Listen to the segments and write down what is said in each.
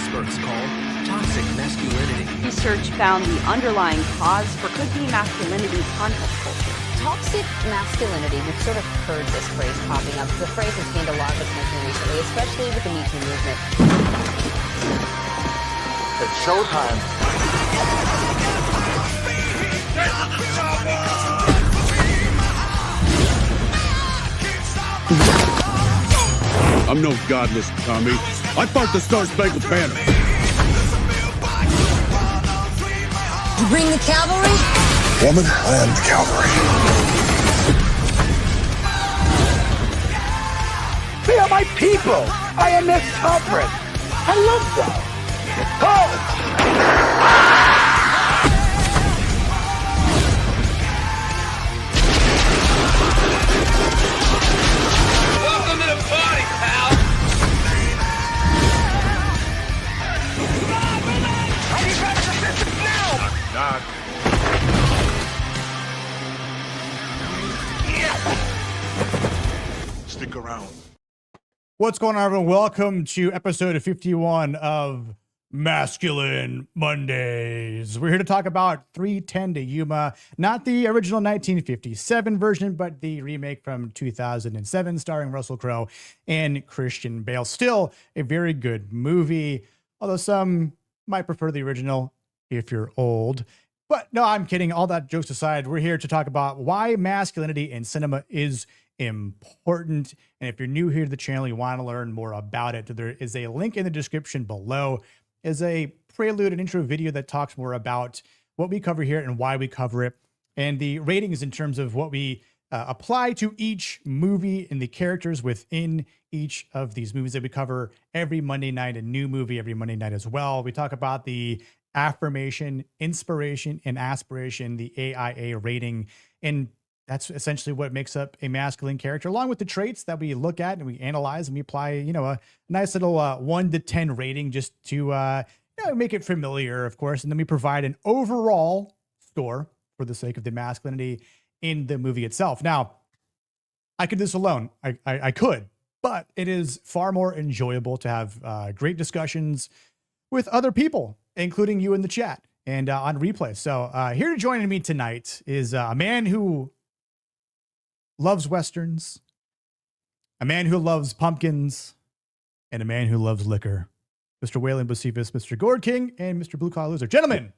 experts call toxic masculinity. Research found the underlying cause for could-be masculinity content culture. Toxic masculinity, we've sort of heard this phrase popping up. The phrase has gained a lot of attention recently, especially with the Me Too movement. It's showtime. I'm no godless Tommy. I fought the Star-Spangled Banner. You bring the cavalry? Woman, I am the cavalry. They are my people. I am their sovereign. I love them. Welcome to the party, pal. Knock. Stick around. What's going on, everyone? Welcome to episode 51 of Masculine Mondays. We're here to talk about 3:10 to Yuma, not the original 1957 version, but the remake from 2007 starring Russell Crowe and Christian Bale. Still a very good movie, although some might prefer the original if you're old. But no, I'm kidding. All that jokes aside, we're here to talk about why masculinity in cinema is important. And if you're new here to the channel, you want to learn more about it, there is a link in the description below. Is a prelude and intro video that talks more about what we cover here and why we cover it, and the ratings in terms of what we apply to each movie and the characters within each of these movies that we cover every Monday night, a new movie every Monday night as well. We talk about the affirmation, inspiration, and aspiration, the AIA rating, and that's essentially what makes up a masculine character, along with the traits that we look at and we analyze and we apply, a nice little 1 to 10 rating just to make it familiar, of course. And then we provide an overall score for the sake of the masculinity in the movie itself. Now, I could do this alone. I could, but it is far more enjoyable to have great discussions with other people, including you in the chat and on replay. So here to join me tonight is a man who loves Westerns, a man who loves pumpkins, and a man who loves liquor. Mr. Waylon Bucephus, Mr. Gord King, and Mr. Blue Collar Loser. Gentlemen,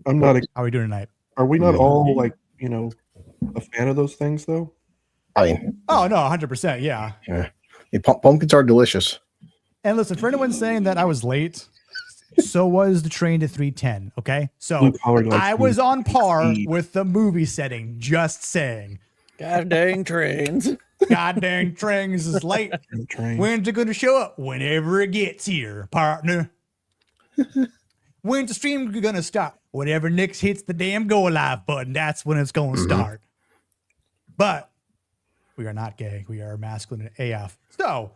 I'm not. how are we doing tonight? Are we not all a fan of those things though? Oh no, 100%. Yeah. Pumpkins are delicious. And listen, for anyone saying that I was late, so was the train to 3:10. Okay, so I was on par with the movie setting. Just saying. God dang trains. God dang trains is late. When's it going to show up? Whenever it gets here, partner. When's the stream going to start? Whenever Nick hits the damn go live button, that's when it's going to start. But we are not gay. We are masculine AF. So,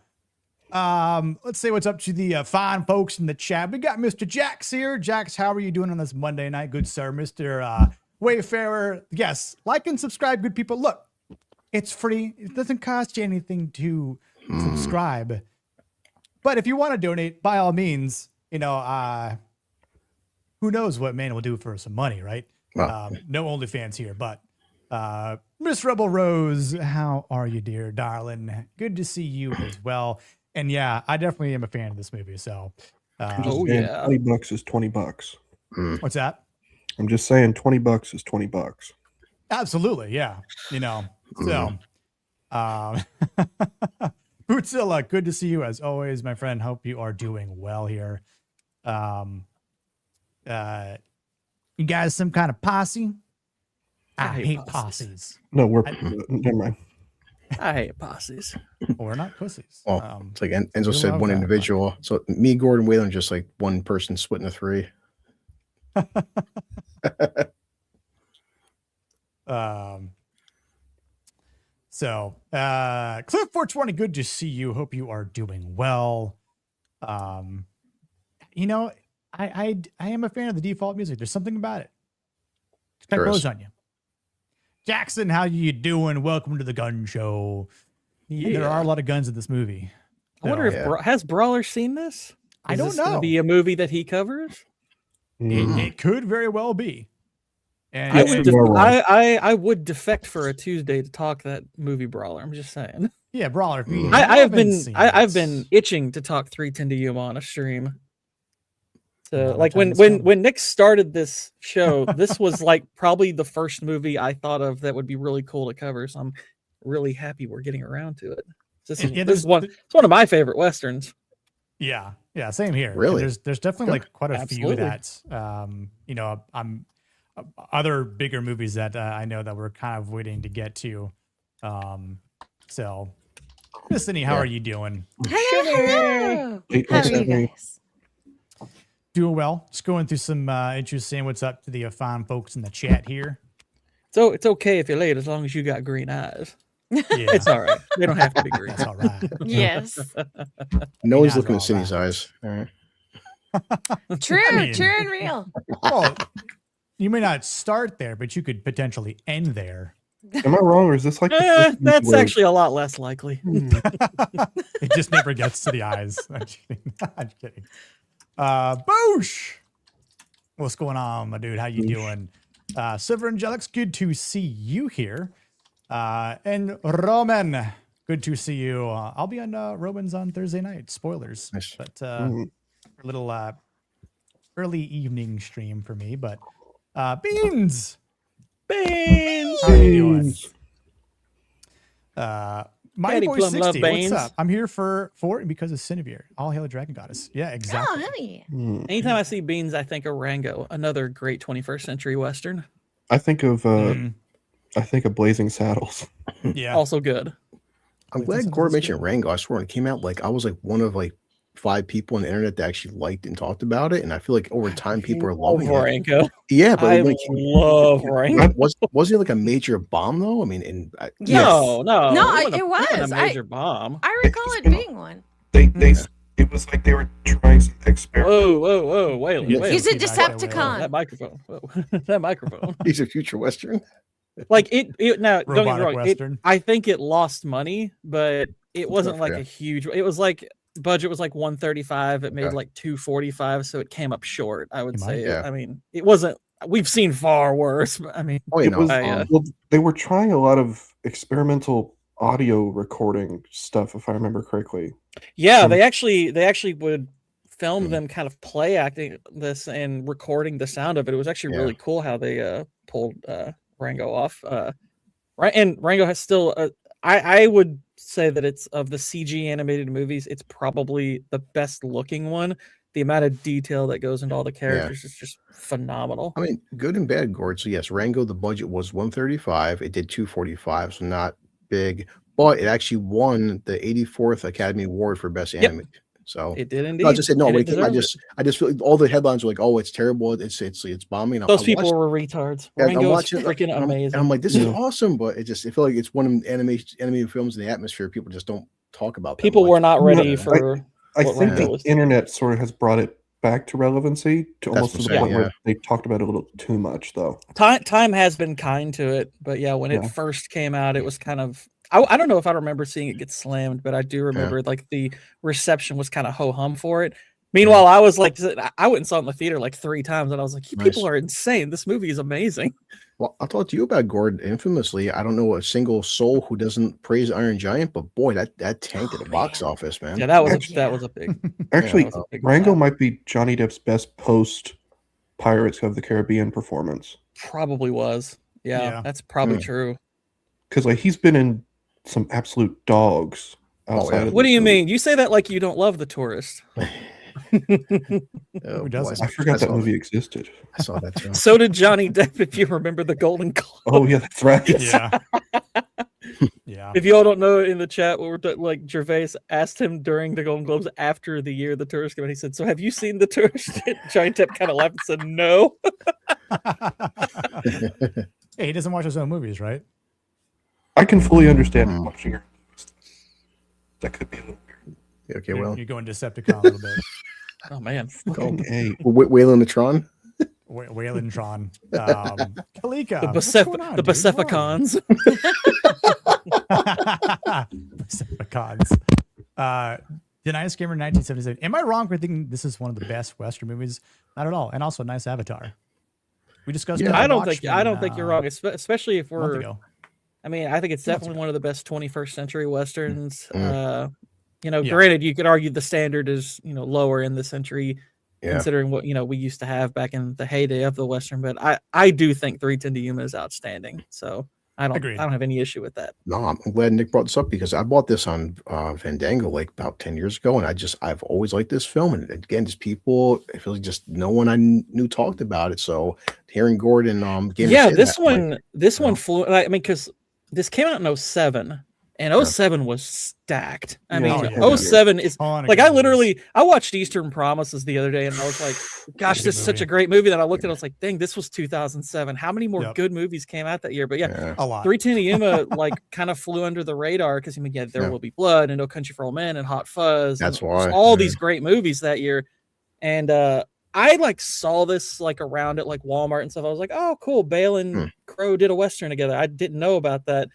let's say what's up to the fine folks in the chat. We got Mr. Jax here. Jax, how are you doing on this Monday night? Good, sir. Mr. Wayfarer. Yes, like and subscribe, good people. Look, it's free. It doesn't cost you anything to subscribe. But if you want to donate, by all means, who knows what man will do for some money, right? Wow. No OnlyFans here, but Miss Rebel Rose, how are you, dear darling? Good to see you as well. And yeah, I definitely am a fan of this movie. So, $20 is $20. What's that? I'm just saying, $20 is $20. Absolutely, yeah. So, Bootzilla, good to see you as always, my friend. Hope you are doing well here. You guys, some kind of posse? I hate posses. No, never mind. I hate posses. Well, we're not pussies. Well, it's like Enzo said, one individual. So me, Gordon, Waylon, just like one person splitting the three. Cliff 420, good to see you. Hope you are doing well. I am a fan of the default music. There's something about it. It kind of grows on you. Jackson, how you doing? Welcome to the gun show. Yeah. There are a lot of guns in this movie. I wonder if has Brawler seen this? I don't know. Be a movie that he covers. It could very well be. And I would defect for a Tuesday to talk that movie Brawler. I'm just saying. Yeah, Brawler. I've been itching to talk 310 to Yuma on a stream. So like when Nick started this show, this was like probably the first movie I thought of that would be really cool to cover. So I'm really happy we're getting around to it. This is one of my favorite westerns. Yeah, same here. Really? There's definitely like quite a few that I'm other bigger movies that I know that we're kind of waiting to get to. So Miss Cindy, how are you doing? Hello. How are you guys? Doing well. Just going through some intros, saying what's up to the fine folks in the chat here. So it's okay if you're late as long as you got green eyes. Yeah. It's all right. They don't have to be green. That's all right. Yes. No one's looking at Cindy's eyes. All right. True and real. Well, you may not start there, but you could potentially end there. Am I wrong, or is this like that's actually a lot less likely. It just never gets to the eyes. I'm kidding. Boosh! What's going on, my dude? How you doing? Silver Angelix, good to see you here. And Roman, good to see you. I'll be on Roman's on Thursday night. Spoilers. Nice. But a little early evening stream for me. But Beans! How are you doing? Mighty Boy 60, what's up? I'm here for and because of Cinevere. All hail the Dragon Goddess. Yeah, exactly. Oh, hell yeah. Anytime I see Beans, I think of Rango, another great 21st century Western. I think of Blazing Saddles. Yeah. Also good. I'm glad Gord mentioned Rango. I swear when it came out, like I was like one of like 5 people on the internet that actually liked and talked about it, and I feel like over time people are loving Rango. Yeah, but I love Rango. Was it like a major bomb though? I mean, No, it was a major bomb. I recall it being one. It was like they were trying some experiment. Whoa, wait. He's a Decepticon. That microphone. That microphone. He's a future Western. Like it now. Don't get me wrong. Western. I think it lost money, but it wasn't like a huge. It was like budget was like 135. It made like 245, so it came up short. I would say. Yeah. I mean, it wasn't. We've seen far worse. But, I mean, they were trying a lot of experimental audio recording stuff, if I remember correctly. Yeah, they actually would film them kind of play acting this and recording the sound of it. It was actually really cool how they pulled Rango off. Right, and Rango has still. I would say that it's of the CG animated movies, it's probably the best looking one. The amount of detail that goes into all the characters is just phenomenal. I mean, good and bad, Gord. So yes, Rango, the budget was 135. It did 245, so not big, but it actually won the 84th Academy Award for Best Animated. So it did indeed. I just said no. I just feel like all the headlines were like, "Oh, it's terrible. It's bombing." Those people were retards. Rango's freaking amazing. And I'm like, "This is awesome," but I feel like it's one of the animated films in the atmosphere. People just don't talk about. People were not ready for. I think the internet sort of has brought it back to relevancy to almost to the point where they talked about it a little too much, though. Time has been kind to it, but when it first came out, it was kind of. I don't know if I remember seeing it get slammed, but I do remember like the reception was kind of ho-hum for it. Meanwhile, I was like, I went and saw it in the theater like 3 times, and I was like, you people are insane. This movie is amazing. Well, I'll talk to you about Gord infamously. I don't know a single soul who doesn't praise Iron Giant, but boy, that tanked at the box office, man. Yeah, that was a big. Actually, Rango might be Johnny Depp's best post Pirates of the Caribbean performance. Probably was. Yeah. That's probably true. Because like he's been in some absolute dogs outside of what do you mean? You say that like you don't love The Tourist. Who doesn't? I forgot that movie existed. I saw that too. So did Johnny Depp, if you remember the Golden Globe. Oh yeah, that's right. Yeah. Yeah. If you all don't know, in the chat, like Gervais asked him during the Golden Globes after the year The Tourist came out, he said, "So have you seen The Tourist?" Johnny Depp kind of laughed and said, "No." Hey, he doesn't watch his own movies, right? I can fully understand watching her. That could be a little weird. Okay, well, you're going Decepticon a little bit. Oh man, hey, Waylon Tron, Waylon Tron, Kalika, the Pacificons. Pacificons. The Nice Gamer 1977. Am I wrong for thinking this is one of the best Western movies? Not at all. And also, nice Avatar. We discussed. I don't think you're wrong, especially if a month we're. ago. I mean, I think it's definitely one of the best 21st century westerns. Yeah. Granted, you could argue the standard is lower in the century, considering what we used to have back in the heyday of the western. But I do think 310 to Yuma is outstanding. So I don't have any issue with that. No, I'm glad Nick brought this up because I bought this on Fandango like about 10 years ago, and I've always liked this film. And again, just people, I feel like just no one I knew talked about it. So hearing Gordon, this one flew. I mean, because this came out in 2007. And 07 was stacked. I mean, 07 is like I watched Eastern Promises the other day, and I was like, "Gosh, this is such a great movie." That I looked at, I was like, "Dang, this was 2007. How many more good movies came out that year?" But a lot. 310 to Yuma like kind of flew under the radar because There Will Be Blood and No Country for Old Men and Hot Fuzz. That's and why all these great movies that year, and I like saw this like around at like Walmart and stuff. I was like, "Oh, cool! Bale and Crow did a western together." I didn't know about that.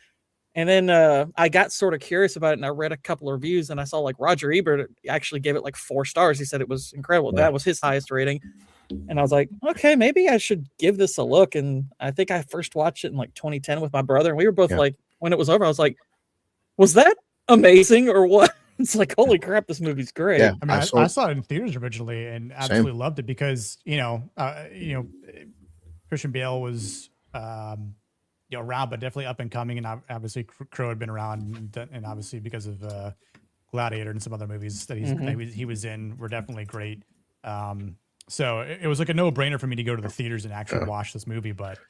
And then I got sort of curious about it, and I read a couple of reviews, and I saw like Roger Ebert actually gave it like 4 stars. He said it was incredible. That was his highest rating. And I was like, okay, maybe I should give this a look. And I think I first watched it in like 2010 with my brother, and we were both like, when it was over, I was like, was that amazing or what? It's like, holy crap, this movie's great. Yeah, I mean, I saw it in theaters originally and absolutely loved it because Christian Bale was around, but definitely up and coming, and obviously Crow had been around, and obviously because of Gladiator and some other movies that he was in were definitely great. So it was like a no-brainer for me to go to the theaters and actually watch this movie. But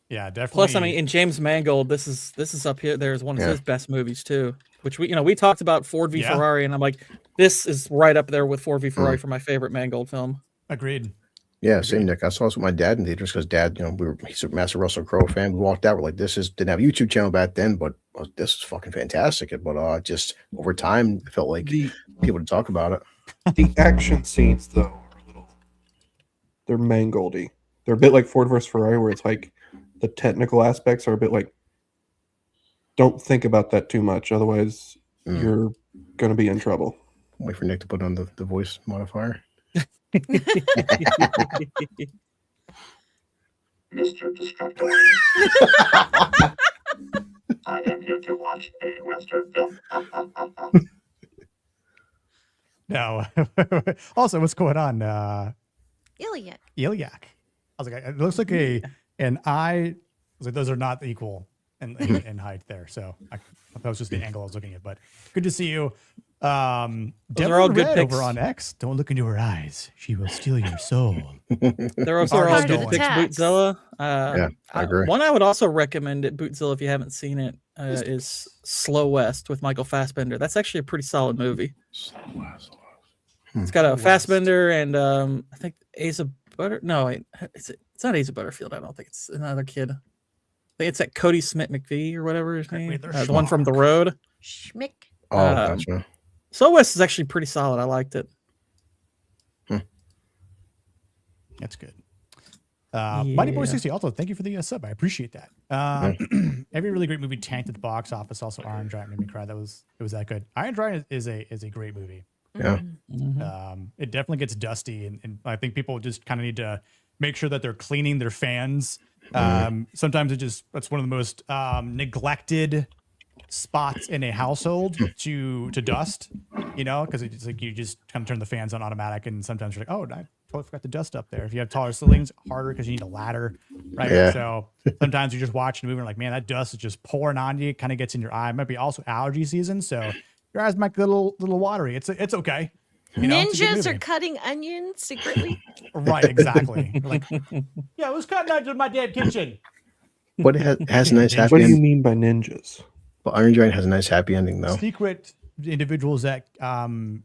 yeah, definitely. Plus, I mean, in James Mangold, this is up here. There's one of his best movies too, which we talked about Ford v Ferrari, and I'm like, this is right up there with Ford v Ferrari for my favorite Mangold film. Agreed. Yeah, same Nick. I saw this with my dad in theaters because Dad, he's a massive Russell Crowe fan. We walked out, we're like, didn't have a YouTube channel back then, but this is fucking fantastic. But just over time, it felt like people to talk about it. The action scenes, though, are they're Mangoldy. They're a bit like Ford versus Ferrari, where it's like the technical aspects are a bit like, don't think about that too much, otherwise you're going to be in trouble. Wait for Nick to put on the voice modifier. Mr. Destructor. I am here to watch a Western film. No. Also, what's going on? Iliac. I was like, it looks like an eye. I was like, those are not equal in height there. So that was just the angle I was looking at. But good to see you. Those are all good picks over on X. Don't look into her eyes; she will steal your soul. They're also all good picks. Bootzilla. I agree. One I would also recommend at Bootzilla if you haven't seen it is Slow West with Michael Fassbender. That's actually a pretty solid movie. Slow West. It's got a Fassbender and I think Asa Butter. No, it's not Asa Butterfield. I don't think it's another kid. I think it's that Cody Smith McVie or whatever his name. The one from The Road. Schmick. Oh, gotcha. Slow West is actually pretty solid. I liked it. That's good. Mighty Boy 60, also thank you for the sub. I appreciate that. Every really great movie tanked at the box office. Also, Iron Giant made me cry. It was that good. Iron Giant is a great movie. Yeah. It definitely gets dusty, and I think people just kind of need to make sure that they're cleaning their fans. Sometimes it's one of the most neglected spots in a household to dust, because it's like you just kind of turn the fans on automatic, and sometimes you're like, oh, I totally forgot to dust up there. If you have taller ceilings, harder because you need a ladder, right? Yeah. So sometimes you just watch the movie and like, man, that dust is just pouring on you. It kind of gets in your eye. It might be also allergy season, so your eyes might get a little watery. It's okay. Ninjas are cutting onions secretly. Right, exactly. Like, yeah, I was cutting onions in my damn kitchen. But it has a nice happy What do you ending. mean by ninjas? But Iron Giant has a nice happy ending, though. Secret individuals that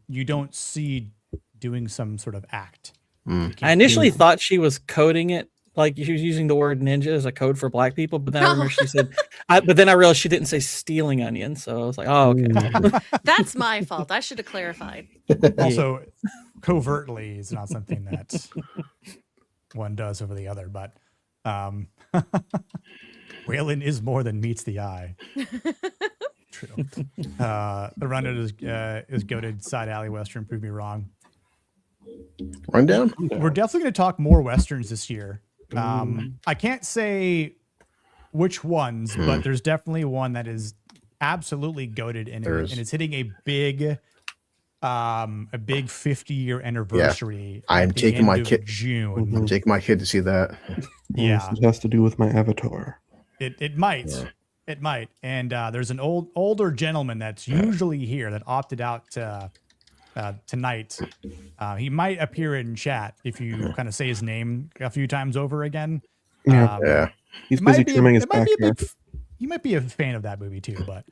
you don't see doing some sort of act. I initially thought she was coding it, like she was using the word ninja as a code for black people, but then I remember she said, but then I realized she didn't say stealing onions, so I was like, oh, okay. That's my fault. I should have clarified. Also, covertly is not something that one does over the other, but Waylon is more than meets the eye. true. The Rundown is goated side alley Western. Prove me wrong. Rundown? We're definitely going to talk more Westerns this year. I can't say which ones, but there's definitely one that is absolutely goated and it's hitting a big 50-year anniversary. I'm taking my kid June. I'm taking my kid to see that. Yeah, it has to do with my avatar. It might. Yeah. It might. And there's an older gentleman that's usually here that opted out tonight. He might appear in chat if you kind of say his name a few times over again. He's busy trimming his back hair. You might be a fan of that movie too, but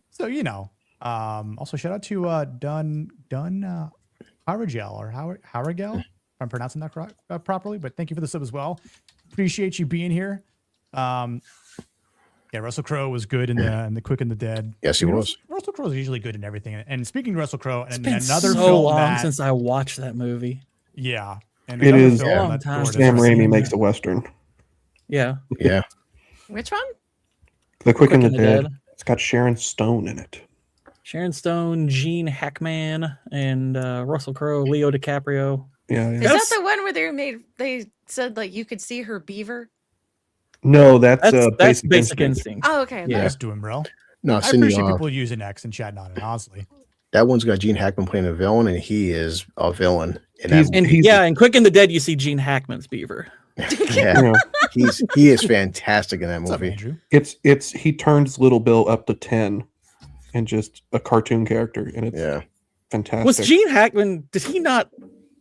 so you know. Also shout out to Dun Haragel or Haragel, if I'm pronouncing that properly, but thank you for the sub as well. Appreciate you being here. Russell Crowe was good in the Quick and the Dead. Yes, he was. Russell Crowe is usually good in everything. And speaking of Russell Crowe, It's and been another so film long since I watched that movie. Yeah, and it is. Sam Raimi makes a Western. Yeah. Which one? The Quick and the Dead. It's got Sharon Stone in it. Sharon Stone, Gene Hackman, and Russell Crowe, Leo DiCaprio. Yeah. Is that the one where they said like you could see her beaver? No, that's Basic Instinct. Oh, okay. Yeah, just doing, bro. No, I appreciate people using X and chatting on it, honestly. That one's got Gene Hackman playing a villain, and he is a villain. In Quick and the Dead, you see Gene Hackman's beaver. He is fantastic in that movie. It's he turns Little Bill up to 10 and just a cartoon character, and it's fantastic. Was Gene Hackman,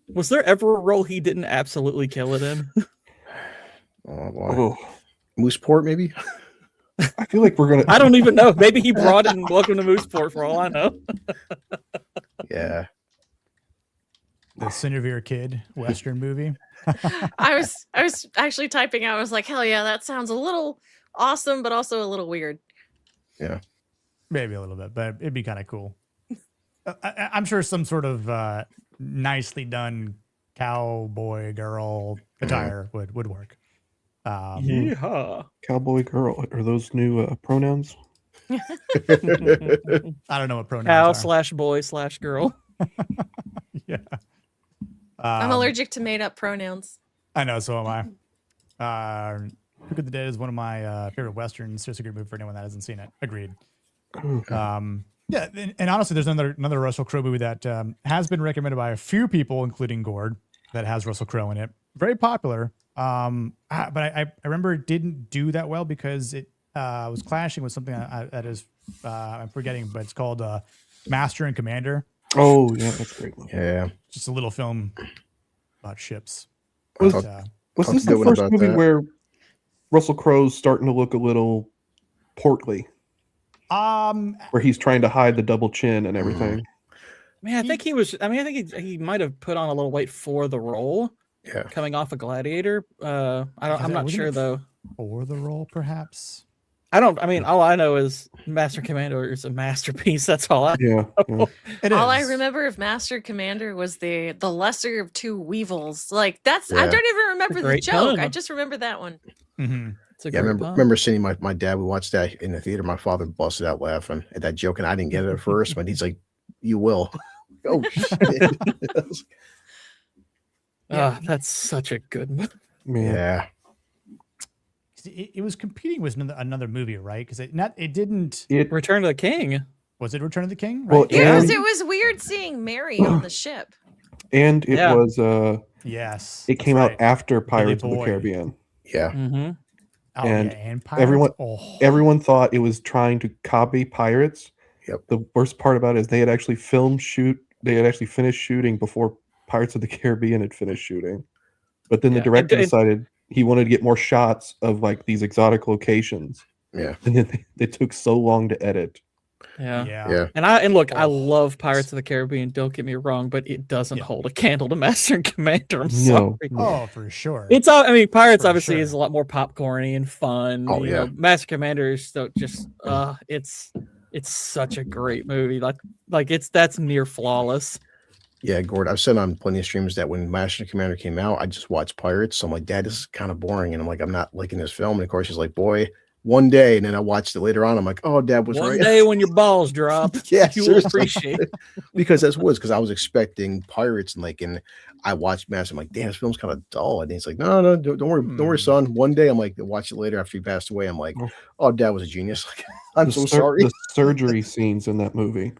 was there ever a role he didn't absolutely kill it in? Oh boy. Mooseport, maybe? I feel like we're gonna I don't even know. Maybe he brought in Welcome to Mooseport for all I know. Yeah. The Cinevere Kid Western movie. I was actually typing out. I was like, hell yeah, that sounds a little awesome, but also a little weird. Yeah. Maybe a little bit, but it'd be kind of cool. I'm sure some sort of nicely done cowboy girl attire would work. Cowboy girl. Are those new pronouns? I don't know what pronouns Cow / boy / girl. Yeah. I'm allergic to made up pronouns. I know, so am I. Quick of the Dead is one of my favorite westerns. It's a good movie for anyone that hasn't seen it. Agreed. Yeah, and honestly, there's another Russell Crowe movie that has been recommended by a few people, including Gord, that has Russell Crowe in it. Very popular. But I remember it didn't do that well because it was clashing with something that is I'm forgetting, but it's called Master and Commander. Oh yeah, that's a great one. Yeah, just a little film about ships. Was this the first movie where Russell Crowe's starting to look a little portly? Where he's trying to hide the double chin and everything. Man, I think he was. I mean, I think he might have put on a little weight for the role. Yeah, coming off a Gladiator. I'm not sure though. For the role, perhaps. I mean, all I know is Master Commander is a masterpiece. That's all I know. All I remember of Master Commander was the lesser of two weevils. Like that's I don't even remember the joke. Pun. I just remember that one. Mm-hmm. I remember seeing my dad. We watched that in the theater. My father busted out laughing at that joke, and I didn't get it at first. But he's like, "You will." Oh shit! That's such a good one. Yeah. It was competing with another movie, right? Because it didn't. Return to the King. Was it Return of the King? Right? Well, it was weird seeing Mary on the ship. And it was yes. It came out after Pirates of the Caribbean. Yeah. Mm-hmm. And everyone thought it was trying to copy Pirates. Yep. The worst part about it is they had actually finished shooting before Pirates of the Caribbean had finished shooting. But then the director decided he wanted to get more shots of like these exotic locations. Yeah. And then they took so long to edit. Yeah. And look, I love Pirates of the Caribbean. Don't get me wrong, but it doesn't hold a candle to Master and Commander. I'm sorry. Oh, for sure. Pirates obviously is a lot more popcorny and fun. Oh, you know, Master Commander is so just it's such a great movie. Like that's near flawless. Yeah, Gord, I've said on plenty of streams that when Master and Commander came out, I just watched Pirates. So I'm like, Dad, this is kind of boring. And I'm like, I'm not liking this film. And of course, he's like, boy, one day, and then I watched it later on. I'm like, oh, Dad was one right. day when your balls drop, Yeah, you will seriously. appreciate it. Because that's was because I was expecting pirates and I watched Master. I'm like, damn, this film's kind of dull. And he's like, no, don't worry, son. One day, I'm like, watch it later after he passed away. I'm like, oh, Dad was a genius. Like, I'm so sorry. The surgery scenes in that movie.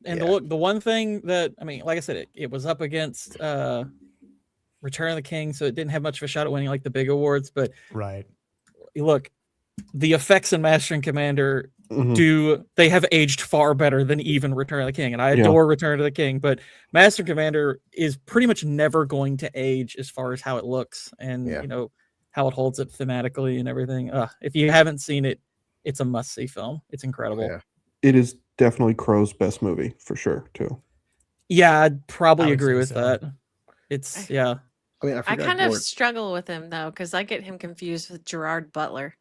And the one thing that, I mean, like I said, it was up against Return of the King, so it didn't have much of a shot at winning like the big awards. But look, the effects in Master and Commander they have aged far better than even Return of the King, and I adore Return of the King, but Master and Commander is pretty much never going to age as far as how it looks and you know how it holds up thematically and everything. If you haven't seen it, it's a must-see film. It's incredible. Yeah. It is definitely Crow's best movie for sure too. Yeah, I'd probably agree with that. It's I mean, I kind of struggle with him though, because I get him confused with Gerard Butler.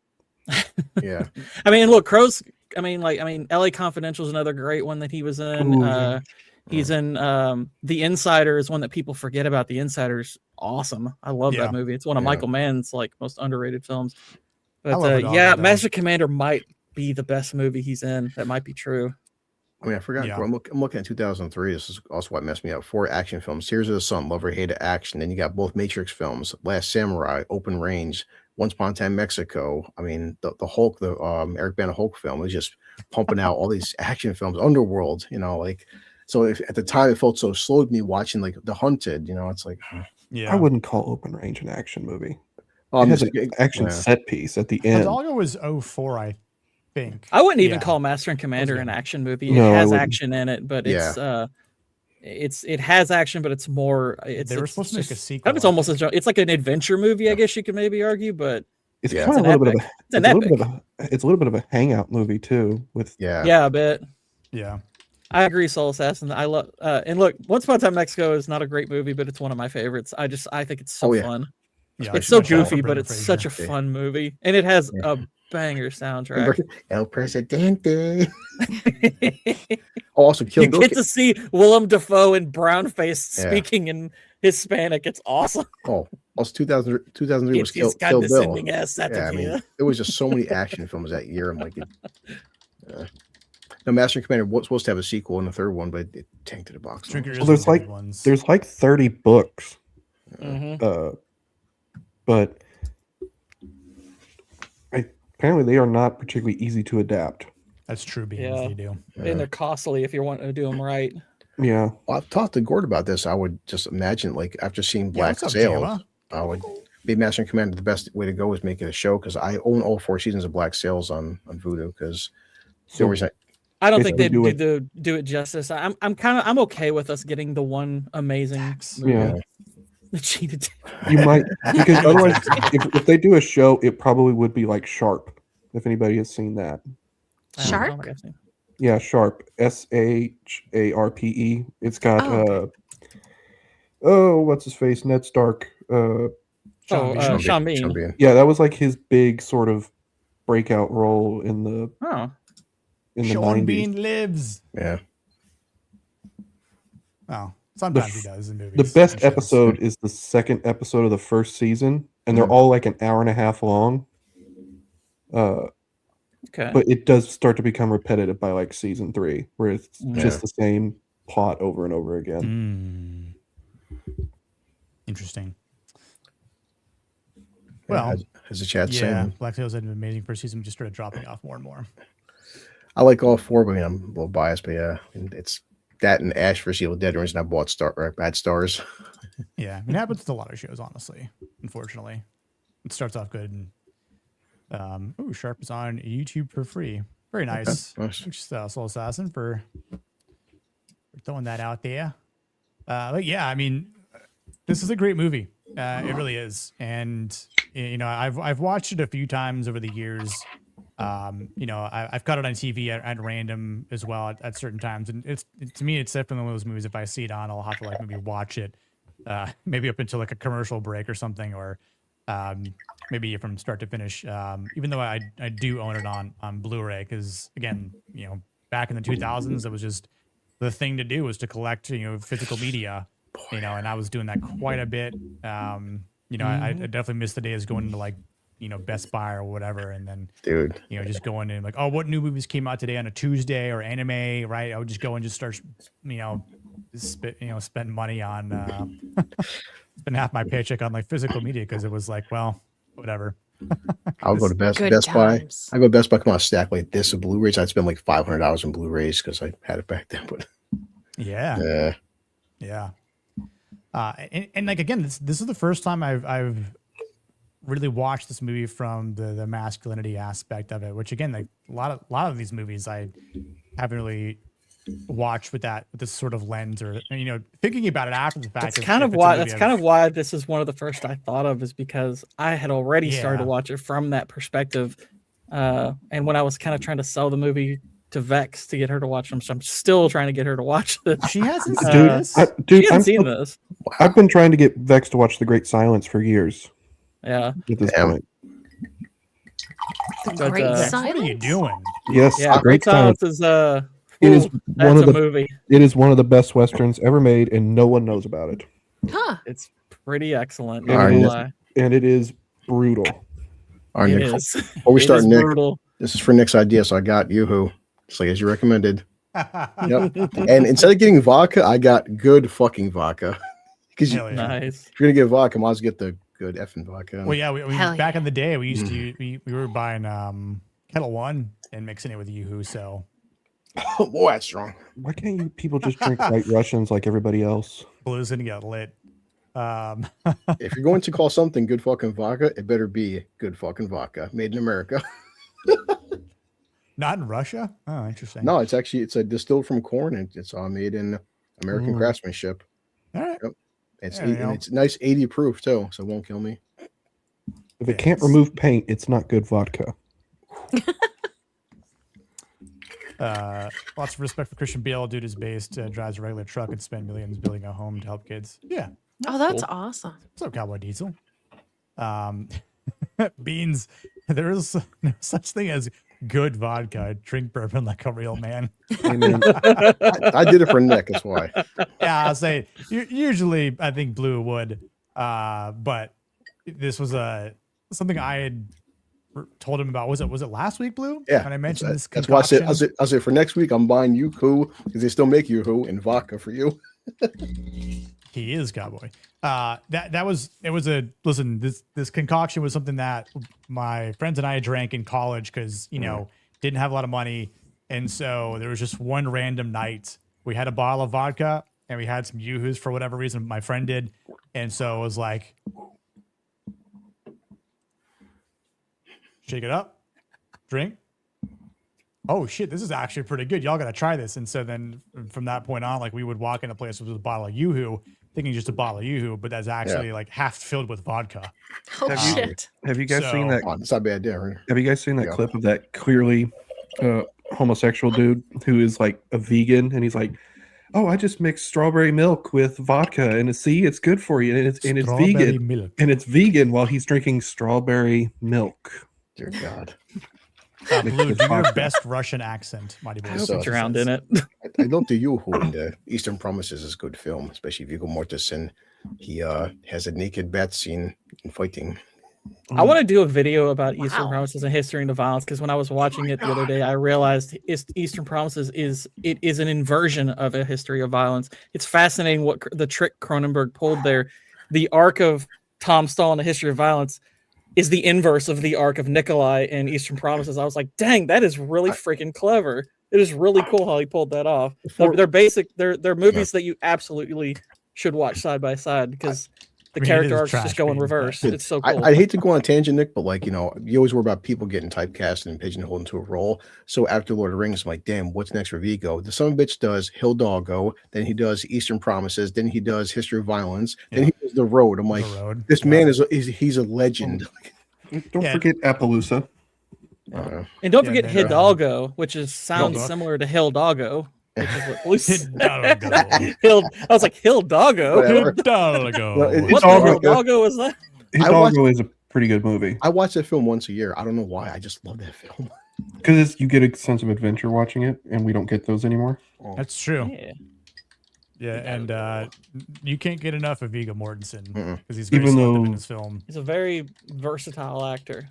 Yeah. I mean, look, Crow's. I mean, LA Confidential is another great one that he was in. He's in The Insider is one that people forget about. The Insider's awesome. I love that movie. It's one of Michael Mann's most underrated films. But Master Commander might be the best movie he's in. That might be true. I mean, I forgot. Yeah. I'm looking at 2003. This is also what messed me up. 4 action films. Tears of the Sun, Love or Hate Action. Then you got both Matrix films, Last Samurai, Open Range, Once Upon a Time Mexico. I mean, the Hulk, the Eric Bana Hulk film was just pumping out all these action films. Underworld, so if at the time it felt so slow to me watching The Hunted. It's like, I wouldn't call Open Range an action movie. It has an action set piece at the end. Hidalgo was 2004, I think. I wouldn't even call Master and Commander an action movie. It has action in it, but it has action, but it's more. They were supposed to make a sequel. It's almost it's like an adventure movie, I guess you could maybe argue, but it's kind of a little bit of it's a little bit of a hangout movie too. With a bit. Yeah, I agree. Soul Assassin. I love and look, Once Upon a Time Mexico is not a great movie, but it's one of my favorites. I think it's so fun. Yeah, it's so goofy, but it's such a fun movie, and it has a banger soundtrack. El Presidente. Also, you get to see Willem Dafoe in brownface speaking in Hispanic. It's awesome. Oh, also 2003 was Kill Bill. I mean, there was just so many action films that year. I'm like, no, Master and Commander was supposed to have a sequel in the third one, but it tanked to the box. Well, there's like 30 books. But apparently they are not particularly easy to adapt. That's true, because they do. And they're costly if you want to do them right. Yeah. Well, I've talked to Gord about this. I would just imagine, after seeing Black Sails, I would be Master and Commander. The best way to go is make it a show, because I own all 4 seasons of Black Sails on Vudu, because I don't think they do it justice. I'm okay with us getting the one amazing movie. Yeah. Cheated. You might, because otherwise, if they do a show, it probably would be like Sharp. If anybody has seen that. Sharp? Yeah, Sharp. SHARPE. It's got what's his face? Ned Stark. Sean Bean. Yeah, that was like his big sort of breakout role in the in the Sean 90s. Bean lives. Yeah. Oh. Sometimes he does in movies. The best episode is the second episode of the first season, and they're all like an hour and a half long. But it does start to become repetitive by like season 3, where it's just the same plot over and over again. Interesting. Well, as a chat saying, Black Sails had an amazing first season. We just started dropping off more and more. I like all 4, but I'm a little biased. But it's that and Ash vs. Evil Dead reason I bought Bad Stars. Yeah, it happens with a lot of shows, honestly. Unfortunately, it starts off good, and Sharp is on YouTube for free. Very nice. Which Soul Assassin for throwing that out there. But yeah, I mean, this is a great movie. It really is, and I've watched it a few times over the years. I've got it on TV at random as well at certain times, and to me it's definitely one of those movies. If I see it on, I'll have to maybe watch it, maybe up until a commercial break or something, or maybe from start to finish. Even though I do own it on Blu-ray, because again, back in the 2000s, it was just the thing to do was to collect physical media, and I was doing that quite a bit. I definitely miss the days going into Best Buy or whatever, and then dude, just going in like, oh, what new movies came out today on a Tuesday or anime, right? I would just go and just start, spend money on, spend half my paycheck on like physical media because it was like, well, whatever. I'll go to Best Buy. I go to Best Buy, come on a stack like this of Blu-rays. I'd spend like $500 on Blu-rays because I had it back then. But yeah. And like again, this is the first time I've really watched this movie from the masculinity aspect of it. Which again, like a lot of these movies I haven't really watched with this sort of lens, or thinking about it after the fact. That's kind of why this is one of the first I thought of, is because I had already started to watch it from that perspective. And when I was kind of trying to sell the movie to Vex to get her to watch them, so I'm still trying to get her to watch this. She hasn't seen this. She hasn't seen this. I've been trying to get Vex to watch The Great Silence for years. Yeah. At this point. The Great Silence. What are you doing? Yes, yeah, The Great Silence is it is one of the movie. It is one of the best westerns ever made, and no one knows about it. Huh. It's pretty excellent. And it is brutal. All right, It Nick, is. before we It start, is Nick, brutal. this is for Nick's idea, so I got Yoo-Hoo, just like as you recommended. Yep. And instead of getting vodka, I got good fucking vodka. Because nice. If you're gonna get vodka, I might as well get the good effing vodka. Well, yeah, we back in the day, we used to we were buying Kettle One and mixing it with Yoo-Hoo. So, oh boy, that's strong. Why can't you people just drink White Russians like everybody else? Blue's gonna get lit. If you're going to call something good fucking vodka, it better be good fucking vodka, made in America. Not in Russia? Oh, interesting. No, it's a distilled from corn, and it's all made in American craftsmanship. All right. Yep. It's nice 80 proof too, so it won't kill me. If it can't remove paint, it's not good vodka. Lots of respect for Christian Bale. Dude is based, drives a regular truck, and spend millions building a home to help kids. Yeah. Oh, that's awesome. What's up, Cowboy Diesel? Beans. There is no such thing as good vodka. Drink bourbon like a real man. I did it for Nick. That's why. Yeah, I'll say usually I think Blue would, but this was something I had told him about. Was it last week, Blue? Yeah, and I mentioned this. That's why I said for next week I'm buying Yoo-Hoo because they still make Yoo-Hoo and vodka for you. He is Cowboy. This concoction was something that my friends and I drank in college because didn't have a lot of money, and so there was just one random night we had a bottle of vodka and we had some Yoo-Hoos for whatever reason my friend did, and so it was like, shake it up, drink. Oh shit, this is actually pretty good. Y'all gotta try this. And so then from that point on, like we would walk in a place with a bottle of Yoo-Hoo, thinking just a bottle of Yoo-Hoo, but that's actually like half filled with vodka. Oh shit! Have you guys seen that? It's not a bad idea, right? Have you guys seen that clip of that clearly homosexual dude who is like a vegan, and he's like, "Oh, I just mixed strawberry milk with vodka, and it's good for you, and it's vegan, milk. and it's vegan while he's drinking strawberry milk." Dear God. Blue, do your best Russian accent, Mighty Boy. I hope you drowned in it. I love the Yoo-Hoo in the Eastern Promises is a good film, especially Viggo Mortensen. He has a naked bat scene in fighting. I want to do a video about Eastern Promises and history into violence because when I was watching it the other day, I realized Eastern Promises is an inversion of a history of violence. It's fascinating what the trick Cronenberg pulled there. The arc of Tom Stahl in the history of violence is the inverse of the arc of Nikolai in Eastern Promises. I was like, dang, that is really freaking clever. It is really cool how he pulled that off. They're movies that you absolutely should watch side by side because the character arcs just go in reverse. It's so cool. I hate to go on a tangent, Nick, but you always worry about people getting typecast and pigeonholed into a role. So after Lord of the Rings, I'm like, damn, what's next for Viggo? The son of a bitch does Hidalgo, then he does Eastern Promises, then he does History of Violence, then he does The Road. I'm like, this man he's a legend. Don't forget Appaloosa. And don't forget Hidalgo, which sounds similar to Hidalgo. Which is what Blue said. I was like, Hidalgo? Hidalgo. What the Hidalgo is that? Hidalgo is a pretty good movie. I watch that film once a year. I don't know why. I just love that film. Because you get a sense of adventure watching it, and we don't get those anymore. That's true. Yeah. Yeah, and you can't get enough of Viggo Mortensen because he's Even very though selective in his film. He's a very versatile actor.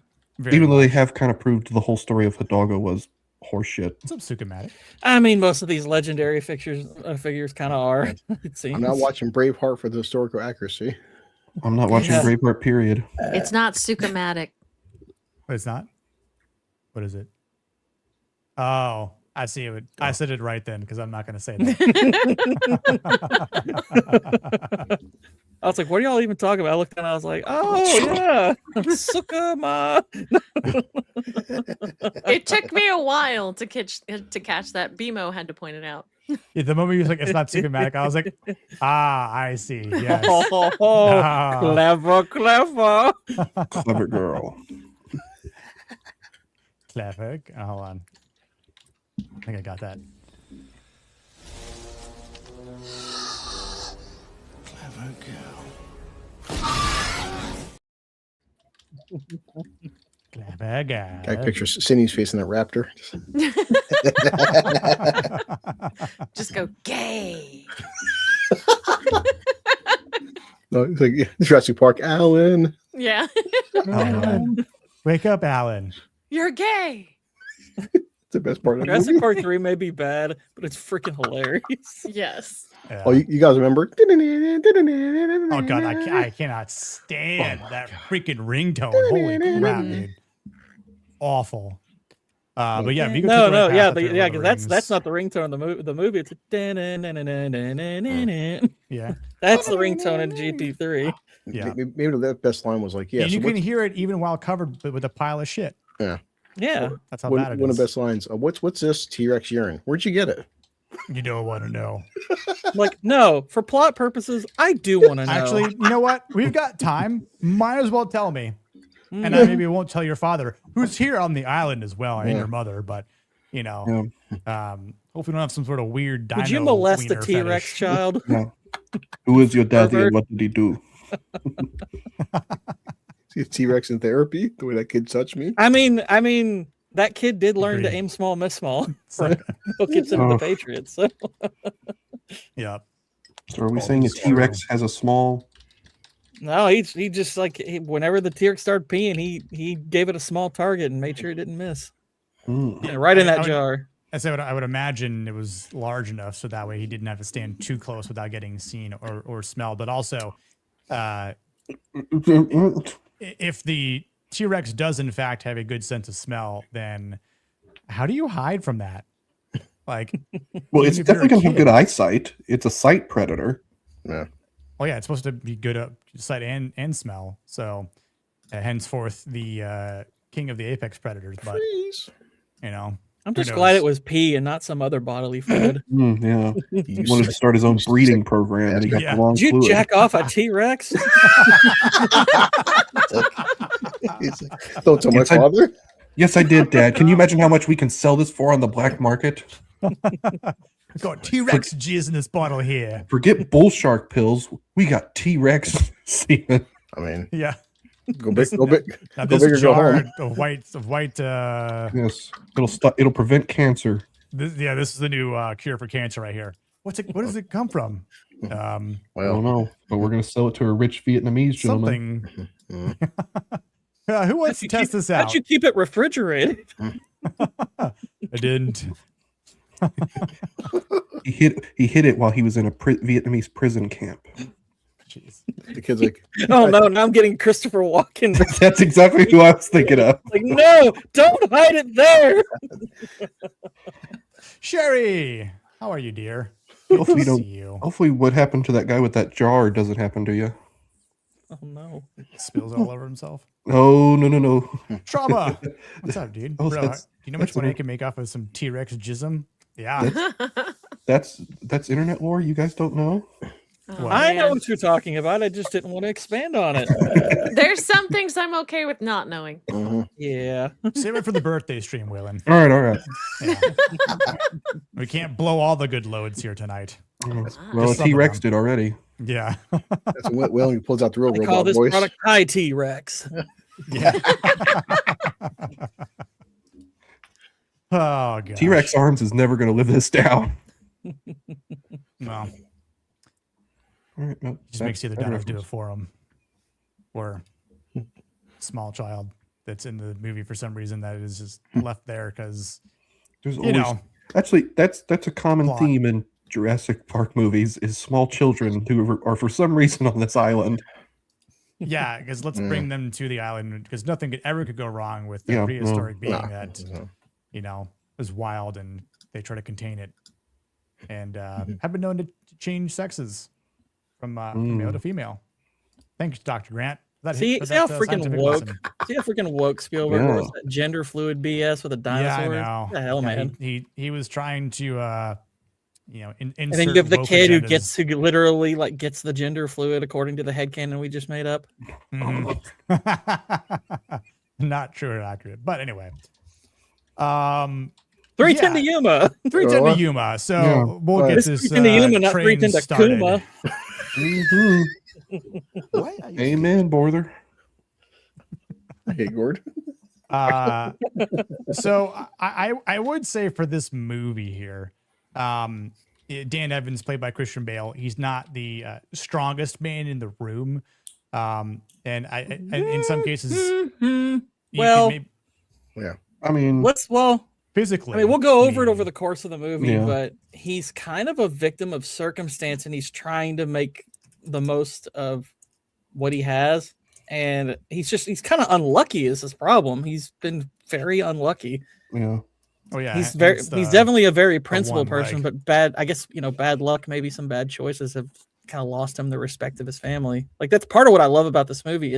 Even though they have kind of proved the whole story of Hidalgo was horseshit. What's up, Sukumatic? I mean, most of these legendary figures kind of are. It seems. I'm not watching Braveheart for the historical accuracy. I'm not watching Braveheart, period. It's not Sukumatic. It's not? What is it? Oh, I see it. I said it right then because I'm not going to say that. I was like, what are y'all even talking about? I looked and I was like, oh, yeah. Sukuma. It took me a while to catch that. BMO had to point it out. Yeah, the moment you was like, it's not Sukumatic, I was like, I see. Yes. Clever. Clever girl. Clever. Oh, hold on. I think I got that. Clever girl. Clever girl. I picture Cindy's face in that raptor. Just go gay. No, it's like Jurassic Park, Alan. Yeah. Alan. Wake up, Alan. You're gay. It's the best part of the Jurassic movie. Park 3 may be bad, but it's freaking hilarious. Yes. Yeah. Oh, you guys remember? Oh god, I cannot stand that freaking ringtone. Holy crap, dude! Awful. But yeah, Viggo took the right path after Lord of the because that's Rings. not the ringtone of the movie. It's Yeah, that's the ringtone in GT3. yeah. Maybe the best line was like, "Yeah." And so you can what's- hear it even while covered with a pile of shit. Yeah. Yeah, That's how One bad it of is. the best lines. What's this T-Rex urine? Where'd you get it? You don't want to know. Like, no, for plot purposes, I do want to know. Actually, you know what? We've got time. Might as well tell me. And I maybe won't tell your father, who's here on the island as well, and your mother. But you know, hopefully we don't have some sort of weird. Dino Would you molest a wiener T-Rex fetish. child? No. Who is your daddy Pervert. and what did he do? See T-Rex in therapy. The way that kid touched me. I mean, that kid did learn to Agreed. aim small, miss small. For Hook Gibson and the Patriots. So. Yeah. So are we saying a T-Rex has a small? No, he just like whenever the T-Rex started peeing, he gave it a small target and made sure it didn't miss. Yeah, right in that jar. I would imagine it was large enough so that way he didn't have to stand too close without getting seen or smelled. But also, if the T-Rex does in fact have a good sense of smell, then how do you hide from that? Like, Well, even it's if you're a definitely gonna have kid. good eyesight. It's a sight predator. Yeah. Oh yeah, it's supposed to be good at sight and smell. So, henceforth, the king of the apex predators. But you know, I'm who just glad knows? it was pee and not some other bodily fluid. Yeah. He wanted to start his own breeding program, and he got Yeah. the wrong Did you fluid. jack off a T-Rex? He's like, don't tell my Yes, I- father. Yes, I did, Dad. Can you imagine how much we can sell this for on the black market? Got T-Rex jizz in this bottle here. Forget bull shark pills. We got T-Rex semen. I mean, Yeah. go big, go big, Now go this big or go jar home. of white. Yes, it'll prevent cancer. This is the new cure for cancer right here. What does it come from? I don't Well, know, but we're gonna sell it to a rich Vietnamese gentleman. Something. Who wants to test this How'd out? you keep it refrigerated? I didn't. He hid it while he was in a Vietnamese prison camp. Jeez. the kid's like, Oh no! Now I'm getting Christopher Walken. That's exactly who I was thinking of. Like, no! Don't hide it there. Sherry, how are you, dear? Hopefully, you See don't. you. Hopefully, what happened to that guy with that jar doesn't happen to you. Oh no! Spills all over himself. No. Trauma. What's up, dude? Oh, Bro, do you know how much that's money I an- can make off of some T-Rex jism? Yeah. That's internet lore. You guys don't know. Oh, I know man. what you're talking about. I just didn't want to expand on it. There's some things I'm okay with not knowing. Yeah. Save it for the birthday stream, Waylon. All right. Yeah. We can't blow all the good loads here tonight. Well, Just a some of T-Rex them. did already. Yeah. that's when he pulls out the real I call robot this voice. product High T-Rex. Yeah. Oh god. T-Rex arms is never gonna live this down. No. Right, no, Just makes the other daughters do it for him. Or small child that's in the movie for some reason that is just left there because there's always actually that's a common theme in Jurassic Park movies is small children who are for some reason on this island. Yeah, because let's bring them to the island because nothing could go wrong with the prehistoric being that is wild and they try to contain it and have been known to change sexes from male to female. Thanks, Dr. Grant. See how freaking woke Spielberg was. That gender fluid BS with a dinosaur. Yeah, I know. What the hell, man. He was trying to and then you have the kid who literally like gets the gender fluid according to the headcanon we just made up. Mm-hmm. Not true or accurate, but anyway. 310 to Yuma. 310 to Yuma. So we'll get this 310 to Yuma, not 310 to Kuma. Amen, Borther. Hey, Gord. So I would say for this movie here, Dan Evans, played by Christian Bale, he's not the strongest man in the room, and in some cases, physically. I mean, we'll go over it over the course of the movie, but he's kind of a victim of circumstance, and he's trying to make the most of what he has, and he's kind of unlucky is his problem. He's been very unlucky. Yeah. Oh yeah. He's definitely a very principled person, but bad luck, maybe some bad choices have kind of lost him the respect of his family. Like that's part of what I love about this movie.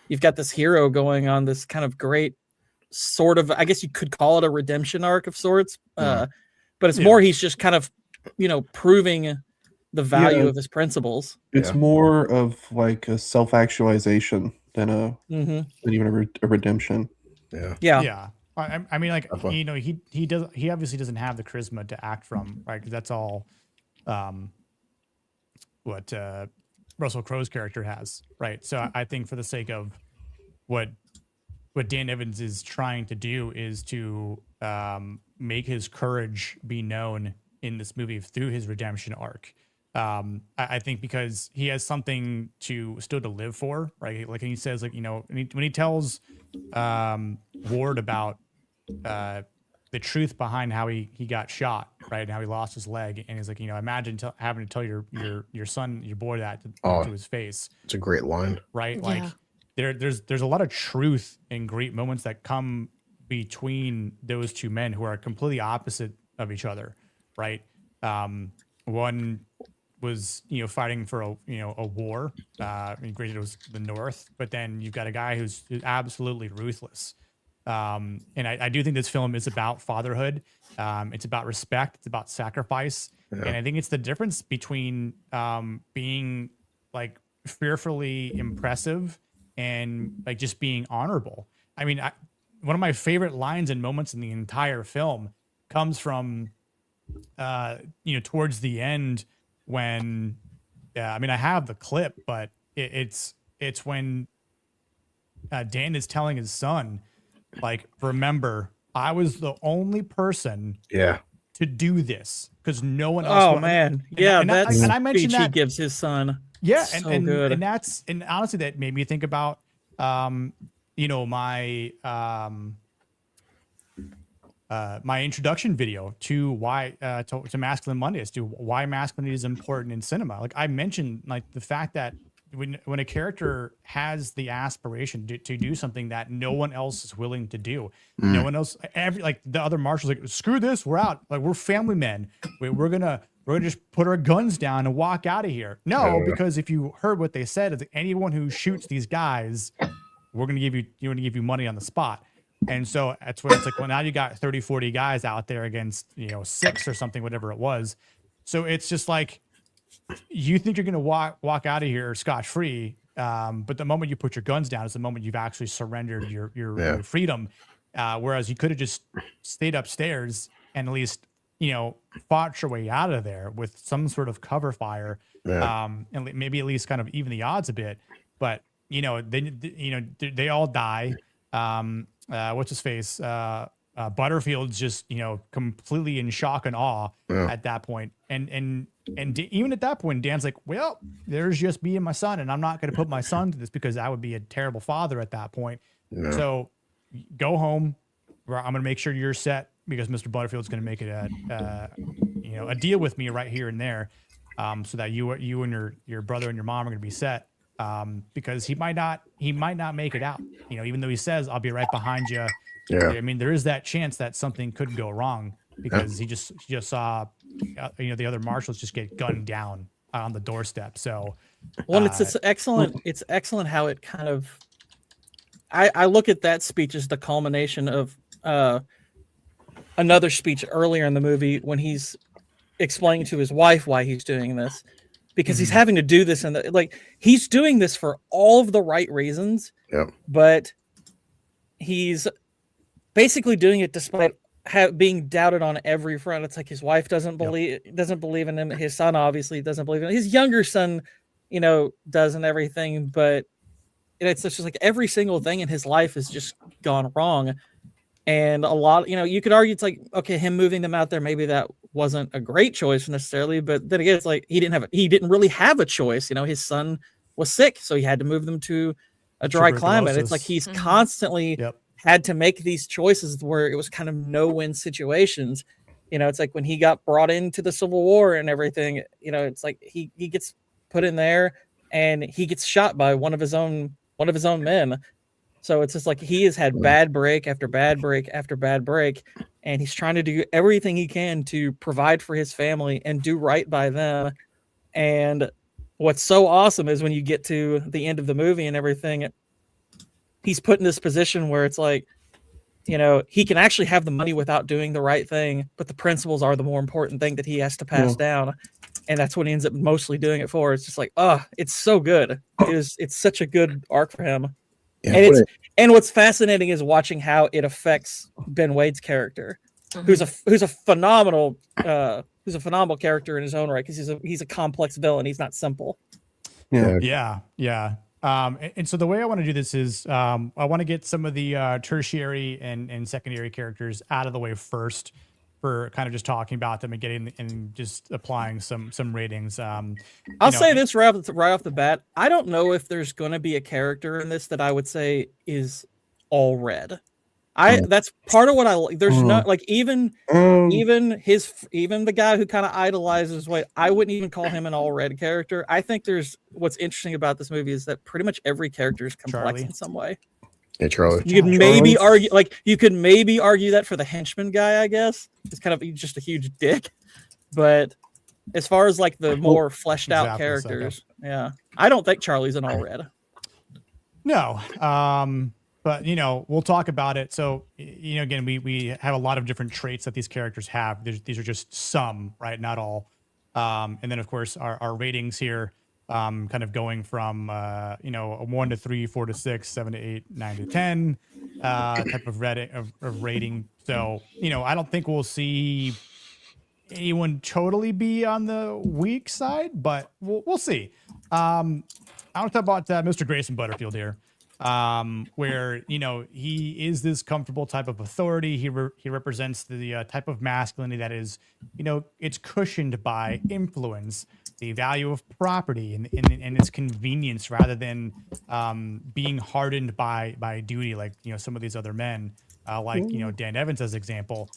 You've got this hero going on this kind of great sort of, I guess you could call it a redemption arc of sorts. But it's more he's just kind of, proving the value of his principles. It's more of like a self-actualization than even a redemption. Yeah. I mean, like he obviously doesn't have the charisma to act from, right? Because that's all, what Russell Crowe's character has, right? So I think for the sake of what Dan Evans is trying to do is to make his courage be known in this movie through his redemption arc. I think because he has something still to live for, right? Like he says, like, when he tells Ward about the truth behind how he got shot, right? And how he lost his leg. And he's like, imagine having to tell your son, your boy that to his face. It's a great line. Right? Like there's a lot of truth and great moments that come between those two men who are completely opposite of each other, right? One was fighting for a war. Granted, it was the North, but then you've got a guy who's absolutely ruthless. And I do think this film is about fatherhood. It's about respect. It's about sacrifice. Yeah. And I think it's the difference between being like fearfully impressive and like just being honorable. I mean, one of my favorite lines and moments in the entire film comes from towards the end when I have the clip, but it's when Dan is telling his son, like, remember, I was the only person to do this because no one else. Oh man, that's and I mentioned that he gives his son. Yeah, so good. And honestly, that made me think about my introduction video to why to Masculine Mondays, to why masculinity is important in cinema. Like I mentioned, like the fact that when a character has the aspiration to do something that no one else is willing to do, no one else, like the other marshals, like screw this, we're out. Like we're family men. We're gonna just put our guns down and walk out of here. No, because if you heard what they said, is anyone who shoots these guys, we're gonna give you money on the spot. And so that's when it's like, well, now you got 30, 40 guys out there against 6 or something, whatever it was. So it's just like, you think you're going to walk out of here scot-free, but the moment you put your guns down is the moment you've actually surrendered your freedom. Whereas you could have just stayed upstairs and at least fought your way out of there with some sort of cover fire, and maybe at least kind of even the odds a bit. But they all die. What's his face? Butterfield's just, completely in shock and awe at that point. And even at that point, Dan's like, well, there's just me and my son, and I'm not going to put my son to this because I would be a terrible father at that point. Yeah. So go home. I'm going to make sure you're set because Mr. Butterfield's going to make it a deal with me right here and there, so that you and your brother and your mom are going to be set. Because he might not make it out. Even though he says, "I'll be right behind you." Yeah. I mean, there is that chance that something could go wrong because he just saw, the other marshals just get gunned down on the doorstep. So, well, it's excellent. It's excellent how it kind of. I look at that speech as the culmination of another speech earlier in the movie when he's explaining to his wife why he's doing this, because he's having to do this and he's doing this for all of the right reasons. Yeah. But he's basically doing it despite being doubted on every front. It's like his wife doesn't believe in him. His son obviously doesn't believe in him. His younger son, does and everything. But it's just like every single thing in his life has just gone wrong. And a lot, you could argue it's like, okay, him moving them out there, maybe that wasn't a great choice necessarily. But then again, it's like he didn't really have a choice. His son was sick, so he had to move them to a dry climate. It's like he's constantly had to make these choices where it was kind of no-win situations. It's like when he got brought into the Civil War and everything, it's like he gets put in there and he gets shot by one of his own men. So it's just like he has had bad break after bad break after bad break, and he's trying to do everything he can to provide for his family and do right by them. And what's so awesome is when you get to the end of the movie and everything, he's put in this position where it's like, he can actually have the money without doing the right thing, but the principles are the more important thing that he has to pass down. And that's what he ends up mostly doing it for. It's just like, it's so good. It's such a good arc for him. Yeah, and what's fascinating is watching how it affects Ben Wade's character, who's a phenomenal character in his own right, because he's a complex villain. He's not simple. Yeah. And so the way I want to do this is I want to get some of the tertiary and secondary characters out of the way first, for kind of just talking about them and getting and just applying some ratings. I'll say this right off the bat. I don't know if there's going to be a character in this that I would say is all red. That's part of what I like. There's not like even the guy who kind of idolizes Wade, I wouldn't even call him an all red character. I think what's interesting about this movie is that pretty much every character is complex Charlie. in some way. Yeah, Charlie. You could maybe argue that for the henchman guy, I guess. It's kind of just a huge dick. But as far as like the more fleshed out characters, I don't think Charlie's an all red. No. But we'll talk about it. So, again, we have a lot of different traits that these characters have. These are just some, right? Not all. And then of course our ratings here, kind of going from a 1 to 3, 4 to 6, 7 to 8, 9 to 10 type of rating. So I don't think we'll see anyone totally be on the weak side, but we'll see. I want to talk about Mr. Grayson Butterfield here, where he is this comfortable type of authority. He represents the type of masculinity that is it's cushioned by influence, the value of property, and its convenience, rather than being hardened by duty, like some of these other men, like Dan Evans as example.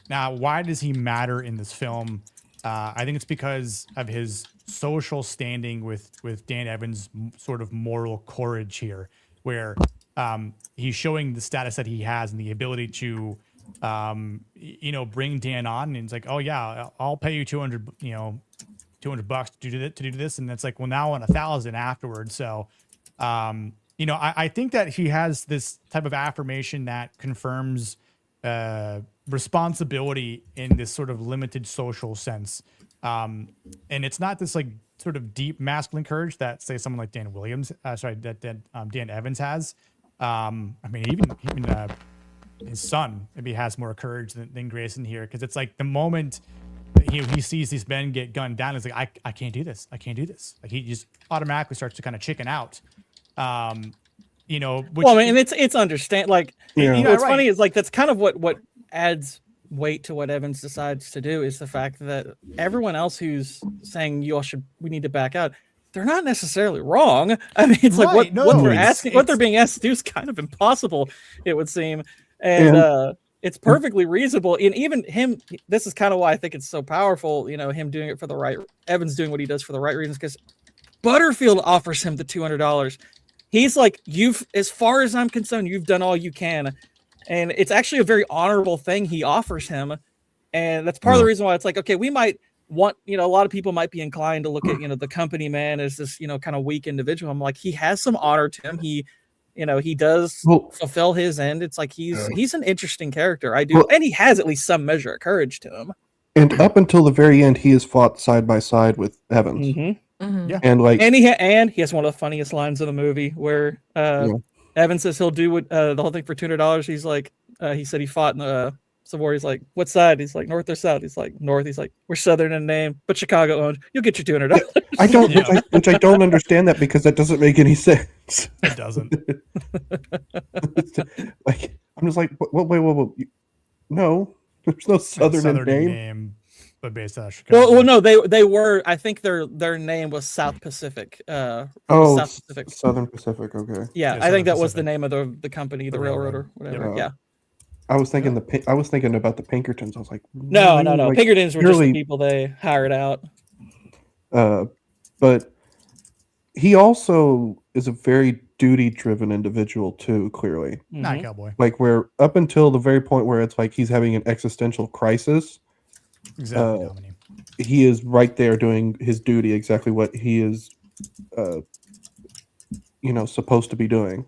Now, why does he matter in this film? I think it's because of his social standing with Dan Evans' sort of moral courage here, where he's showing the status that he has and the ability to bring Dan on, and it's like, oh yeah, I'll pay you $200 to do this, and it's like, well, now on 1,000 afterwards. So I think that he has this type of affirmation that confirms responsibility in this sort of limited social sense, and it's not this like sort of deep masculine courage that, say, someone like Dan Evans has. I mean, even his son maybe has more courage than Grayson here, because it's like the moment he sees these men get gunned down, it's like, I can't do this. Like he just automatically starts to kind of chicken out. you know, well, I mean, it's understand like what's right. funny is like that's kind of what adds weight to what Evans decides to do is the fact that everyone else who's saying we need to back out, they're not necessarily wrong. I mean, it's like what they're asking, what they're being asked to do is kind of impossible, it would seem, and it's perfectly reasonable. And even him, this is kind of why I think it's so powerful. You know, him doing it for the right, Evans doing what he does for the right reasons, because Butterfield offers him the $200. He's like, as far as I'm concerned, you've done all you can. And it's actually a very honorable thing he offers him. And that's part of the reason why it's like, okay, we might want, a lot of people might be inclined to look at, the company man as this, kind of weak individual. I'm like, he has some honor to him. He does fulfill his end. It's like, he's an interesting character. And he has at least some measure of courage to him. And up until the very end, he has fought side by side with Evans. Yeah. And he has one of the funniest lines of the movie where Evans says he'll do the whole thing for $200. He's like, he said he fought in the Civil War. He's like, what side? He's like, north or south? He's like, north. He's like, we're Southern in name, but Chicago owned. You'll get your $200. I don't, which I don't understand that, because that doesn't make any sense. It doesn't. Like, I'm just like, wait. No, there's no Southern name. But based out of Chicago. Well, no, they were. I think their name was South Pacific. South Pacific. Southern Pacific. Okay. Yeah, I think that was the name of the company, the railroad or whatever. Yeah. I was thinking I was thinking about the Pinkertons. I was like, no. Like, Pinkertons were just the people they hired out. But he also is a very duty-driven individual too. Clearly, not a cowboy. Like, where up until the very point where it's like he's having an existential crisis. Exactly, Dominique. He is right there doing his duty, exactly what he is, supposed to be doing.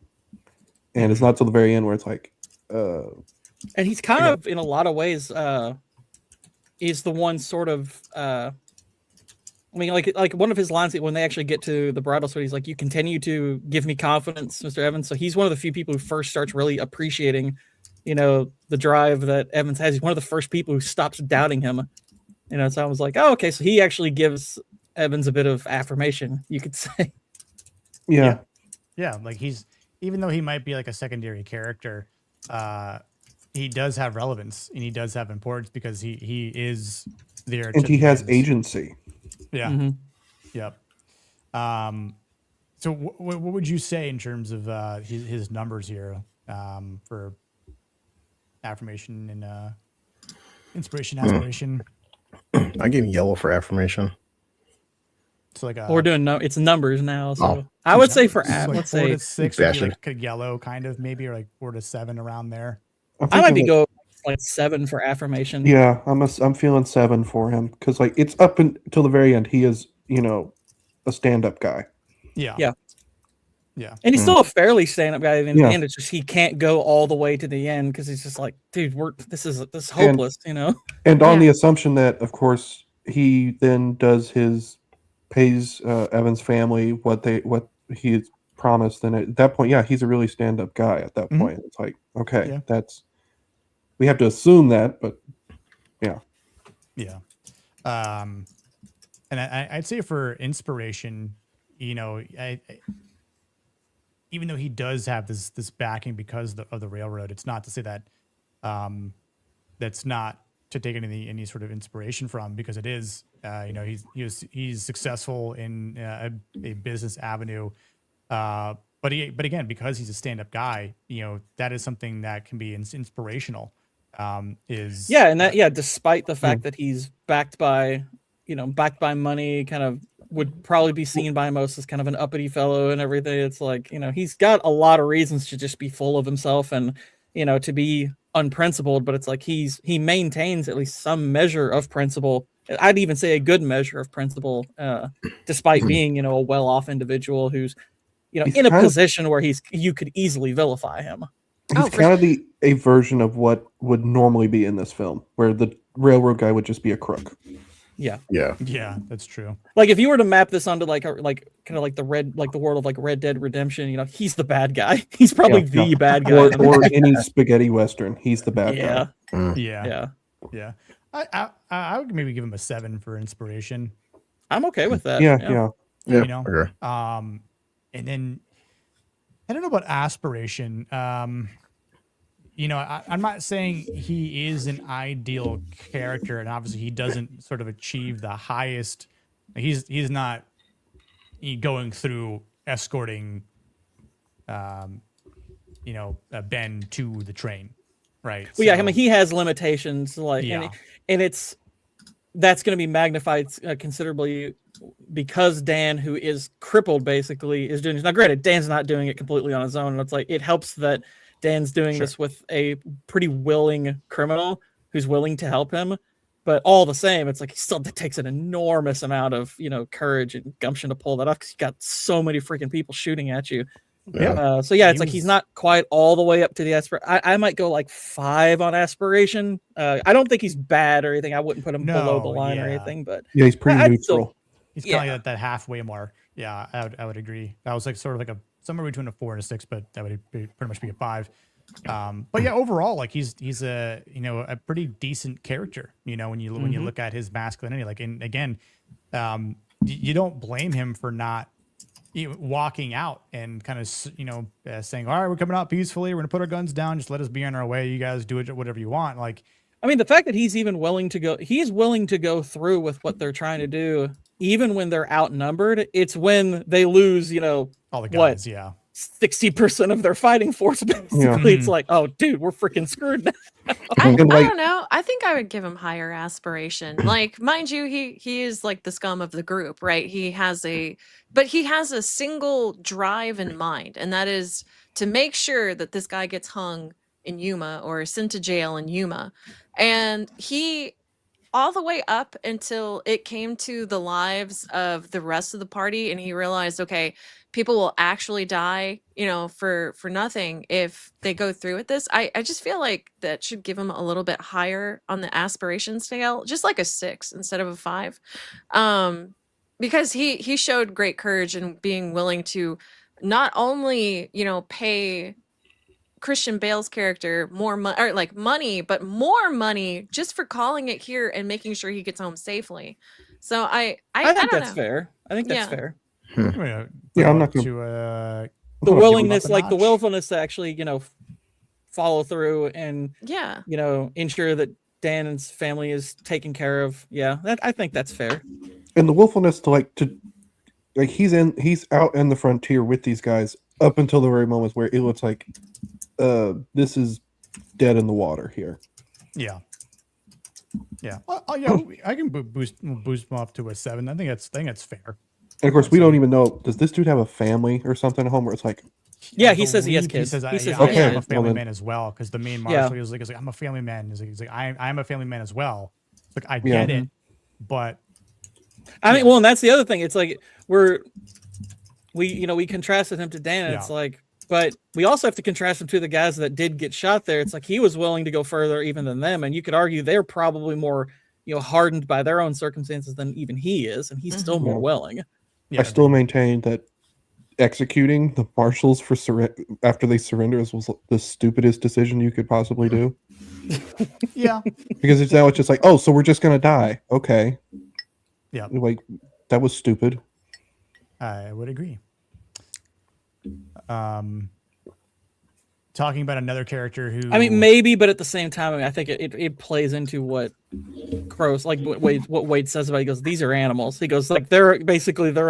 And it's not till the very end where it's like, and he's kind of, in a lot of ways, is the one sort of, I mean, like one of his lines when they actually get to the bridal suite, he's like, "You continue to give me confidence, Mr. Evans." So he's one of the few people who first starts really appreciating, the drive that Evans has. He's one of the first people who stops doubting him. So I was like, oh, okay. So he actually gives Evans a bit of affirmation, you could say. Yeah. Like even though he might be like a secondary character, he does have relevance and he does have importance because he is there. And he has agency. Yeah. Mm-hmm. Yep. So what would you say in terms of his numbers here for affirmation and inspiration, aspiration? I gave him yellow for affirmation. It's like we're doing it's numbers now, so I would say for let's say 4 to 6 would be like a yellow kind of maybe, or like 4 to 7 around there. I might be go like 7 for affirmation. Yeah, I'm feeling 7 for him because like it's up until the very end. He is a stand-up guy. Yeah. And he's still a fairly stand-up guy. In the end, it's just he can't go all the way to the end because he's just like, dude, this is hopeless, And on the assumption that, of course, he then pays Evan's family what he promised, and at that point, he's a really stand-up guy. At that point, it's like, okay, we have to assume that, but yeah. And I'd say for inspiration, even though he does have this backing because of the railroad, it's not to say that that's not to take any sort of inspiration from, because it is. He's successful in a business avenue, but again, because he's a stand-up guy, that is something that can be inspirational. Despite the fact that he's backed by money, kind of would probably be seen by most as kind of an uppity fellow and everything. It's like, he's got a lot of reasons to just be full of himself and, to be unprincipled, but it's like he maintains at least some measure of principle. I'd even say a good measure of principle, despite being, a well-off individual who's, in a position where you could easily vilify him. He's kind of a version of what would normally be in this film, where the railroad guy would just be a crook. Yeah, that's true. Like if you were to map this onto like the world of like Red Dead Redemption, he's the bad guy. He's probably the bad guy. Or any spaghetti western, he's the bad guy. Yeah. I would maybe give him a 7 for inspiration. I'm okay with that. Yeah. And then I don't know about aspiration. You know, I'm not saying he is an ideal character, and obviously he doesn't sort of achieve the highest. He's not going through escorting, you know, Ben to the train, right? Well, yeah, I mean, he has limitations, like, Yeah. and that's going to be magnified considerably because Dan, who is crippled, basically is doing this. Now, granted, Dan's not doing it completely on his own. And it's like, it helps that Dan's doing this with a pretty willing criminal who's willing to help him. But all the same, it's like, it takes an enormous amount of, you know, courage and gumption to pull that off because you got so many freaking people shooting at you. Yeah. So yeah, it's like he's not quite all the way up to the I might go like 5 on aspiration. I don't think he's bad or anything. I wouldn't put him below the line or anything, but yeah, he's pretty neutral. He's kind of at that halfway mark. Yeah, I would agree. That was like sort of like somewhere between a 4 and a 6, but that would pretty much be a 5. But yeah, overall, like he's a, you know, a pretty decent character. You know, when you look at his masculinity, like, and again, you don't blame him for not walking out and kind of, you know, saying, all right, we're coming out peacefully. We're gonna put our guns down. Just let us be on our way. You guys do it, whatever you want. Like, I mean, the fact that he's willing to go through with what they're trying to do, even when they're outnumbered. It's when they lose, you know, all the guys, 60% of their fighting force. Basically, it's like, oh, dude, we're freaking screwed now. I don't know. I think I would give him higher aspiration. Like, mind you, he is like the scum of the group, right? He has a single drive in mind, and that is to make sure that this guy gets hung in Yuma or sent to jail in Yuma. And he, all the way up until it came to the lives of the rest of the party, and he realized, okay, people will actually die, you know, for nothing if they go through with this. I just feel like that should give him a little bit higher on the aspiration scale, just like a 6 instead of a 5. Because he showed great courage and being willing to not only, you know, pay Christian Bale's character more money, but more money just for calling it here and making sure he gets home safely. So I think that's fair. I think that's fair. Yeah, I'm not going to the willingness, like the willfulness to actually, you know, follow through and you know, ensure that Dan's family is taken care of. Yeah, I think that's fair. And the willfulness to he's out in the frontier with these guys up until the very moment where it looks like this is dead in the water here. Yeah. Well, yeah, I can boost him up to a 7. I think that's fair. And of course, we don't even know, does this dude have a family or something at home where it's like, yeah, he says he has kids. He says okay, I'm a family man as well, because the main marshal is like, I'm a family man. He's like, I'm a family man as well. It's like, I get it, but I mean, well, and that's the other thing. It's like we contrasted him to Dan, and it's like, but we also have to contrast him to the guys that did get shot there. It's like he was willing to go further even than them, and you could argue they're probably more, you know, hardened by their own circumstances than even he is, and he's still more willing. I still maintain that executing the marshals for after they surrender was the stupidest decision you could possibly do. Yeah, because it's now it's just like, oh, so we're just gonna die, okay? Yeah, like that was stupid. I would agree. Talking about another character who, I mean, maybe, but at the same time, I mean, I think it plays into what Gross, like what Wade says about it. He goes, these are animals. He goes, like, they're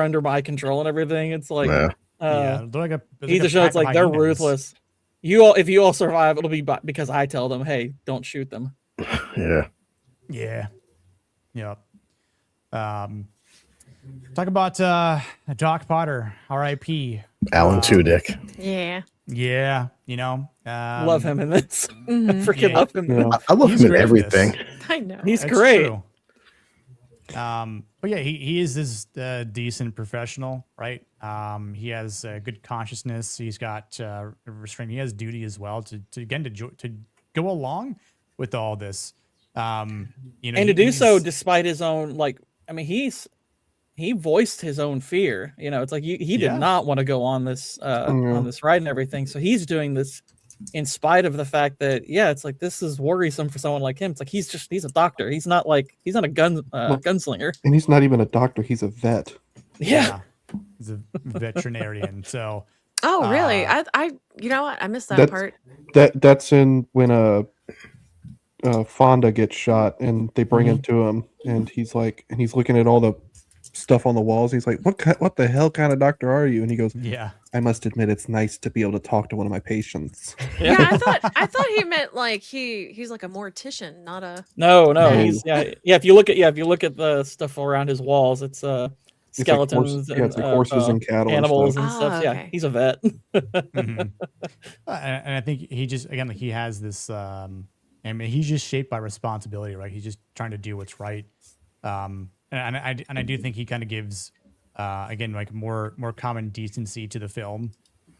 under my control and everything. It's like, they're like either show it's like they're ruthless. If you all survive, it'll be because I tell them, hey, don't shoot them. Yeah. Talk about Doc Potter, R.I.P. Alan Tudyk. Yeah, you know, love him in this. I freaking love him. Yeah. I love him in everything. I know he's great. True. But yeah, he is this decent professional, right? He has good consciousness. He's got restraint. He has duty as well to go along with all this. You know, and to do so despite his own, like, I mean, he voiced his own fear. You know, it's like he did not want to go on this ride and everything. So he's doing this in spite of the fact that, it's like, this is worrisome for someone like him. It's like he's a doctor. He's not a gunslinger. And he's not even a doctor. He's a vet. Yeah. He's a veterinarian. So Oh, really? I you know what? I missed that That's part. that's in when Fonda gets shot and they bring him to him and he's looking at all the stuff on the walls. He's like, what the hell kind of doctor are you? And he goes, Yeah. I must admit it's nice to be able to talk to one of my patients. Yeah, I thought he meant like he's like a mortician, not a No, vet. he's if you look at the stuff around his walls, it's skeletons it's like horses and cattle animals and and stuff. Oh, Yeah, okay. he's a vet. And I think he just again he has this. I mean, he's just shaped by responsibility, right? He's just trying to do what's right. And I do think he kind of gives, again, like more common decency to the film.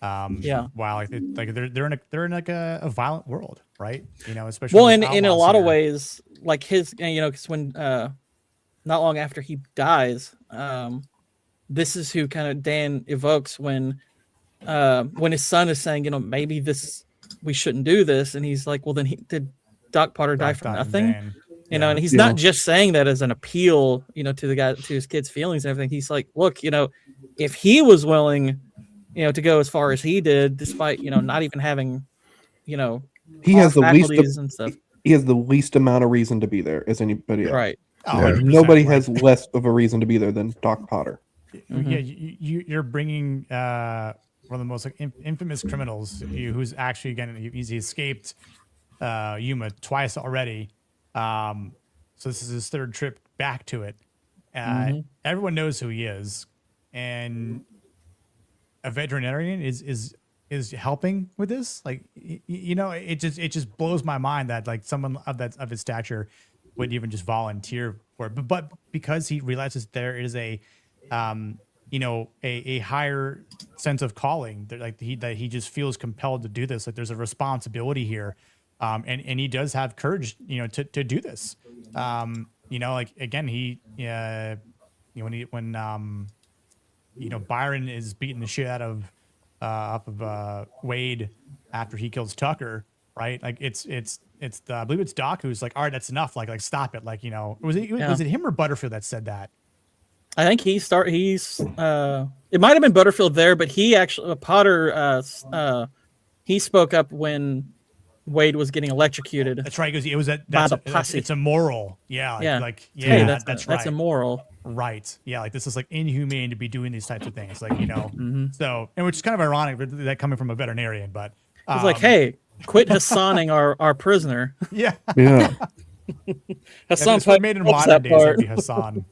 While like they're in like a violent world, right? You know, especially Well, in a outlaws lot of here. ways, like his, because when not long after he dies, this is who kind of Dan evokes when his son is saying, maybe we shouldn't do this, and he's like, well, then did Doc Potter die for died in nothing? vain. And he's not just saying that as an appeal, to his kid's feelings and everything. He's like, look, if he was willing, to go as far as he did, despite, not even having, he has the faculties and stuff. He has the least amount of reason to be there as anybody else. Right. Oh, 100%, Nobody right. has less of a reason to be there than Doc Potter. Yeah, you're bringing one of the most like infamous criminals who's actually he escaped Yuma twice already. So this is his third trip back to it. Everyone knows who he is, and a veterinarian is helping with this. Like it just blows my mind that like someone of his stature would even just volunteer for it. But because he realizes there is a higher sense of calling that he just feels compelled to do this. Like there's a responsibility here. And he does have courage, to do this. Like again, when Byron is beating the shit out of Wade after he kills Tucker, right? Like I believe it's Doc who's like, all right, that's enough. Like stop it. Like, was it him or Butterfield that said that? I think it might have been Butterfield there, but he actually, Potter, he spoke up when Wade was getting electrocuted. That's right. Because it was it's immoral. Yeah. Hey, that's right. That's immoral. Right. Yeah. Like this is like inhumane to be doing these types of things. Like, so, and which is kind of ironic that coming from a veterinarian, but it's like, hey, quit Hassaning our prisoner. Yeah. Yeah. Hassan made in modern days would be Hassan.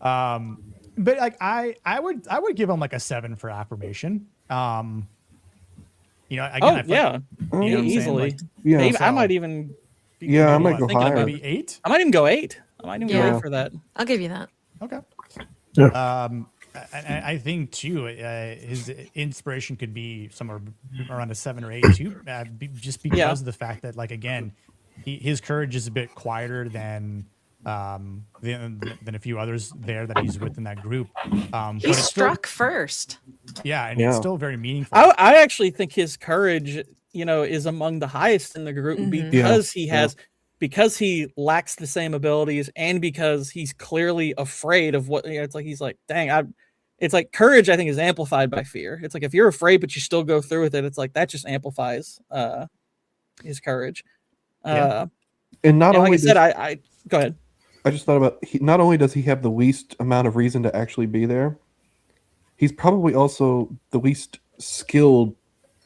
But like I would give him like a 7 for affirmation. Again, easily. Yeah, I might even. I might go higher. Maybe 8. I might even go 8. I might even go 8 for that. I'll give you that. Okay. Yeah. I think too, his inspiration could be somewhere around a 7 or 8 too, just because of the fact that, like, again, his courage is a bit quieter than a few others there that he's with in that group. He struck first. Yeah, and it's still very meaningful. I actually think his courage, is among the highest in the group because he lacks the same abilities and because he's clearly afraid of what it's like. He's like, dang, it's like courage, I think, is amplified by fear. It's like if you're afraid but you still go through with it, it's like that just amplifies his courage. And not only like I said, I go ahead. I just thought about not only does he have the least amount of reason to actually be there, he's probably also the least skilled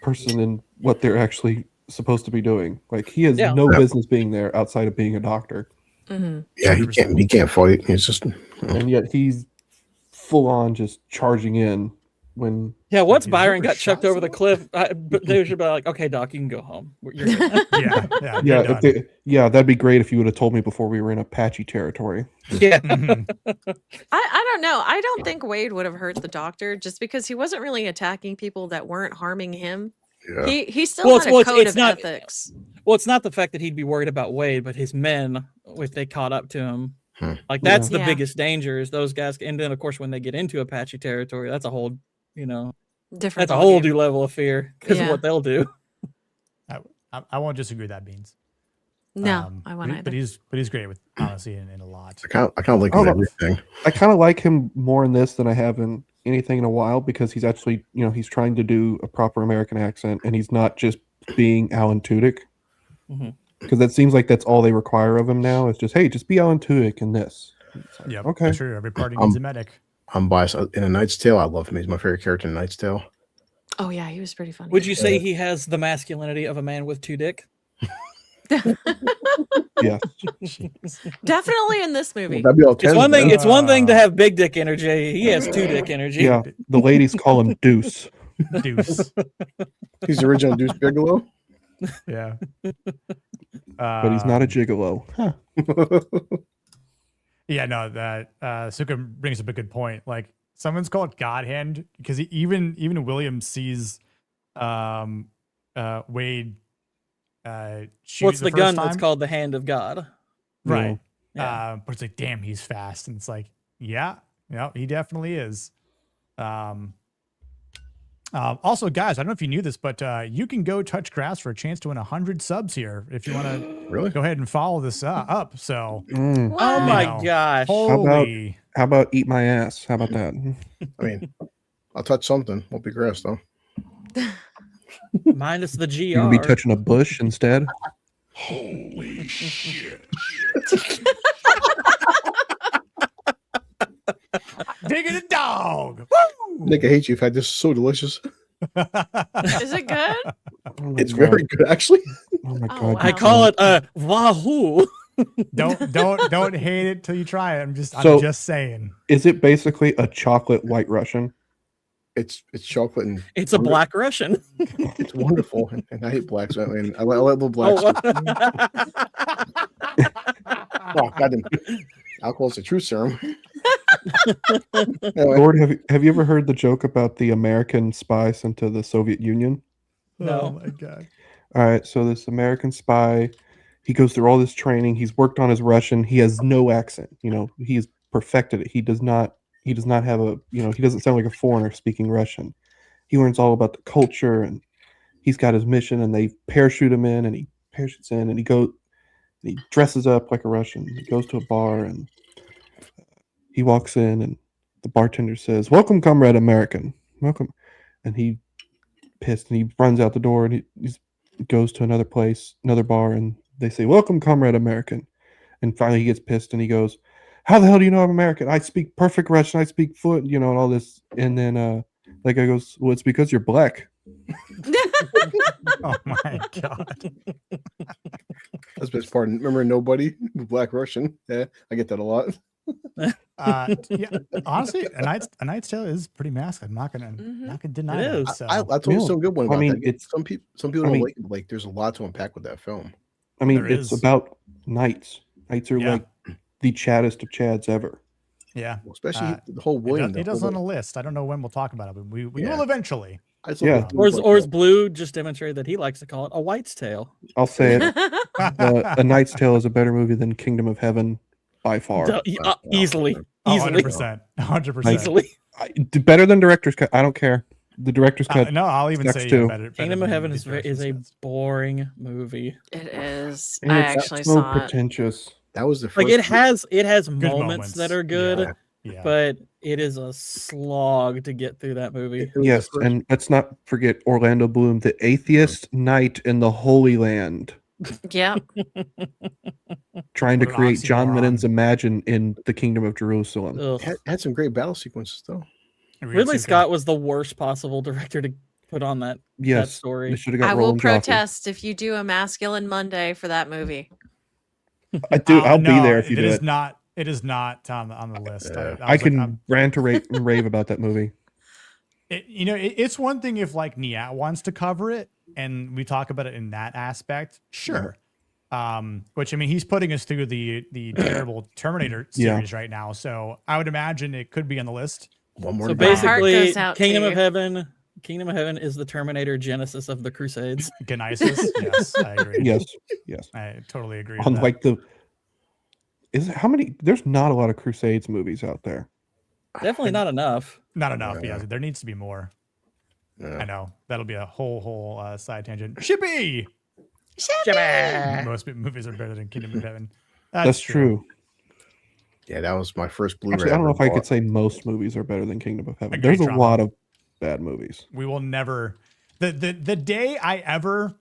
person in what they're actually supposed to be doing. Like he has no business being there outside of being a doctor. Mm-hmm. Yeah, he can't fight. He's just and yet he's full on just charging in when once Byron got chucked over the cliff, they should be like, okay, Doc, you can go home. You're good. That'd be great if you would have told me before we were in Apache territory. Yeah. I don't know. I don't think Wade would have hurt the doctor just because he wasn't really attacking people that weren't harming him. Yeah. He still had a code of ethics. Well, it's not the fact that he'd be worried about Wade, but his men, if they caught up to him. Like that's the biggest danger is those guys. And then of course, when they get into Apache territory, that's a whole, different. That's a whole new level of fear because of what they'll do. I won't disagree with that, Beans. No, I won't either. But he's great with honestly in a lot. I kind of like everything. I kind of like him more in this than I have in anything in a while because he's actually, he's trying to do a proper American accent and he's not just being Alan Tudyk. Because that seems like that's all they require of him now. It's just, hey, just be Alan Tudyk in this. Like, Yep. okay. Sure. Every party needs a medic. I'm biased. In A Knight's Tale, I love him. He's my favorite character in A Knight's Tale. Oh yeah, he was pretty funny. Would you say he has the masculinity of a man with two dick? Yes. Definitely in this movie. That'd be all It's one thing. It's one thing to have big dick energy. He has two dick energy. Yeah. The ladies call him Deuce. Deuce. He's the original Deuce Bigelow. Yeah. But he's not a gigolo. Huh. Yeah, no, that Suka brings up a good point. Like someone's called God Hand because even William sees Wade shoot What's the gun time. that's called the Hand of God? Right. Yeah. But it's like, damn, he's fast. And it's like, yeah, he definitely is. Also, guys, I don't know if you knew this, but you can go touch grass for a chance to win 100 subs here if you want to really go ahead and follow this up. So, oh my gosh. Holy. How about eat my ass? How about that? I mean, I'll touch something. Won't be grass though. Minus the GR. You'll be touching a bush instead. Holy shit. Digging a dog. Nick, I hate you. I've had this so delicious. Is it good? Oh It's very good, actually. Oh my Oh, god! wow. I call it wahoo. Don't hate it till you try it. I'm just saying. Is it basically a chocolate White Russian? It's chocolate and It's a black Russian. it's wonderful, and I hate blacks. I mean, I like little blacks. Oh, goddamn! Alcohol is a truth serum. Anyway. Lord, have you ever heard the joke about the American spy sent to the Soviet Union? No. Oh my god. All right, so this American spy, he goes through all this training. He's worked on his Russian. He has no accent. He's perfected it. He does not have a, he doesn't sound like a foreigner speaking Russian. He learns all about the culture and he's got his mission and they parachute him in and he parachutes in and he dresses up like a Russian. He goes to a bar and he walks in and the bartender says, "Welcome, comrade American. Welcome." And he pissed and he runs out the door and he goes to another place, another bar, and they say, "Welcome, comrade American." And finally he gets pissed and he goes, "How the hell do you know I'm American? I speak perfect Russian. I speak fluent, and all this." And then that guy goes, "Well, it's because you're black." Oh my god. That's the best part. Remember Nobody? Black Russian. Yeah, I get that a lot. Yeah, honestly, A Knight's Tale is pretty masculine. I'm not gonna deny It it. is. So. I told you some good one about that. it's some people don't like it. Like there's a lot to unpack with that film. I mean, There it's is. about knights. Knights are like the chaddest of chads ever. Yeah. Well, especially the whole William. It does on a list. I don't know when we'll talk about it, but we will eventually. Yeah. Or is Blue just demonstrated that he likes to call it a White's Tale? I'll say it. A Knight's Tale is a better movie than Kingdom of Heaven by far. Easily. Oh, Easily. 100%. Easily. Better than director's cut. I don't care. The director's cut. No, I'll even sucks say too. better. Kingdom of than Heaven the is a boring movie. It is. And I it's actually so saw it. pretentious. That was the first. Like it has moments. moments that are good, Yeah. but it is a slog to get through that movie. Yes, and let's not forget Orlando Bloom, the atheist knight in the Holy Land, Yep. trying to What an create John oxymoron. Lennon's Imagine in the Kingdom of Jerusalem. Ugh. had some great battle sequences though. Ridley Scott was the worst possible director to put on that Yes, story. they should have got I will Roland Joffé. protest if you do a Masculine Monday for that movie. I'll be no, there if you it do is it. not. It is not on the list. I can rant or rave about that movie. It's one thing if like Niat wants to cover it and we talk about it in that aspect, sure. Which I mean, he's putting us through the terrible Terminator series right now, so I would imagine it could be on the list. One more. So time. basically, goes out to Kingdom of you. Heaven. Kingdom of Heaven is the Terminator Genesis of the Crusades. Genesis, yes, I agree. Yes. I totally agree. With On that. like how many? There's not a lot of Crusades movies out there. Definitely not enough. Not enough. Yeah, there needs to be more. Yeah. I know that'll be a whole side tangent. Shippy. Shippy! Most movies are better than Kingdom of Heaven. That's true. Yeah, that was my first Blu-ray. Actually, I don't know if I bought. could say most movies are better than Kingdom of Heaven. Agreed, There's a Trauma. lot of bad movies. We will never the day I ever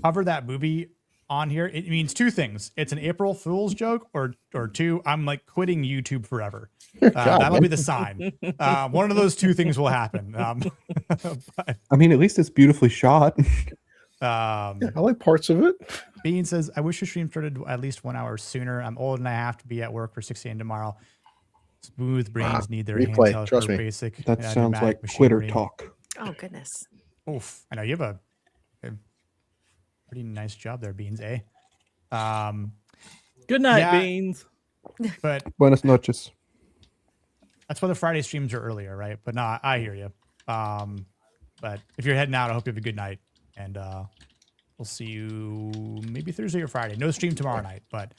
cover that movie on here, it means two things. It's an April Fool's joke, or two, I'm like quitting YouTube forever. That'll be the sign. One of those two things will happen. But, I mean, at least it's beautifully shot. I like parts of it. Bean says, I wish your stream started at least 1 hour sooner. I'm old and I have to be at work for 6 a.m. tomorrow. Smooth brains need their replay, handheld trust for me. basic. That sounds pneumatic like quitter machinery. talk. Oh goodness. Oof. I know you have a pretty nice job there, Beans, eh? Good night, yeah. Beans. But Buenas noches. that's why the Friday streams are earlier, right? But no, I hear you. But if you're heading out, I hope you have a good night. And we'll see you maybe Thursday or Friday. No stream tomorrow night, but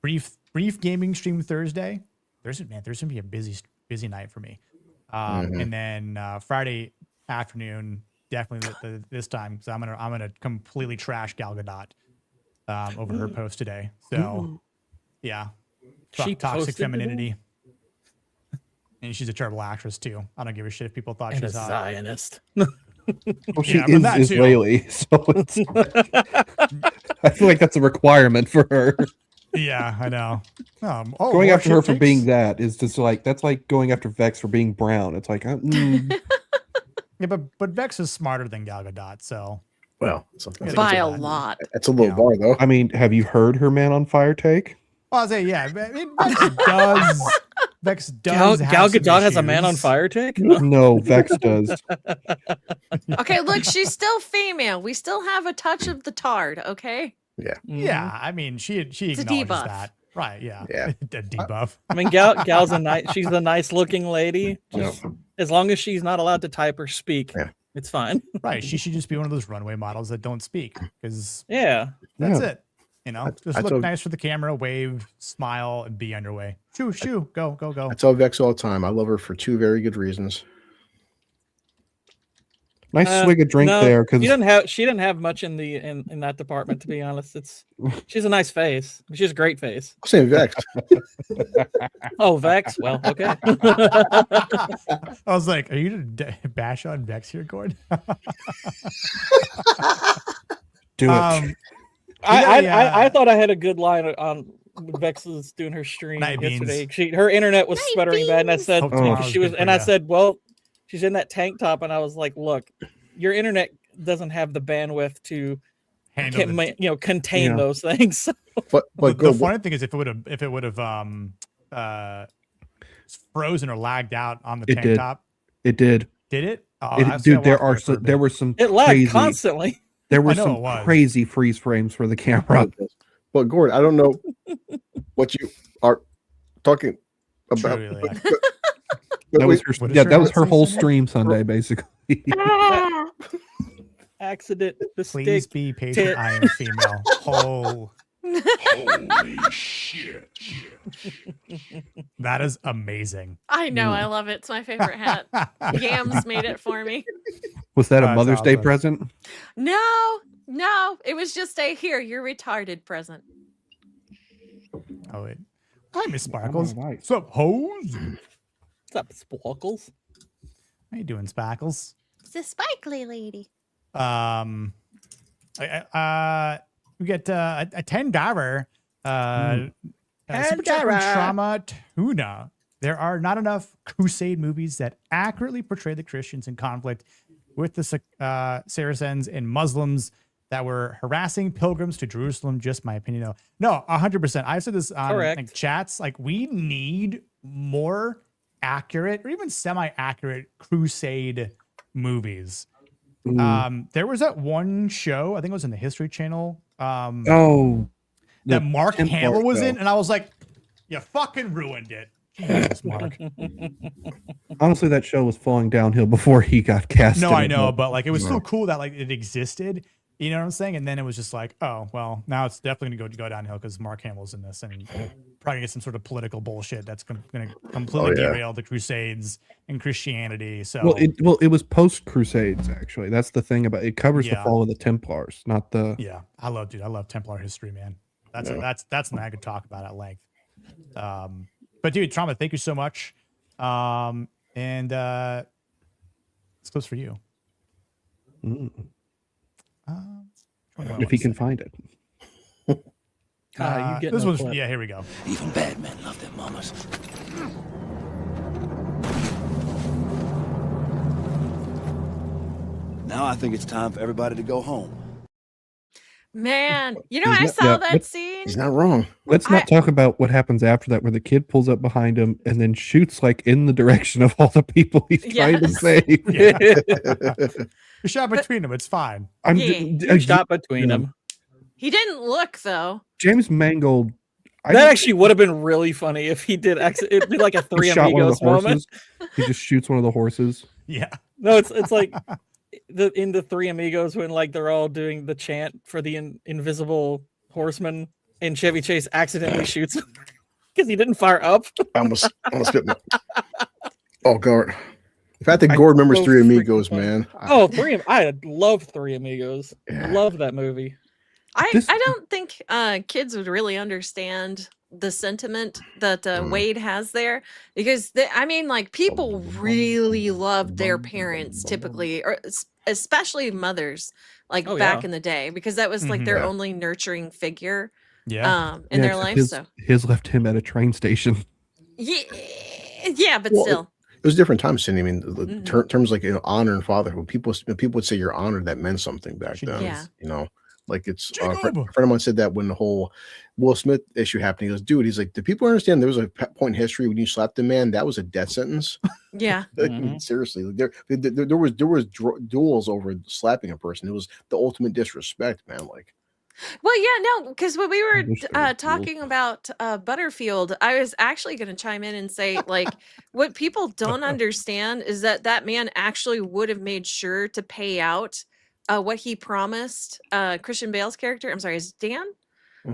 brief gaming stream Thursday. There's gonna be a busy night for me. And then Friday afternoon, definitely this time, because I'm gonna completely trash Gal Gadot over her post today. So yeah, She toxic posted femininity. And she's a terrible actress too. I don't give a shit if people thought And a she's hot. Zionist. Well, she Yeah, but is that too. Israeli, so it's, I feel like that's a requirement for her. Yeah, I know. Going after her for takes- being that is just like, that's like going after Vex for being brown. It's like, Yeah, but Vex is smarter than Gal Gadot, so Well, By a lot. That's a low bar, though. I mean, have you heard her Man on Fire take? Well, I'll say yeah. I mean, Vex Gal does. have some Gadot has a man on issues. fire take? No, Vex does. Okay, look, she's still female. We still have a touch of the tard, okay? Yeah. Yeah, I mean, she a acknowledges debuff. that, right? Yeah, Yeah. a debuff. I mean, Gal's a nice. She's a nice looking lady. Yeah. As long as she's not allowed to type or speak, it's fine. Right, she should just be one of those runway models that don't speak, because Yeah. that's Yeah. it. You know, just that's look a- nice for the camera, wave, smile, and be on your way. Shoo, go. I tell Vex all the time. I love her for two very good reasons. Nice swig of drink there, because she didn't have much in that department, to be honest. She's a nice face. She's a great face. Same Vex. Oh, Vex. Well, okay. I was like, are you to bash on Vex here, Gordon? do it. I thought I had a good line on Vex was doing her stream Night yesterday. Her internet was sputtering bad, and I said Hope tomorrow's she was, good for and I ya. said, well, she's in that tank top, and I was like, look, your internet doesn't have the bandwidth to contain Yeah. those things. But the funny thing is, if it would have frozen or lagged out on the It tank did. top, Did it? Dude, there were some It lagged crazy, constantly. there were I know some it was. crazy freeze frames for the camera. But Gordon, I don't know what you are talking about. Truly, but- That was wait, her, What is yeah, her that was her heart whole say? stream Sunday, basically. Accident, please mistake. be patient. tit. I am female. Oh, Holy shit. that is amazing. I know, I love it. It's my favorite hat. Yams made it for me. Was that a That's Mother's Day awesome. present? No, it was just a here, you're retarded present. Oh wait, hi Miss Sparkles. right. What's up, hoes? What's up, Sparkles? How you doing, Sparkles? It's a sparkly lady. We get a $10 super chat from $10. Trauma Tuna. There are not enough crusade movies that accurately portray the Christians in conflict with the Saracens and Muslims that were harassing pilgrims to Jerusalem. Just my opinion, though. No, 100%. I've said this on Correct. chats. Like, we need more accurate or even semi-accurate crusade movies. There was that one show, I think it was in the History Channel, Oh, that Mark Templar Hamill was show. in, and I was like, you fucking ruined it. Jesus, Mark. Honestly, that show was falling downhill before he got cast. No, in I it, know, but like it was still cool that like it existed. You know what I'm saying? And then it was just like, oh well, now it's definitely gonna go downhill because Mark Hamill's in this, and probably get some sort of political bullshit that's gonna completely derail the Crusades and Christianity. So Well, it was post Crusades actually. That's the thing about it. Covers the Yeah. fall of the Templars, not the. yeah, I love Templar history, man. That's something I could talk about at length. But dude, Trauma, thank you so much. And this goes for you. If he can find it. This one's here we go. Even bad men love their mamas. Now I think it's time for everybody to go home. Man, I saw that scene. He's not wrong. Let's not talk about what happens after that, where the kid pulls up behind him and then shoots like in the direction of all the people he's trying to save. You shot between them. It's fine. You shot between them. He didn't look though. James Mangold. That actually would have been really funny if he did. It'd be like a Three Amigos moment. He just shoots one of the horses. Yeah. No, it's like in the Three Amigos when like they're all doing the chant for the invisible horseman, and Chevy Chase accidentally shoots him because he didn't fire up. I almost spit my... Oh, God. The fact that Gord remembers Three Amigos, man. I love Three Amigos. Yeah. Love that movie. I don't think kids would really understand the sentiment that Wade has there, because people really loved their parents typically, or especially mothers, back in the day, because that was like their only nurturing figure in their life. His left him at a train station. Yeah, but still. It was a different time, Cindy. I mean, terms like honor and fatherhood. People would say you're honored. That meant something back then. Yeah. Like it's a friend of mine said that when the whole Will Smith issue happened, he goes, "Dude, he's like, do people understand there was a point in history when you slapped a man that was a death sentence?" Yeah. Seriously, there was duels over slapping a person. It was the ultimate disrespect, man. Like. Well, yeah, no, because when we were talking about Butterfield, I was actually going to chime in and say, like, what people don't understand is that man actually would have made sure to pay out what he promised Christian Bale's character. I'm sorry, is Dan?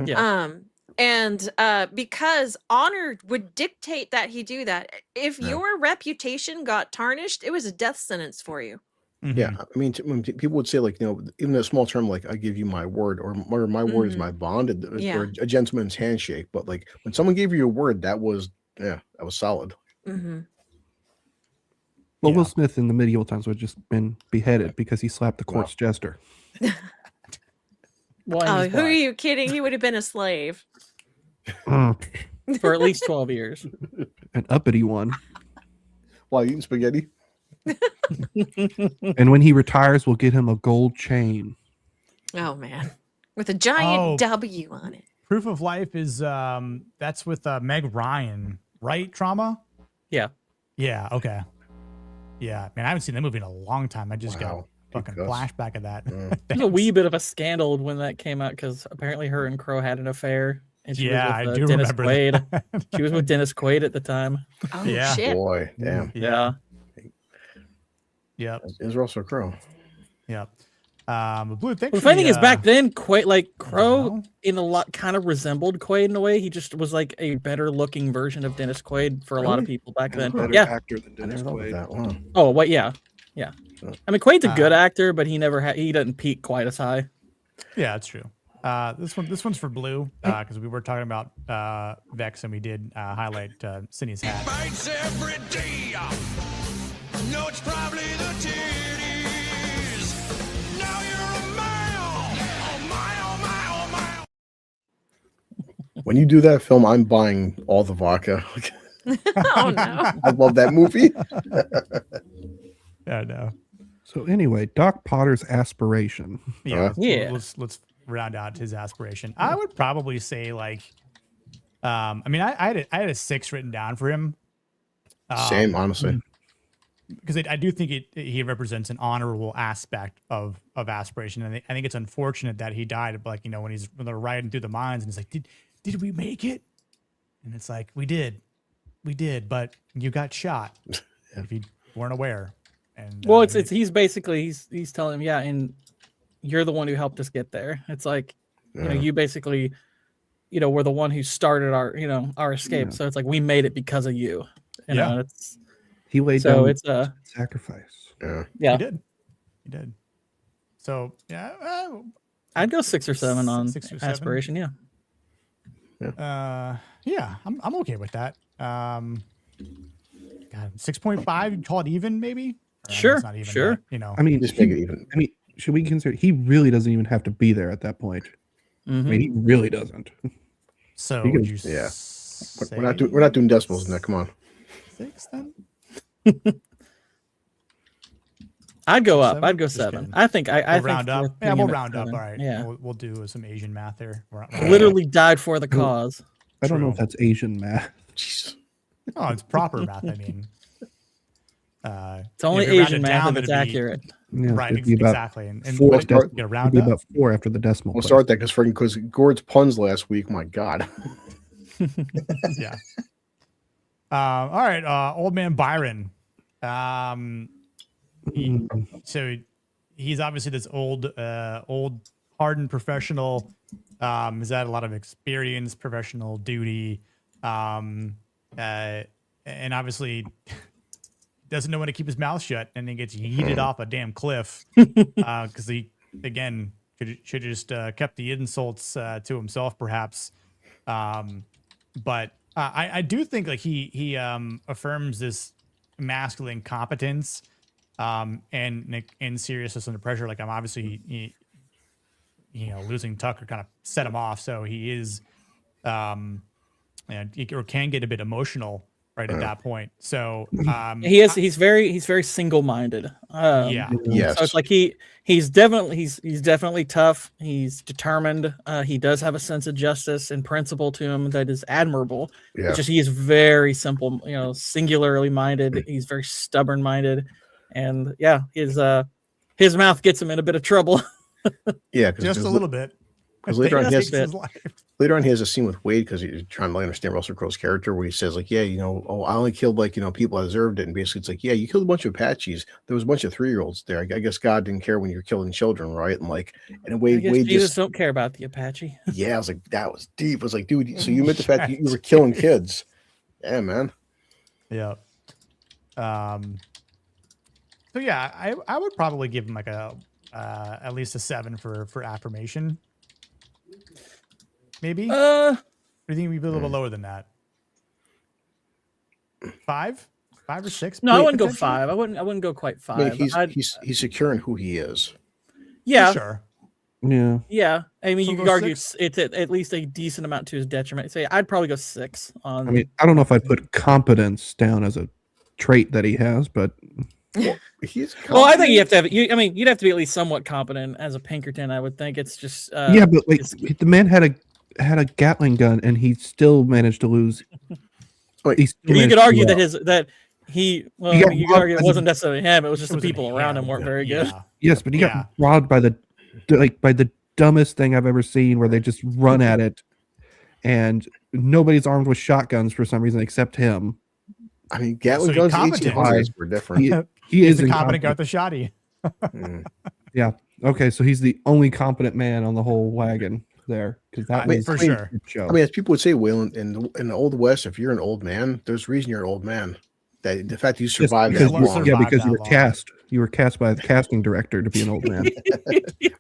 Yeah. And because honor would dictate that he do that. If your reputation got tarnished, it was a death sentence for you. Yeah, I mean, when people would say, like, even a small term like "I give you my word" or "my word is my bond," or a gentleman's handshake. But like when someone gave you your word, that was solid. Mm-hmm. Well, Will Smith in the medieval times would have just been beheaded because he slapped the court's jester. Who are you kidding? He would have been a slave for at least 12 years. An uppity one. While eating spaghetti. And when he retires, we'll get him a gold chain. Oh man, with a giant W on it. Proof of Life is that's with Meg Ryan, right? Trauma. Yeah. Okay. Yeah, man, I haven't seen that movie in a long time. I just got a fucking flashback of that. There's a wee bit of a scandal when that came out because apparently her and Crow had an affair. And she was with, I do Dennis remember Quaid. that. She was with Dennis Quaid at the time. Oh yeah. shit! Boy, damn. Yeah. Yep. It was Russell Crowe. Yep. Blue, thanks. The funny thing is, back then, Quaid, like Crow, in a lot, kind of resembled Quaid in a way. He just was like a better looking version of Dennis Quaid for a lot of people back then. Actor than Dennis Quaid. Wow. Oh, what? Yeah. I mean, Quaid's a good actor, but he doesn't peak quite as high. Yeah, that's true. This one's for Blue because we were talking about Vex and we did highlight Cindy's hat. Bites every day. No, it's probably the titties. Now you're a mile. Oh my. When you do that film, I'm buying all the vodka. Oh no! I love that movie. Yeah, no. So anyway, Doc Potter's aspiration. Yeah. Let's round out his aspiration. I would probably say like, I mean, I had a 6 written down for him. Same, honestly. Because I do think he represents an honorable aspect of aspiration, and I think it's unfortunate that he died. Like when they're riding through the mines, and he's like, "Did we make it?" And it's like, "We did, but you got shot if you weren't aware." And well, he's basically he's telling him, and you're the one who helped us get there. It's like you basically, we're the one who started our escape. So it's like we made it because of you. You know, it's. He laid down it's a sacrifice. Yeah. He did. So I'd go 6 or 7 on 6 or 7. aspiration. Yeah. Yeah, I'm okay with that. God, 6.5. You'd call it even, maybe. Or, Sure, it's not even, sure. but, you know. I mean, Just make it even. I mean, should we consider he really doesn't even have to be there at that point? I mean, he really doesn't. So He can- would you Yeah. say We're not doing decimals now. Come on. 6 then? I'd go up. 7? I'd go Just 7. kidding. I think I We'll think round up. worth Yeah, putting we'll him at round up. 7. All right. Yeah. We'll do some Asian math there. Literally died for the cause. I don't know True. if that's Asian math. Jeez. Oh, it's proper math. I mean, It's only if you round Asian it math down, if it's it'd be- accurate. Yeah, Right, it'd be about exactly. And 4 what- decimal- you round it'd be up? about 4 after the decimal. We'll place. start that because Gord's puns last week. My God. Yeah. All right. Old man Byron. So he's obviously this old, hardened professional. He's had a lot of experience, professional duty, and obviously doesn't know when to keep his mouth shut, and then gets yeeted off a damn cliff because he again should just kept the insults to himself, perhaps. But I do think like he affirms this masculine competence and seriousness under pressure. Like I'm obviously losing Tucker kind of set him off, so he is and he can get a bit emotional right at that point. So he's very single-minded. Yes. So it's like he's definitely tough. He's determined. He does have a sense of justice and principle to him that is admirable. Yeah. It's just he is very simple, singularly minded. He's very stubborn-minded, and yeah, his mouth gets him in a bit of trouble. Yeah, just a little bit. Because later on, he has his life. a scene with Wade because he's trying to understand Russell Crowe's character where he says like, yeah, I only killed people that deserved it, and basically it's like, yeah, you killed a bunch of Apaches. There was a bunch of 3-year-olds there. I guess God didn't care when you were killing children, right? And Wade Jesus just don't care about the Apache. yeah, I was like, that was deep. I was like, dude, so you admit the fact that you were killing kids? Yeah, man. Yeah. So yeah, I would probably give him like a at least a 7 for affirmation. Maybe. Or do you think we'd be a little bit lower than that? 5 or 6? No, I wouldn't go 5. I wouldn't go quite 5. I mean, he's secure in who he is. Yeah. Sure. Yeah. Yeah. I mean, So you go could argue 6? it's at least a decent amount to his detriment. Say I'd probably go 6 on. I mean, I don't know if I'd put competence down as a trait that he has, but he's. Well, I think you have to have. You'd have to be at least somewhat competent as a Pinkerton. I would think it's just. yeah, but like the man had a Gatling gun and he still managed to lose. You could argue that he. Well, You I got mean, you could argue it robbed wasn't necessarily him. It was just It the wasn't people around him, him weren't yeah. very good. Yes, but he got robbed by the dumbest thing I've ever seen, where they just run at it, and nobody's armed with shotguns for some reason except him. I mean, Gatling So guns, incompetent. 1800s were different. He He's is a competent incompetent. Garthashati. Yeah. Okay, so he's the only competent man on the whole wagon there, because that was for sure. show. I mean, as people would say, Waylon, in the Old West, if you're an old man, there's a reason you're an old man. That the fact that you survived because that you, long, yeah, Survived because you that were long. cast. You were cast by the casting director to be an old man.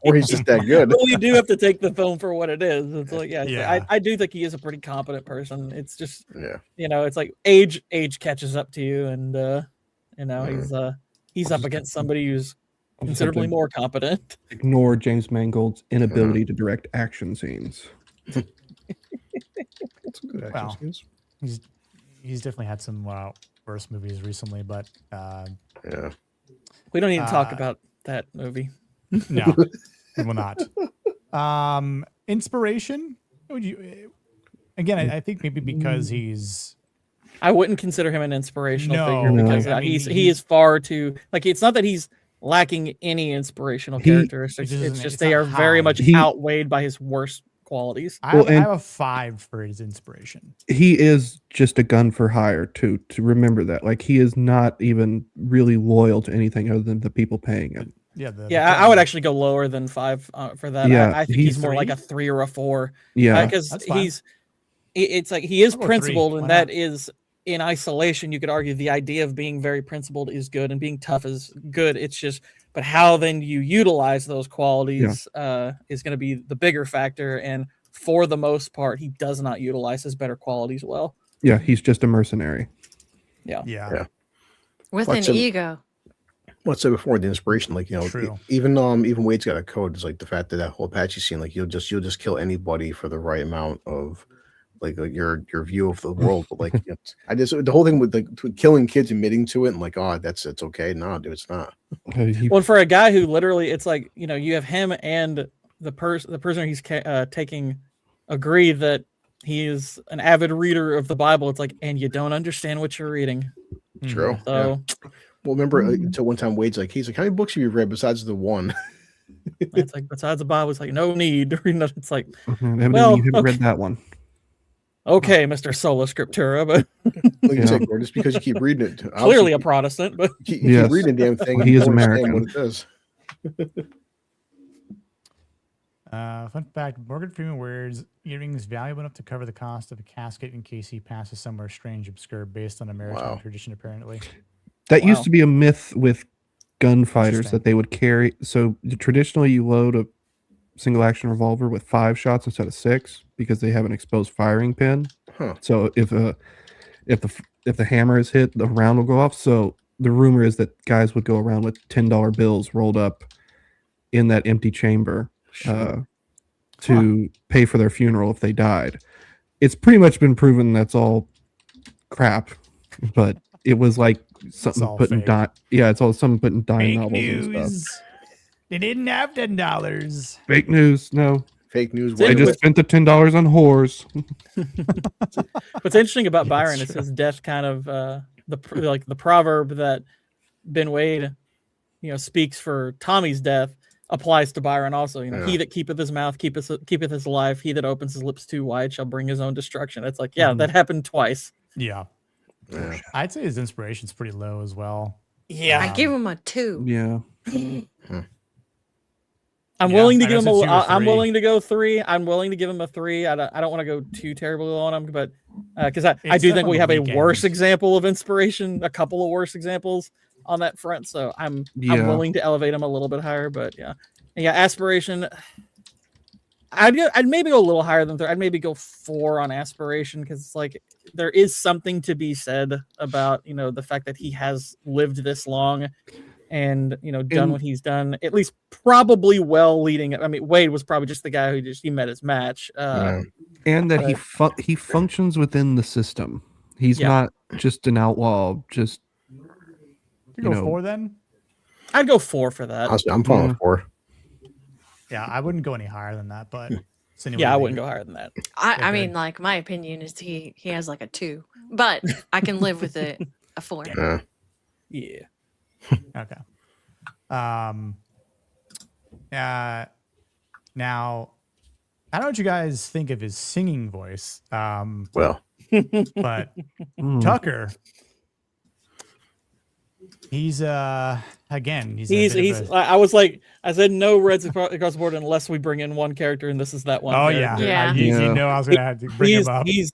or he's just that good. Well, you do have to take the film for what it is. It's like, Yeah. I do think he is a pretty competent person. It's just, Yeah. It's like age catches up to you, and he's up against somebody who's considerably more competent. Ignore James Mangold's inability to direct action scenes. Good Well, action scenes. he's definitely had some worse movies recently, but Yeah. We don't need to talk about that movie. no, we will not. Inspiration? Would you? Again, I think maybe because he's. I wouldn't consider him an inspirational figure No, because I mean, he is far too like. It's not that he's lacking any inspirational characteristics. It's just they not are very high. much outweighed by his worst qualities. I have a 5 for his inspiration. He is just a gun for hire to remember that. Like, he is not even really loyal to anything other than the people paying him. Yeah, I would actually go lower than 5 for that. Yeah, I think he's more like a 3 or a 4. Yeah, because that's fine. it's like he is I'll go 3. principled, Why and not? that is in isolation. You could argue the idea of being very principled is good and being tough is good. It's just, but how then you utilize those qualities is going to be the bigger factor. And for the most part, he does not utilize his better qualities well. Yeah, he's just a mercenary. Yeah. With What's an him- ego. What's it before the inspiration? Like, you know, True. even Wade's got a code. It's like the fact that whole Apache scene, like you'll just kill anybody for the right amount of like your view of the world. But like, the whole thing with like killing kids, admitting to it, and like, oh, it's okay. No, dude, it's not. Well, for a guy who literally, it's like, you know, you have him and the prisoner he's taking agree that he is an avid reader of the Bible. It's like, and you don't understand what you're reading. True. So, well, remember until one time Wade's like, he's like, how many books have you read besides the one? it's like, besides the Bible, it's like, no need to read that. It's like, well, you haven't read that one. Okay, Mr. Sola Scriptura, but like you said, Gordon, just because you keep reading it, clearly a Protestant, but you keep reading the damn thing. Well, he you is don't understand American. what it does. Fun fact: Morgan Freeman wears earrings valuable enough to cover the cost of a casket in case he passes somewhere strange, obscure, based on a maritime tradition. Apparently, that used to be a myth with gunfighters Interesting. that they would carry. So traditionally, you load a single action revolver with 5 shots instead of 6 because they have an exposed firing pin. So if the hammer is hit, the round will go off. So the rumor is that guys would go around with $10 bills rolled up in that empty chamber to pay for their funeral if they died. It's pretty much been proven that's all crap, but it was like something put in it's all something put in dime novels and stuff. They didn't have $10. Fake news, no. Fake news. They just spent the $10 on whores. What's interesting about Byron is his death kind of the proverb that Ben Wade, you know, speaks for Tommy's death applies to Byron also. You know, he that keepeth his mouth keepeth his life. He that opens his lips too wide shall bring his own destruction. It's like, that happened twice. Yeah. I'd say his inspiration's pretty low as well. Yeah. I give him a 2. Yeah. I'm willing to I give him guess it's 2 or I'm 3. willing to go 3. I'm willing to give him a 3. I don't want to go too terribly low on him, but because I do think we have a worse example of inspiration, a couple of worse examples on that front. So I'm willing to elevate him a little bit higher, but aspiration. I'd maybe go a little higher than 3. I'd maybe go 4 on aspiration because it's like there is something to be said about, you know, the fact that he has lived this long and, you know, done what he's done, at least probably well leading. I mean, Wade was probably just the guy who he met his match. And that he functions within the system. He's not just an outlaw. Just you go 4 then. I'd go 4 for that. I'm fine with 4. Yeah, I wouldn't go any higher than that, but I wouldn't go higher than that. I mean, like, my opinion is he has like a 2, but I can live with it a 4. Yeah. Okay. Now, I don't know what you guys think of his singing voice. Well, but Tucker, he's again, I said no reds across the board unless we bring in one character, and this is that one. Oh character. You know I was gonna have to bring him up. He's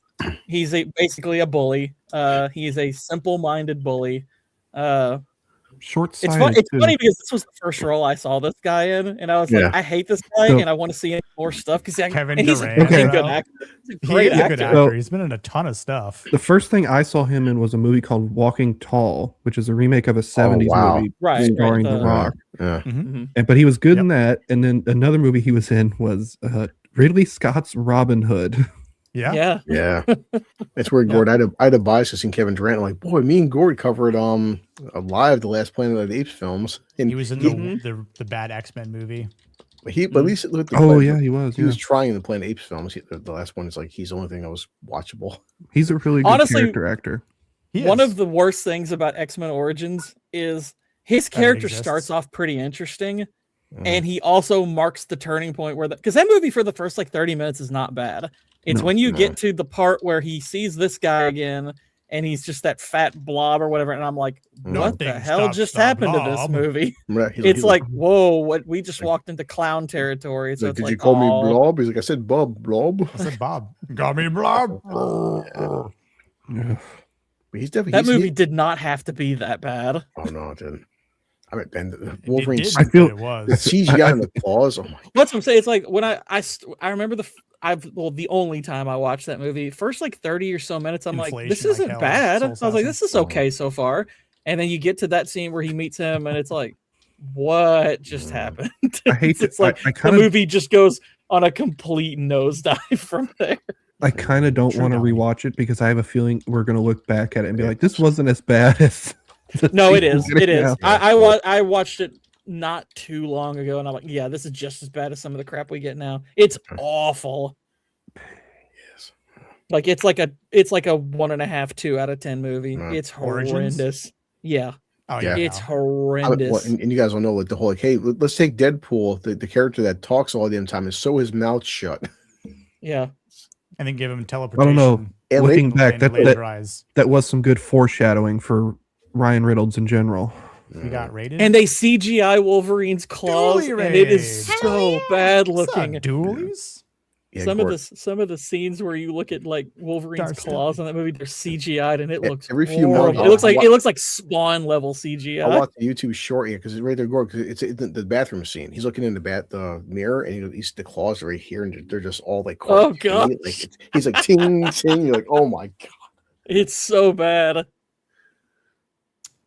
basically a bully. He's a simple-minded bully. Short-sighted. It's funny because this was the first role I saw this guy in, and I was like, I hate this guy, and I want to see any more stuff because he's a good actor. He's a great actor. So, he's been in a ton of stuff. The first thing I saw him in was a movie called Walking Tall, which is a remake of a 70s movie starring The Rock. But he was good in that. And then another movie he was in was Ridley Scott's Robin Hood. Yeah. It's weird, Gord. I had a bias to seeing Kevin Durant. I'm like, boy, me and Gord covered Alive, the last Planet of the Apes films. And he was in the bad X-Men movie. But at least with the he was. He was trying the Planet of the Apes films. The last one is like he's the only thing that was watchable. He's a really good character actor. One of the worst things about X-Men Origins is his character starts off pretty interesting. And he also marks the turning point where because that movie for the first like 30 minutes is not bad. It's when you get to the part where he sees this guy again and he's just that fat blob or whatever. And I'm like, what the hell just happened to this movie? It's like, whoa, what we just walked into clown territory. So did you call me Blob? He's like, I said Blob. I said Bob. Got me Blob. He's definitely that movie did not have to be that bad. Oh no, it didn't. I mean, and the Wolverine's. I feel it was the CGI and the claws. Oh my! That's what I'm saying. It's like when I remember the only time I watched that movie, first like 30 or so minutes, I'm like, this isn't bad. I was like, this is okay so far. And then you get to that scene where he meets him, and it's like, what just happened? I hate it's like the movie just goes on a complete nosedive from there. I kind of don't want to rewatch it because I have a feeling we're going to look back at it and be like, this wasn't as bad as. No, it is. It is. I watched it not too long ago, and I'm like, yeah, this is just as bad as some of the crap we get now. It's awful. Yes. Like it's like a 1.5, 2 out of 10 movie. It's horrendous. Yeah. Oh yeah, it's horrendous. And you guys don't know, like the whole like, hey, let's take Deadpool, the character that talks all the damn time, and sew his mouth shut. Yeah. And then give him teleportation. I don't know. And Looking back, that was some good foreshadowing for Ryan Reynolds in general. We got rated. And they CGI Wolverine's claws, and it is so bad looking. Dualies? Yeah, some of the scenes where you look at like Wolverine's claws in that movie, they're CGI'd, and it looks every few horrible. months. It looks like Spawn level CGI. I watch the YouTube short here because it's right there, because it's the bathroom scene. He's looking in the mirror, and he's the claws right here, and they're just all like, oh god, like he's like ting ting. You're like, oh my god, it's so bad.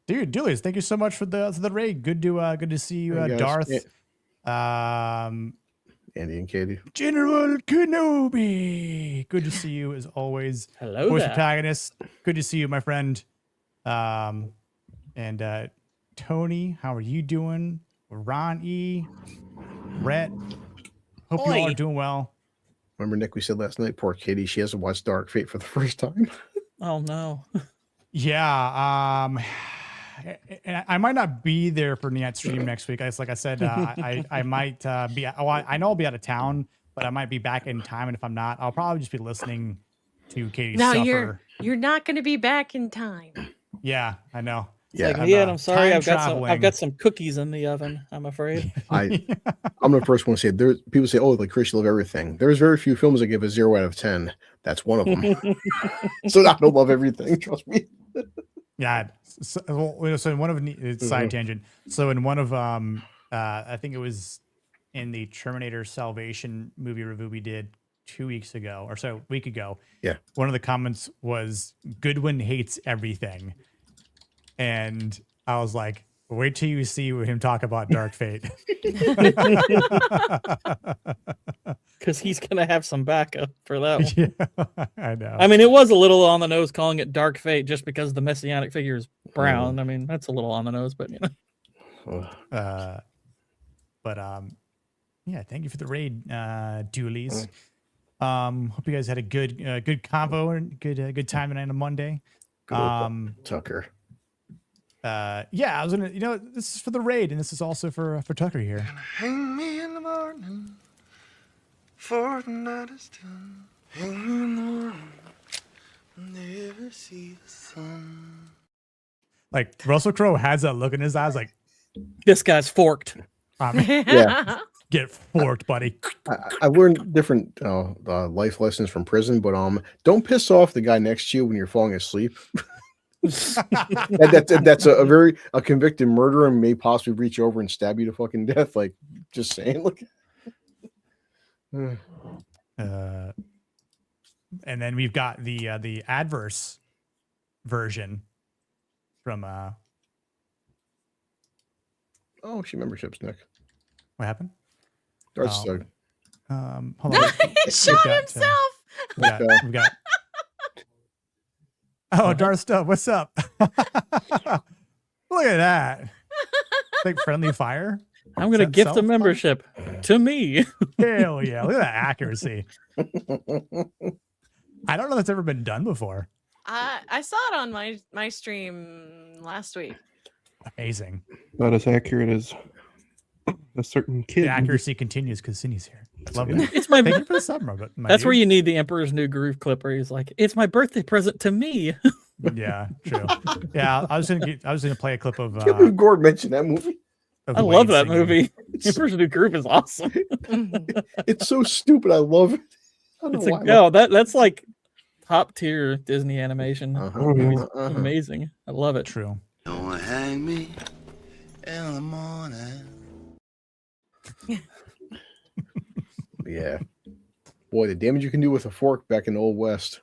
Dude, Doolies, thank you so much for the raid. Good to see you, Darth. Andy and Katie. General Kenobi. Good to see you as always. Hello Voice there. protagonist. Good to see you, my friend. And Tony, how are you doing? Ron E. Rhett. Hope you all are doing well. Remember, Nick, we said last night, poor Katie, she hasn't watched Dark Fate for the first time. Oh no. Yeah. I might not be there for Niat stream next week. Like I said, I might be. Oh, I know I'll be out of town, but I might be back in time. And if I'm not, I'll probably just be listening to Katie suffer. You're not going to be back in time. Yeah, I know. Yeah, I'm sorry. I've got some cookies in the oven. I'm afraid. I'm the first one to say there. People say, "Oh, like Chris, you love everything." There's very few films that give a 0 out of 10. That's one of them. So I don't love everything. Trust me. Yeah. So in one of it's side tangent. So in one of I think it was in the Terminator Salvation movie review we did 2 weeks ago or so, a week ago. Yeah. One of the comments was Goodwin hates everything. And I was like, wait till you see him talk about Dark Fate. Because he's going to have some backup for that one. Yeah, I know. I mean, it was a little on the nose calling it Dark Fate just because the messianic figure is brown. I mean, that's a little on the nose, but you know. Yeah, thank you for the raid, Doolies. Hope you guys had a good convo and good time tonight on a Monday. Tucker. Yeah, I was gonna, this is for the raid, and this is also for Tucker here. Hang me in the morning for the night is done. Hang me in the morning, never see the sun. Like Russell Crowe has that look in his eyes, like this guy's forked. Yeah. Get forked, buddy. I learned different life lessons from prison, but don't piss off the guy next to you when you're falling asleep. That's a convicted murderer and may possibly reach over and stab you to fucking death. Like, just saying. Look. And then we've got the adverse version from Oh, she memberships, Nick. What happened? Darth hold on. He shot himself. We've got Oh, Darth Stuff, what's up? Look at that. Like friendly fire. I'm gonna gift a membership to me. Hell yeah. Look at that accuracy. I don't know if that's ever been done before. I saw it on my stream last week. Amazing. Not as accurate as a certain kid. The accuracy continues because Cindy's here. Love it. It's my Thank you for the sub, Robert. That's where you need the Emperor's New Groove clip where he's like, "It's my birthday present to me." Yeah, true. Yeah, I was gonna play a clip of. Gord mentioned that movie. I love that movie. Emperor's New Groove is awesome. It's so stupid. I love it. That's like top tier Disney animation. Amazing. I love it. True. Don't hang me in the morning. Yeah. Boy, the damage you can do with a fork back in the Old West.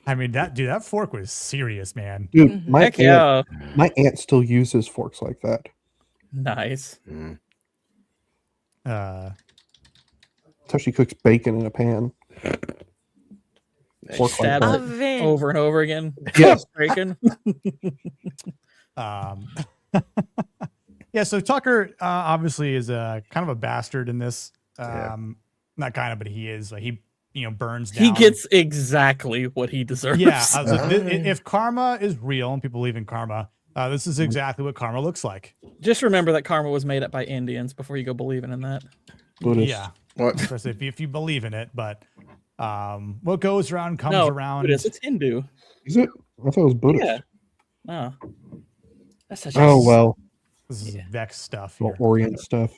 I mean, that fork was serious, man. Dude, my Heck yeah. aunt still uses forks like that. Nice. Uh, That's how she cooks bacon in a pan. Fork like Stabs that. it Oven. over and over again. Yes. Bacon. Yeah, so Tucker obviously is kind of a bastard in this. Not kind of, but he is. Like he burns down. He gets exactly what he deserves. Yeah, if karma is real and people believe in karma, this is exactly what karma looks like. Just remember that karma was made up by Indians before you go believing in that. Buddhist. Yeah, What? especially if you believe in it. But what goes around comes No, around. it's Hindu. Is it? I thought it was Buddhist. Yeah. Oh. That's such Oh, well. This is Vex stuff Well, here. Orient stuff.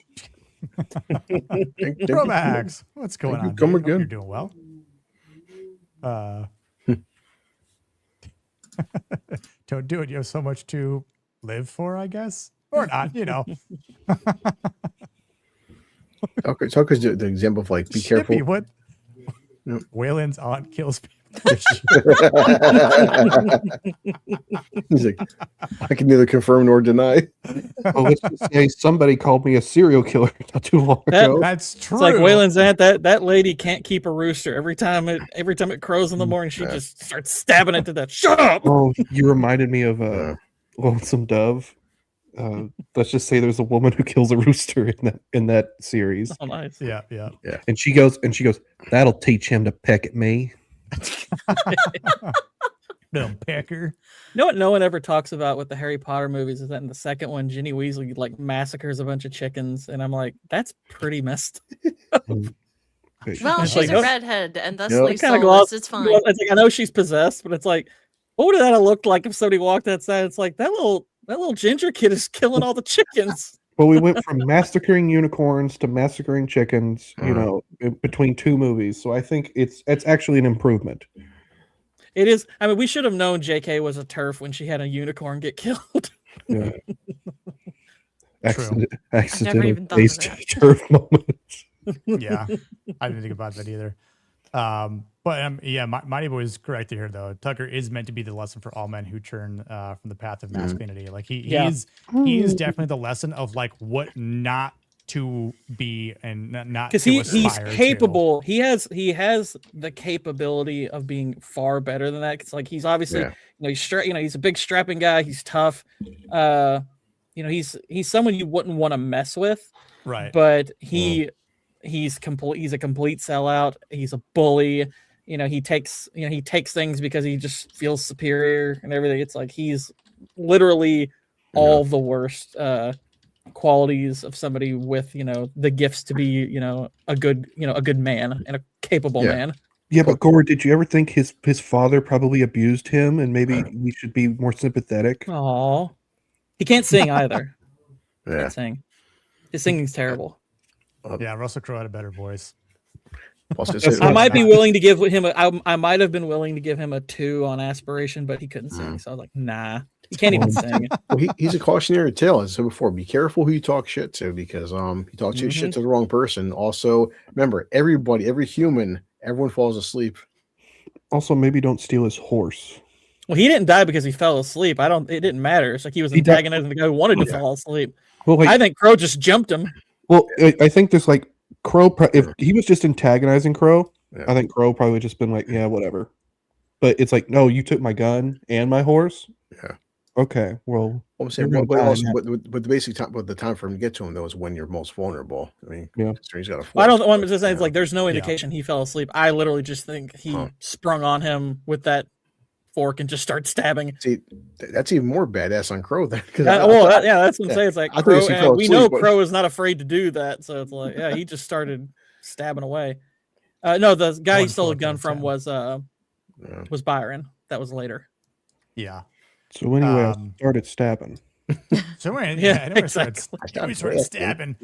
Throwbacks. What's going on? Come dude? Hope again. You're doing well. Don't do it. You have so much to live for, I guess, or not. Tucker's the example of like, be careful. Shippy, what? Yep. Waylon's aunt kills people. He's like, I can neither confirm nor deny. Well, let's just say somebody called me a serial killer not too long ago. That's true. It's like Waylon's aunt. That lady can't keep a rooster. Every time it crows in the morning, she just starts stabbing it to death. Shut up! Oh, you reminded me of Lonesome Dove. Let's just say there's a woman who kills a rooster in that series. Oh, nice. Yeah. And she goes, that'll teach him to peck at me. Little pecker. You know what no one ever talks about with the Harry Potter movies is that in the second one, Ginny Weasley like massacres a bunch of chickens, and I'm like, that's pretty messed up. Well, It's she's like, a redhead and thusly kind of soulless. It's fine. It's like I know she's possessed, but it's like, what would that have looked like if somebody walked outside? It's like that little ginger kid is killing all the chickens. Well, we went from massacring unicorns to massacring chickens, between two movies. So I think it's actually an improvement. It is. I mean, we should have known JK was a TERF when she had a unicorn get killed. Yeah. Never Accidental even thought of face it. turf moments. Yeah, I didn't think about that either. Mighty Boy is correct here, though. Tucker is meant to be the lesson for all men who turn from the path of masculinity. Like he is definitely the lesson of like what not to be and not because to he's aspire capable. He has the capability of being far better than that. It's like he's obviously he's a big strapping guy. He's tough. He's someone you wouldn't want to mess with. Right. But he's a complete sellout. He's a bully. He takes things because he just feels superior and everything. It's like he's literally all the worst qualities of somebody with the gifts to be a good man and a capable man. Yeah, but Gore, did you ever think his father probably abused him and maybe we should be more sympathetic? Oh, he can't sing either. Yeah. Can't sing. His singing's terrible. Yeah, Russell Crowe had a better voice. I might be willing to give him I might have been willing to give him a 2 on aspiration, but he couldn't sing. So I was like, nah, he can't even sing. Well, he's a cautionary tale. As I said before, be careful who you talk shit to because you talk shit to the wrong person. Also, remember, every human, everyone falls asleep. Also, maybe don't steal his horse. Well, he didn't die because he fell asleep. It didn't matter. It's like he was antagonizing the guy who wanted to fall asleep. Well, I think Crow just jumped him. Well, I think there's like Crow. If he was just antagonizing Crow, I think Crow probably would just been like, yeah, whatever. But it's like, no, you took my gun and my horse. Yeah. Okay. Well, I'm saying, but the basic time, but the time for him to get to him, though, is when you're most vulnerable. I mean, he's got a. I don't want to say it's like there's no indication he fell asleep. I literally just think he sprung on him with that fork and just started stabbing. See, that's even more badass on Crow. That's what I'm saying. It's like Crow, we know Crow is not afraid to do that, so it's like, he just started stabbing away. No, the guy he stole a gun from was Byron. That was later. Yeah. So anyway, I started stabbing. So anyway, exactly. We started stabbing.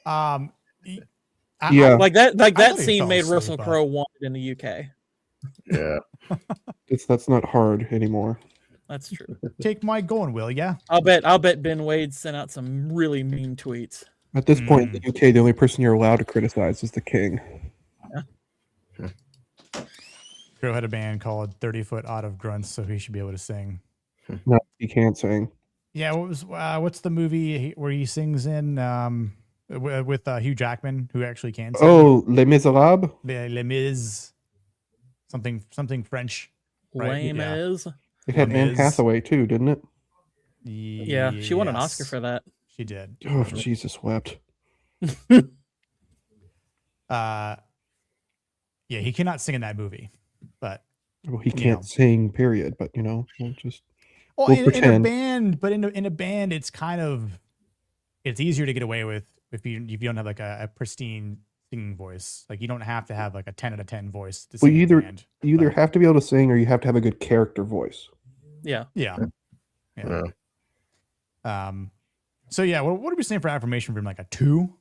Like that scene made Russell Crowe wanted in the UK. Yeah. That's not hard anymore. That's true. Take my going, will ya? I'll bet Ben Wade sent out some really mean tweets. At this point in the UK, the only person you're allowed to criticize is the king. Crow had a band called 30 Foot Out of Grunts, so he should be able to sing. No, he can't sing. Yeah, what's the movie where he sings in with Hugh Jackman, who actually can sing? Oh, Les Miserables? Les Mis. Something French. Right? Lame as. It had Anne Hathaway too, didn't it? Yeah, she won an Oscar for that. She did. Oh, Jesus wept. Yeah, he cannot sing in that movie, but well, he can't sing. Period. But we'll just in pretend. a band. But in a band, it's easier to get away with if you don't have like a pristine singing voice. Like you don't have to have like a 10 out of 10 voice to sing in a band. You either have to be able to sing or you have to have a good character voice. Yeah. So yeah, what are we saying for affirmation for him? Like a 2?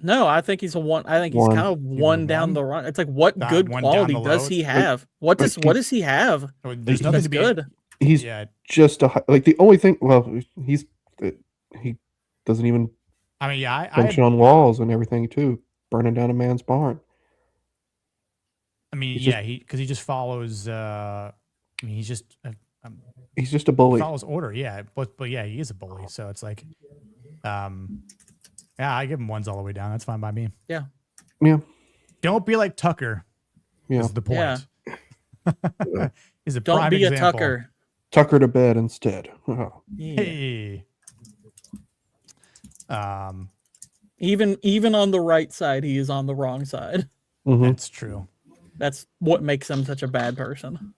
No, I think he's a 1. I think he's kind of 1 down the run. It's like, what good quality does he have? What does he have? There's nothing to be good. He's just the only thing. Well, he doesn't even. I mean, yeah, function on walls and everything too, burning down a man's barn. I mean, because he just follows. He's just a bully. He follows order, yeah, but yeah, he is a bully. So it's like, yeah, I give him 1s all the way down. That's fine by me. Yeah. Don't be like Tucker. Yeah. Is the point. Yeah. He's a Don't prime be example. a Tucker. Tucker to bed instead. Oh. Yeah. Hey. Even on the right side, he is on the wrong side. Mm-hmm. That's true. That's what makes him such a bad person.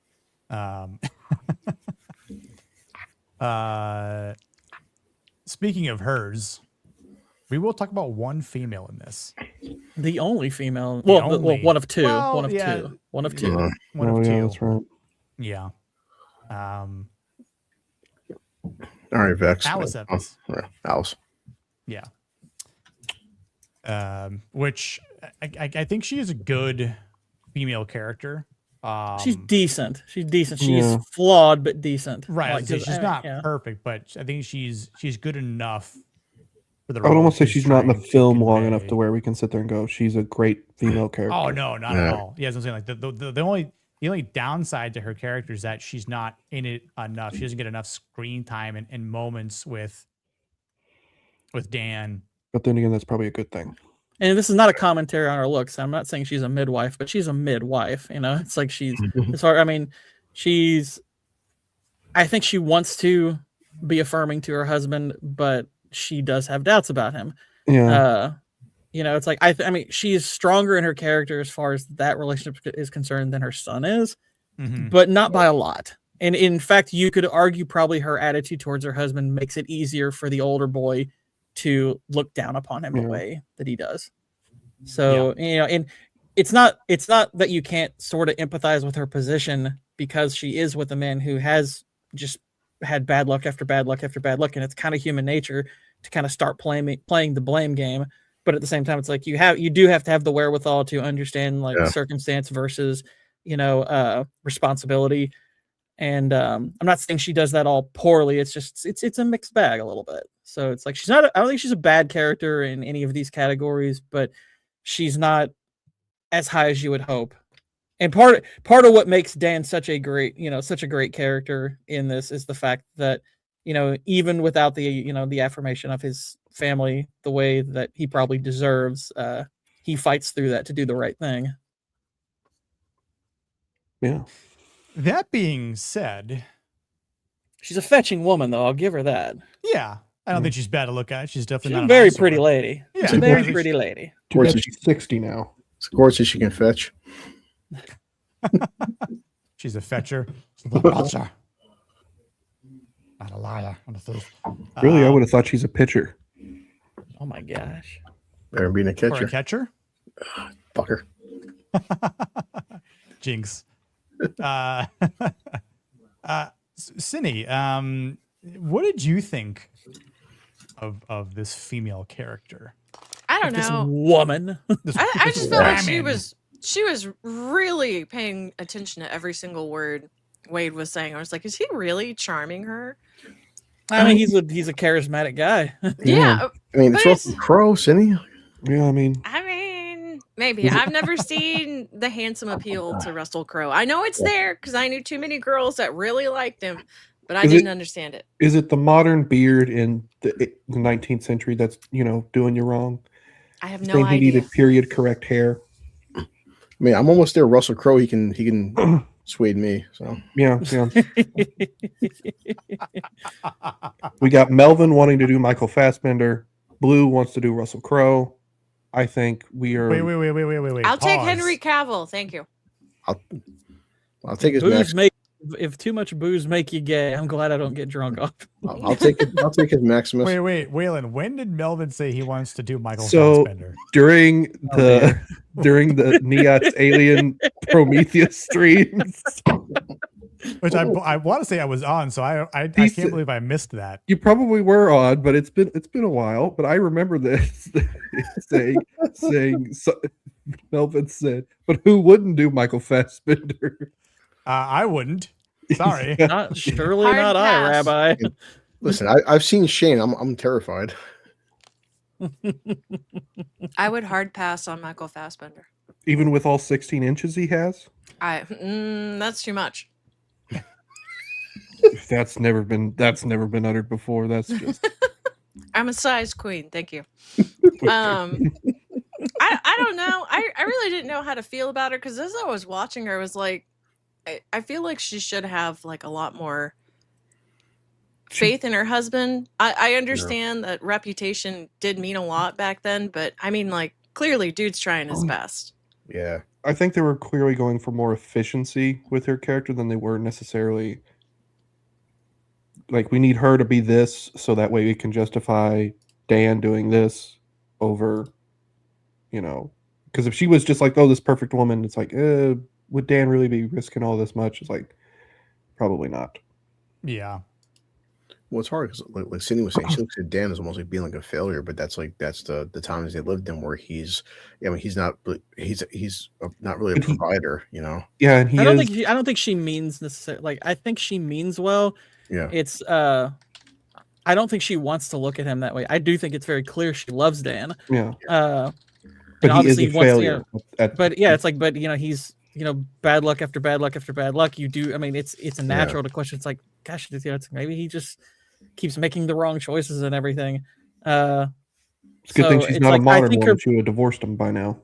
Speaking of hers, we will talk about one female in this. The only female. Well, one of two. Well, one of yeah. two. One of two. One of two. Yeah, that's right. Yeah. All right, Vex. Alice Evans. Alice. Yeah. Which I think she is a good female character. She's decent. She's flawed but decent. Right. Like, she's not perfect, but I think she's good enough for the I would almost say she's not in the trying to film long convey. enough to where we can sit there and go, she's a great female character. Oh no, not at all. Yeah, as I'm saying, like the only downside to her character is that she's not in it enough. She doesn't get enough screen time and moments with Dan. But then again, that's probably a good thing. And this is not a commentary on her looks. I'm not saying she's a midwife, but she's a midwife. It's like she's as far. I mean, I think she wants to be affirming to her husband, but she does have doubts about him. Yeah. It's like I mean, she is stronger in her character as far as that relationship is concerned than her son is, but not by a lot. And in fact, you could argue probably her attitude towards her husband makes it easier for the older boy to look down upon him the way that he does. So, and it's not that you can't sort of empathize with her position because she is with a man who has just had bad luck after bad luck after bad luck. And it's kind of human nature to kind of start playing the blame game. But at the same time, it's like you do have to have the wherewithal to understand like circumstance versus, responsibility. And I'm not saying she does that all poorly. It's just it's a mixed bag a little bit. So it's like I don't think she's a bad character in any of these categories, but she's not as high as you would hope. And part of what makes Dan such a great character in this is the fact that, even without the affirmation of his family the way that he probably deserves, he fights through that to do the right thing. Yeah. That being said, she's a fetching woman, though. I'll give her that. Yeah. I don't think she's bad to look at. She's definitely not a very eyesore. pretty lady. Yeah, she's a very pretty lady. Too bad she's 60 now. Of course, she can fetch. She's a fetcher. She's a butcher. Not a liar. Not a thief. Really, I would have thought she's a pitcher. Oh my gosh. Better being a catcher. For a catcher? Fucker. Jinx. Cindy, what did you think of this female character? I don't know. Woman. I just felt like she was really paying attention to every single word Wade was saying. I was like, is he really charming her? I mean, he's a charismatic guy. Yeah. I mean, but it's Russell Crowe, isn't he? Yeah, I mean, maybe. I've never seen the handsome appeal to Russell Crowe. I know it's there because I knew too many girls that really liked him, but I didn't understand it. Is it the modern beard in the 19th century that's, doing you wrong? I have no Saying he idea. needed period correct hair. I mean, I'm almost there. Russell Crowe, he can sway me. So yeah. We got Melvin wanting to do Michael Fassbender. Blue wants to do Russell Crowe. I think we are. Wait. I'll take Henry Cavill. Thank you. I'll take his booze if too much booze make you gay, I'm glad I don't get drunk off. I'll take his Maximus. Wait, Waylon, when did Melvin say he wants to do Michael So Fassbender? during the NIAT's Alien Prometheus streams, which I want to say I was on, so I can't believe I missed that. You probably were on, but it's been a while. But I remember this saying Melvin said, "But who wouldn't do Michael Fassbender?" I wouldn't. Sorry, surely not I, Rabbi. Listen, I've seen Shane. I'm terrified. I would hard pass on Michael Fassbender. Even with all 16 inches he has? That's too much. That's never been uttered before. That's just I'm a size queen. Thank you. I don't know. I really didn't know how to feel about her because as I was watching her, I was like, I feel like she should have like a lot more faith in her husband. I understand that reputation did mean a lot back then, but I mean, like, clearly dude's trying his best. Yeah. I think they were clearly going for more efficiency with her character than they were necessarily like, we need her to be this so that way we can justify Dan doing this over, because if she was just like, oh, this perfect woman, it's like, would Dan really be risking all this much? It's like, probably not. Yeah. Well, it's hard because, like Cindy was saying, she looks at Dan as almost like being like a failure, but that's the times they lived in where he's not not really a provider, Yeah, and I don't think she means necessarily. Like, I think she means well. Yeah. It's I don't think she wants to look at him that way. I do think it's very clear she loves Dan. Yeah. But he is a failure. He's bad luck after bad luck after bad luck. You do. I mean, it's a natural to question. It's like, gosh, maybe he just keeps making the wrong choices and everything. It's a good thing she's not a modern woman. She would have divorced him by now.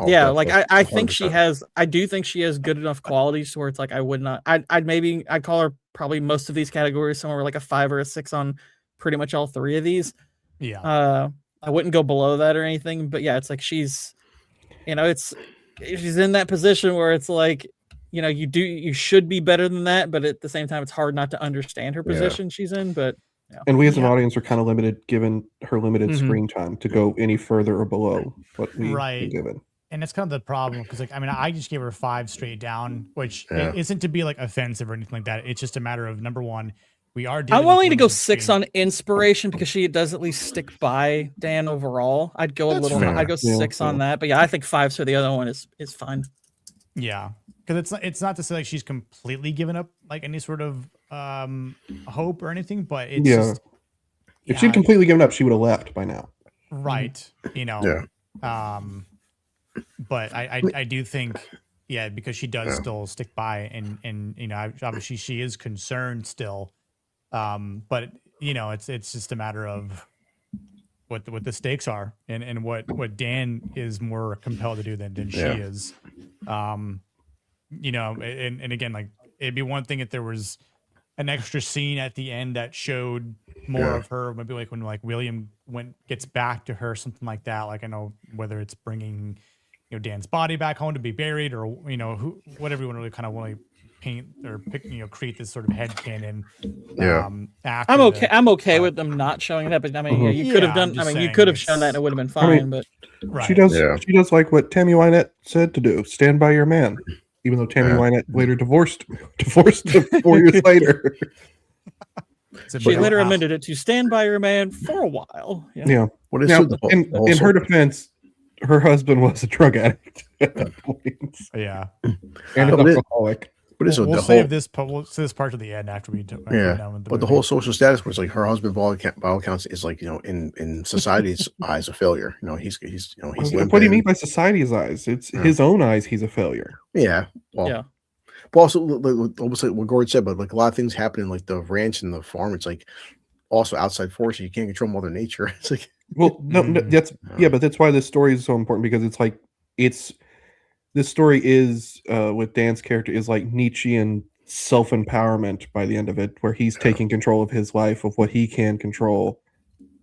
Yeah, like I think she has. I do think she has good enough qualities to where it's like I would not. I'd call her probably most of these categories somewhere like a 5 or a 6 on pretty much all 3 of these. Yeah. I wouldn't go below that or anything, but yeah, it's like she's in that position where it's like, you should be better than that, but at the same time, it's hard not to understand her position she's in. But and we as an audience are kind of limited, given her limited screen time, to go any further or below what we've been given. And it's kind of the problem because, like, I mean, I just gave her 5 straight down, which isn't to be like offensive or anything like that. It's just a matter of, number one, I'm willing to go 6 on inspiration because she does at least stick by Dan overall. I'd go I'd go 6 on that, but yeah, I think 5. So the other one is fine. Yeah, because it's not to say like she's completely given up like any sort of hope or anything, but it's just, if she'd completely given up, she would have left by now. Right. But I do think, because she does still stick by and obviously she is concerned still. But it's just a matter of what the stakes are and what Dan is more compelled to do than she is. And again, like, it'd be one thing if there was an extra scene at the end that showed more of her, maybe like when like William gets back to her, something like that. Like, I know whether it's bringing Dan's body back home to be buried, or whatever you want to really kind of want to paint or pick, create this sort of headcanon. I'm okay with them not showing that, but I mean, you could have done. I mean, you could have shown that and it would have been fine. But she does like what Tammy Wynette said to do: stand by your man. Even though Tammy Wynette later divorced him 4 years later. She later amended it to stand by your man for a while. Yeah. What is in her defense, her husband was a drug addict at that point. Yeah. And an alcoholic. But it's we'll the save whole, this. We'll save this part to the end after we do. yeah. But the whole social status was like her husband, by all accounts, is like, you know, in society's eyes, a failure. You know, he's you know, he's What do you mean by society's eyes? It's his own eyes. He's a failure. Yeah. Well, Yeah. But also, almost like what Gord said, but like a lot of things happen in like the ranch and the farm. It's like also outside forces. You can't control Mother Nature. It's like, well, no, that's but that's why this story is so important, because it's like this story is with Dan's character is like Nietzschean self-empowerment by the end of it, where he's taking control of his life, of what he can control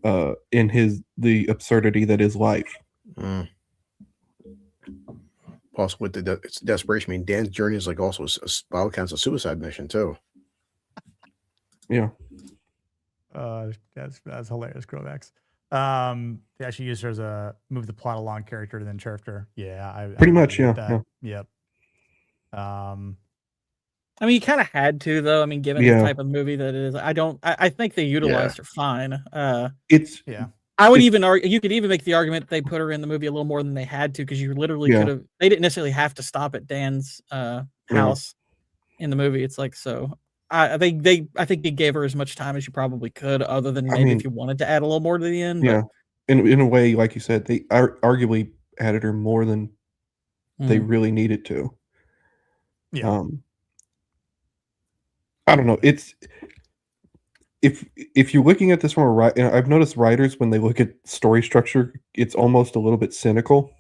in the absurdity that is life. Also with it's desperation. I mean, Dan's journey is like also by all accounts a suicide mission too. Yeah. That's hilarious, Grovax. They actually used her as a move the plot along character and then turfed her. Yeah, pretty I much. agree Yeah, with that. Yep. I mean, you kind of had to, though. I mean, given the type of movie that it is, I think they utilized her fine. I would even argue, you could even make the argument they put her in the movie a little more than they had to, because you literally could have. They didn't necessarily have to stop at Dan's house in the movie. It's like, so I think they gave her as much time as you probably could, other than maybe if you wanted to add a little more to the end. Yeah, in a way, like you said, they arguably added her more than they really needed to. Yeah. I don't know. It's if you're looking at this from a right, I've noticed writers, when they look at story structure, it's almost a little bit cynical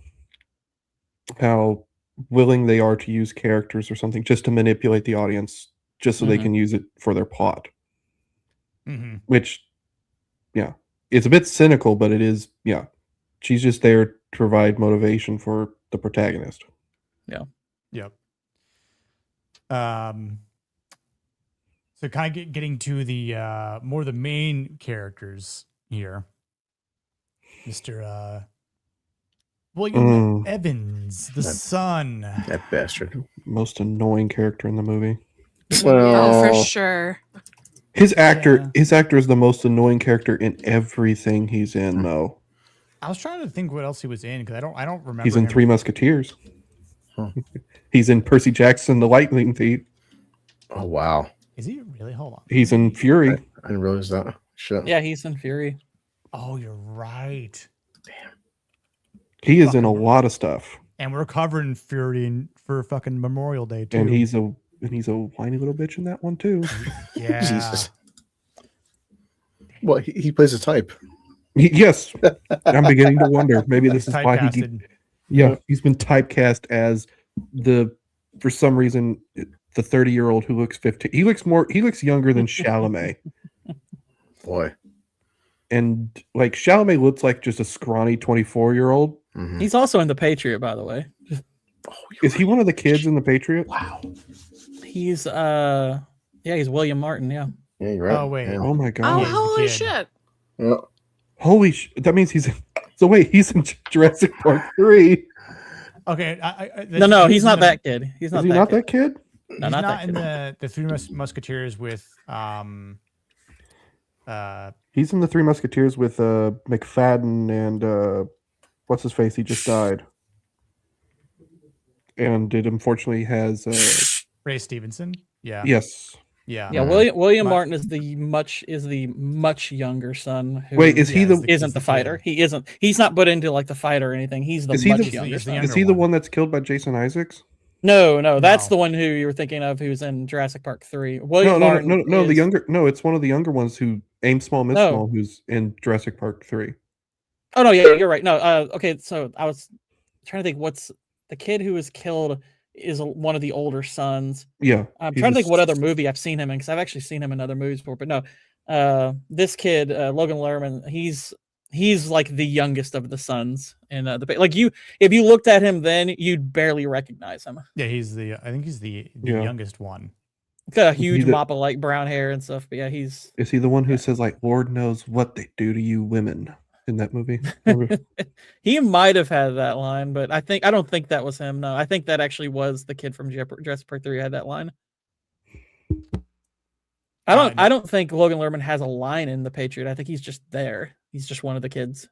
how willing they are to use characters or something just to manipulate the audience, just so they can use it for their plot. Which, yeah, it's a bit cynical, but it is, she's just there to provide motivation for the protagonist. Yeah. Yep. So kind of getting to the more the main characters here. Mr. William Evans, the son. That bastard. Most annoying character in the movie. Oh, for sure. His actor is the most annoying character in everything he's in, though. I was trying to think what else he was in, because I don't remember. He's in Three Musketeers. He's in Percy Jackson, The Lightning Thief. Oh wow. Is he really? Hold on. He's in Fury. I didn't realize that. Shit. Yeah, he's in Fury. Oh, you're right. Damn. He is in a lot of stuff. And we're covering Fury for fucking Memorial Day too. And he's a whiny little bitch in that one too. Yeah. Jesus. Well, he plays a type. Yes. I'm beginning to wonder. Maybe this is why he's been typecast as for some reason, the 30-year-old who looks 15. He looks younger than Chalamet. Boy. And like Chalamet looks like just a scrawny 24-year-old. He's also in The Patriot, by the way. Is he one of the kids in The Patriot? Wow. he's He's William Martin, yeah. Yeah, you're right. Oh wait. Oh my god. Oh, holy shit. Yeah. Holy that means he's in Jurassic Park 3. Okay. No, he's not that kid. He's not. Is he not that kid? No, he's not not that in kid. the Three Musketeers with He's in the Three Musketeers with McFadden and what's his face? He just died, and it unfortunately has Ray Stevenson. Yeah. Yes. Yeah. Yeah. William Martin is the much younger son. Who Wait, is he isn't the fighter? He isn't. He's not put into like the fighter or anything. He's the much younger son. Is he the one that's killed by Jason Isaacs? No, that's the one who you were thinking of, who's in Jurassic Park 3. William Martin no, the younger. No, it's one of the younger ones who Aim Small, Miss Small, who's in Jurassic Park 3. Oh no, yeah, you're right. No, okay, so I was trying to think what's the kid who was killed is one of the older sons. Yeah. I'm trying to think what other movie I've seen him in, because I've actually seen him in other movies before, but no. This kid, Logan Lerman, he's like the youngest of the sons, and if you looked at him then, you'd barely recognize him. Yeah, I think he's the youngest one. He's got a huge mop of like brown hair and stuff, but yeah, is he the one who says like, Lord knows what they do to you women in that movie? He might have had that line, but I don't think that was him. No, I think that actually was the kid from Jurassic Park 3 who had that line. I don't think Logan Lerman has a line in The Patriot. I think he's just there. He's just one of the kids.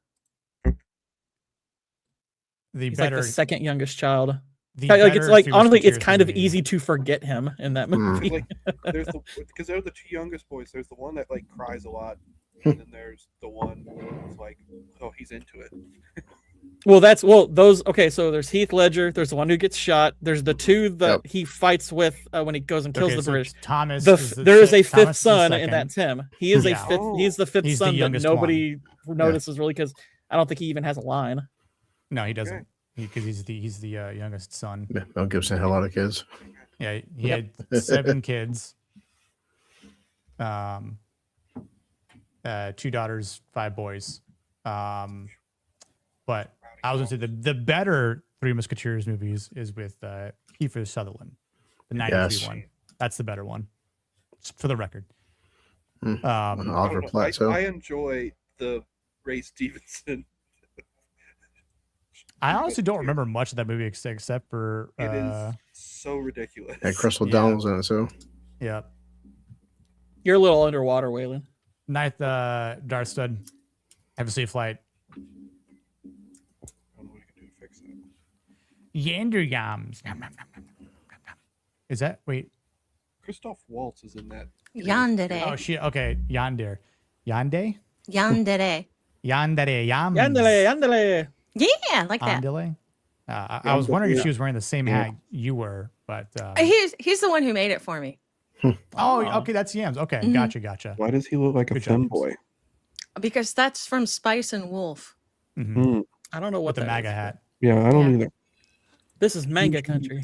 He's like the second youngest child. like it's like honestly, it's kind of easy to forget him in that movie. Like, there's because they're the two youngest boys. There's the one that like cries a lot, and then there's the one who's like, oh, he's into it. Those okay. So there's Heath Ledger. There's the one who gets shot. There's the two that he fights with when he goes and kills the British. Thomas. There is a fifth son, and that's him. He is a fifth. He's the fifth He's son the that youngest nobody notices really because I don't think he even has a line. No, he doesn't. Because he's the youngest son. Yeah, Mel Gibson had a lot of kids. Yeah, he had 7 kids. 2 daughters, 5 boys. But I was gonna say the better Three Musketeers movies is with Kiefer Sutherland, the 93 one. That's the better one, for the record. Oliver Platt. I enjoy the Ray Stevenson. I honestly don't remember much of that movie except for it is so ridiculous. Yeah, Crystal Downs in it too. Yeah, you're a little underwater, Waylon. Ninth, Darkstud. Have a safe flight. I don't know what you can do to fix that. Yander yams. Is that Christoph Waltz is in that. Yandere. Oh shit. Okay, Yonder. Yande. Yandere. Yandere yams. Yandere. Yeah, like that. Yandere. I was wondering if she was wearing the same hat you were, but he's the one who made it for me. Oh, okay, that's Yams. Okay, gotcha. Why does he look like a femboy? Because that's from Spice and Wolf. Mm-hmm. I don't know what the MAGA hat. Yeah, I don't either. This is manga country.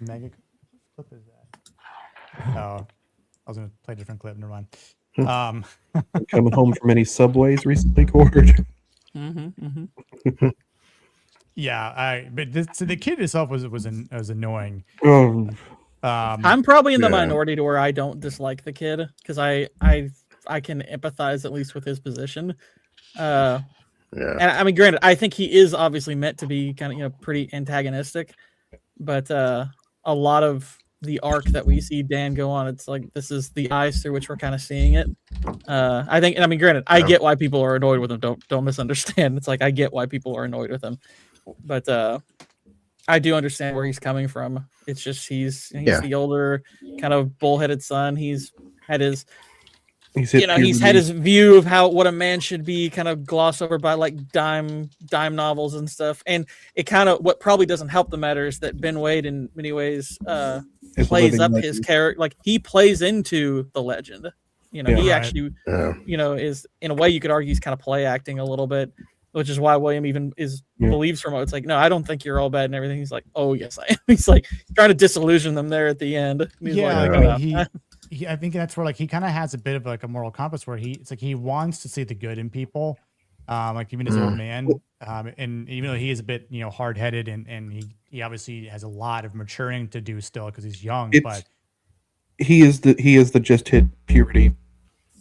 Mega clip is that? Oh, I was gonna play a different clip. Never mind. Coming home from any subways recently, Cord? Yeah, but so the kid itself was annoying. I'm probably in the minority to where I don't dislike the kid because I can empathize at least with his position. And I mean, granted, I think he is obviously meant to be kind of pretty antagonistic, but a lot of the arc that we see Dan go on, it's like this is the eyes through which we're kind of seeing it. I think, and I mean, granted, I get why people are annoyed with him. Don't misunderstand. It's like I get why people are annoyed with him, but I do understand where he's coming from. It's just he's the older, kind of bullheaded son. He's had his. He's had his view of what a man should be kind of glossed over by like dime novels and stuff. And it kind of, what probably doesn't help the matter is that Ben Wade in many ways plays up his character. Like he plays into the legend, he actually, is in a way you could argue he's kind of play acting a little bit, which is why William even believes from it. It's like, no, I don't think you're all bad and everything. He's like, oh yes, I am. He's like trying to disillusion them there at the end. He's I think that's where like he kind of has a bit of like a moral compass where it's like he wants to see the good in people, like even as old man, and even though he is a bit hard headed and he obviously has a lot of maturing to do still because he's young, but he is the just hit puberty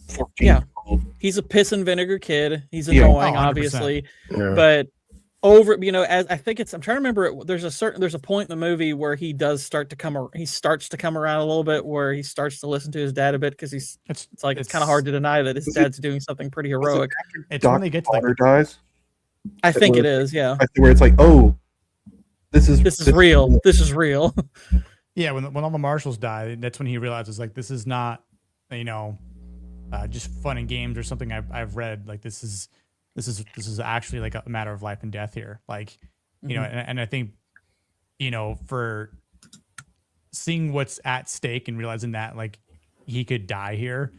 14-year-old. He's a piss and vinegar kid. He's annoying, obviously, but over as I think I'm trying to remember it, there's a point in the movie where he starts to come around a little bit where he starts to listen to his dad a bit because it's kind of hard to deny that his dad's doing something pretty heroic. It's when they get to like dies. I think it is, yeah. Where it's like, oh, this is real. This is real. Yeah, when all the marshals die, that's when he realizes like this is not just fun and games or something I've read. Like this is actually like a matter of life and death here. Like, and I think, for seeing what's at stake and realizing that like he could die here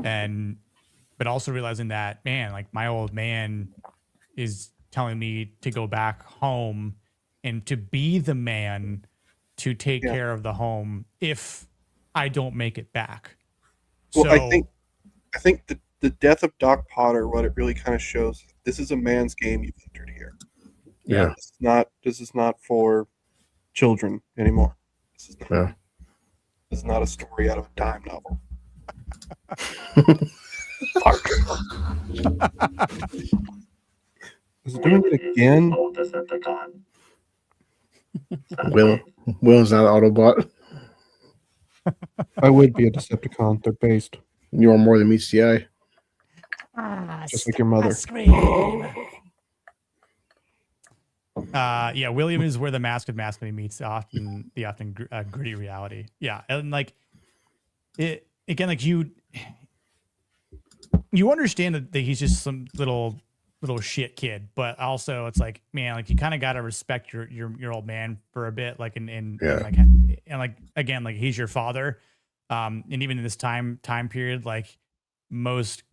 but also realizing that, man, like my old man is telling me to go back home and to be the man to take care of the home if I don't make it back. Well, so, I think the death of Doc Potter, what it really kind of shows, this is a man's game you've entered here. Yeah. This is not for children anymore. This is not a story out of a dime novel. Is it doing it again? Will's not an Autobot. I would be a Decepticon. They're based. You are more than meets the eye. Just like your mother. Yeah, William is where the mask of masculinity meets the often gritty reality. Yeah, and like it again, like you understand that he's just some little shit kid, but also it's like, man, like you kind of got to respect your old man for a bit, like and like again, like he's your father, and even in this time period, like most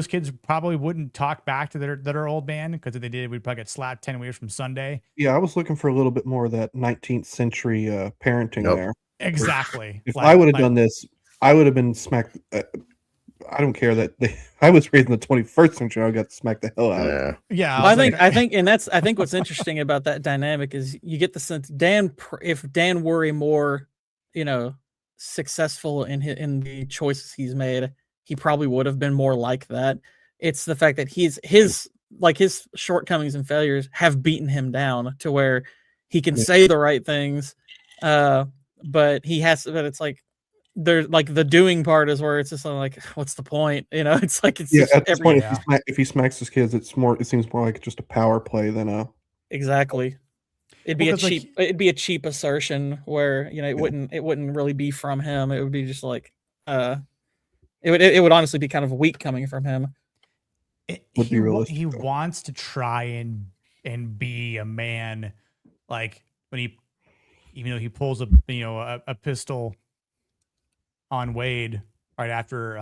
kids probably wouldn't talk back to their old man, because if they did, we'd probably get slapped 10 years from Sunday. Yeah, I was looking for a little bit more of that 19th century parenting there. Exactly. If I would have done this, I would have been smacked. I don't care that I was raised in the 21st century. I got smacked the hell out. Yeah. Well, I think what's interesting about that dynamic is you get the sense if Dan were more, successful in the choices he's made, he probably would have been more like that. It's the fact that his shortcomings and failures have beaten him down to where he can say the right things, but it's like there's like the doing part is where it's just like, what's the point? It's like it's at this point, if he smacks his kids, it seems more like just a power play than a exactly. It'd be a cheap assertion where it wouldn't really be from him. It would be just like it would honestly be kind of weak coming from him. He wants to try and be a man, like when even though he pulls a pistol on Wade right after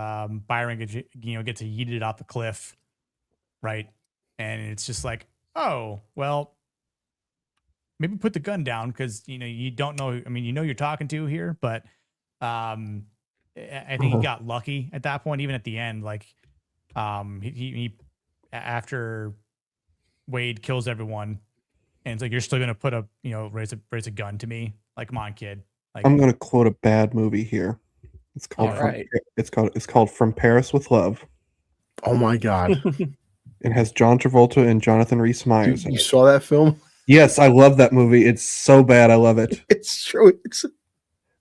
Byron gets yeeted off the cliff, right? And it's just like, oh well, maybe put the gun down, because you don't know. I mean, you're talking to here, but I think he got lucky at that point. Even at the end, like he after Wade kills everyone, and it's like, you're still gonna put raise a gun to me? Like, come on, kid. Like, I'm gonna quote a bad movie here. It's called From Paris with Love. Oh my god! It has John Travolta and Jonathan Rhys Meyers. You saw that film? Yes, I love that movie. It's so bad, I love it. It's true.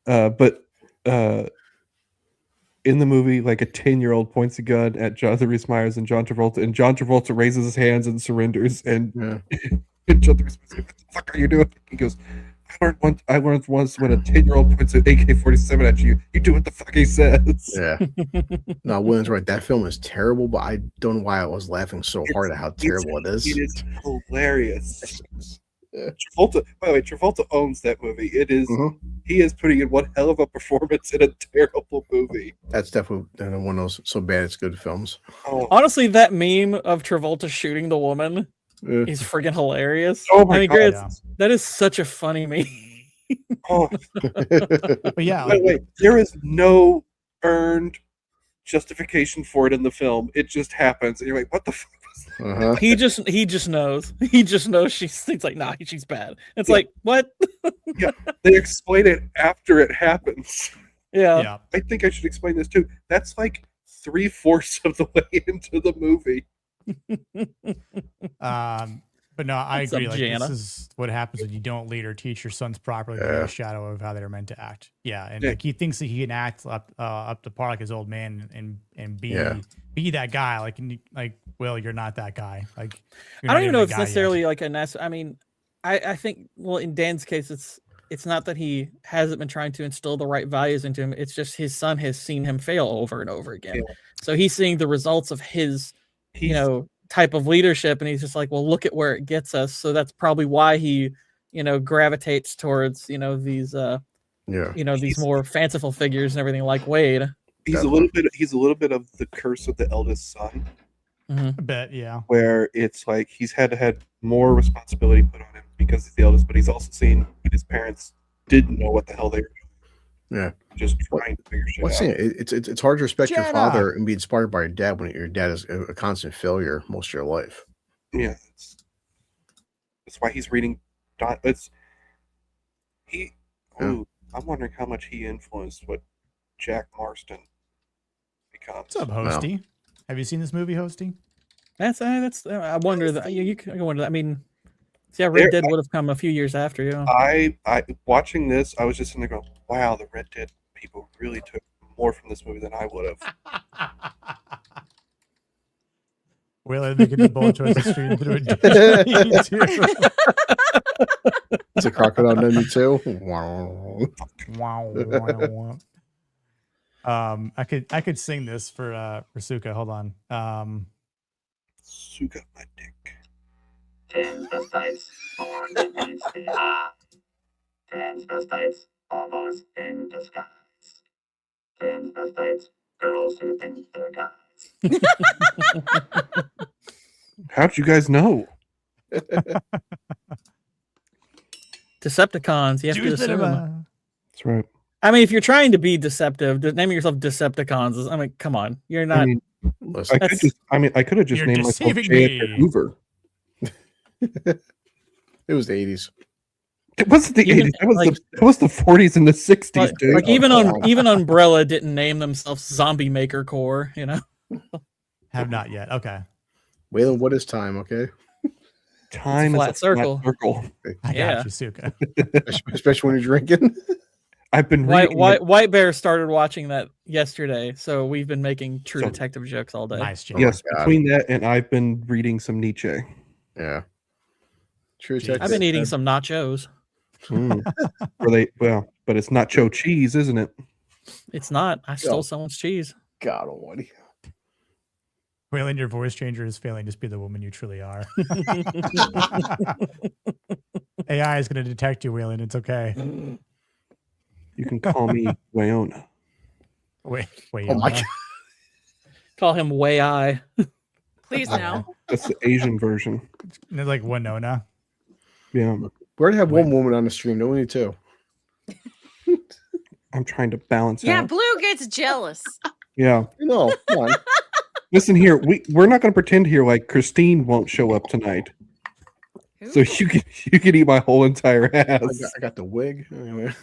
But in the movie, like a 10-year-old points a gun at Jonathan Rhys Meyers and John Travolta raises his hands and surrenders, and Jonathan Rhys Meyers goes, "What the fuck are you doing?" He goes, I learned once when a 10-year-old points an AK-47 at you, you do what the fuck he says. Yeah. No, William's right. That film is terrible, but I don't know why I was laughing so hard at how terrible it is. It is hilarious. Travolta, by the way, Travolta owns that movie. It is he is putting in one hell of a performance in a terrible movie. That's definitely one of those so bad it's good films. Honestly, that meme of Travolta shooting the woman is freaking hilarious. Oh my God. That is such a funny meme. But yeah, by the way, there is no earned justification for it in the film. It just happens, and you're like, what the fuck? He just knows. He just knows he's like, nah, she's bad. It's like, what? Yeah, they explain it after it happens. Yeah. I think I should explain this too. That's like 3/4 of the way into the movie. But no, I What's agree. up, Like, Jana? this is what happens when you don't lead or teach your sons properly. They're a shadow of how they're meant to act. Yeah, and like he thinks that he can act up to par like his old man and be that guy. Like, Will, you're not that guy. Like, I don't even know if it's necessarily like I mean, I think, well, in Dan's case, it's not that he hasn't been trying to instill the right values into him. It's just his son has seen him fail over and over again. Yeah. So he's seeing the results of his, type of leadership, and he's just like, well, look at where it gets us. So that's probably why he, gravitates towards, these, these more fanciful figures and everything like Wade. He's a little bit of the curse of the eldest son. I bet, yeah. Where it's like he's had more responsibility put on him because he's the eldest, but he's also seen that his parents didn't know what the hell they were doing. Yeah, just trying to figure shit out. It's hard to respect your father and be inspired by your dad when your dad is a constant failure most of your life. Yeah, that's why he's reading. I'm wondering how much he influenced what Jack Marston becomes. What's up, Hosty? Have you seen this movie, Hosty? That's I wonder that you can wonder. I mean, Red Dead would have come a few years after. I watching this, I was just in there going, wow, the Red Dead people really took more from this movie than I would have. Whaler making the bold choice to stream through a Disney too. It's a crocodile number 2. Wow. I could sing this for Suka. Hold on. Suka my dick. Transvestites born in HCI. Transvestites almost in disguise. Transvestites, girls who think they're guys. How'd you guys know? Decepticons. You have to assume. That's right. I mean, if you're trying to be deceptive, naming yourself Decepticons. I mean, come on, you're not. I could have just named myself J. Edgar Hoover. It was the 80s. It wasn't the 80s. It was the 40s and the 60s, dude. Like even Umbrella didn't name themselves Zombie Maker Corps. You know, have not yet. Okay. Waylon, what is time? Okay. Time is a flat circle. I got you, Suka. Especially when you're drinking. I've been White Bear started watching that yesterday, so we've been making True Detective jokes all day. Nice, Jim. Yes, between that and I've been reading some Nietzsche. Yeah. True Detective. I've been eating some nachos. But it's nacho cheese, isn't it? It's not. I stole someone's cheese. God almighty. Waylon, your voice changer is failing. Just be the woman you truly are. AI is going to detect you, Waylon. It's okay. You can call me Wayona. Wait. Oh my God. Call him Way I. Please no. That's the Asian version. They're like Winona. Yeah. We already have one woman on the stream. Don't we need two? I'm trying to balance Yeah, out. Blue gets jealous. Yeah. No, come on. Listen here, we're not going to pretend here like Christine won't show up tonight. Who? So you can eat my whole entire ass. I got the wig. Anyway.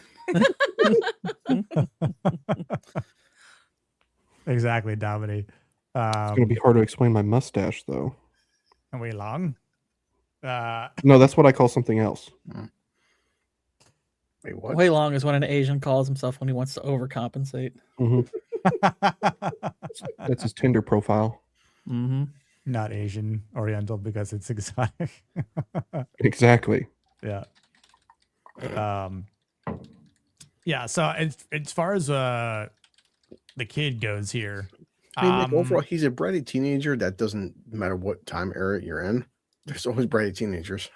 Exactly, Dominic. It's going to be hard to explain my mustache, though. And way long. No, that's what I call something else. Wait, what? Way long is what an Asian calls himself when he wants to overcompensate. Mm-hmm. That's his Tinder profile. Mm-hmm. Not Asian Oriental because it's exotic. Exactly. Yeah. Yeah. So as far as the kid goes here, I mean, like, overall, he's a bratty teenager. That doesn't matter what time era you're in. There's always bratty teenagers.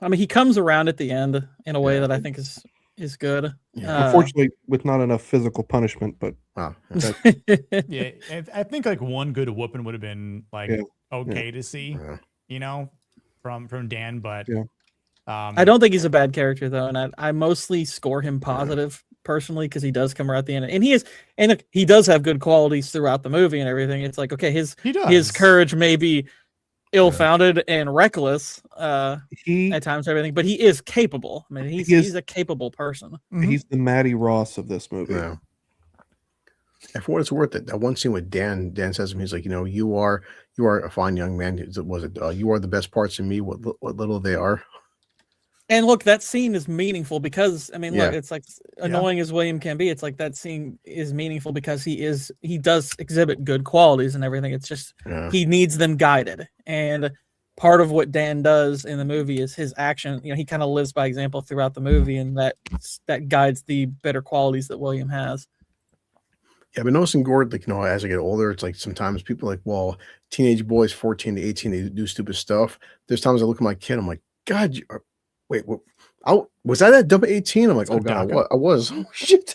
I mean, he comes around at the end in a way that I think is good. Yeah. Unfortunately, with not enough physical punishment, but yeah, I think like one good whooping would have been like okay to see, you know, from Dan, but I don't think he's a bad character though, and I mostly score him positive personally because he does come around at the end, and he does have good qualities throughout the movie and everything. It's like, okay, his courage may be ill-founded and reckless at times, everything, but he is capable. I mean, he's a capable person. He's the Matty Ross of this movie. Yeah. And for what it's worth, that one scene with Dan says to him, he's like, you are a fine young man. You are the best parts of me. What little they are. And look, that scene is meaningful because look, it's like annoying as William can be. It's like that scene is meaningful because he does exhibit good qualities and everything. It's just he needs them guided. And part of what Dan does in the movie is his action. He kind of lives by example throughout the movie, and that guides the better qualities that William has. Yeah, but noticing Gord, like, as I get older, it's like sometimes people are like, well, teenage boys, 14 to 18, they do stupid stuff. There's times I look at my kid, I'm like, God, wait, what? Was I that dumb at 18? I'm like, oh God, I was. Oh shit.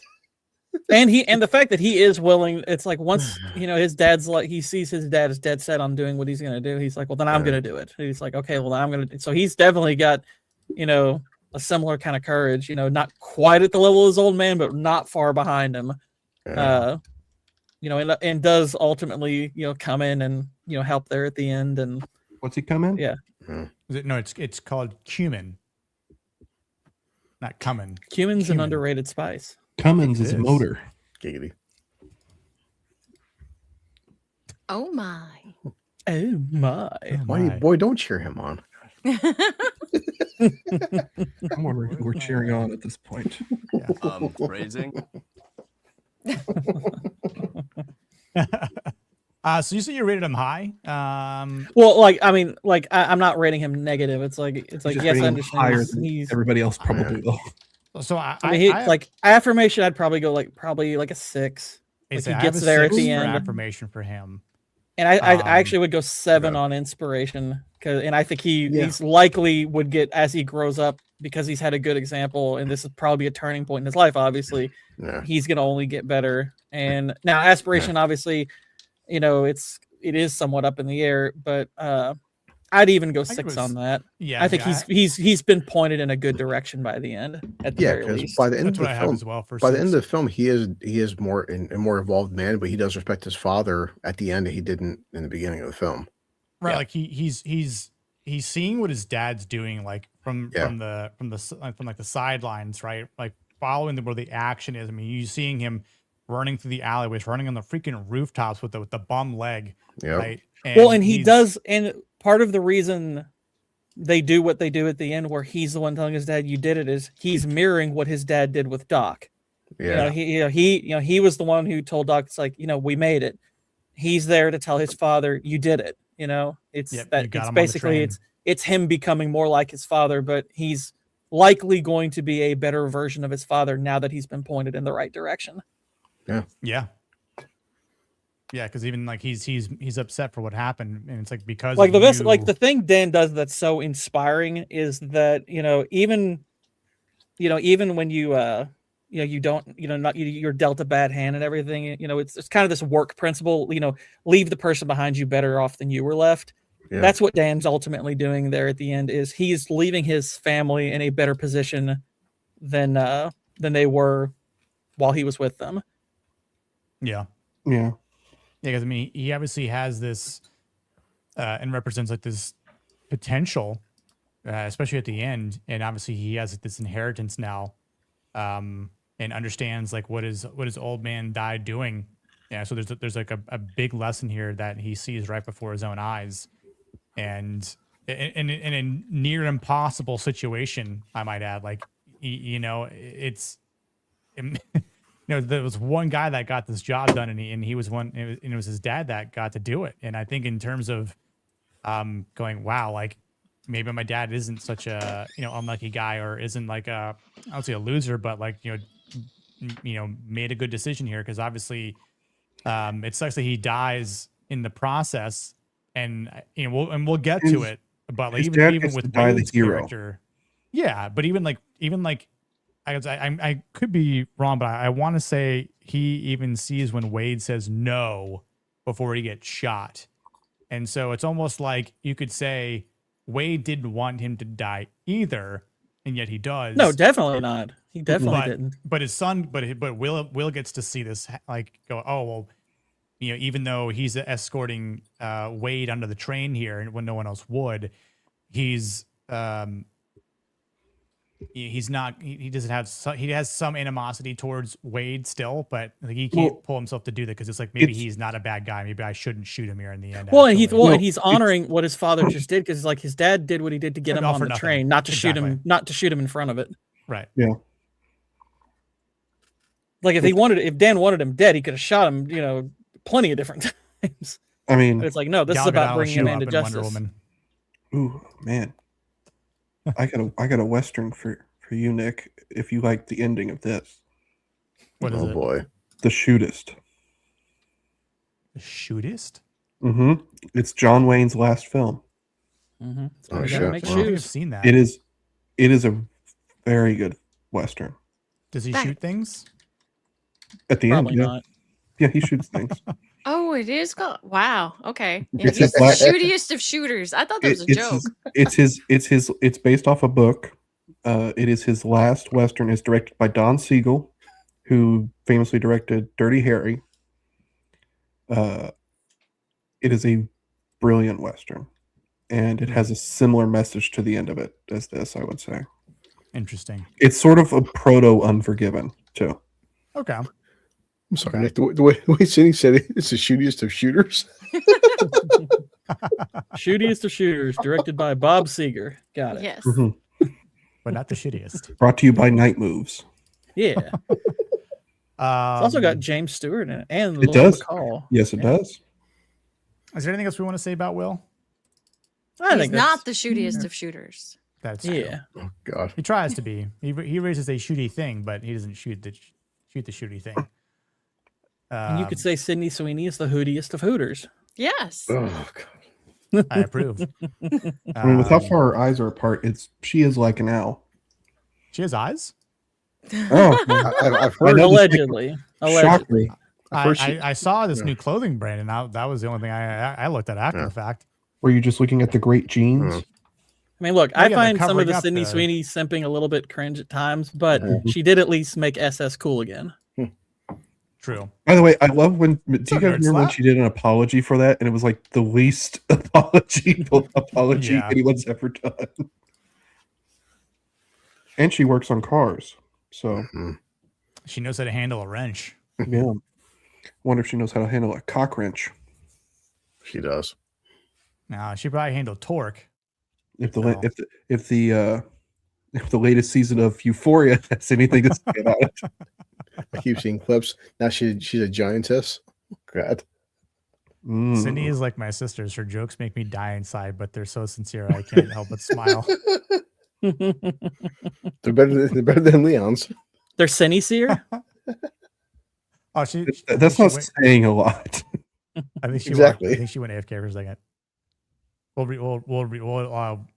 And the fact that he is willing, it's like once his dad's like, he sees his dad is dead set on doing what he's gonna do. He's like, well, then I'm gonna do it. He's like, okay, well, then I'm gonna. So he's definitely got, a similar kind of courage. Not quite at the level of his old man, but not far behind him. And does ultimately, come in and help there at the end. And what's he come in? Yeah. No, it's called cumin. Not cumin. Cumin's an underrated spice. Cummins is a motor. Giggity. Oh my. Oh my. Boy, don't cheer him on. I'm wondering who we're cheering on at this point. Phrasing. So you said you rated him high. Well, like I mean, like I'm not rating him negative. It's like Just yes, rating I him understand. higher than He's everybody else probably will. So I mean, like affirmation, I'd probably go like a 6. Like he I have gets a there at 6 the for end. affirmation for him. And I actually would go 7 on inspiration, and I think he's likely would get as he grows up because he's had a good example, and this is probably a turning point in his life. Obviously, he's gonna only get better. And now aspiration, obviously, you know, it is somewhat up in the air, but I'd even go 6 on that. Yeah, I think he's been pointed in a good direction by the end. At the very least, by the end of the what I have film, as well for by the end 6. of the film, he is more a more evolved man, but he does respect his father at the end. He didn't in the beginning of the film. Right, like he's seeing what his dad's doing, like from the sidelines, right? Like following where the action is. I mean, you seeing him running through the alleyways, running on the freaking rooftops with the bum leg, right? And he does, and part of the reason they do what they do at the end, where he's the one telling his dad, "You did it," is he's mirroring what his dad did with Doc. Yeah, he was the one who told Doc, "It's like, we made it." He's there to tell his father, "You did it." It's it's basically it's him becoming more like his father, but he's likely going to be a better version of his father now that he's been pointed in the right direction. Yeah, because even like he's upset for what happened, and it's like because like the thing Dan does that's so inspiring is that even when you don't you're dealt a bad hand and everything, it's kind of this work principle, leave the person behind you better off than you were left. That's what Dan's ultimately doing there at the end, is he's leaving his family in a better position than they were while he was with them. Because I mean, he obviously has this and represents like this potential, especially at the end, and obviously he has this inheritance now, and understands like what his old man died doing. So there's like a big lesson here that he sees right before his own eyes, and in a near impossible situation, I might add. Like it's. There was one guy that got this job done, and he was one, and it was his dad that got to do it. And I think in terms of going, wow, like maybe my dad isn't such a unlucky guy, or isn't like I don't say a loser, but like made a good decision here, because obviously it sucks that he dies in the process, and we'll get to it. But like, even with Wade's character, but even like. I could be wrong, but I want to say he even sees when Wade says no before he gets shot. And so it's almost like you could say Wade didn't want him to die either, and yet he does. No, definitely not. He definitely didn't. But his son, but Will gets to see this, like, go, oh, well, even though he's escorting Wade under the train here and when no one else would, he's not, he doesn't have, he has some animosity towards Wade still, but like, he can't pull himself to do that, because it's like, maybe he's not a bad guy, maybe I shouldn't shoot him here in the end. And he's honoring what his father just did, because like his dad did what he did to get him on the train, not to shoot him in front of it. Right. Like if Dan wanted him dead, he could have shot him plenty of different times. I mean, but it's like, no, this is about bringing him into justice. Ooh, man. I got a Western for you, Nick, if you like the ending of this. What is it? Oh boy. The Shootist. The Shootist? Mm-hmm. It's John Wayne's last film. Mm-hmm. Oh, shit. I've seen that. It is a very good Western. Does he shoot things? At the Probably end, not. Yeah, he shoots things. Oh, it is called. Wow. Okay. It's He's his the last- shootiest of shooters. I thought that was a joke. It's based off a book. It is his last Western. It's directed by Don Siegel, who famously directed Dirty Harry. It is a brilliant Western, and it has a similar message to the end of it as this, I would say. Interesting. It's sort of a proto Unforgiven, too. Okay. I'm sorry, Nick. The way Cindy said it, it's the shootiest of shooters. Shootiest of shooters, directed by Bob Seger. Got it. Yes. Mm-hmm. But not the shittiest. Brought to you by Night Moves. Yeah. It's also got James Stewart in it, and It Lauren does. McCall. Yes, it does. Is there anything else we want to say about Will? He's not the shootiest of shooters. That's yeah. true. Oh God. He tries to be. He raises a shooty thing, but he doesn't shoot the shooty thing. And you could say Sydney Sweeney is the hootiest of hooters. Yes. Oh God. I approve. I mean, with how far her eyes are apart, she is like an owl. She has eyes? Oh, I've heard allegedly. Shocked me. I saw this new clothing brand, and that was the only thing I looked at after the fact. Were you just looking at the great jeans? I mean, look, Well, I yeah, find they're some of covering the up Sydney the- Sweeney simping a little bit cringe at times, but she did at least make SS cool again. True. By the way, I love when. Do you a guys nerd remember when slap. she did an apology for that, and it was like the least apology Yeah. anyone's ever done? And she works on cars, so She knows how to handle a wrench. yeah. Wonder if she knows how to handle a cock wrench. She does. Now she probably handled torque. If the latest season of Euphoria has anything to say about it. I keep seeing clips. Now she's a giantess. God. Sydney is like my sisters. Her jokes make me die inside, but they're so sincere I can't help but smile. They're better than Leon's. They're Seer? Oh, That's not saying a lot. I think she Exactly. I think she went AFK for a second. We'll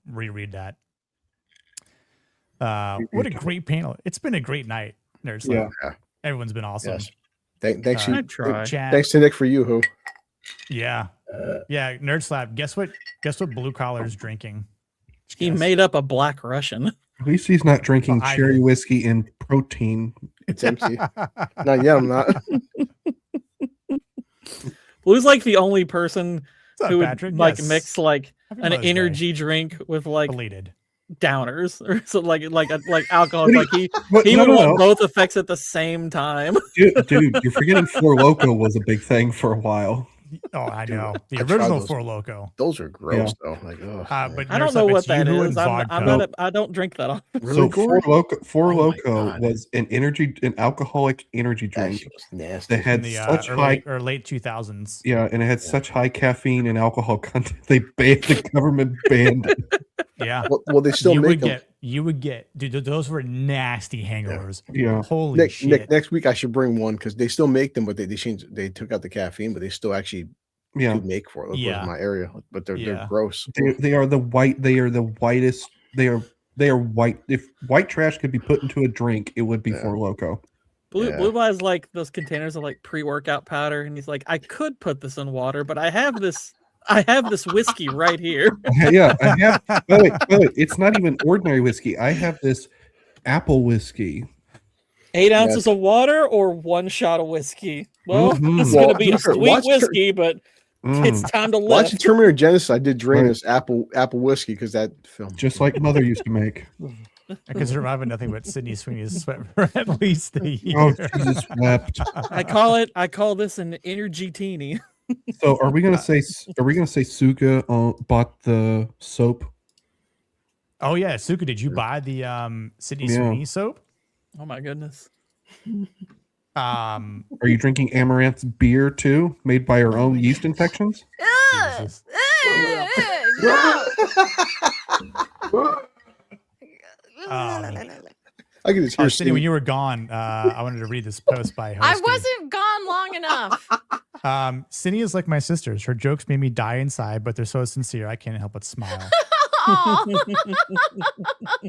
reread that. What a great panel! It's been a great night, Nerds. Yeah. Everyone's been awesome. Yes. Thanks, I try. Chat. thanks to Nick for you, Yeah, yeah. Nerd Slap. Guess what? Guess what? Blue Collar's drinking. He made up a Black Russian. At least he's not drinking Well, I cherry did. whiskey and protein. It's empty. Not yet. I'm not. Blue's like the only person What's up, who would Patrick? like Yes. mix like Happy an Mother's Day. energy drink with like Belated. downers or so like alcohol. What do Like he What- he no, would no, want no. both effects at the same time. Dude, you're forgetting Four Loko was a big thing for a while. Oh, I know the I tried original those. Four Loco. Those are gross though. Like, oh, But I don't Nerd know Slap, what it's that Yoo-hoo is. and I'm vodka. not. I don't drink that often. really? So Corey? Four Oh my Loko God. was an alcoholic energy That drink shit was nasty. that had in the such high late 2000s. yeah, and it had such high caffeine and alcohol content. The government banned it. Yeah. Well, they still you make would them. get, dude. Those were nasty hangovers. Yeah. Holy shit. Nick, next week I should bring one because they still make them, but they changed. They took out the caffeine, but they still actually Yeah. do make for it. Those Yeah. in my area, but they're Yeah. gross. They are the whitest. They are white. If white trash could be put into a drink, it would be Four Loko. Blue buys like those containers of like pre-workout powder, and he's like, I could put this in water, but I have this whiskey right here. Yeah, I have. By the way, it's not even ordinary whiskey. I have this apple whiskey. 8 ounces of water or 1 shot of whiskey. Well, Mhm. it's Well, gonna be a sure, sweet watch whiskey, but it's time to Watch lift. Terminator Genesis. I did drain Right. this apple whiskey because that film. Just like Mother used to make. I consider having nothing but Sydney Sweeney's sweat for at least a year. Oh, Jesus wept. I call this an energy teeny. So are we gonna say Suga bought the soap? Oh yeah, Suka, did you buy the Sydney Yeah. Sweeney soap? Oh my goodness. Are you drinking Amaranth's beer too, made by her own yeast infections? Jesus. I can just hear Sydney, when you were gone, I wanted to read this post by I Hosty. wasn't gone long enough. Sydney is like my sisters. Her jokes made me die inside, but they're so sincere I can't help but smile. Aw.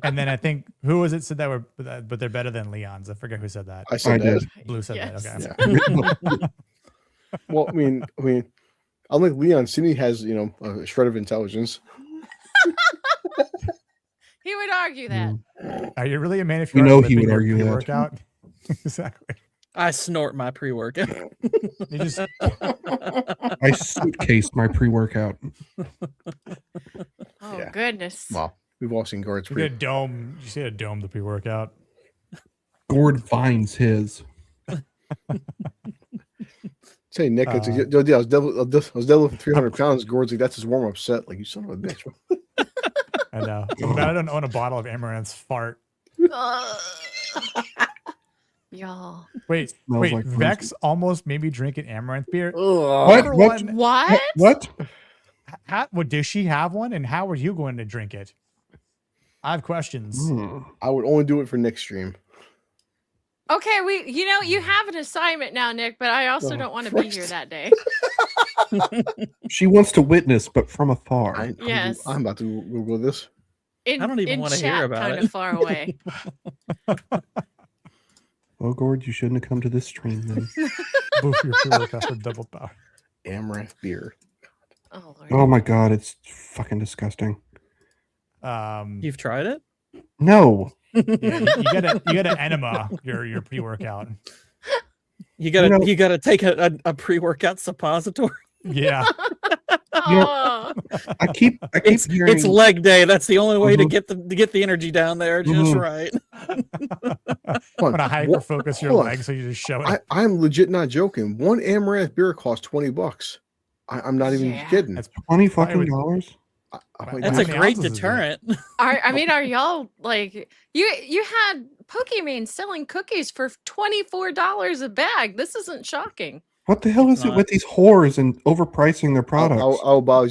And then I think who was it said that were, but they're better than Leon's. I forget who said that. I said I that. did. Blue said Yes. that. Okay. Well, I mean, unlike Leon, Sydney has a shred of intelligence. He would argue that. Are you really a man if You you know he would argue that. workout? Exactly. I snort my pre-workout. You just I suitcased my pre-workout. Oh Yeah. goodness. Well, we've all seen Gord's you get a dome. You see a dome the pre-workout. Gord Vines his. Say Nick, it's I was deadlifting 300 pounds. Gord's like, that's his warm-up set. Like, you son of a bitch. I know. But I don't own a bottle of Amaranth's fart. Y'all. Wait, Smells like Vex almost made me drink an amaranth beer. What? Number What? one, What? what does she have one, and how are you going to drink it? I have questions. I would only do it for next stream. Okay, you have an assignment now, Nick, but I also don't want to be here that day. She wants to witness, but from afar. Yes. I'm about to Google this. I don't even want to hear about it. Kind of far away. Well, Gord, you shouldn't have come to this stream then. Boof your pre-workout with double power. Amaranth beer. Oh, Lord. Oh my god, it's fucking disgusting. You've tried it? No. Yeah, you get an enema your pre-workout. You gotta take a pre-workout suppository. Yeah. I keep hearing it's leg day. That's the only way to get the energy down there just right. Want to hyper focus your legs so you just show it. I'm legit not joking. One amaranth beer costs $20. I'm not even kidding. That's $20 fucking dollars. That's a great deterrent. Are y'all like you had Pokemon selling cookies for $24 a bag? This isn't shocking. What the hell is it with these whores and overpricing their products? I'll buy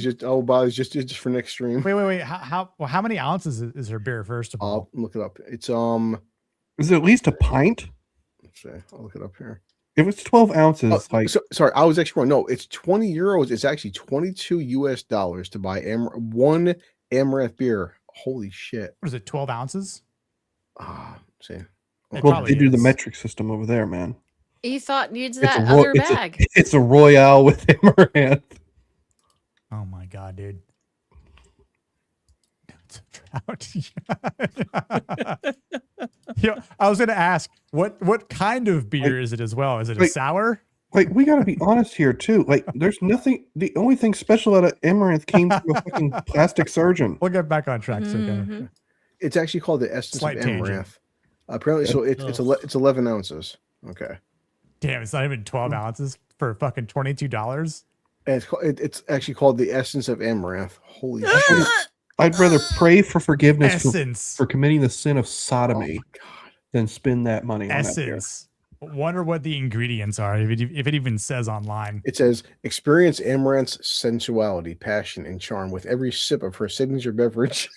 just for next stream. Wait. How many ounces is her beer? First of all, I'll look it up. It's Is it at least a pint? Let's see. I'll look it up here. If it's 12 ounces, sorry, I was actually wrong. No, it's 20 euros. It's actually $22 US to buy one amaranth beer. Holy shit! What is it? 12 ounces? See. Well, they do the metric system over there, man. Ethot needs that other bag. It's a Royale with amaranth. Oh my god, dude. I was gonna ask what kind of beer is it as well? Is it a sour? Like, we gotta be honest here too. Like, there's nothing. The only thing special out of amaranth came from a fucking plastic surgeon. We'll get back on track. Okay. It's actually called the essence of amaranth. Apparently, so it's 11 ounces. Okay. Damn, it's not even 12 ounces for fucking $22. And it's actually called the essence of amaranth. Holy shit! I'd rather pray for forgiveness Essence. for committing the sin of sodomy than spend that money on Essence. Wonder what the ingredients are, if it even says online. It says, experience amaranth's sensuality, passion, and charm with every sip of her signature beverage.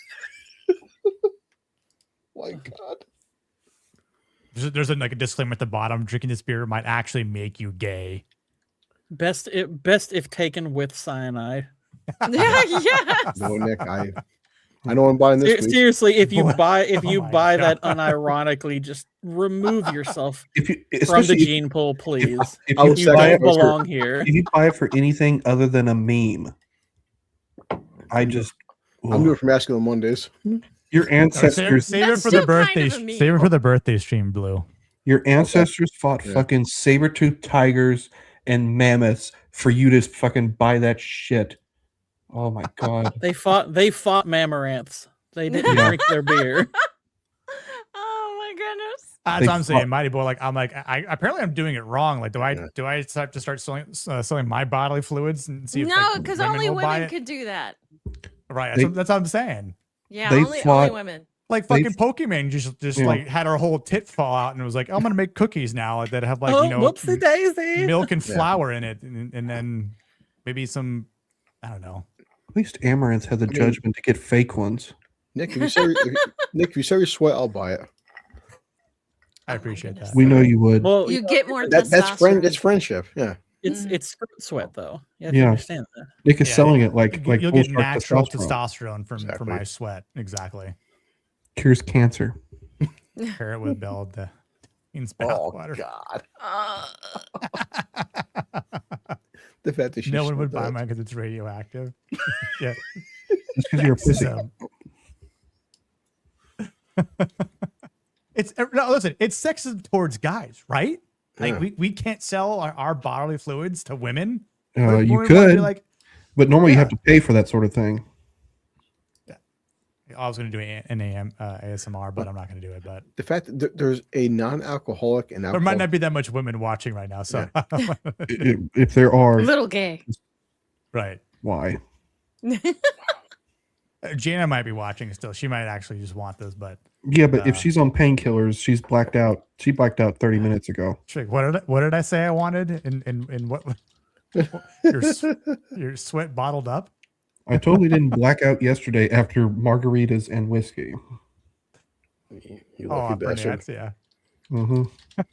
My God. There's a disclaimer at the bottom. Drinking this beer might actually make you gay. Best if taken with cyanide. Yes. No, Nick, I know I'm buying this. Seriously, if you buy that unironically, just remove yourself from the gene pool, please. If you don't belong here. If you buy it for anything other than a meme, I'm doing it for Masculine Mondays. Your ancestors save it for the birthday. Save it for the birthday stream, Blue. Your ancestors fought fucking saber-toothed tigers and mammoths for you to fucking buy that shit. Oh my god. They fought mamaranths. They didn't drink their beer. Oh my goodness. That's what I'm saying, Mighty Boy. Like I'm apparently I'm doing it wrong. Like do I start selling my bodily fluids and see if no, because only women could do that. Right. That's what I'm saying. Yeah, only women. Like fucking Pokemon just like had her whole tit fall out and it was like, I'm gonna make cookies now that have like whoopsie daisy, milk and flour in it, and then maybe some, I don't know. At least Amaranth had the judgment to get fake ones. Nick, if you sell your sweat, I'll buy it. I appreciate that. We know you would. Well, you get more. That's friendship. Yeah. It's fruit sweat though. You have to understand that. Nick is selling it like you'll get natural testosterone from my sweat. Exactly. Cures cancer. Pair it with build in spout water. God. The fact that no one would buy mine because it's radioactive. Yeah. It's because you're a pussy. Listen, it's sexist towards guys, right? Like we can't sell our bodily fluids to women. You could, but normally you have to pay for that sort of thing. Yeah. I was going to do an ASMR, but I'm not going to do it. But the fact that there's a non-alcoholic and there might not be that much women watching right now. So if there are, little gay, right? Why? Jana might be watching still. She might actually just want this, but Yeah, but if she's on painkillers, she's blacked out. She blacked out 30 minutes ago. she's like, what did I say I wanted? In what your sweat bottled up? I totally didn't black out yesterday after margaritas and whiskey. You lucky bastard. Bernat's, yeah. Mm-hmm.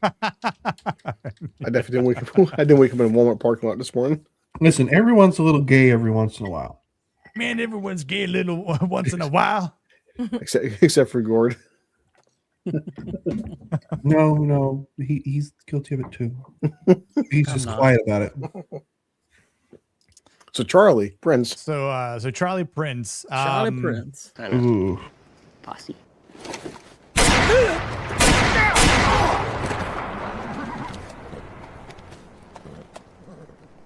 I definitely didn't wake up. I didn't wake up in a Walmart parking lot this morning. Listen, everyone's a little gay every once in a while. Man, everyone's gay a little once in a while. Except for Gord. No, he's guilty of it too. He's just quiet about it. So Charlie Prince. So Charlie Prince. Charlie Prince. Ooh. Posse.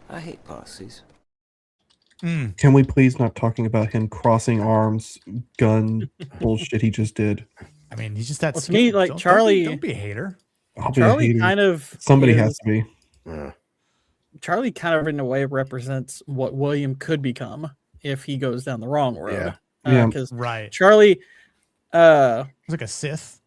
I hate posses. Can we please not talking about him crossing arms, gun bullshit he just did? I mean, he's just that. To me, like Charlie, don't be a hater. Charlie kind of somebody has to be. Charlie kind of in a way represents what William could become if he goes down the wrong road. Yeah. Because right, Charlie, he's like a Sith.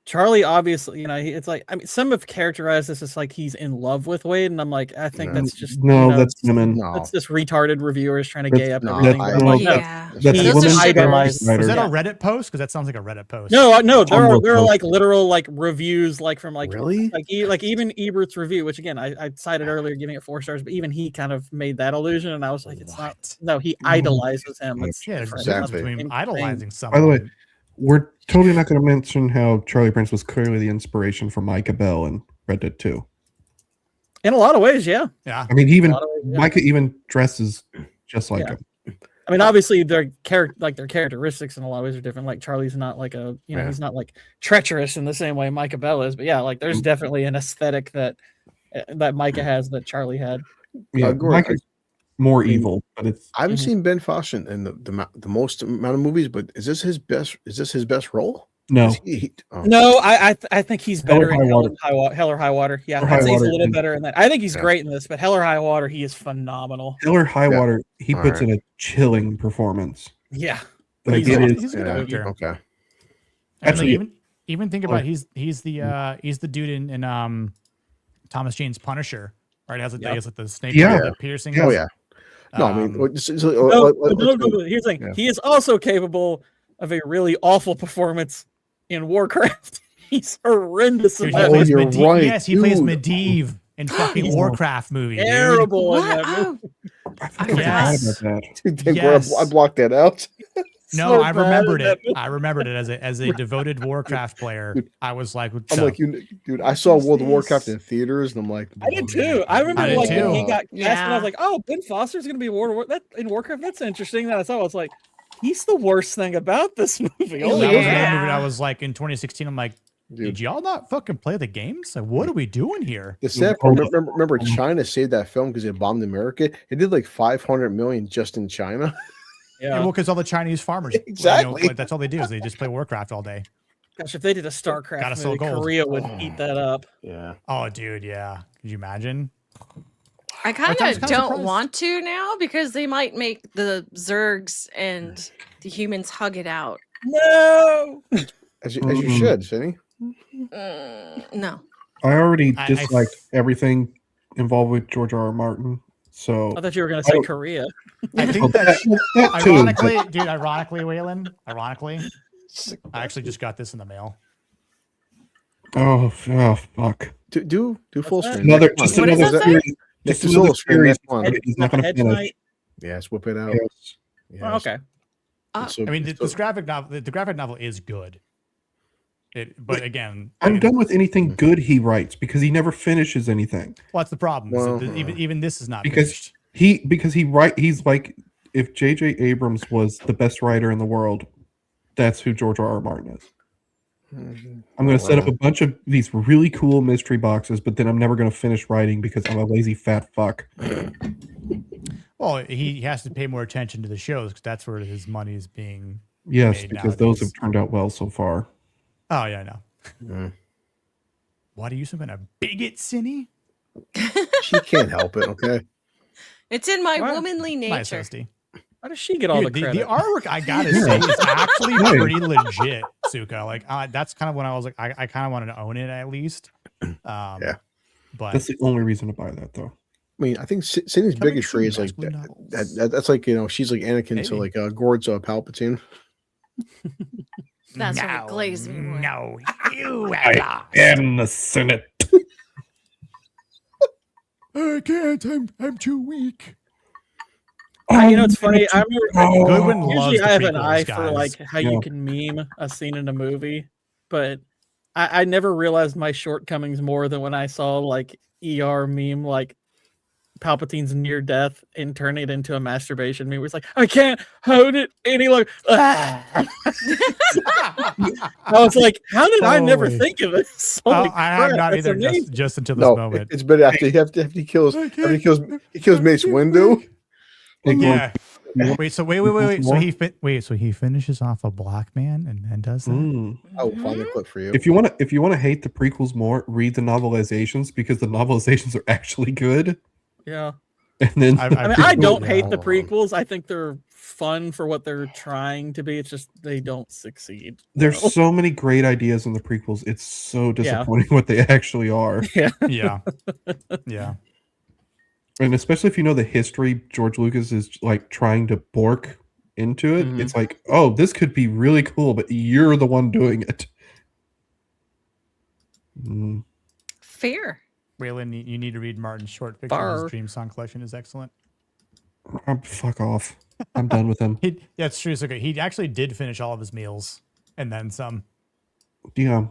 Charlie, obviously, it's like, I mean, some have characterized this as like he's in love with Wade, and I'm like, I think that's just that's women. That's just retarded reviewers trying to gay up everything. That's idolized. Was that a Reddit post? Because that sounds like a Reddit post. No, there are like literal like reviews like from like really like even Ebert's review, which again I cited earlier, giving it 4 stars, but even he kind of made that illusion, and I was like, it's not. No, he idolizes him. It's exactly. Between idolizing someone. By the way, we're totally not going to mention how Charlie Prince was clearly the inspiration for Micah Bell and Red Dead 2. In a lot of ways, yeah. I mean, Micah even dresses just like him. I mean, obviously their characteristics in a lot of ways are different. Like Charlie's not like he's not like treacherous in the same way Micah Bell is, but yeah, like there's definitely an aesthetic that Micah has that Charlie had. Yeah, Micah's more evil, but it's. I haven't seen Ben Foster in the most amount of movies, but is this his best? Is this his best role? No, no, I think he's better in Hell or High Water. Yeah, I'd say he's a little better in that. I think he's great in this, but Hell or High Water, he is phenomenal. Hell or High Water, he puts in a chilling performance. Yeah, he's a good actor. Okay, actually, even think about he's the dude in Thomas Jane's Punisher, right? Has like the snake, the piercing. Oh yeah. No, I mean, here's the thing. He is also capable of a really awful performance in Warcraft. He's horrendous. Dude, right. Yes, he plays Medivh in fucking Warcraft movie. Terrible in that movie. I forgot about that. Yes. I blocked that out. No, I remembered it. I remembered it as a devoted Warcraft player. I was like, dude, I saw World of Warcraft in theaters, and I'm like, I did too. I remember when he got cast, and I was like, oh, Ben Foster's gonna be in Warcraft. That's interesting. Then I saw, I was like, he's the worst thing about this movie. I was like, in 2016, I'm like, did y'all not fucking play the games? Like, what are we doing here? The sad part, remember China saved that film because it bombed America. It did like 500 million just in China. Yeah, well, because all the Chinese farmers, exactly, that's all they do is they just play Warcraft all day. Gosh, if they did a StarCraft movie, Korea would eat that up. Yeah. Oh, dude, yeah. Could you imagine? I kind of don't want to now because they might make the Zergs and the humans hug it out. No. As you should, Cindy. No. I already disliked everything involved with George R. R. Martin. So I thought you were going to say Korea. I think that ironically, Waylon, I actually just got this in the mail. Oh fuck. Do full screen. Another series. Just another series. He's not going to finish. Yes, whip it out. Yes. Oh, okay. I mean, this graphic novel. The graphic novel is good. But again, I'm done with anything good he writes because he never finishes anything. Well, that's the problem. Well, even this is not because finished. he's like, if J.J. Abrams was the best writer in the world, that's who George R. R. Martin is. I'm going to set up a bunch of these really cool mystery boxes, but then I'm never going to finish writing because I'm a lazy fat fuck. Well, he has to pay more attention to the shows because that's where his money is being. Yes, made because nowadays. those have turned out well so far. Oh yeah, I know. Why do you some kind of bigot, Cinny? She can't help it. Okay. It's in my womanly nature. I Why does she get all the Dude, credit? the artwork, I gotta say, is actually pretty legit, Suka. Like, that's kind of when I was like, I kind of wanted to own it at least. Yeah. But That's the only reason to buy that, though. I mean, I think Cindy's Coming biggest soon, trait is like that's like, you know, she's like Anakin to Maybe. like Gord's Palpatine. That's what it glazed me with. No, you I am the Senate. I can't. I'm too weak. You know, it's funny. I remember Goodwin loves usually the I have an prequels, eye for guys. like how Yeah. you can meme a scene in a movie, but I never realized my shortcomings more than when I saw like ER meme like Palpatine's near death and turning it into a masturbation meme. It's like I can't hold it any longer. I was like, how did I never Holy. think of this? Oh, Holy I have crap, not that's either. amazing. Just until this No, moment. it's been after he kills Mace Windu. Yeah. Wait. So wait. So More? So he finishes off a black man and then does that. I will find a clip for you. If you want to hate the prequels more, read the novelizations because the novelizations are actually good. Yeah. And then I mean, I don't hate the prequels. I think they're fun for what they're trying to be. It's just they don't succeed. There's No. so many great ideas in the prequels. It's so disappointing what they actually are. Yeah. Yeah. Yeah. And especially if you know the history George Lucas is like trying to bork into it, Mhm. it's like, oh, this could be really cool, but you're the one doing it. Fair. Waylon, you need to read Martin's short fiction. Bar. His Dream Song collection is excellent. Fuck off. I'm done with him. Yeah, it's true. It's okay. He actually did finish all of his meals and then some. Yeah.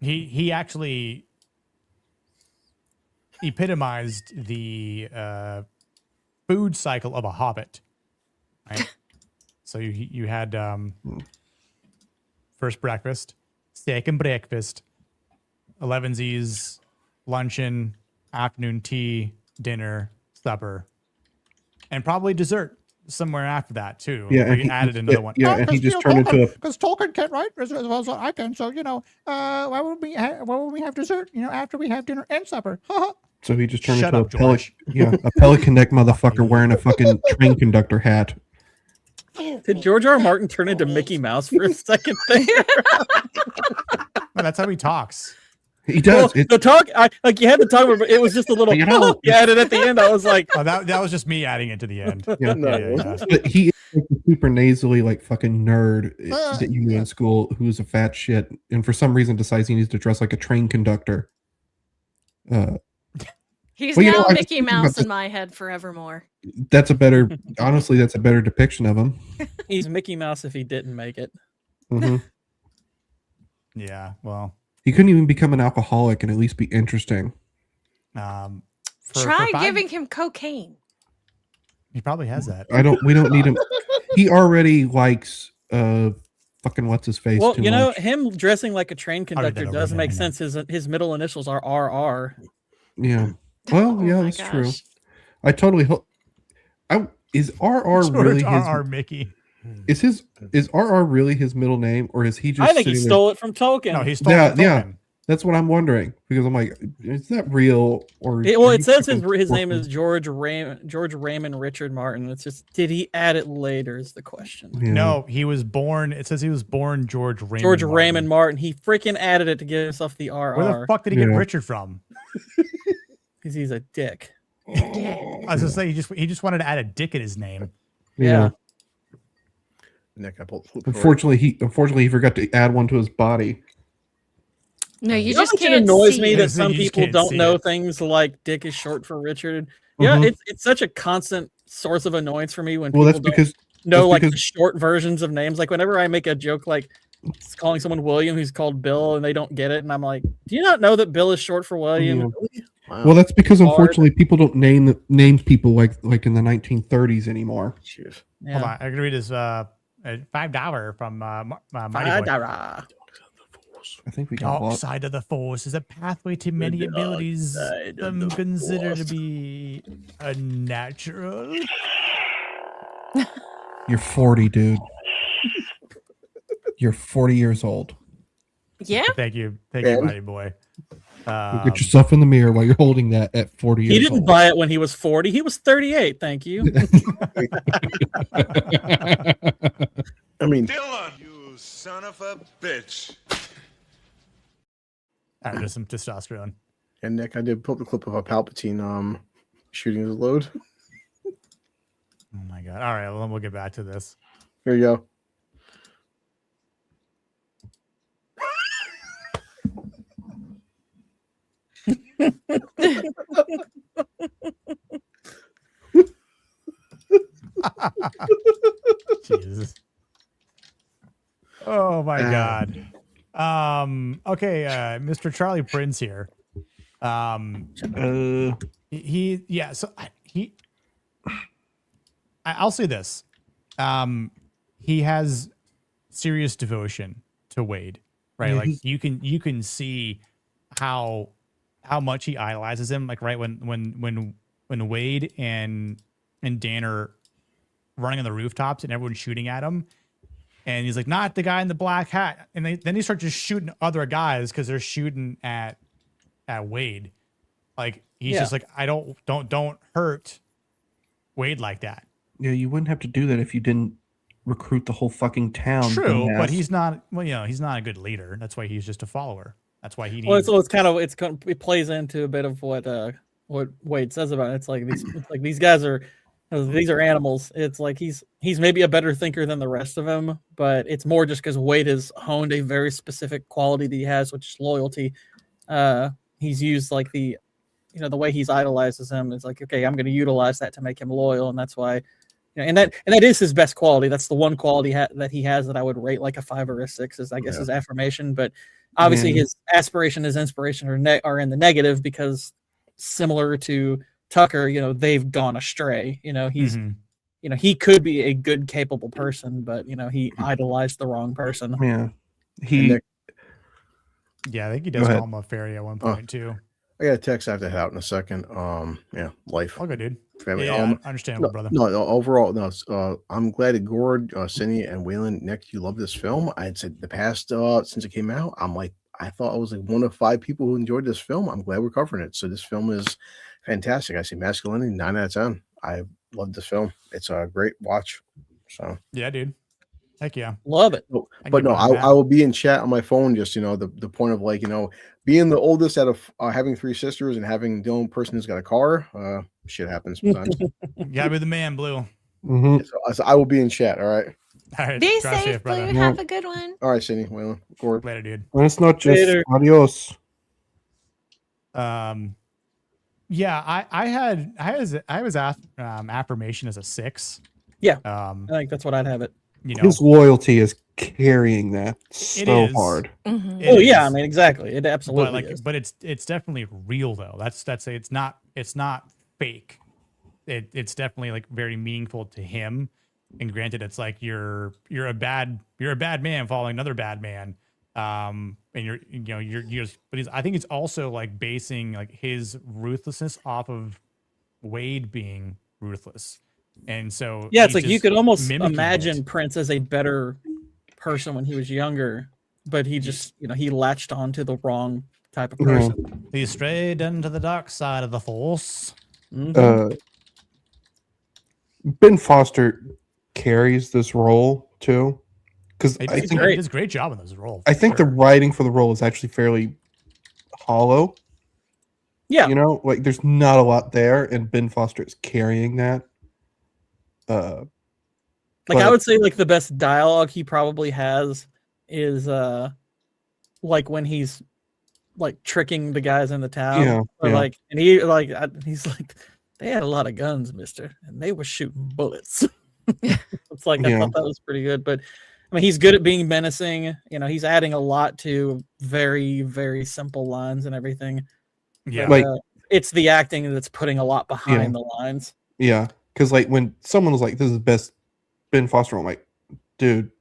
He actually epitomized the food cycle of a hobbit. Right? So you had first breakfast, second breakfast, 11sies, luncheon, afternoon tea, dinner, supper, and probably dessert somewhere after that too. Yeah, and we he- added another yeah, one. yeah, and he just turned into a- because Tolkien can't write as well as I can. So why would we have dessert? After we have dinner and supper. So he just turned Shut into up, a Pelican neck motherfucker wearing a fucking train conductor hat. Did George R. R. Martin turn into Mickey Mouse for a second there? Well, that's how he talks. He does. Well, the talk, like you had the talk, but it was just a little. You know, you added at the end. I was like, Oh, that was just me adding it to the end. Yeah. Yeah. But he is like a super nasally, like fucking nerd that you knew in school who's a fat shit, and for some reason decides he needs to dress like a train conductor. He's Well, you now know, I was Mickey thinking about Mouse this- in my head forevermore. That's a better, honestly, that's a better depiction of him. he's Mickey Mouse if he didn't make it. Mhm. Yeah. Well, He couldn't even become an alcoholic and at least be interesting. Try giving him cocaine. He probably has that. We don't need him. He already likes fucking what's his face. Well, too you know, much. him dressing like a train read that conductor over does again, make hang on. sense. His middle initials are RR. Yeah. Well, yeah, my that's true. gosh. I totally hope. Is RR George really his? R.R. Mickey. Is RR really his middle name, or is he just? I think he sitting there- stole it from Tolkien. No, he stole Yeah, it from yeah. Tolkien. That's what I'm wondering because I'm like, is that real or? Well, are it you says fucking his name is working? George Raymond Richard Martin. It's just, did he add it later? Is the question. Yeah. No, he was born. It says he was born George Raymond. George Martin. Raymond Martin. He freaking added it to give himself the RR. Where the fuck did he get Yeah. Richard from? Because he's a dick. I was gonna say he just wanted to add a dick in his name. Yeah. Nick, I pulled. Unfortunately, he forgot to add one to his body. No, you You know just how much it can't annoys see me it. that You some just people can't don't see know it. things like dick is short for Richard. Yeah, Mhm. it's such a constant source of annoyance for me when Well, people that's don't because know that's like the because- short versions of names. Like whenever I make a joke like calling someone William who's called Bill and they don't get it, and I'm like, do you not know that Bill is short for William? Yeah. Wow. Well, that's because Hard. unfortunately people don't name people like in the 1930s anymore. Jeez. Yeah. Hold on, I can read his $5 from Mighty Boy. Fadara. I think we got Dark lost. side of the Force is a pathway to many dark abilities side of some the consider to Force. be unnatural. You're 40, dude. You're 40 years old. Yeah. Thank you, And- Mighty Boy. Look at yourself in the mirror while you're holding that at 40 years He didn't old. buy it when he was 40. He was 38. Thank you. I mean, Dylan, you son of a bitch. Just some testosterone. and Nick, I did put the clip of a Palpatine shooting his load. Oh my god! All right, well, then we'll get back to this. Here you go. Jesus. Oh my god. Okay, Mr. Charlie Prince here. I'll say this. He has serious devotion to Wade, right? Yeah, Like you can see how much he idolizes him. Like right when Wade and Dan are running on the rooftops and everyone's shooting at him, and he's like, not the guy in the black hat, and then they start just shooting other guys because they're shooting at Wade. Like he's just like, I don't hurt Wade like that. Yeah, you wouldn't have to do that if you didn't recruit the whole fucking town. True, dumbass. but he's not. Well, he's not a good leader. That's why he's just a follower. That's why he needs. Well, it plays into a bit of what Wade says about it. It's like these guys are animals. It's like he's maybe a better thinker than the rest of them, but it's more just because Wade has honed a very specific quality that he has, which is loyalty. He's used like the way he's idolizes him. It's like, okay, I'm going to utilize that to make him loyal, and that's why. And that is his best quality. That's the one quality that he has that I would rate like a 5 or a 6 is, I guess, his affirmation. But obviously, his aspiration, his inspiration are in the negative because, similar to Tucker, they've gone astray. He's he could be a good, capable person, but he idolized the wrong person. Yeah, I think he does call him a fairy at one point too. I got a text I have to head out in a second. Life. All good, dude. Family. Understandable, brother. No, overall, I'm glad that Gord, Cindy, and Waylon, Nick, you love this film. I'd said the past since it came out, I thought I was like one of 5 people who enjoyed this film. I'm glad we're covering it. So this film is fantastic. I see Masculinity 9 out of 10. I love this film. It's a great watch. So yeah, dude. Heck yeah, love it. But no, I will be in chat on my phone. Just the point of like being the oldest out of having 3 sisters and having the only person who's got a car. Shit happens sometimes. You gotta be the man, Blue. Mm-hmm. So I will be in chat. All right. All right. Be drive safe, brother. Blue. Have a good one. All right, Cindy. Waylon, Gord. Later, dude. Buenas noches. Later. Adios. Yeah, I was affirmation as a 6. Yeah. I think that's what I'd have it. His loyalty is carrying that so hard. Mm-hmm. Oh yeah, I mean exactly. It absolutely is. But it's definitely real though. That's it's not fake. It's definitely like very meaningful to him. And granted, it's like you're a bad man following another bad man. And I think it's also like basing like his ruthlessness off of Wade being ruthless. And so yeah, it's like you could almost mimicking imagine it. Prince as a better person when he was younger, but he just he latched on to the wrong type of person. He strayed into the dark side of the force. Ben Foster carries this role too, because I think he does a great job in this role. I think the writing for the role is actually fairly hollow. Yeah, like there's not a lot there, and Ben Foster is carrying that. I would say like the best dialogue he probably has is like when he's like tricking the guys in the town, he's like, they had a lot of guns, mister, and they were shooting bullets. It's like I thought that was pretty good, but I mean he's good at being menacing. He's adding a lot to very, very simple lines and everything. Yeah, but, it's the acting that's putting a lot behind the lines. Yeah, because like when someone was like, "This is the best Ben Foster," I'm like, "Dude,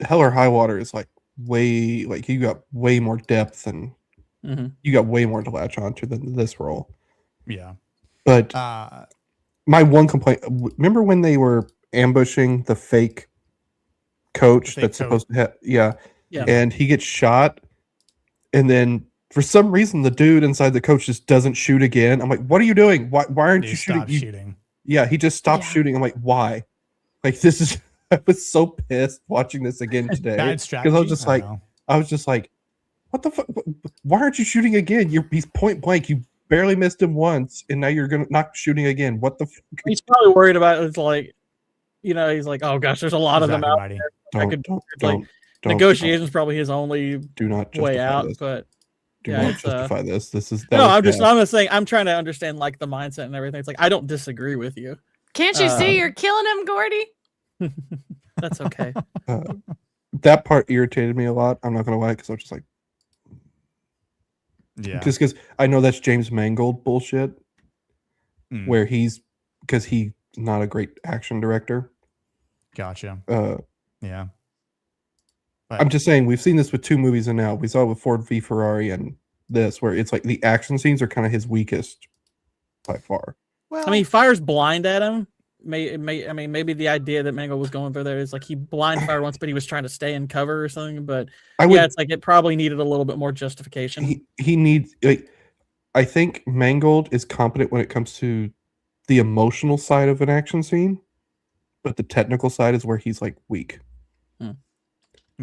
Hell or High Water is like way like you got way more depth and you got way more to latch onto than this role." Yeah, but my one complaint. Remember when they were ambushing the fake coach that's supposed to have? Yeah, and he gets shot, and then For some reason, the dude inside the coach just doesn't shoot again. I'm like, what are you doing? Why aren't you shooting? Shooting. Yeah, he just stopped shooting. I'm like, why? Like, this is. I was so pissed watching this again today because I was just like, what the fuck? Why aren't you shooting again? He's point blank. You barely missed him once, and now you're gonna not shooting again. What the fuck? He's probably worried about it. It's like, he's like, oh gosh, there's a lot of them out there. Negotiation's probably his only way out. This. But do not justify this. This is I'm just saying. I'm trying to understand like the mindset and everything. It's like I don't disagree with you. Can't you see you're killing him, Gordy? That's okay. That part irritated me a lot. I'm not gonna lie, because I was just like, just because I know that's James Mangold bullshit, where because he's not a great action director. Gotcha. Yeah. But I'm just saying we've seen this with 2 movies, and now we saw it with Ford v Ferrari and this, where it's like the action scenes are kind of his weakest by far. Well, I mean, he fires blind at him. Maybe the idea that Mangold was going for there is like he blind fired once, but he was trying to stay in cover or something. But it's like it probably needed a little bit more justification. He needs I think Mangold is competent when it comes to the emotional side of an action scene, but the technical side is where he's like weak.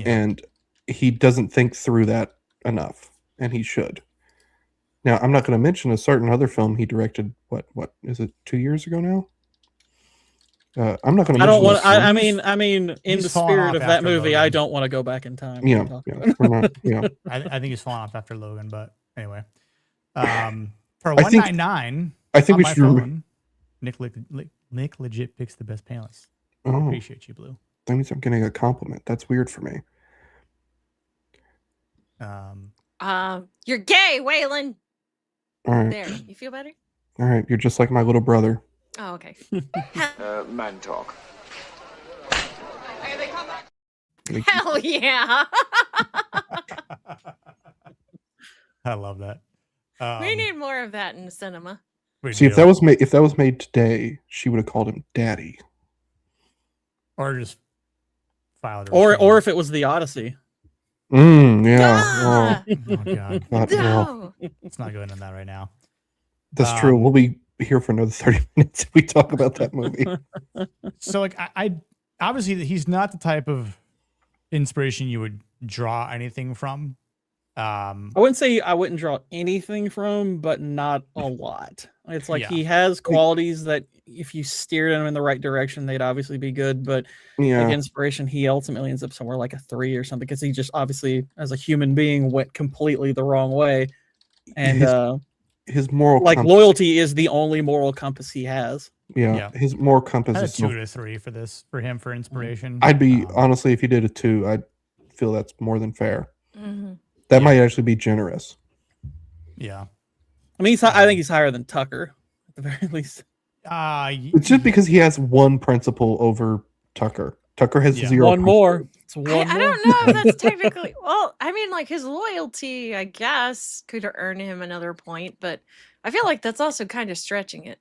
And he doesn't think through that enough, and he should. Now, I'm not going to mention a certain other film he directed. What is it? 2 years ago now. I'm not going to. I don't want. I mean, in the spirit of that movie, I don't want to go back in time. Yeah. I think he's falling off after Logan, but anyway. For 199, I think we should. Nick legit picks the best panelist. Oh. Appreciate you, Blue. That means I'm getting a compliment. That's weird for me. You're gay, Waylon. All right. There, you feel better? All right, you're just like my little brother. Oh, okay. Man talk. Hell yeah! I love that. We need more of that in the cinema. See, if that was made today, she would have called him Daddy, or just filed. Or if it was the Odyssey. Yeah. Oh God. No. Let's not go into that right now. That's true. We'll be here for another 30 minutes if we talk about that movie. So, like, I obviously he's not the type of inspiration you would draw anything from. I wouldn't say I wouldn't draw anything from, but not a lot. It's like he has qualities that if you steered him in the right direction, they'd obviously be good. But like inspiration, he ultimately ends up somewhere like a 3 or something because he just obviously, as a human being, went completely the wrong way. And his moral compass, loyalty is the only moral compass he has. Yeah. His moral compass is 2 to 3 for him for inspiration. I'd be honestly, if he did a 2, I'd feel that's more than fair. Mm-hmm. That might actually be generous. Yeah. I mean, I think he's higher than Tucker, at the very least. It's just because he has one principle over Tucker. Tucker has 0. One more. It's one I don't know if that's technically... Well, I mean, like, his loyalty, I guess, could earn him another point, but I feel like that's also kind of stretching it.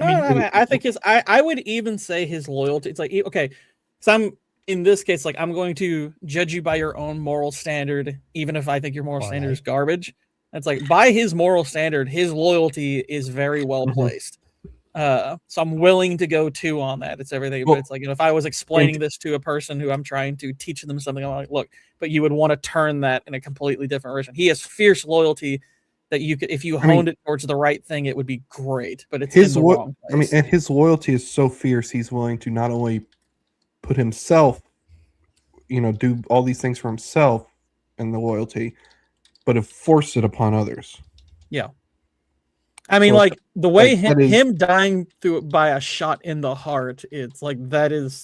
I think I would even say his loyalty. It's like, okay, so in this case, like, I'm going to judge you by your own moral standard, even if I think your moral standard is garbage. It's like, by his moral standard, his loyalty is very well placed. So I'm willing to go 2 on that. It's everything. But it's like, if I was explaining this to a person who I'm trying to teach them something, I'm like, look, but you would want to turn that in a completely different direction. He has fierce loyalty that you could, if you honed it towards the right thing, it would be great. But it's in the wrong place. And his loyalty is so fierce, he's willing to not only put himself, do all these things for himself and the loyalty, but have forced it upon others. Yeah. I mean, like the way him dying by a shot in the heart, it's like that is,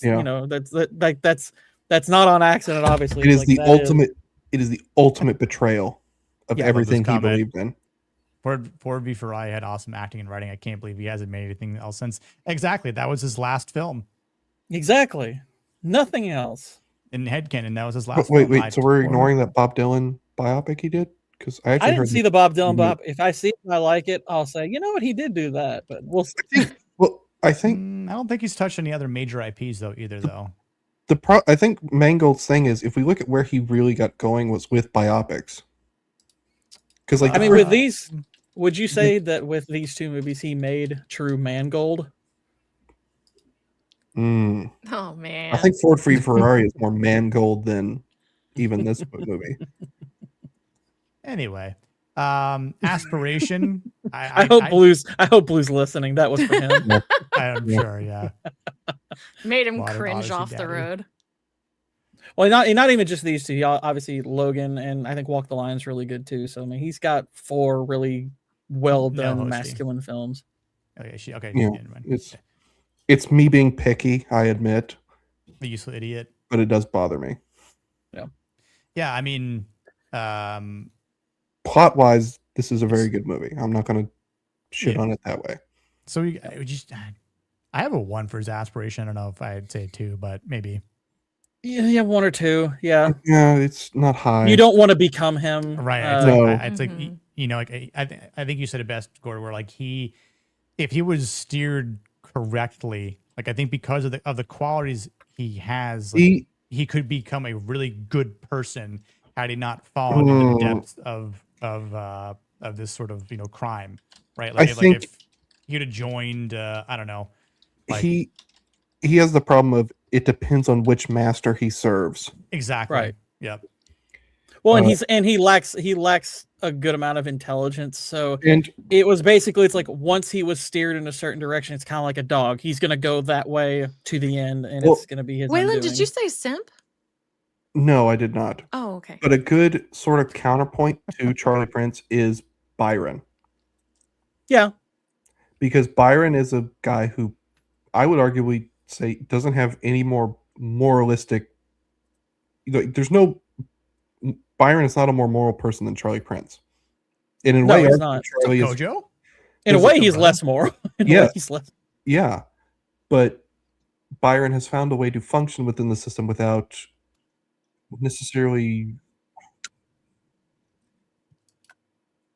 that's not on accident. Obviously, it is the ultimate. It is the ultimate betrayal of everything he believed in. Ford v Ferrari had awesome acting and writing. I can't believe he hasn't made anything else since. Exactly, that was his last film. Exactly, nothing else. In headcanon, that was his last. Wait. So we're ignoring that Bob Dylan biopic he did? Because I didn't see the Bob Dylan biopic. If I see it and I like it, I'll say, you know what, he did do that. But we'll see. I think I don't think he's touched any other major IPs though. I think Mangold's thing is, if we look at where he really got going, was with biopics. Because like I mean, with these, would you say that with these two movies, he made true mangold? Oh man. I think Ford v Ferrari is more mangold than even this movie. Anyway, aspiration. I hope Blue's listening. That was for him. I'm sure. Yeah. Made him Modern cringe Odyssey off the daddy. road. Well, not even just these two. He obviously Logan and I think Walk the Line's really good too. So I mean, he's got 4 really well done hosting. masculine films. Okay. Okay. Yeah, never mind. it's me being picky, I admit. The useful idiot. But it does bother me. Yeah. Yeah. I mean, plot wise, this is a very good movie. I'm not going to shit on it that way. So I have a 1 for his aspiration. I don't know if I'd say 2, but maybe. Yeah, you have 1 or 2. Yeah. Yeah, it's not high. You don't want to become him, right? It's No. it's like like I think you said it best, Gordon. Where like if he was steered correctly, like I think because of the qualities he has, like, he could become a really good person had he not fallen into the depths of this sort of crime, right? Like, if he'd have joined, I don't know, like, he has the problem of it depends on which master he serves. Exactly. Right. Yep. Well, and he lacks a good amount of intelligence. So And it was basically, it's like once he was steered in a certain direction, it's kind of like a dog. He's gonna go that way to the end, and it's gonna be his. Waylon, undoing. did you say simp? No, I did not. Oh, okay. But a good sort of counterpoint to Charlie Prince is Byron. Yeah. Because Byron is a guy who I would arguably say doesn't have any more moralistic. There's no. Byron is not a more moral person than Charlie Prince. And in a way, he's not. Charlie is. Gojo? In a way, he's less moral. Yeah. He's less. Yeah. But Byron has found a way to function within the system without necessarily.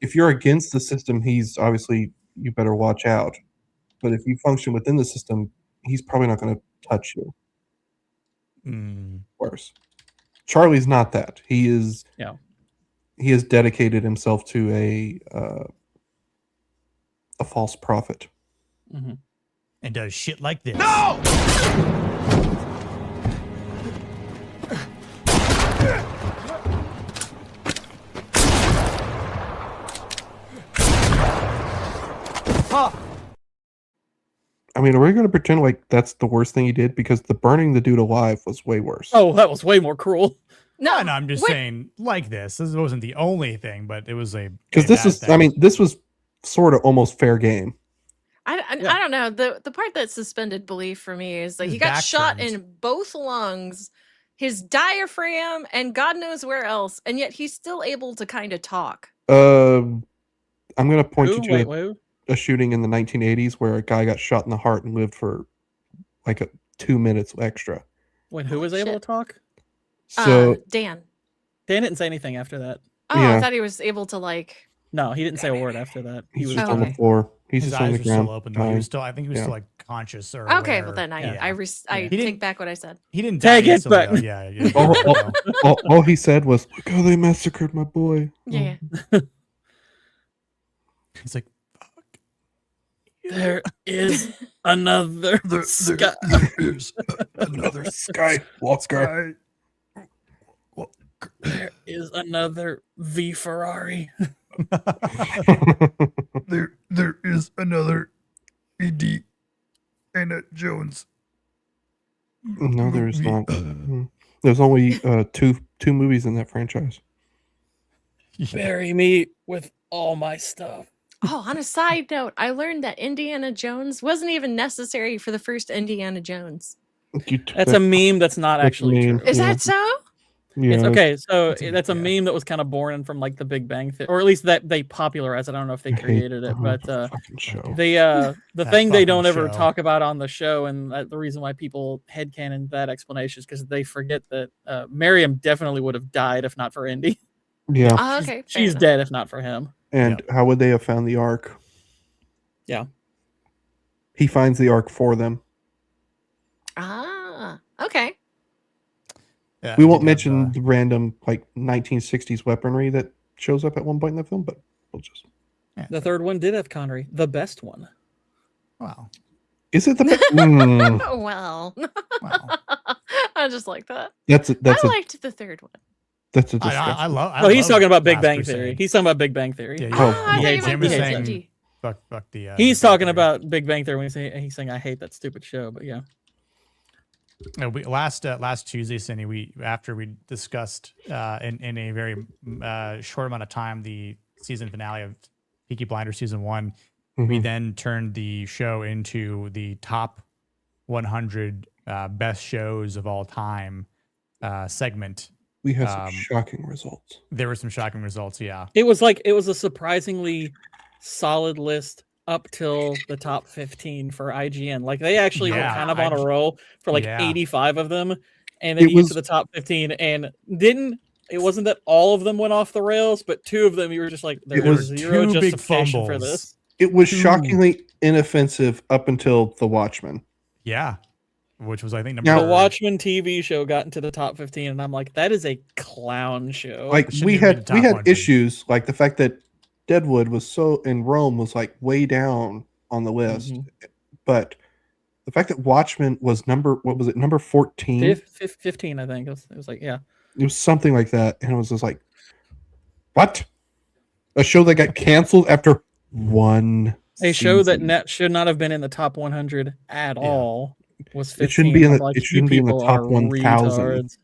If you're against the system, he's obviously, you better watch out. But if you function within the system, he's probably not going to touch you. Worse. Charlie's not that. He is. Yeah. He has dedicated himself to a false prophet. Mm-hmm. And does shit like this. No! I mean, are we going to pretend like that's the worst thing he did? Because the burning the dude alive was way worse. Oh, that was way more cruel. No, I'm just saying like this. This wasn't the only thing, but it was a because this is. I mean, this was sort of almost fair game. I don't know. The part that suspended belief for me is that His he got back shot turns. in both lungs, his diaphragm, and God knows where else, and yet he's still able to kind of talk. I'm going to point you to Wait. a shooting in the 1980s where a guy got shot in the heart and lived for like 2 minutes extra. Wait, who was able to talk? So Dan. Dan didn't say anything after that. Oh, Yeah. I thought he was able to like. No, he didn't say a word after that. He he's was just on the floor. He's His just on eyes the were ground. still open though. He was still. I think he was still like conscious or. Okay, aware. well then I He take didn't- back what I said. He didn't Tag die it, instantly, but- though. Yeah. all he said was, "Look how they massacred my boy." Yeah. He's like, There is another sky. is another Skywalker. There is another V Ferrari. There is another Indiana Jones. No, there's not. There's only two movies in that franchise. Bury me with all my stuff. Oh, on a side note, I learned that Indiana Jones wasn't even necessary for the first Indiana Jones. That's a meme that's not actually true. Is that so? Yeah. It's okay. So that's a meme that was kind of born from like the Big Bang Theory, or at least that they popularized it. I don't know if they created it, but the thing they don't ever talk about on the show, and the reason why people headcanon that explanation is because they forget that Miriam definitely would have died if not for Indy. Yeah. Oh, okay. She's dead if not for him. And how would they have found the Ark? Yeah. He finds the Ark for them. Ah, okay. We won't mention the random like 1960s weaponry that shows up at one point in the film, but we'll just. The third one did have Connery, the best one. Wow. Is it the best? Well, I just like that. I liked the third one. That's a discussion. I love. Oh, he's talking about Big Last Bang Crusade. Theory. He's talking about Big Bang Theory. Yeah, I thought you Jim meant was the saying, OG. fuck the. He's talking about Big Bang Theory when he's saying I hate that stupid show. But yeah. No, last Tuesday, Cindy, after we discussed in a very short amount of time the season finale of Peaky Blinders season 1, we then turned the show into the top 100 best shows of all time segment. We had some shocking results. There were some shocking results, yeah. It was a surprisingly solid list up till the top 15 for IGN. Like they actually were kind of on a roll for 85 of them, and then you get to the top 15 and it wasn't that all of them went off the rails, but 2 of them you were just like there was zero justification for this. It was shockingly inoffensive up until The Watchmen. Yeah. Which was, I think, The Watchmen TV show got into the top 15, and I'm like, that is a clown show. Like we had issues, like the fact that Deadwood was in Rome was like way down on the list, but the fact that Watchmen was number 14, 15, I think it was like it was something like that, and it was just like, what? A show that got canceled after one. A show that should not have been in the top 100 at all. Was 15. It shouldn't be in the it shouldn't be in the top 1,000.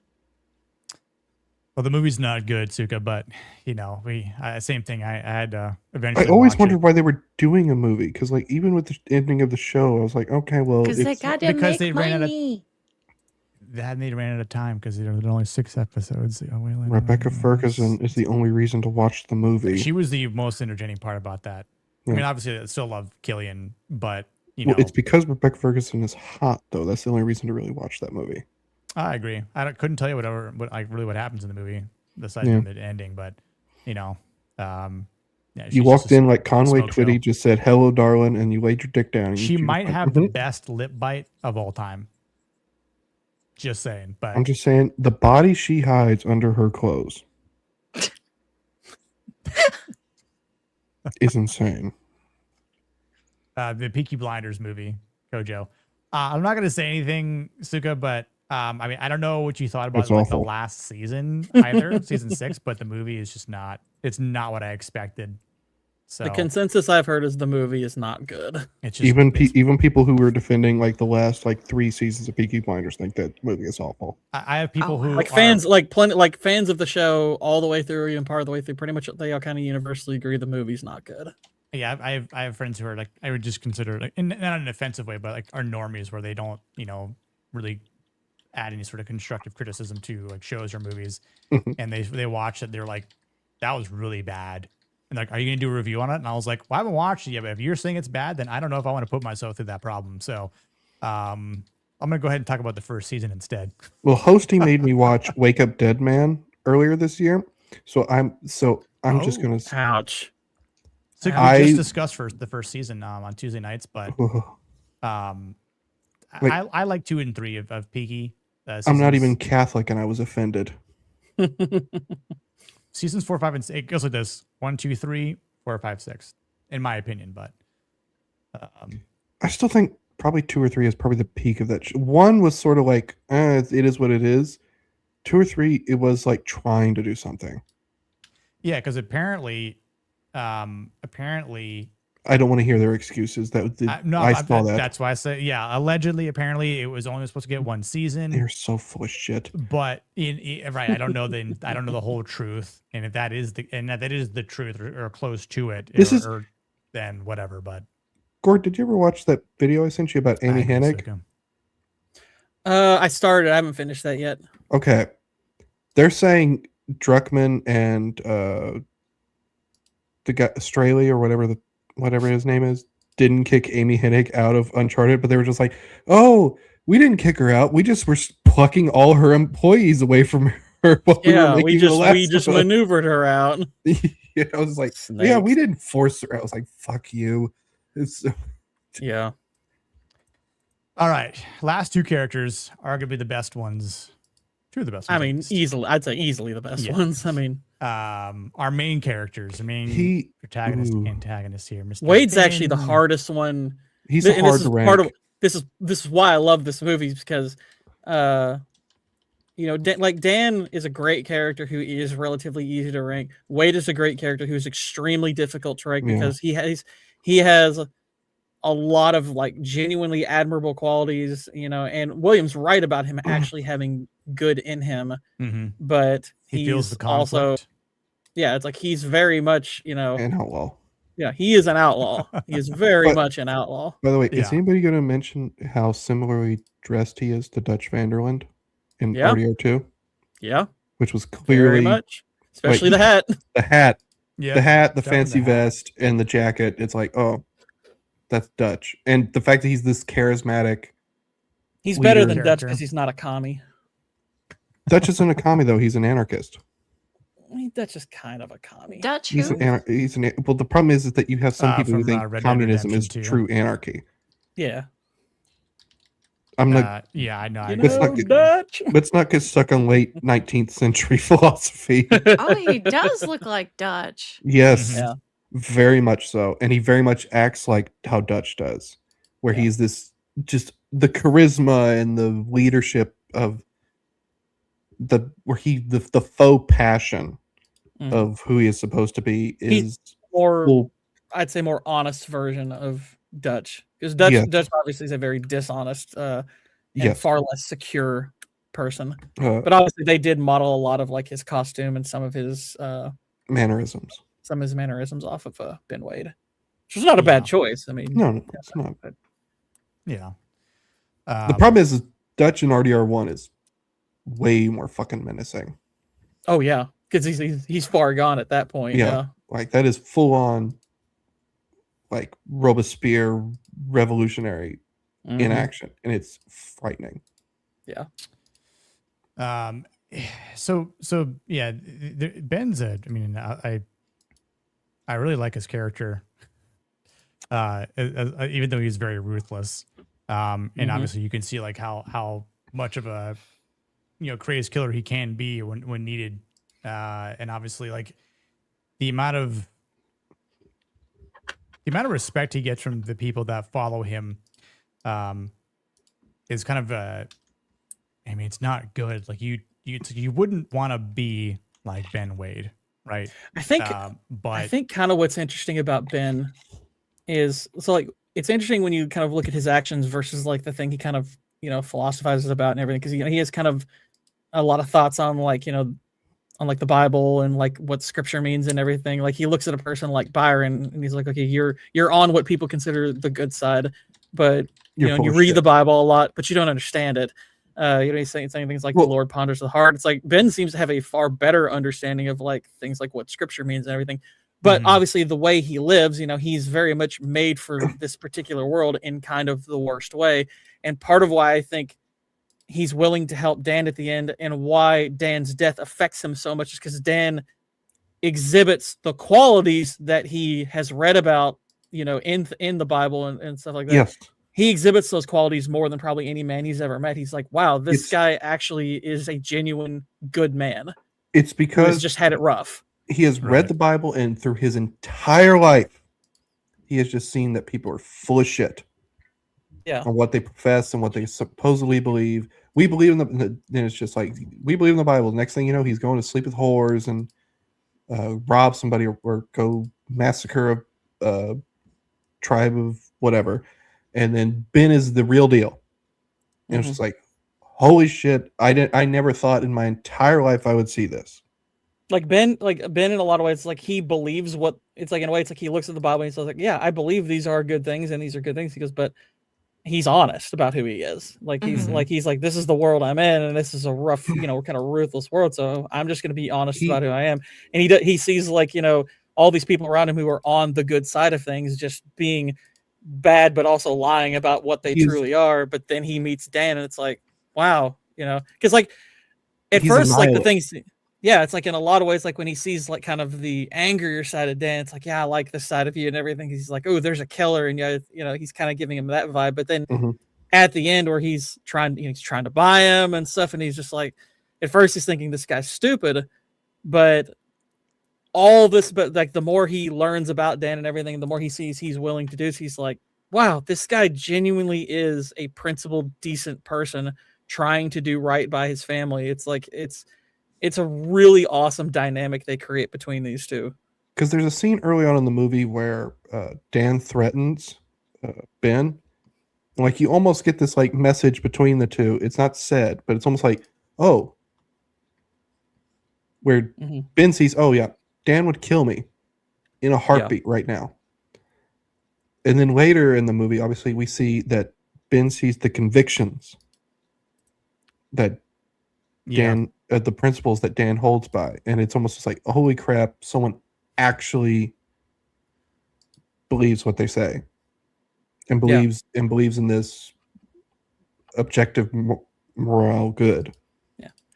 Well, the movie's not good, Suka, but same thing. I had eventually. I always wondered why they were doing a movie, because like even with the ending of the show, I was like, okay, well, because they gotta make money. They ran out of time because there were only 6 episodes. Rebecca Ferguson is the only reason to watch the movie. She was the most entertaining part about that. I mean, obviously, I still love Killian, but it's because Rebecca Ferguson is hot, though. That's the only reason to really watch that movie. I agree. Couldn't tell you what happens in the movie besides the ending, but you walked in like Conway Twitty just said hello, darling, and you laid your dick down. She might have the best lip bite of all time. Just saying, but I'm just saying the body she hides under her clothes is insane. The Peaky Blinders movie, Kojo. I'm not going to say anything, Suka, but I mean, I don't know what you thought about the last season either, season 6, but the movie is just it's not what I expected. So the consensus I've heard is the movie is not good. It's just, even people who were defending like the last 3 seasons of Peaky Blinders think that movie is awful. I have people who fans fans of the show all the way through and part of the way through. Pretty much, they all kind of universally agree the movie's not good. Yeah, I have friends who are like, I would just consider not in an offensive way, but like are normies where they don't really add any sort of constructive criticism to like shows or movies, and they watch it, they're like, that was really bad. And like, are you going to do a review on it? And I was like, well, I haven't watched it yet, but if you're saying it's bad, then I don't know if I want to put myself through that problem. So I'm going to go ahead and talk about the first season instead. Well, hosting made me watch Wake Up Dead Man earlier this year. So I'm just going to... Ouch. So we just discussed the first season on Tuesday nights, but I like 2 and 3 of Peaky. I'm not even Catholic and I was offended. Seasons 4, 5, and 6. It goes like this: 1, 2, 3, 4, 5, 6. In my opinion, but I still think probably 2 or 3 is probably the peak of that. 1 was sort of like, it is what it is. 2 or 3, it was like trying to do something. Yeah, because apparently, I don't want to hear their excuses. I saw that. That's why I say, allegedly, apparently, it was only supposed to get 1 season. They're so full of shit. But right, I don't know the whole truth, and if that is the truth or close to it, then whatever. But Gord, did you ever watch that video I sent you about Amy Hennig? I started. I haven't finished that yet. Okay, they're saying Druckmann and the guy Australia or whatever his name is, didn't kick Amy Hennig out of Uncharted, but they were just like, oh, we didn't kick her out. We just were plucking all her employees away from her. We just maneuvered her out. Yeah, I was like, yeah, we didn't force her. I was like, fuck you. Yeah. All right. Last 2 characters, arguably the best ones. Two of the best I ones. mean, easily, I'd say easily the best ones. I mean, our main characters, protagonist, antagonist here. Mr. Wade's actually the Ben. hardest one. He's and hard this is to part rank. of this is why I love this movie, because you know, like Dan is a great character who is relatively easy to rank. Wade is a great character who's extremely difficult to rank because he has a lot of like genuinely admirable qualities, you know, and William's right about him actually having good in him, but he feels the also, conflict. yeah, it's like he's very much, you know, an outlaw. Yeah, he is an outlaw. He is very much an outlaw. By the way, is anybody going to mention how similarly dressed he is to Dutch Vanderland in RDR2? Yeah. Which was clearly very much, especially the hat. The hat. Yeah. The hat, the fancy vest, and the jacket. It's like, oh, that's Dutch. And the fact that he's this charismatic. He's better than Dutch because he's not a commie. Dutch isn't a commie, though. He's an anarchist. I mean, Dutch is kind of a commie. Dutch He's well, the problem is that you have some people who think communism is true anarchy. Yeah. I'm not. Yeah, I know. Dutch. Let's not get stuck on late 19th century philosophy. Oh, he does look like Dutch. Yes, very much so, and he very much acts like how Dutch does, where he's this just the charisma and the leadership of the faux passion of who he is supposed to be is he's more, I'd say, more honest version of Dutch, because Dutch obviously is a very dishonest and far less secure person. But obviously they did model a lot of like his costume and some of his mannerisms. Some of his mannerisms off of Ben Wade, which was not a bad choice. I mean, no, it's not. Yeah. The problem is Dutch in RDR1 is way more fucking menacing. Oh yeah, because he's far gone at that point. Yeah, like that is full on, like Robespierre revolutionary in action, and it's frightening. Yeah. So yeah, Ben's I mean, I really like his character. Even though he's very ruthless, and obviously you can see like how much of a crazed killer he can be when needed, and obviously like the amount of respect he gets from the people that follow him is kind of I mean, it's not good. Like you wouldn't want to be like Ben Wade, right? I think kind of what's interesting about Ben is, so like it's interesting when you kind of look at his actions versus like the thing he kind of philosophizes about and everything, because he has kind of a lot of thoughts on like on like the Bible and like what scripture means and everything. Like he looks at a person like Byron and he's like, okay, you're on what people consider the good side, but you read the Bible a lot, but you don't understand it. He's saying things like the Lord ponders the heart. It's like Ben seems to have a far better understanding of like things like what scripture means and everything. But obviously the way he lives, he's very much made for this particular world in kind of the worst way. And part of why I think he's willing to help Dan at the end and why Dan's death affects him so much is because Dan exhibits the qualities that he has read about, in the Bible and stuff like that. Yes. He exhibits those qualities more than probably any man he's ever met. He's like, wow, this guy actually is a genuine good man. It's because he's just had it rough. He has read the Bible, and through his entire life, he has just seen that people are full of shit. Yeah. On what they profess and what they supposedly believe. We believe in then it's just like, we believe in the Bible. Next thing you know, he's going to sleep with whores and rob somebody or go massacre a tribe of whatever. And then Ben is the real deal. And it's just like, holy shit, I never thought in my entire life I would see this. Like Ben in a lot of ways, like he believes what it's like. In a way, it's like he looks at the Bible and he says, like, yeah, I believe these are good things and these are good things. He goes, but he's honest about who he is. Like he's like, this is the world I'm in, and this is a rough, kind of ruthless world. So I'm just going to be honest about who I am. And he sees like, all these people around him who are on the good side of things, just being bad, but also lying about what they truly are. But then he meets Dan, and it's like, wow, because like at first, like the things. Yeah, it's like in a lot of ways, like when he sees like kind of the angrier side of Dan, it's like, yeah, I like this side of you and everything. He's like, oh, there's a killer, and he's kind of giving him that vibe. But then at the end, where he's trying to buy him and stuff, and he's just like, at first he's thinking this guy's stupid, but the more he learns about Dan and everything, the more he sees he's willing to do, so he's like, wow, this guy genuinely is a principled, decent person trying to do right by his family. It's like it's a really awesome dynamic they create between these two. Because there's a scene early on in the movie where Dan threatens Ben. And like you almost get this like message between the two. It's not said, but it's almost like, oh, where Ben sees, oh yeah, Dan would kill me in a heartbeat right now. And then later in the movie, obviously, we see that Ben sees the convictions that Dan, the principles that Dan holds by. And it's almost just like, holy crap, someone actually believes what they say and believes in this objective moral good.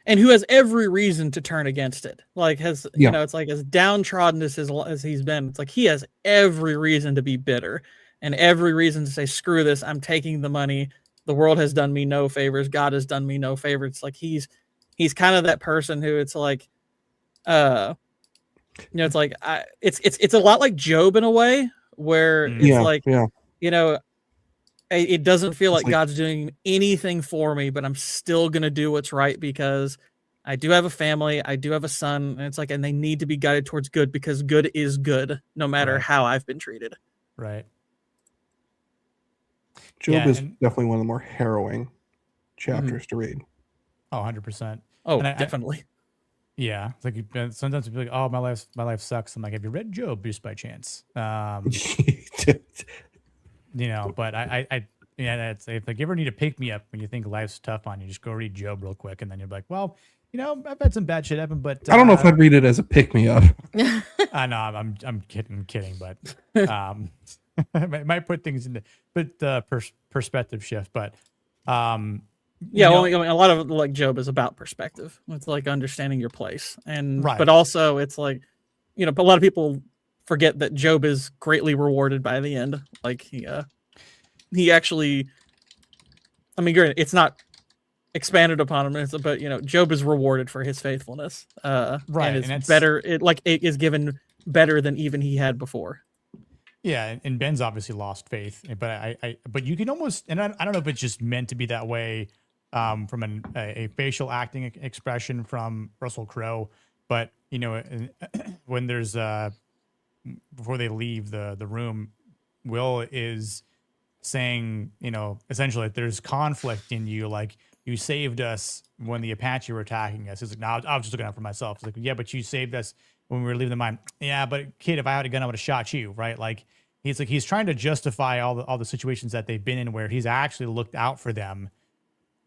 And who has every reason to turn against it. Like you know, it's like as downtrodden as he's been, it's like he has every reason to be bitter and every reason to say, screw this, I'm taking the money. The world has done me no favors. God has done me no favors. It's like he's kind of that person who it's like, you know, it's like it's a lot like Job in a way where it's you know, it doesn't feel like God's doing anything for me, but I'm still going to do what's right because I do have a family. I do have a son. And it's like, and they need to be guided towards good because good is good no matter how I've been treated. Right. Job is definitely one of the more harrowing chapters to read. Oh, 100%. Oh, definitely. Yeah. It's like sometimes people be like, oh, my life sucks. I'm like, have you read Job just by chance? You know, but it's if like you ever need to pick me up when you think life's tough on you, just go read Job real quick, and then you're like, well, you know, I've had some bad shit happen, but I don't know if I'd read it as a pick me up. I know I'm kidding, but it might put things into perspective shift, but yeah, well, I mean, a lot of like Job is about perspective. It's like understanding your place, and but also it's like, you know, a lot of people forget that Job is greatly rewarded by the end. Like he actually, I mean, it's not expanded upon him, but you know, Job is rewarded for his faithfulness. And it's better. It is given better than even he had before. Yeah, and Ben's obviously lost faith, but but you can almost, and I don't know if it's just meant to be that way from a facial acting expression from Russell Crowe, but you know, when there's before they leave the room, Will is saying, you know, essentially like, there's conflict in you, like you saved us when the Apache were attacking us. He's like, no, I was just looking out for myself. It's like, yeah, but you saved us when we were leaving the mine. Yeah, but kid, if I had a gun, I would have shot you, right? Like he's trying to justify all the situations that they've been in where he's actually looked out for them,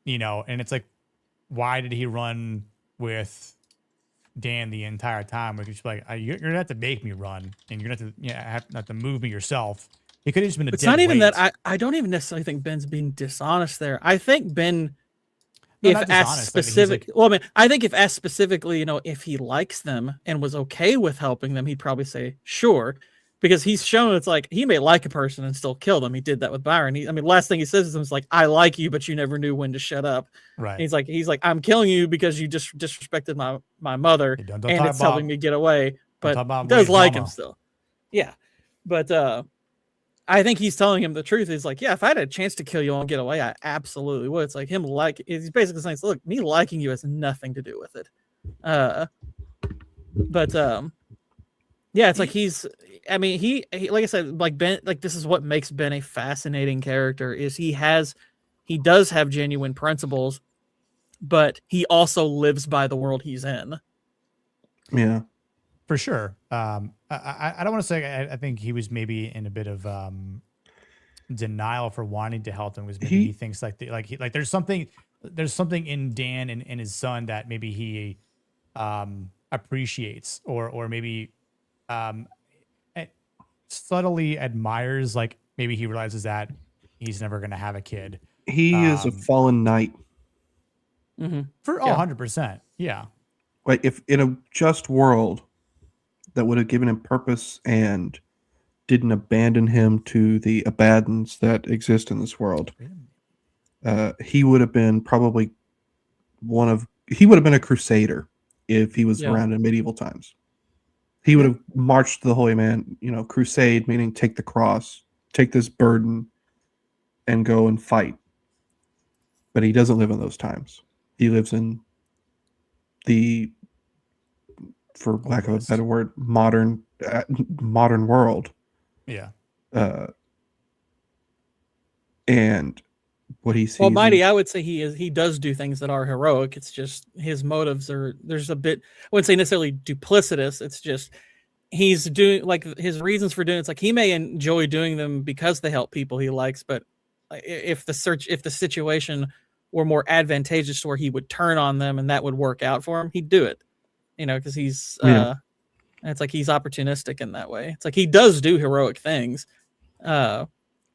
you know, and it's like, why did he run with Dan the entire time? Which is like, you're gonna have to make me run, and you're gonna have to move me yourself. He could have just been It's not even that I don't even necessarily think Ben's being dishonest there. I think Ben, if asked specific, well, I mean, I think if asked specifically, you know, if he likes them and was okay with helping them, he'd probably say sure, because he's shown it's like he may like a person and still kill them. He did that with Byron. I mean, last thing he says to him is like, "I like you, but you never knew when to shut up." Right. And he's like, "I'm killing you because you just disrespected my mother, and it's helping me get away." But he does like him still. Yeah, but I think he's telling him the truth. He's like, yeah, if I had a chance to kill you and get away, I absolutely would. It's like him he's basically saying, look, me liking you has nothing to do with it. Yeah, it's like I mean, he like I said, like Ben, like this is what makes Ben a fascinating character is he does have genuine principles, but he also lives by the world he's in. Yeah. For sure. I don't want to say I think he was maybe in a bit of denial for wanting to help him, because maybe he thinks like there's something in Dan and his son that maybe he appreciates or maybe subtly admires. Like maybe he realizes that he's never going to have a kid. He is a fallen knight. Mm-hmm. For 100%. Yeah. Like if in a just world that would have given him purpose and didn't abandon him to the Abaddons that exist in this world, he would have been probably one of he would have been a crusader if he was Yeah. around in medieval times. He would have marched to the holy man, crusade, meaning take the cross, take this burden, and go and fight. But he doesn't live in those times. He lives in the, for lack of a better word, modern world. Yeah. And what he sees. Well, Mighty, I would say he does do things that are heroic. It's just his motives there's a bit, I wouldn't say necessarily duplicitous. It's just he's doing, like, his reasons for doing it's like he may enjoy doing them because they help people he likes, but if the situation were more advantageous to where he would turn on them and that would work out for him, he'd do it. Because he's and it's like he's opportunistic in that way. It's like he does do heroic things.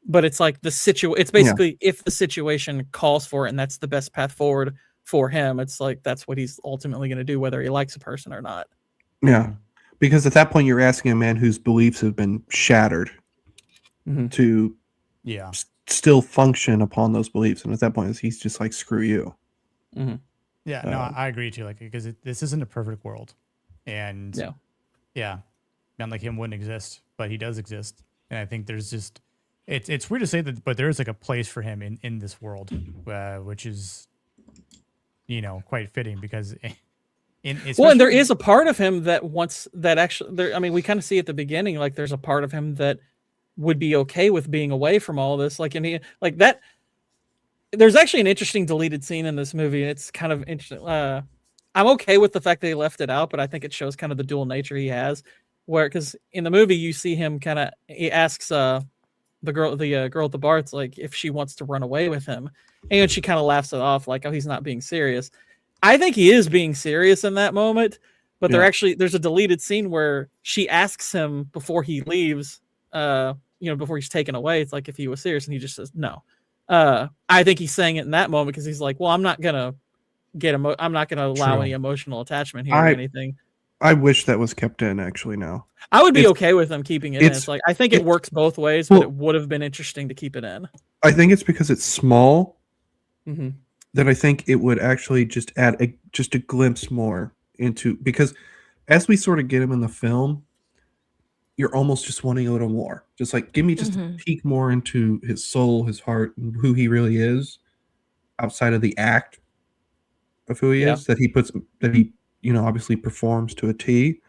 But it's like it's basically if the situation calls for it and that's the best path forward for him, it's like that's what he's ultimately going to do, whether he likes a person or not. Yeah. Because at that point you're asking a man whose beliefs have been shattered to still function upon those beliefs. And at that point he's just like, screw you. Yeah, no, I agree too. Like, because this isn't a perfect world. And man like him wouldn't exist, but he does exist. And I think there's just, it's weird to say that, but there is like a place for him in this world, which is, quite fitting because and there is a part of him that wants that actually there. I mean, we kind of see at the beginning, like there's a part of him that would be okay with being away from all this. Like, and he, like that, there's actually an interesting deleted scene in this movie. And it's kind of interesting. I'm okay with the fact that he left it out, but I think it shows kind of the dual nature he has because in the movie you see him he asks, the girl at the bar, it's like if she wants to run away with him, and she kind of laughs it off like, oh, he's not being serious. I think he is being serious in that moment, but there's a deleted scene where she asks him before he leaves, before he's taken away. It's like if he was serious, and he just says no. I think he's saying it in that moment because he's like, well, I'm not gonna allow any emotional attachment here or anything. I wish that was kept in actually now. I would be okay with them keeping it in. It's like, I think it works both ways, but it would have been interesting to keep it in. I think it's because it's small that I think it would actually just add a glimpse more into, because as we sort of get him in the film, you're almost just wanting a little more. Just like, give me just a peek more into his soul, his heart, and who he really is outside of the act of who he is, that he obviously performs to a T.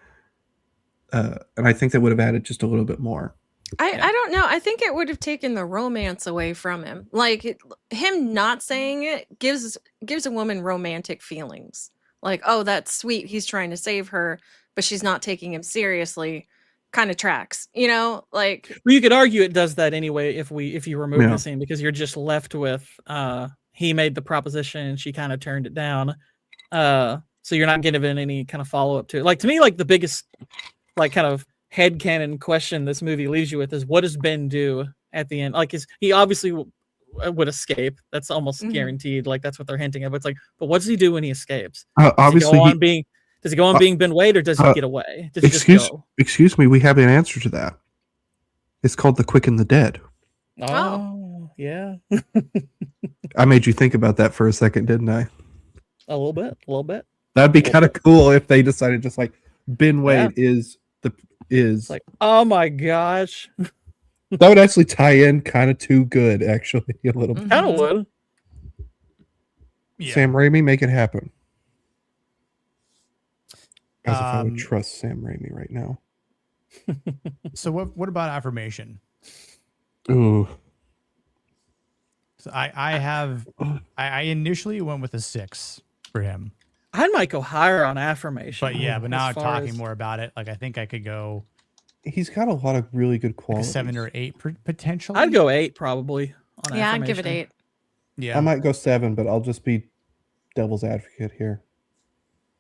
And I think that would have added just a little bit more. I don't know. I think it would have taken the romance away from him. Like him not saying it gives a woman romantic feelings. Like, oh, that's sweet. He's trying to save her, but she's not taking him seriously. Kind of tracks, like. Well, you could argue it does that anyway if you remove the scene, because you're just left with he made the proposition and she kind of turned it down. So you're not getting any kind of follow up to it. Like, to me, like the biggest like kind of headcanon question this movie leaves you with is, what does Ben do at the end? Like, he obviously would escape. That's almost guaranteed. Like, that's what they're hinting at. But it's like, but what does he do when he escapes? Obviously, does he go on being Ben Wade, or does he get away? Does he just go? Excuse me, we have an answer to that. It's called The Quick and the Dead. Oh, yeah. I made you think about that for a second, didn't I? A little bit. That'd be kind of cool if they decided just like Ben Wade is like, oh my gosh. That would actually tie in kind of too good, actually, a little bit. Kind of would. Yeah. Sam Raimi, make it happen. As if I would trust Sam Raimi right now. So what about affirmation? Ooh. So I initially went with a 6 for him. I might go higher on affirmation. But now I'm talking more about it. Like, I think I could go. He's got a lot of really good qualities. Like 7 or 8 potentially. I'd go 8 probably. On I'd give it 8. Yeah, I might go 7, but I'll just be devil's advocate here.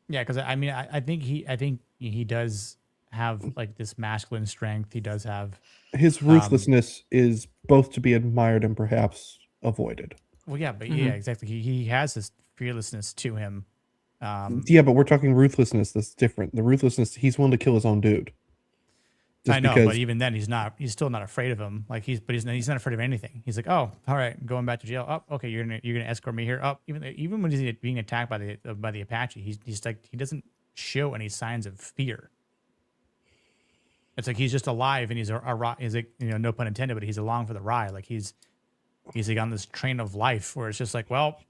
Yeah, because I mean, I think he does have like this masculine strength. He does have his ruthlessness is both to be admired and perhaps avoided. Well, yeah, but yeah, exactly. He has this fearlessness to him. Yeah, but we're talking ruthlessness. That's different. The ruthlessness, he's willing to kill his own dude. I know, but even then, he's still not afraid of him. Like he's not afraid of anything. He's like, oh, all right, going back to jail. Oh, okay, you're gonna escort me here. Oh, even when he's being attacked by the Apache, he's like, he doesn't show any signs of fear. It's like he's just alive, and he's like, no pun intended, but he's along for the ride. Like he's like on this train of life where it's just like, well,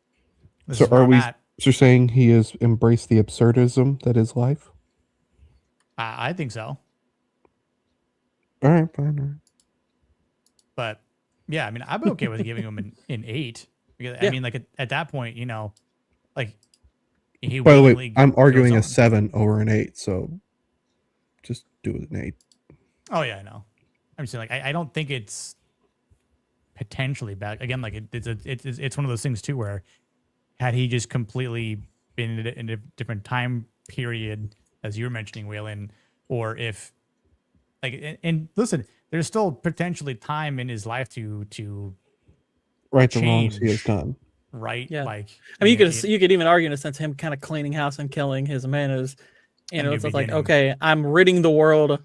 this is where I'm at. So you're saying he has embraced the absurdism that is life? I think so. All right, fine. But yeah, I mean, I'm okay with giving him an 8 because I mean, like at that point, like he. By the way, I'm arguing a 7 over an 8, so just do it an 8. Oh yeah, I know. I'm saying like I don't think it's potentially bad. Again, like it's one of those things too where had he just completely been in a different time period, as you were mentioning, Waylon, or if. Like and listen, there's still potentially time in his life to right the wrongs he has done. Right, yeah. Like I mean, you could even argue in a sense him kind of cleaning house and killing his men is, it's like, okay, I'm ridding the world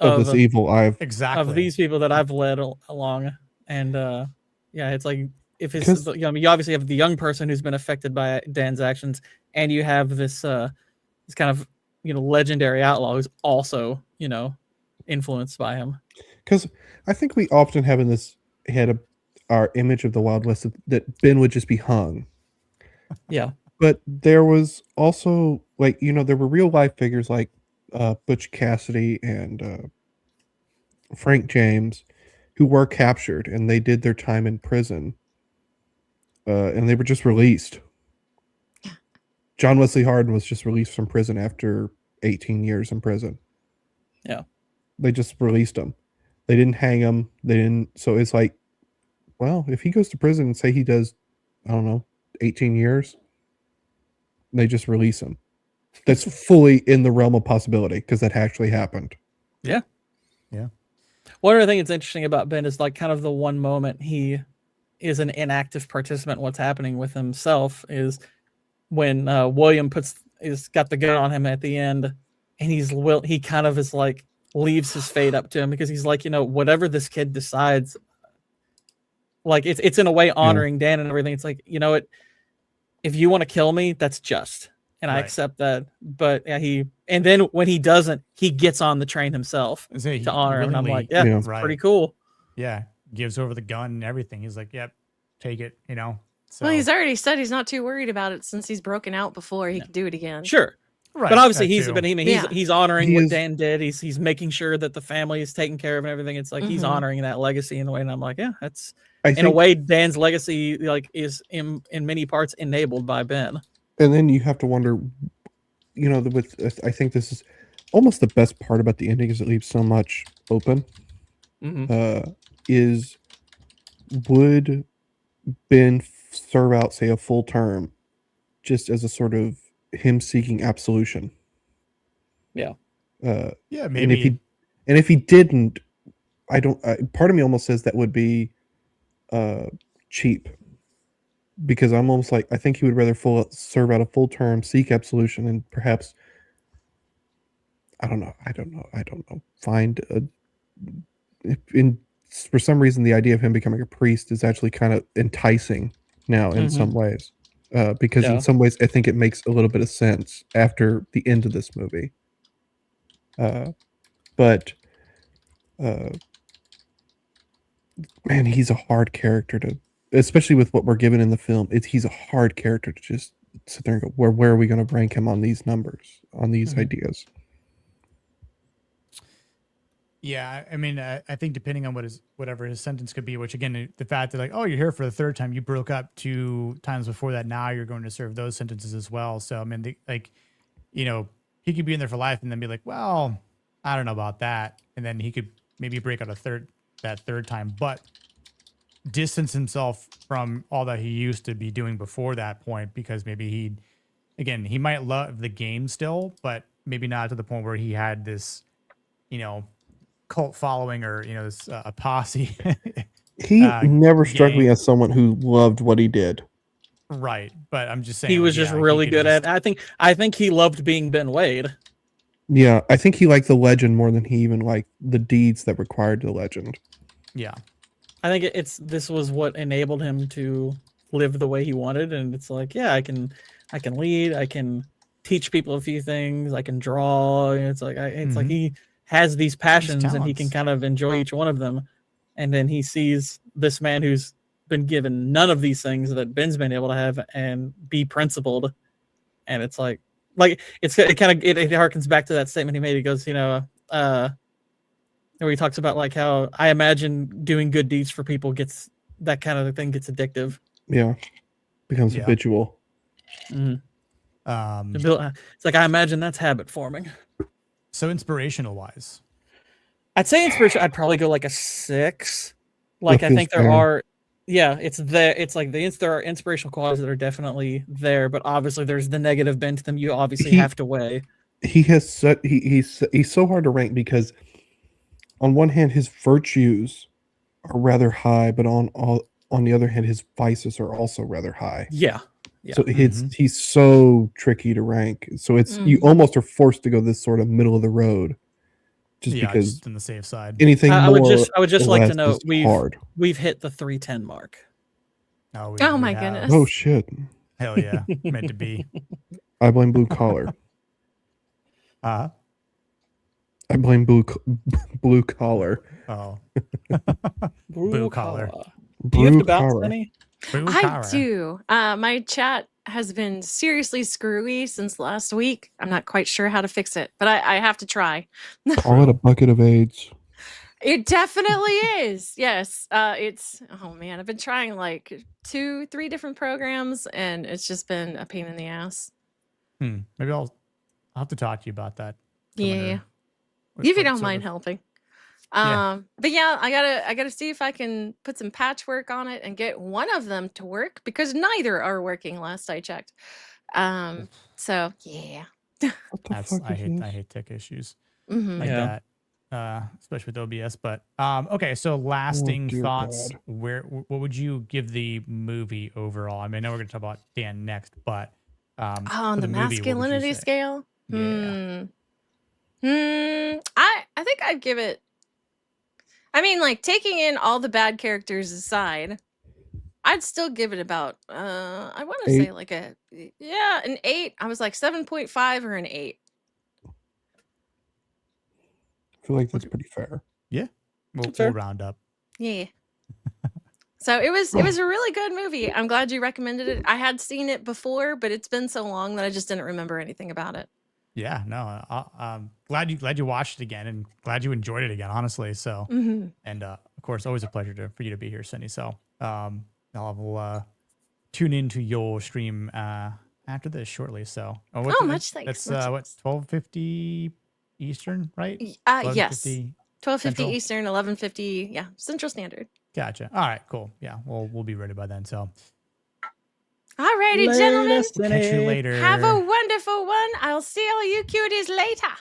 of this evil of these people that I've led along, and it's like if it's I mean, you obviously have the young person who's been affected by Dan's actions, and you have this this kind of legendary outlaw who's also influenced by him. Because I think we often have in this head our image of the Wild West that Ben would just be hung. Yeah. But there was also like, there were real life figures like Butch Cassidy and Frank James who were captured and they did their time in prison. And they were just released. John Wesley Hardin was just released from prison after 18 years in prison. Yeah. They just released him. They didn't hang him. They didn't. So it's like, well, if he goes to prison and say he does, I don't know, 18 years, they just release him. That's fully in the realm of possibility because that actually happened. Yeah. Yeah. One other thing that's interesting about Ben is like kind of the one moment he is an inactive participant. What's happening with himself is when William got the gun on him at the end, and he kind of is like leaves his fate up to him because he's like, whatever this kid decides, like it's in a way honoring Dan and everything. It's like, if you want to kill me, that's just, and I accept that. But yeah, and then when he doesn't, he gets on the train himself to honor him. And I'm like, it's pretty cool. Yeah. Gives over the gun and everything. He's like, yep, take it, So. Well, he's already said he's not too worried about it since he's broken out before he could do it again. Sure. Right, but obviously he's honoring what Dan did. He's making sure that the family is taken care of and everything. It's like he's honoring that legacy in the way. And I'm like, yeah, that's in a way Dan's legacy like is in many parts enabled by Ben. And then you have to wonder, I think this is almost the best part about the ending is it leaves so much open. Is would Ben serve out, say, a full term just as a sort of him seeking absolution? Yeah. Yeah, maybe. And if he didn't, part of me almost says that would be cheap, because I'm almost like, I think he would rather serve out a full term, seek absolution, and perhaps, I don't know, find for some reason the idea of him becoming a priest is actually kind of enticing now in some ways. Because in some ways, I think it makes a little bit of sense after the end of this movie. But man, he's a hard character to, especially with what we're given in the film. He's a hard character to just sit there and go, where are we going to rank him on these numbers, on these ideas? Yeah, I mean, I think depending on whatever his sentence could be, which again, the fact that like, oh, you're here for the third time, you broke up 2 times before that, now you're going to serve those sentences as well. So I mean, he could be in there for life and then be like, well, I don't know about that, and then he could maybe break out that third time, but distance himself from all that he used to be doing before that point, because maybe he might love the game still, but maybe not to the point where he had this, cult following or this a posse. He never struck me as someone who loved what he did. Right, but I'm just saying he was just really good at. I think he loved being Ben Wade. Yeah, I think he liked the legend more than he even liked the deeds that required the legend. Yeah, I think this was what enabled him to live the way he wanted, and it's like, yeah, I can lead, I can teach people a few things, I can draw. And it's like like he has these passions and he can kind of enjoy each one of them, and then he sees this man who's been given none of these things that Ben's been able to have and be principled, and it's like it harkens back to that statement he made. He goes, where he talks about like how I imagine doing good deeds for people gets that kind of thing gets addictive. Yeah, becomes habitual. Mm-hmm. It's like I imagine that's habit forming. So inspirational wise, I'd say inspiration. I'd probably go like a 6. Like I think there are, it's there. It's like there are inspirational qualities that are definitely there, but obviously there's the negative bent to them. You obviously have to weigh. He's so hard to rank because on one hand his virtues are rather high, but on the other hand his vices are also rather high. Yeah. So he's so tricky to rank. So it's you almost are forced to go this sort of middle of the road, just because just in the safe side. Anything I more would just like to know hard. we've hit the 310 mark. Oh my goodness! Oh shit! Hell yeah, meant to be. I blame blue collar. I blame blue collar. Oh, blue collar. Do you have to bounce any? I do. My chat has been seriously screwy since last week. I'm not quite sure how to fix it, but I have to try. Call it a bucket of AIDS. It definitely is. Yes. Oh man, I've been trying like 2-3 different programs and it's just been a pain in the ass. Maybe I'll have to talk to you about that. Yeah. If you don't mind helping. But yeah, I gotta see if I can put some patchwork on it and get one of them to work because neither are working last I checked. So yeah. I hate tech issues like that, especially with OBS. But okay, so lasting thoughts. God. What would you give the movie overall? I mean, I know we're gonna talk about Dan next, but on the masculinity scale. Yeah. I think I'd give it. I mean, like taking in all the bad characters aside, I'd still give it about I want to say like an 8. I was like 7.5 or an 8. I feel like that's pretty fair. Yeah, we'll round up. Yeah. So it was a really good movie. I'm glad you recommended it. I had seen it before, but it's been so long that I just didn't remember anything about it. Yeah, no, glad you watched it again, and glad you enjoyed it again. Honestly, so and of course, always a pleasure for you to be here, Cindy. So I'll tune into your stream after this shortly. So much thanks. That's what 12:50 Eastern, right? Yes, 12:50 Eastern, 11:50 Central Standard. Gotcha. All right, cool. Yeah, we'll be ready by then. So. Alrighty, gentlemen. Catch you later. Have a wonderful one. I'll see all you cuties later.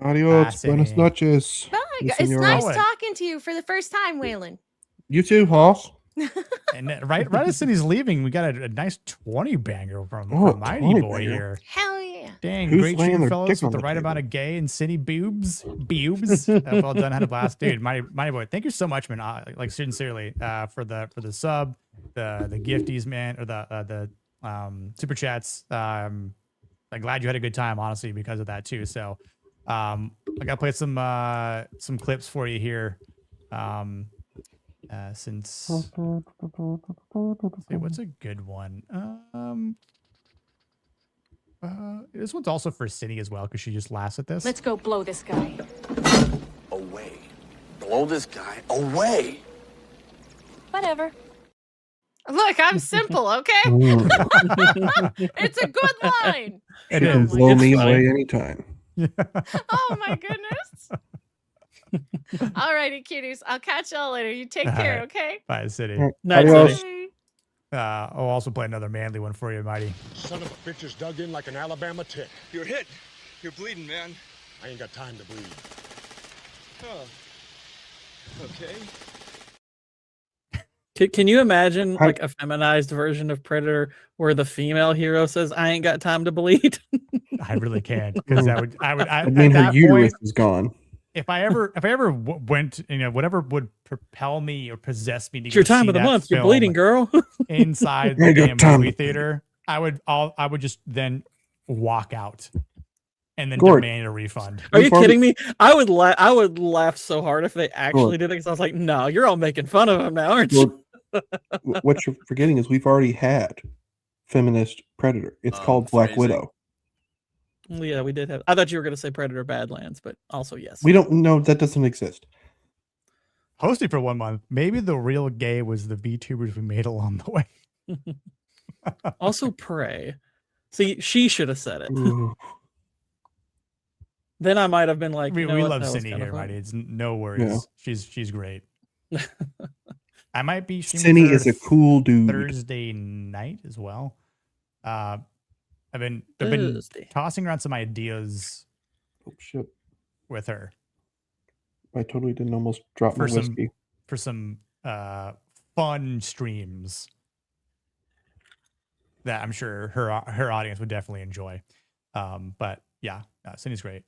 Adios. Buenas noches. Bye. It's nice talking to you for the first time, Waylon. You too, Hoss. And right as Cindy's leaving, we got a nice 20 banger from Mighty Boy here. Hell yeah. Dang, great stream, fellas, with the right amount of gay and city boobs. Well done, had a blast, dude. Mighty Boy, thank you so much, man. Like sincerely, for the sub, the gifties, man, or the super chats. I'm glad you had a good time, honestly, because of that too. So I gotta play some clips for you here. Since what's a good one? This one's also for Cindy as well, because she just laughs at this. Let's go blow this guy away. Blow this guy away. Whatever. Look, I'm simple, okay? It's a good line. It is. Blow me away anytime. Oh my goodness. Alrighty, cuties. I'll catch y'all later. You take care, okay? Bye, City. Night, City. I'll also play another manly one for you, Mighty. Son of a bitch is dug in like an Alabama tick. You're hit. You're bleeding, man. I ain't got time to bleed. Oh. Okay. Can you imagine like a feminized version of Predator where the female hero says, "I ain't got time to bleed"? I really can't, because I mean, at her that uterus point, is gone. If I ever went, whatever would propel me or possess me to It's go your time see of the that month. You're film bleeding, girl. inside the damn movie theater, I would just then walk out and then demand a refund. Are you kidding me? I would laugh so hard if they actually did it, because I was like, no, you're all making fun of him now, aren't you? What you're forgetting is we've already had feminist Predator. It's called Black Widow. Yeah, we did have. I thought you were going to say Predator Badlands, but also yes. We don't know, that doesn't exist. Hosting for 1 month. Maybe the real gay was the VTubers we made along the way. Also, Prey. See, she should have said it. Then I might have been like, we love Cindy here, everybody. It's no worries. Yeah. She's great. I might be. Cindy is a cool dude. Thursday night as well. I've been tossing around some ideas. Oh shit! With her, I totally didn't almost drop my whiskey. For some fun streams that I'm sure her audience would definitely enjoy. But yeah, Cindy's great.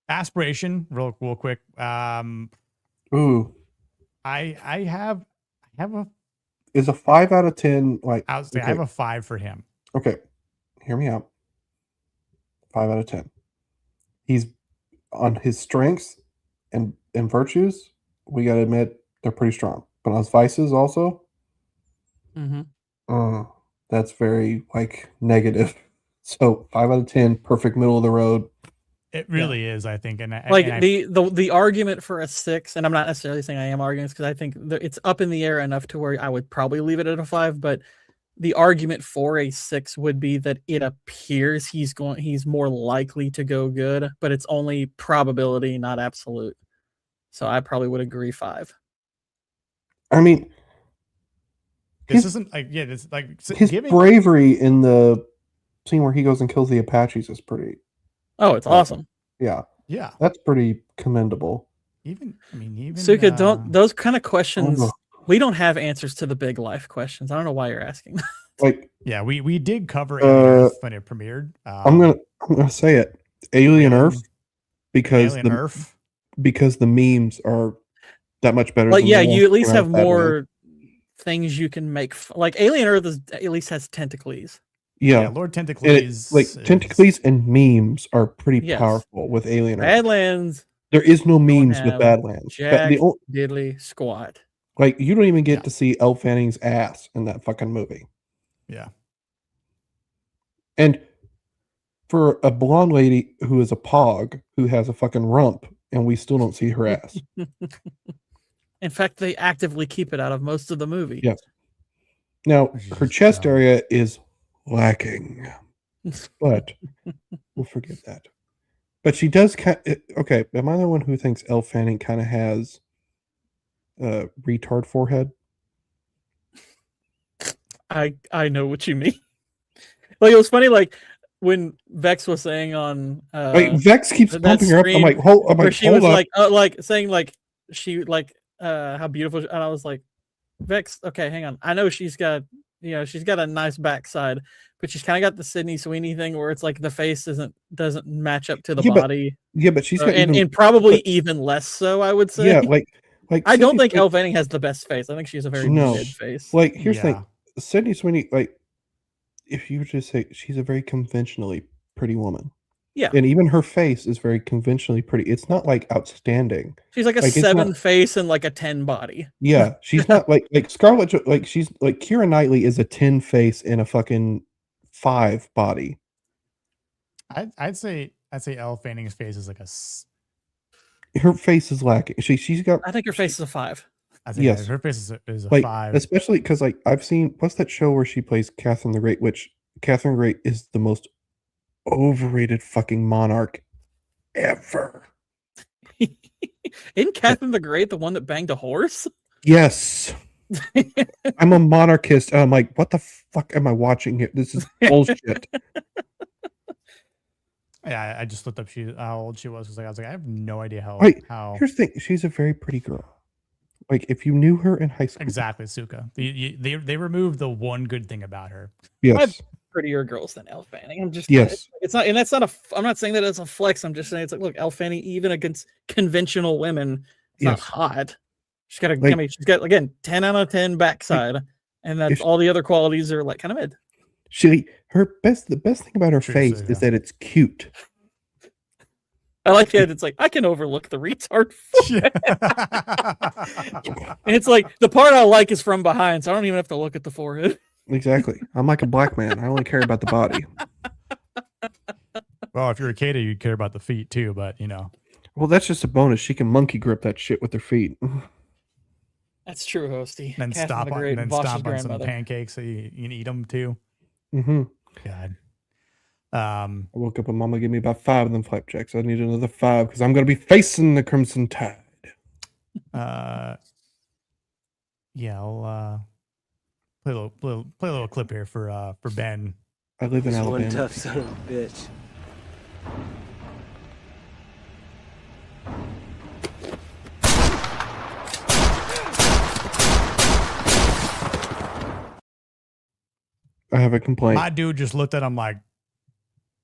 Aspiration, real quick. Ooh, I have a. Is a 5 out of 10 like? I have a 5 for him. Okay, hear me out. 5 out of 10. He's on his strengths and virtues. We gotta admit they're pretty strong, but on his vices also. That's very like negative. So 5 out of 10, perfect middle of the road. It really is, I think, and the argument for a 6, and I'm not necessarily saying I am arguing, because I think it's up in the air enough to where I would probably leave it at a 5. But the argument for a 6 would be that it appears he's more likely to go good, but it's only probability, not absolute. So I probably would agree 5. I mean, this isn't like this like his bravery in the scene where he goes and kills the Apaches is pretty. Oh, it's awesome. Yeah. Yeah. That's pretty commendable. Even Suka, don't those kind of questions, we don't have answers to the big life questions. I don't know why you're asking. Like, yeah, we did cover Alien Earth when it premiered. I'm gonna say it. Alien Earth, because because the memes are that much better. Like, yeah, you at least have more things you can make. Like Alien Earth at least has tentacles. Yeah, Lord Tentacles. Tentacles and memes are pretty powerful with Alien Earth. Badlands. There is no memes with Badlands. Jack diddly squat. Like, you don't even get to see Elle Fanning's ass in that fucking movie. Yeah. And for a blonde lady who is a pog who has a fucking rump, and we still don't see her ass. In fact, they actively keep it out of most of the movie. Yes. Now, her chest area is lacking, but we'll forget that. But she does okay, am I the one who thinks Elle Fanning kind of has a retard forehead? I know what you mean. Like, it was funny, like when Vex was saying on like Vex keeps pumping her up. I'm like, hold up. Like saying like she how beautiful, and I was like, Vex, okay, hang on. I know she's got a nice backside, but she's kind of got the Sydney Sweeney thing where it's like the face doesn't match up to the body. But she's got and probably even less so, I would say. Yeah, like I don't think Elle Fanning has the best face. I think she has a very mid face. Like, here's the thing, Sydney Sweeney, like, if you were to say, she's a very conventionally pretty woman. Yeah. And even her face is very conventionally pretty. It's not like outstanding. She's like a 7 face and like a 10 body. Yeah. She's not like Scarlett, like she's like Keira Knightley is a 10 face and a fucking 5 body. I'd say Elle Fanning's face is like her face is lacking. She's got. I think her face is a 5. I think her face is a like, 5. Especially because like I've seen what's that show where she plays Catherine the Great, which Catherine the Great is the most overrated fucking monarch ever. Isn't Catherine the Great the one that banged a horse? Yes. I'm a monarchist. And I'm like, what the fuck am I watching here? This is bullshit. Yeah, I just looked up how old she was. I was like, I have no idea how. Here's the thing. She's a very pretty girl. Like if you knew her in high school. Exactly, Suka. They removed the one good thing about her. Yes. Prettier girls than Elle Fanning. I'm just Yes. It's not, and that's not a. I'm not saying that it's a flex. I'm just saying it's like, look, Elle Fanning, even against conventional women, it's not hot. She's got a. I mean, she's got again 10 out of 10 backside, and that's all the other qualities are like kind of mid. The best thing about her face is that it's cute. I like that. It's like I can overlook the retard. And it's like the part I like is from behind, so I don't even have to look at the forehead. Exactly. I'm like a black man. I only care about the body. Well, if you're a Kata, you'd care about the feet too, but you know. Well, that's just a bonus. She can monkey grip that shit with her feet. That's true, Hosty. And then stomp on some pancakes so you can eat them too. Mm-hmm. God. I woke up and Mama gave me about 5 of them flapjacks. I need another 5 because I'm going to be facing the Crimson Tide. Yeah, I'll play a little clip here for Ben. I live in Alabama. One tough son of a bitch. I have a complaint. My dude just looked at him like,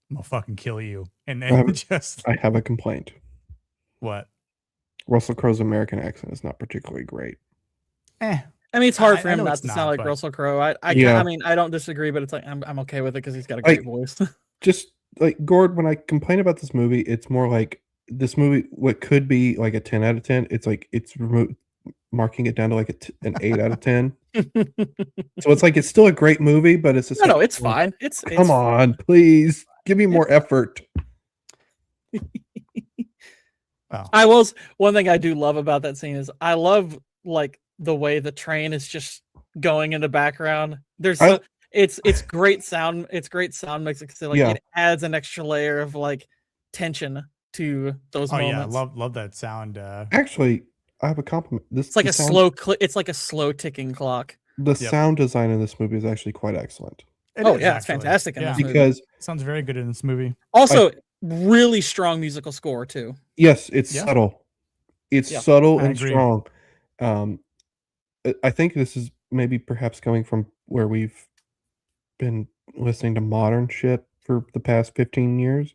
I'm gonna fucking kill you. And then I have a complaint. What? Russell Crowe's American accent is not particularly great. I mean, it's hard for him know not it's to not, sound like but- Russell Crowe. I Yeah. mean, I don't disagree, but it's like I'm okay with it because he's got a great voice. Just like Gord, when I complain about this movie, it's more like this movie, what could be like a 10 out of 10, it's like it's marking it down to like an 8 out of 10. So it's like it's still a great movie, but it's just No, like, it's fine. It's come on, please give me more effort. One thing I do love about that scene is I love like the way the train is just going in the background. It's great sound. It's great sound mix. So it adds an extra layer of like tension to those moments. Yeah, love that sound. Actually, I have a compliment. It's like it's like a slow ticking clock. The sound design in this movie is actually quite excellent. It's fantastic in this movie. Because sounds very good in this movie. Also, really strong musical score too. Yes, it's subtle. It's subtle I and agree. strong. I think this is maybe perhaps coming from where we've been listening to modern shit for the past 15 years.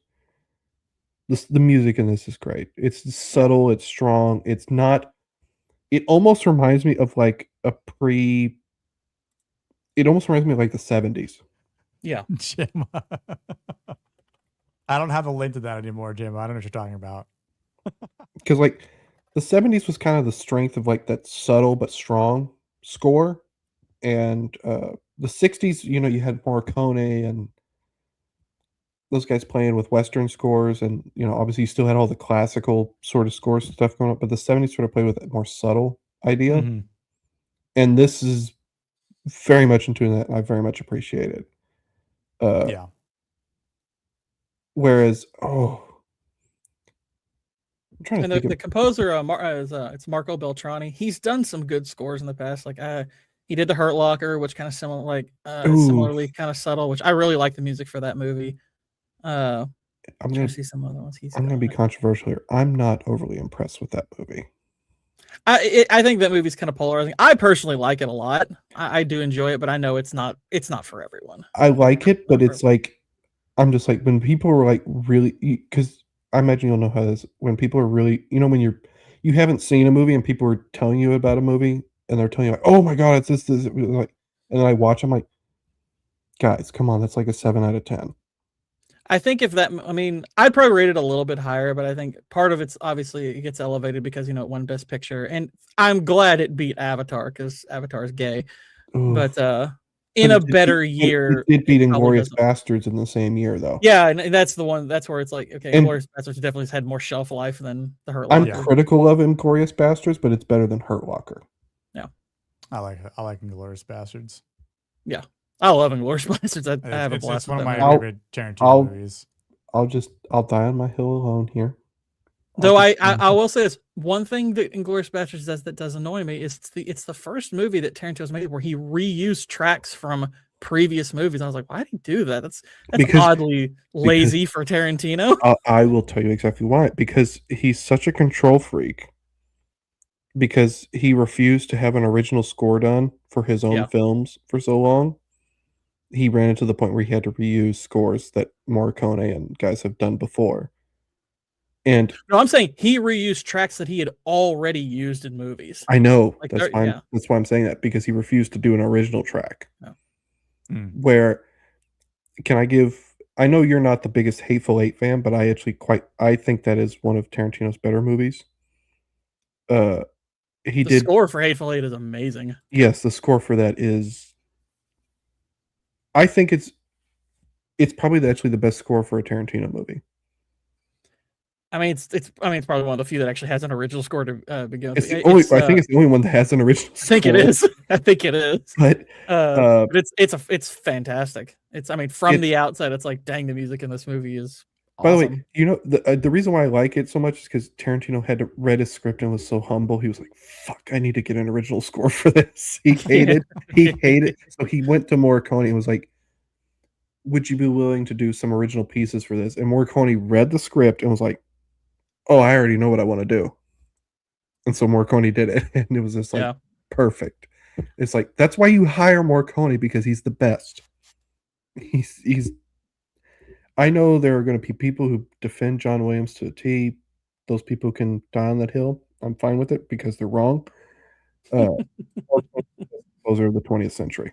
The music in this is great. It's subtle, it's strong, it's not. It almost reminds me of like it almost reminds me of like the 70s. Yeah. Jim. I don't have a link to that anymore, Jim. I don't know what you're talking about. Because like the 70s was kind of the strength of like that subtle but strong score. And the 60s, you had Morricone and those guys playing with Western scores. And, obviously you still had all the classical sort of scores and stuff going on. But the 70s sort of played with a more subtle idea. Mhm. And this is very much into that. And I very much appreciate it. Yeah. Whereas, I'm trying to And think the of, composer it's Marco Beltrami. He's done some good scores in the past. Like he did the Hurt Locker, which kind of similarly kind of subtle, which I really like the music for that movie. I'm trying going to see some other ones. I'm going to be controversial here. I'm not overly impressed with that movie. I think that movie's kind of polarizing. I personally like it a lot. I do enjoy it, but I know it's not for everyone. I like it, but it's like, I'm just like, when people are like really, because I imagine you'll know how this, when people are really, when you haven't seen a movie and people are telling you about a movie and they're telling you like, oh my God, it's this, like, and then I watch, I'm like, guys, come on, that's like a 7 out of 10. I think I'd probably rate it a little bit higher, but I think part of it's obviously it gets elevated because, it won Best Picture. And I'm glad it beat Avatar because Avatar is gay. Ooh. But in a better year. It did beat Inglourious Bastards in the same year, though. Yeah, and that's the one. That's where it's like, okay, And- Inglourious Bastards definitely has had more shelf life than the Hurt I'm Locker. critical of Inglourious Bastards, but it's better than Hurt Locker. Yeah, I like Inglourious Bastards. yeah. I love Inglourious Bastards. I have a blast It's one with of that my movie. favorite Tarantino movies. I'll die on my hill alone here. Though I will say this, one thing that Inglourious Bastards does that does annoy me is it's the first movie that Tarantino's made where he reused tracks from previous movies. I was like, why did he do that? That's oddly lazy for Tarantino. I will tell you exactly why. Because he's such a control freak because he refused to have an original score done for his own films for so long. He ran into the point where he had to reuse scores that Morricone and guys have done before. And no, I'm saying he reused tracks that he had already used in movies. I know Like, that's why that's why I'm saying that, because he refused to do an original track. Where can I give? I know you're not the biggest Hateful Eight fan, but I actually I think that is one of Tarantino's better movies. The score for Hateful Eight is amazing. Yes, the score for that is. I think it's probably actually the best score for a Tarantino movie. I mean, it's probably one of the few that actually has an original score to begin with. It's the only. I think it's the only one that has an original. I think it is. I think it is. But it's fantastic. From the outside, it's like, dang, the music in this movie is awesome. By the way, you know the reason why I like it so much is because Tarantino had read his script and was so humble. He was like, "Fuck, I need to get an original score for this." He hated. He hated. So he went to Morricone and was like, "Would you be willing to do some original pieces for this?" And Morricone read the script and was like, "Oh, I already know what I want to do." And so Morricone did it, and it was just like perfect. It's like, that's why you hire Morricone, because he's the best. He's. I know there are going to be people who defend John Williams to a T. Those people can die on that hill. I'm fine with it because they're wrong. Those are the 20th century.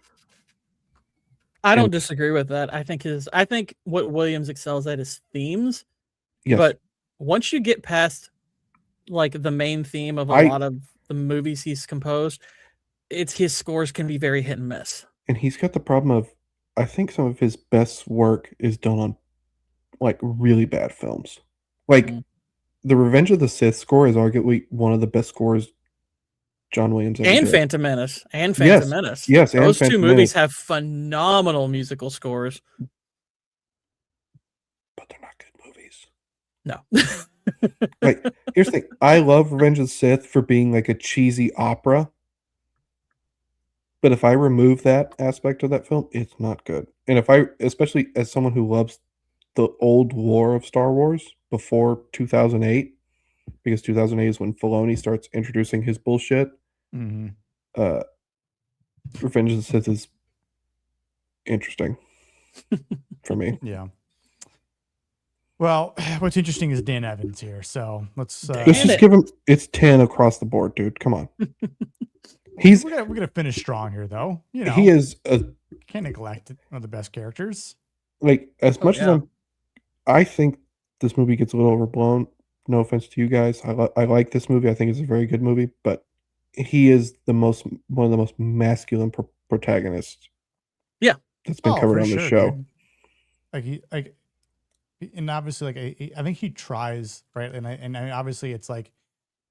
I don't disagree with that. I think what Williams excels at is themes. Yes. But once you get past like the main theme of a lot of the movies he's composed, his scores can be very hit and miss. And he's got the problem of, I think some of his best work is done on like really bad films. Like the Revenge of the Sith score is arguably one of the best scores John Williams ever did. Phantom Menace. And Phantom Menace. Yes, those and two movies have phenomenal musical scores. But they're not good movies. No. Like, here's the thing. I love Revenge of the Sith for being like a cheesy opera. But if I remove that aspect of that film, it's not good. And especially as someone who loves the old lore of Star Wars before 2008, because 2008 is when Filoni starts introducing his bullshit. Revenge of the Sith is interesting for me. Yeah. Well, what's interesting is Dan Evans here, so let's just give him. It's 10 across the board, dude. Come on. We're gonna finish strong here, though. You know, he is can't neglect one of the best characters. Like, as much as I think this movie gets a little overblown. No offense to you guys, I like this movie. I think it's a very good movie, but he is one of the most masculine protagonists. Yeah, that's been covered on the show. Dude. And obviously, I think he tries, right, and obviously it's like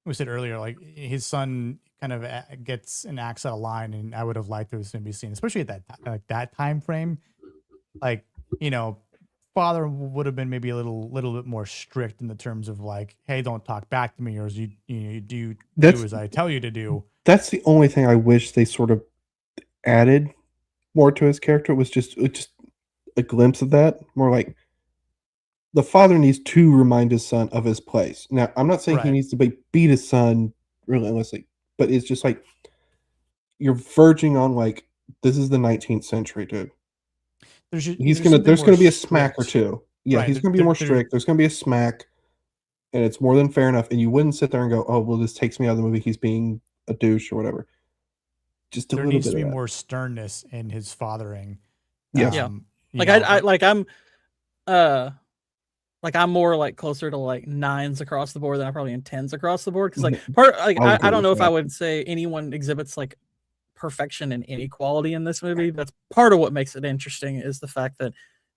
we said earlier, like his son kind of gets and acts out of line, and I would have liked those to be seen, especially at that time frame. Like, you know, father would have been maybe a little bit more strict in the terms of like, hey, don't talk back to me, or you do as I tell you to do. That's the only thing I wish they sort of added more to his character, was just a glimpse of that. More like, the father needs to remind his son of his place. Now, I'm not saying he needs to beat his son relentlessly, but it's just like, you're verging on like, this is the 19th century, dude. There's gonna be a smack or two. Yeah, he's gonna be more strict. There's gonna be a smack, and it's more than fair enough. And you wouldn't sit there and go, "Oh, well, this takes me out of the movie. He's being a douche or whatever." Just there needs to be more sternness in his fathering. Yes. I'm more like closer to like 9s across the board than I probably am 10s across the board, because like I don't know if I would say anyone exhibits like perfection and inequality in this movie. That's part of what makes it interesting, is the fact that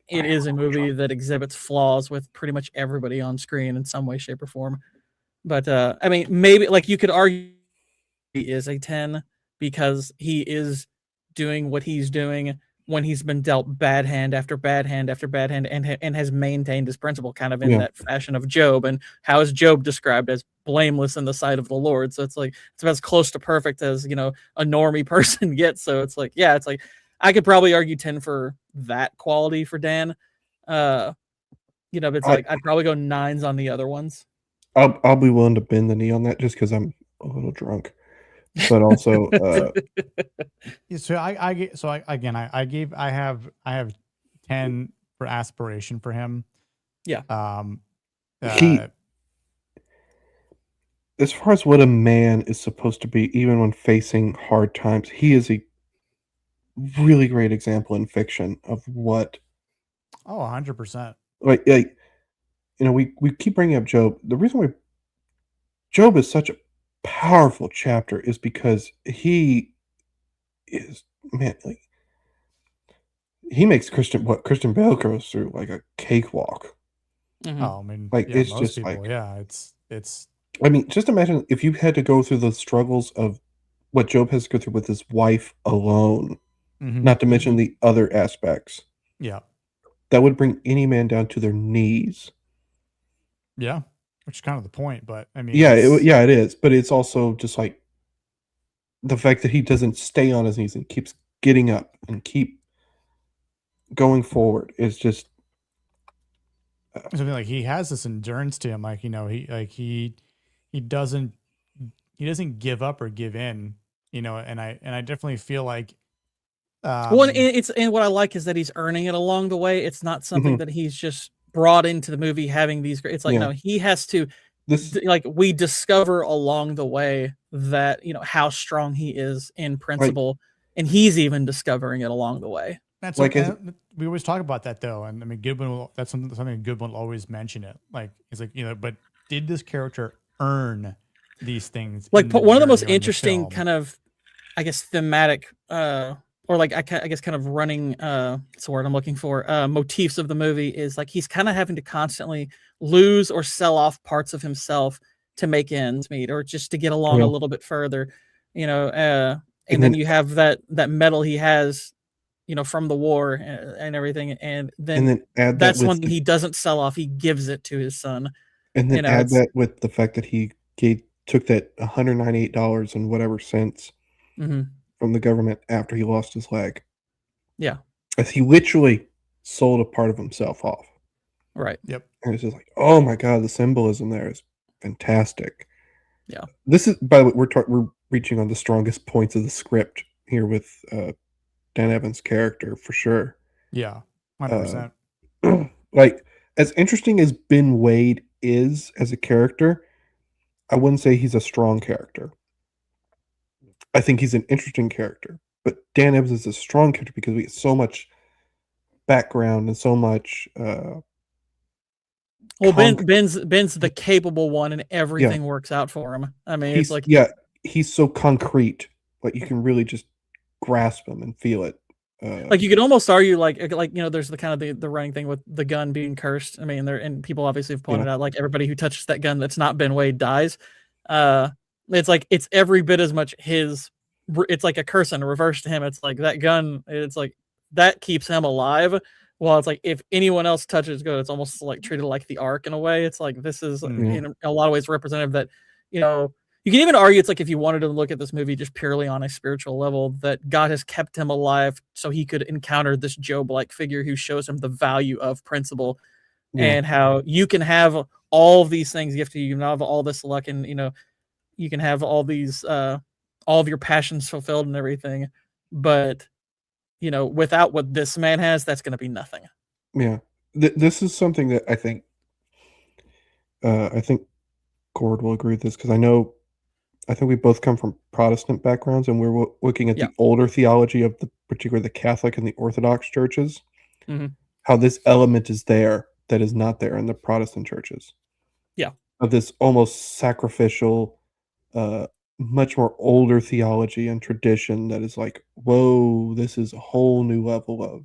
it is a movie that exhibits flaws with pretty much everybody on screen in some way, shape, or form. But I mean, maybe like you could argue he is a 10 because he is doing what he's doing when he's been dealt bad hand after bad hand after bad hand, and has maintained his principle, kind of in that fashion of Job. And how is Job described? As blameless in the sight of the Lord. So it's like, it's about as close to perfect as, you know, a normie person gets. So it's like, yeah, it's like, I could probably argue 10 for that quality for Dan. You know, but it's like, I'd probably go 9s on the other ones. I'll be willing to bend the knee on that, just because I'm a little drunk, but also Yeah, so I have 10 for aspiration for him. Yeah. He, as far as what a man is supposed to be, even when facing hard times, he is a really great example in fiction of what. Oh, 100%. Like, we keep bringing up Job. The reason why Job is such a powerful chapter is because he is, man, like, he makes Christian Bale goes through like a cakewalk. Oh, I mean, Like, yeah, it's most just people, like, yeah, it's I mean, just imagine if you had to go through the struggles of what Job has to go through with his wife alone, not to mention the other aspects. Yeah. That would bring any man down to their knees. Yeah, which is kind of the point, but I mean, Yeah, it is, but it's also just like the fact that he doesn't stay on his knees and keeps getting up and keep going forward is just something like he has this endurance to him, like, he doesn't give up or give in, and I definitely feel like Well, and what I like is that he's earning it along the way. It's not something that he's just brought into the movie having these great. It's like, Yeah. no, he has to. This like we discover along the way that how strong he is in principle, and he's even discovering it along the way. That's Like, we always talk about that though, and I mean, Goodwin. That's something Goodwin will always mention it. Like he's like, but did this character earn these things? Like in the one of the most journey or in the interesting film? kind of, I guess, thematic, or like I guess kind of running, what's the word I'm looking for, motifs of the movie is like he's kind of having to constantly lose or sell off parts of himself to make ends meet, or just to get along a little bit further, and then you have that medal he has, from the war and everything, and then add that's that when he doesn't sell off; he gives it to his son. And then add that with the fact that he took that $198 and whatever cents from the government after he lost his leg. Yeah. As he literally sold a part of himself off. Right. Yep. And it's just like, oh my God, the symbolism there is fantastic. Yeah. This is, by the way, we're reaching on the strongest points of the script here with Dan Evans' character for sure. Yeah, 100%. Like, as interesting as Ben Wade is as a character, I wouldn't say he's a strong character. I think he's an interesting character, but Dan Evans is a strong character because we get so much background and so much. Well, Ben's the capable one, and everything works out for him. I mean, it's like he's so concrete, like you can really just grasp him and feel it. Like you could almost argue, like there's the kind of the running thing with the gun being cursed. I mean, and people obviously have pointed out, like everybody who touches that gun that's not Ben Wade dies. It's like it's every bit as much his. It's like a curse and a reverse to him. It's like that gun. It's like that keeps him alive. Well, it's like if anyone else touches good, it's almost like treated like the Ark in a way. It's like this is in a lot of ways representative that you can even argue it's like if you wanted to look at this movie just purely on a spiritual level, that God has kept him alive so he could encounter this Job-like figure who shows him the value of principle and how you can have all of these things. You can have all this luck, and you can have all these all of your passions fulfilled and everything, but without what this man has, that's going to be nothing. Yeah, this is something that I think Gord will agree with this, because I think we both come from Protestant backgrounds, and we're looking at the older theology of particularly the Catholic and the Orthodox churches. How this element is there that is not there in the Protestant churches. Yeah, of this almost sacrificial, much more older theology and tradition that is like, whoa, this is a whole new level of.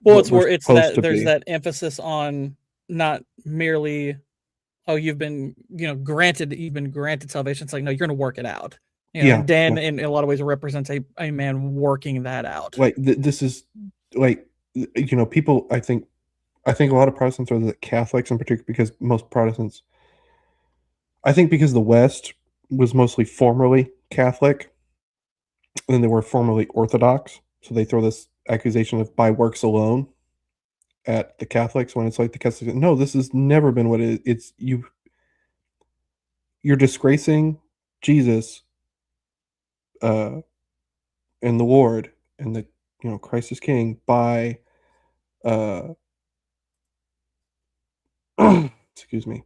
Well, it's where it's that there's that emphasis on not merely, oh, you've been granted salvation. It's like, no, you're going to work it out. And Dan, in a lot of ways, represents a man working that out. Like this is like, people. I think a lot of Protestants, or the Catholics in particular, because most Protestants, I think, because the West was mostly formerly Catholic, and then they were formerly Orthodox, so they throw this accusation of by works alone at the Catholics, when it's like the Catholics, no, this has never been what it is. It's you're disgracing Jesus and the Lord and the Christ is King by excuse me,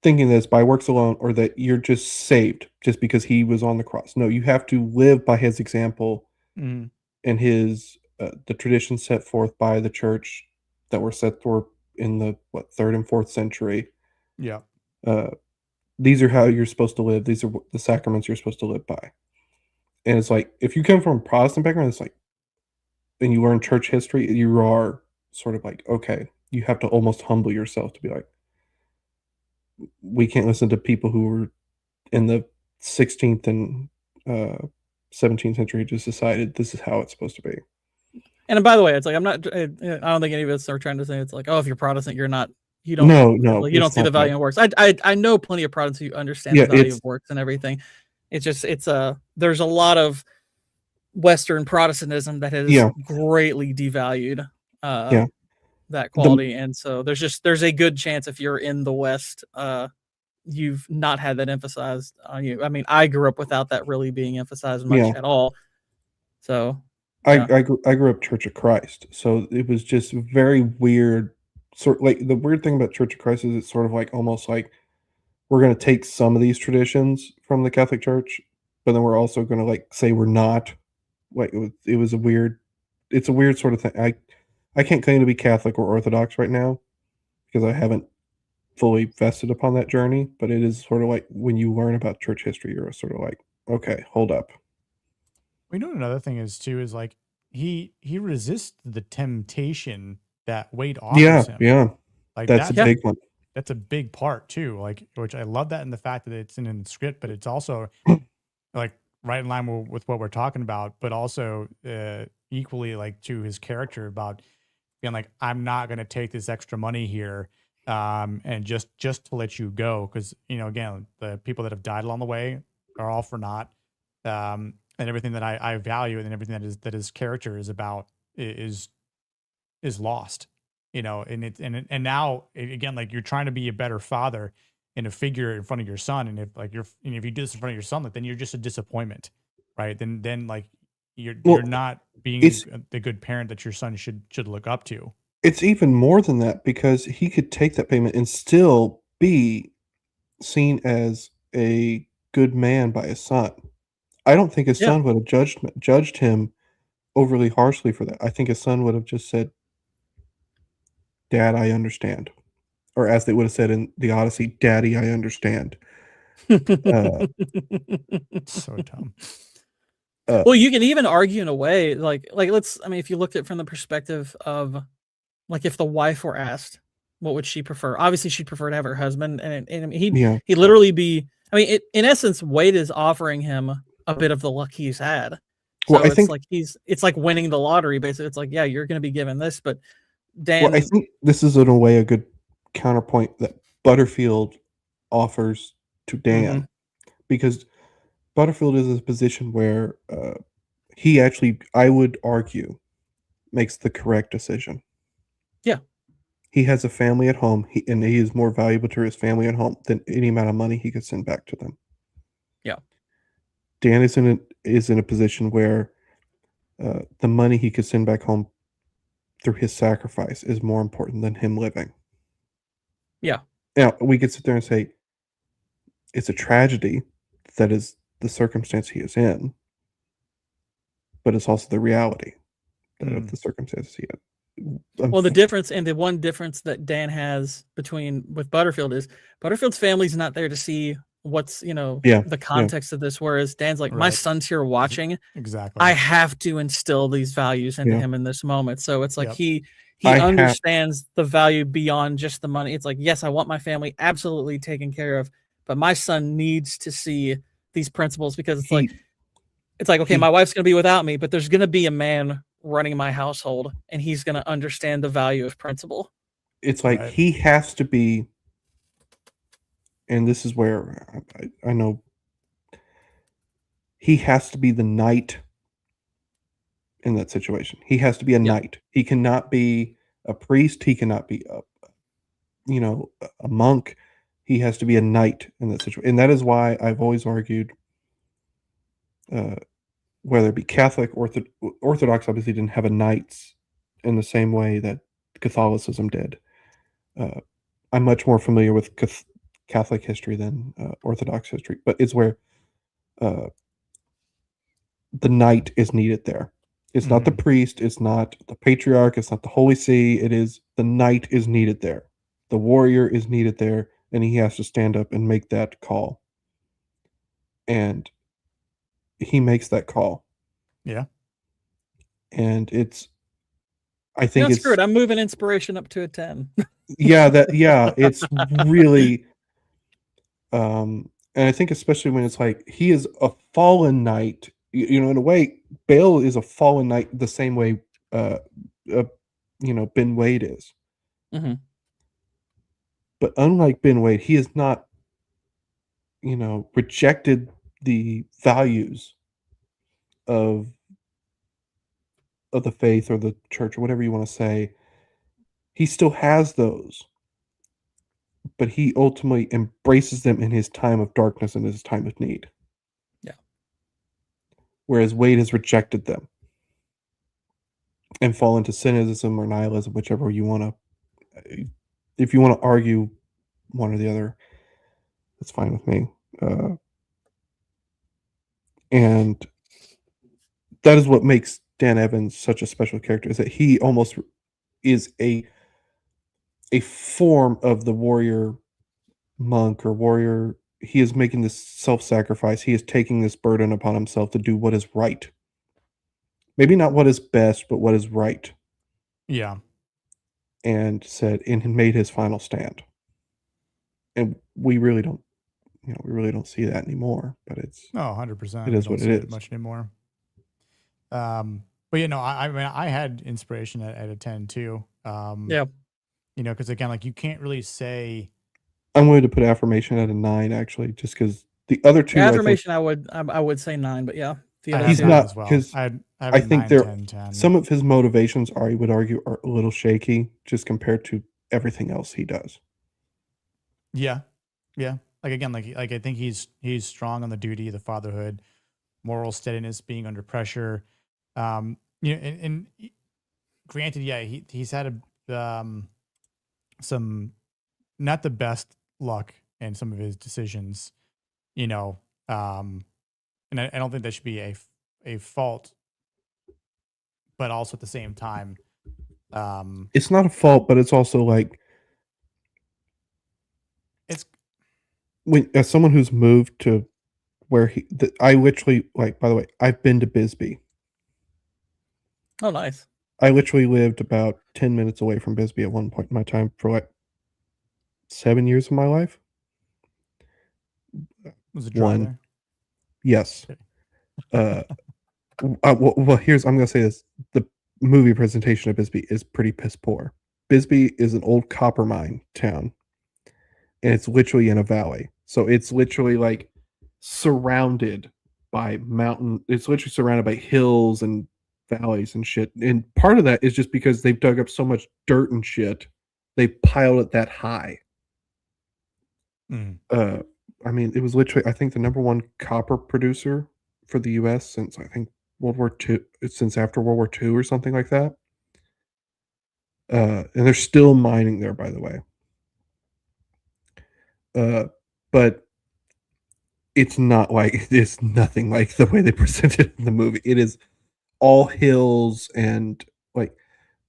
thinking that it's by works alone or that you're just saved just because he was on the cross. No, you have to live by his example Mhm. and his the traditions set forth by the church that were set forth in the 3rd and 4th century. Yeah. These are how you're supposed to live. These are the sacraments you're supposed to live by. And it's like if you come from a Protestant background, it's like, and you learn church history, you are sort of like, okay, you have to almost humble yourself to be like, we can't listen to people who were in the 16th and 17th century just decided this is how it's supposed to be. And by the way, it's like I don't think any of us are trying to say it's like, oh, if you're Protestant, you don't see the value in works. I know plenty of Protestants who understand the value of works and everything. It's just there's a lot of Western Protestantism that has greatly devalued that quality, and so there's a good chance if you're in the West, you've not had that emphasized on you. I mean, I grew up without that really being emphasized much at all. So I grew up Church of Christ, so it was just very weird. Like the weird thing about Church of Christ is it's sort of like almost like we're going to take some of these traditions from the Catholic Church, but then we're also going to like say we're not. Like it was a weird. It's a weird sort of thing. I can't claim to be Catholic or Orthodox right now because I haven't fully vested upon that journey. But it is sort of like when you learn about church history, you're sort of like, okay, hold up. We know another thing is like he resists the temptation that Wade offers him. Yeah, like that's a big one. That's a big part too. Like, which I love that in the fact that it's in the script, but it's also like right in line with what we're talking about, but also equally like to his character about being like, I'm not going to take this extra money here and just to let you go because again the people that have died along the way are all for naught. And everything that I value and everything that his character is about is lost, and now again, like you're trying to be a better father and a figure in front of your son. And if you do this in front of your son, like then you're just a disappointment, right? Then like you're not being the good parent that your son should look up to. It's even more than that because he could take that payment and still be seen as a good man by his son. I don't think his son would have judged him overly harshly for that. I think his son would have just said, "Dad, I understand," or as they would have said in the Odyssey, "Daddy, I understand." So dumb. Well, you can even argue in a way, like if you looked at it from the perspective of, like, if the wife were asked, what would she prefer? Obviously, she'd prefer to have her husband, and he'd literally be. I mean, in essence, Wade is offering him a bit of the luck he's had. So well, it's like winning the lottery, basically. It's like, yeah, you're going to be given this, but Dan. Well, I think this is in a way a good counterpoint that Butterfield offers to Dan, because Butterfield is in a position where he actually, I would argue, makes the correct decision. Yeah. He has a family at home, and he is more valuable to his family at home than any amount of money he could send back to them. Yeah. Dan is in a position where the money he could send back home through his sacrifice is more important than him living. Yeah. Now, we could sit there and say it's a tragedy that is the circumstance he is in, but it's also the reality of the circumstances he is. Well, the one difference that Dan has with Butterfield is Butterfield's family's not there to see what's, the context of this, whereas Dan's like, my son's here watching. Exactly. I have to instill these values into him in this moment. So it's like he understands the value beyond just the money. It's like, yes, I want my family absolutely taken care of, but my son needs to see these principles because it's like, okay, my wife's going to be without me, but there's going to be a man running my household and he's going to understand the value of principle. It's like he has to be, and this is where I know he has to be the knight in that situation. He has to be a knight. He cannot be a priest. He cannot be a monk. He has to be a knight in that situation. And that is why I've always argued, whether it be Catholic, Orthodox obviously didn't have a knights in the same way that Catholicism did. I'm much more familiar with Catholic history than Orthodox history, but it's where the knight is needed there. It's not the priest, it's not the patriarch, it's not the Holy See, it is the knight is needed there. The warrior is needed there, and he has to stand up and make that call. And he makes that call. Yeah. And I think it's screw it. I'm moving inspiration up to a 10. It's really and I think especially when it's like he is a fallen knight, in a way Bale is a fallen knight the same way Ben Wade is. Mm-hmm. But unlike Ben Wade, he has not rejected the values of the faith or the church or whatever you want to say. He still has those, but he ultimately embraces them in his time of darkness and his time of need. Yeah. Whereas Wade has rejected them and fall into cynicism or nihilism, whichever you want to. If you want to argue one or the other, that's fine with me. And that is what makes Dan Evans such a special character, is that he almost is a form of the warrior monk or warrior. He is making this self-sacrifice. He is taking this burden upon himself to do what is right. Maybe not what is best, but what is right. Yeah. And made his final stand. And we really don't see that anymore, but it's 100%. It is what it is. Much anymore. But I mean, I had inspiration at a 10 too. Yeah. Because again, like you can't really say. I'm going to put affirmation at a 9, actually, just because the other two. Affirmation, I would say 9, but yeah, he's not, because I think 10. Some of his motivations I would argue are a little shaky, just compared to everything else he does. Yeah. Like again, like I think he's strong on the duty, the fatherhood, moral steadiness, being under pressure. And granted, yeah, he's had some not the best luck in some of his decisions, and I don't think that should be a fault, but also at the same time, it's not a fault, but it's also like as someone who's moved to where I literally, like, by the way, I've been to Bisbee. Oh, nice. I literally lived about 10 minutes away from Bisbee at one point in my time for like 7 years of my life. Was it dry there? Yes. Well, I'm going to say this. The movie presentation of Bisbee is pretty piss poor. Bisbee is an old copper mine town, and it's literally in a valley. So it's literally like surrounded by it's literally surrounded by hills and valleys and shit. And part of that is just because they've dug up so much dirt and shit, they piled it that high. I mean, it was literally, I think, the number one copper producer for the U.S. since, I think, since after World War II or something like that. And they're still mining there, by the way. But it's nothing like the way they presented it in the movie. It is all hills, and like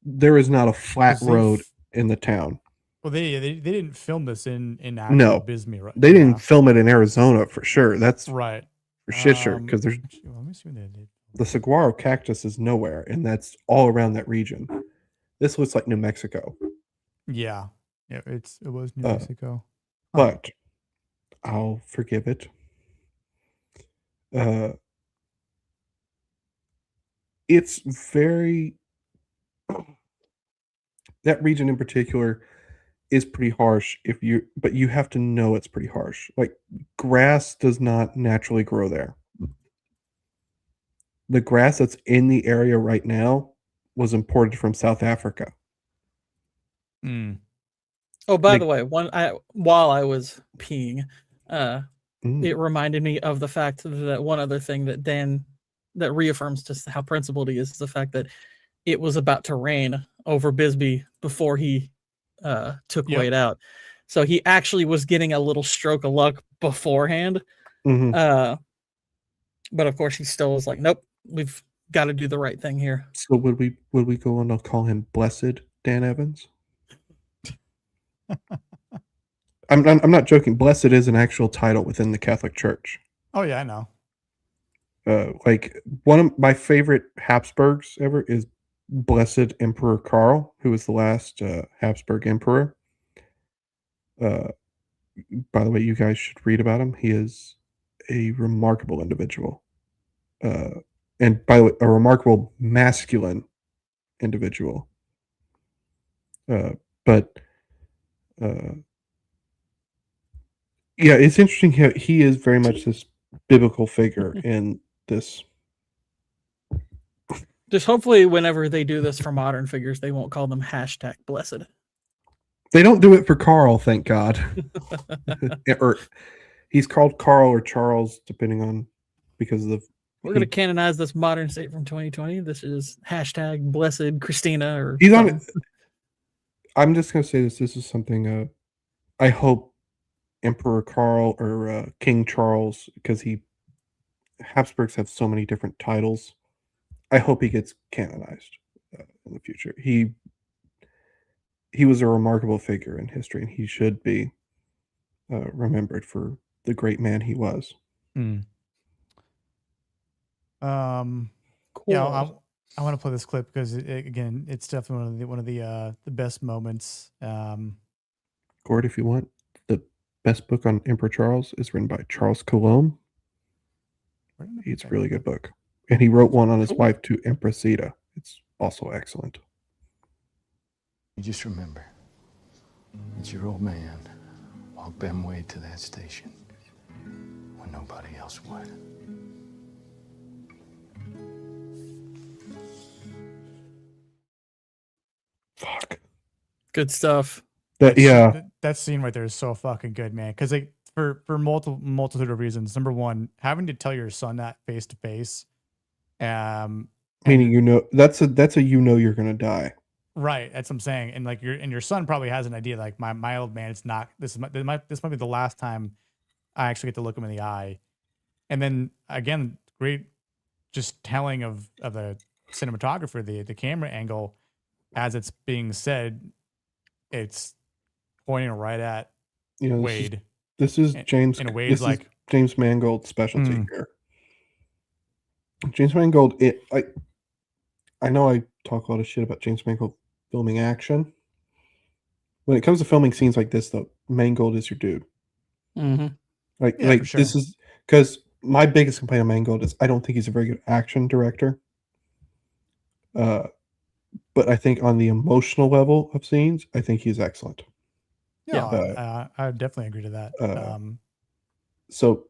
there is not a flat road in the town. Well, they didn't film this in actual Bisbee, right? They didn't film it in Arizona for sure. That's right. For shit sure, because there's let me see what they did. The saguaro cactus is nowhere, and that's all around that region. This looks like New Mexico. Yeah, it was New Mexico, but I'll forgive it. It's very that region in particular is pretty harsh but you have to know it's pretty harsh. Like, grass does not naturally grow there. The grass that's in the area right now was imported from South Africa. Oh, by the way, while I was peeing, Mm. it reminded me of the fact that one other thing that Dan that reaffirms just how principled he is the fact that it was about to rain over Bisbee before he took Yep. Wade out. So he actually was getting a little stroke of luck beforehand. Mhm. But of course he still was like, nope, we've got to do the right thing here. So would we go on to call him Blessed Dan Evans? I'm not joking. Blessed is an actual title within the Catholic Church. Oh yeah, I know. Like one of my favorite Habsburgs ever is Blessed Emperor Karl, who was the last Habsburg emperor. By the way, you guys should read about him. He is a remarkable individual. And by the way, a remarkable masculine individual. But yeah, it's interesting how he is very much this biblical figure in this. Just hopefully whenever they do this for modern figures, they won't call them #blessed. They don't do it for Karl, thank God. Or he's called Karl or Charles, depending on because of the. We're gonna canonize this modern saint from 2020. This is #blessed Christina or He's on it. something. I'm just gonna say this. This is something. I hope Emperor Karl or King Charles, because Habsburgs have so many different titles. I hope he gets canonized in the future. He was a remarkable figure in history, and he should be remembered for the great man he was. Cool. Yeah, I want to play this clip because again, it's definitely one of the best moments. Gord, if you want, the best book on Emperor Charles is written by Charles Coulomb. It's a really good book, and he wrote one on his wife to Empress Zita. It's also excellent. You just remember, it's your old man walked them way to that station when nobody else would. Fuck. Good stuff. That scene right there is so fucking good, man. Because like for multitude of reasons. Number one, having to tell your son that face to face, meaning that's a you're gonna die. Right, that's what I'm saying. And like your son probably has an idea. Like my old man, it's not. This might be the last time I actually get to look him in the eye. And then again, great, just telling of the cinematographer, the camera angle, as it's being said, it's pointing right at Wade. This is James. And Wade's this is James Mangold's specialty here. James Mangold. I know I talk a lot of shit about James Mangold filming action. When it comes to filming scenes like this, though, Mangold is your dude. Mm-hmm. For sure. This is because my biggest complaint of Mangold is I don't think he's a very good action director. But I think on the emotional level of scenes, I think he's excellent. Yeah, I definitely agree to that. So,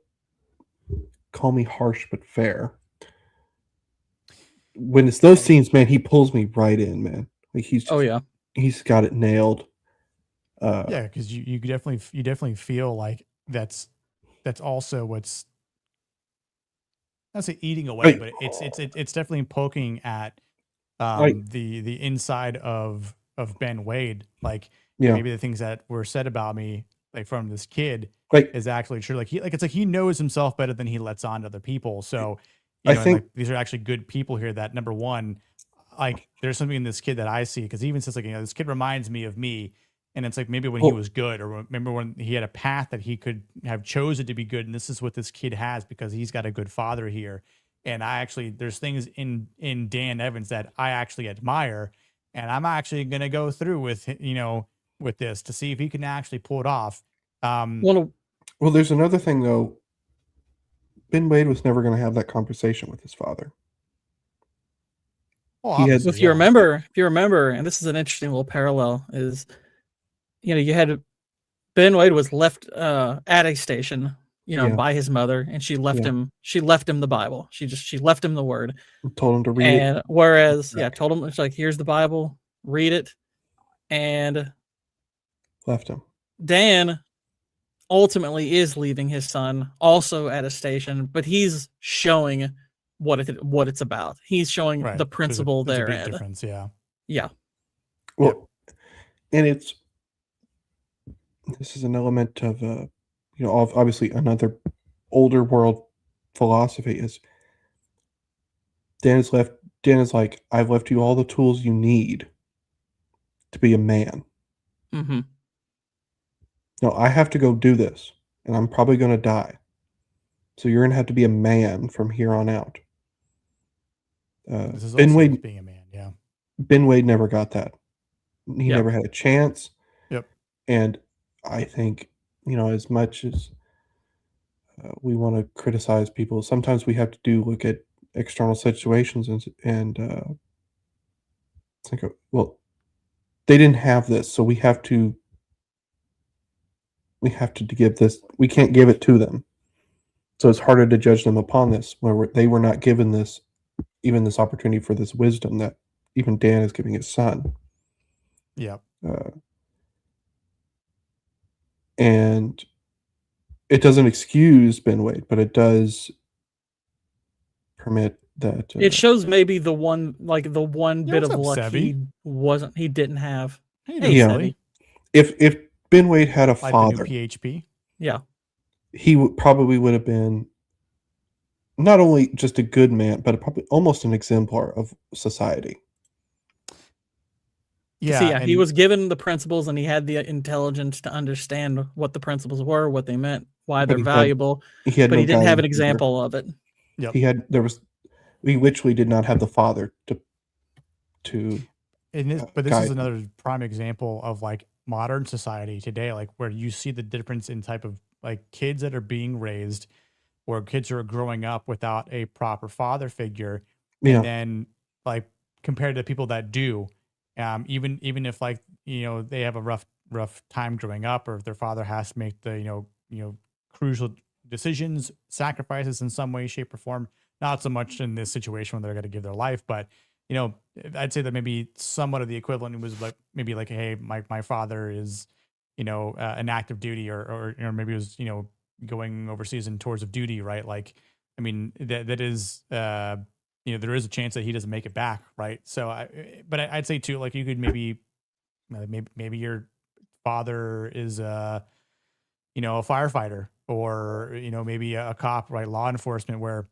call me harsh but fair. When it's those scenes, man, he pulls me right in, man. Like he's got it nailed. Yeah, because you definitely feel like that's also what's, not say eating away, but it's definitely poking at the inside of Ben Wade. Like maybe the things that were said about me, like from this kid, is actually true. Like it's like he knows himself better than he lets on to other people. So I think like, these are actually good people here. That number one, like there's something in this kid that I see, because he even says like, this kid reminds me of me. And it's like maybe when he was good, or remember when he had a path that he could have chosen to be good. And this is what this kid has, because he's got a good father here. And there's things in Dan Evans that I actually admire. And I'm actually going to go through with this to see if he can actually pull it off. Well, there's another thing though. Ben Wade was never going to have that conversation with his father. Well, if you remember, and this is an interesting little parallel, is you had Ben Wade was left at a station, by his mother, and she left him the Bible. She left him the word. Told him to read it. And whereas, told him, it's like, here's the Bible, read it. And left him. Dan ultimately is leaving his son also at a station, but he's showing what it's about. He's showing the principle there's a therein. big difference, yeah. Yeah. Well, and this is an element of obviously another older world philosophy is Dan is like, I've left you all the tools you need to be a man. Mm-hmm. No, I have to go do this, and I'm probably going to die. So you're going to have to be a man from here on out. This is Ben also Wade being a man, yeah. Ben Wade never got that. He Yep. never had a chance. Yep. And I think, as much as we want to criticize people, sometimes we have to look at external situations and think, well, they didn't have this, so we have to give this. We can't give it to them. So it's harder to judge them upon this, where they were not given this, even this opportunity for this wisdom that even Dan is giving his son. Yeah. And it doesn't excuse Ben Wade, but it does permit that. It shows maybe the one bit of luck Sebby? he didn't have. Hey, Yeah. Sebby. If Ben Wade had a Like father, the new PHP. Yeah. He probably would have been not only just a good man, but probably almost an exemplar of society. Yeah, he was given the principles and he had the intelligence to understand what the principles were, what they meant, why they're valuable, but he didn't have an example of it. Yep. He literally did not have the father to but this guide is another prime example of like modern society today, like where you see the difference in type of like kids that are being raised, where kids are growing up without a proper father figure, Yeah. and then like compared to people that do, even if like they have a rough time growing up, or if their father has to make the crucial decisions, sacrifices in some way, shape, or form. Not so much in this situation when they're going to give their life, but I'd say that maybe somewhat of the equivalent was like maybe like, hey, my father is an active duty, or maybe it was going overseas in tours of duty, right? Like, I mean, that is there is a chance that he doesn't make it back, right? So I'd say too, like, you could maybe your father is a firefighter, or maybe a cop, right? Law enforcement, where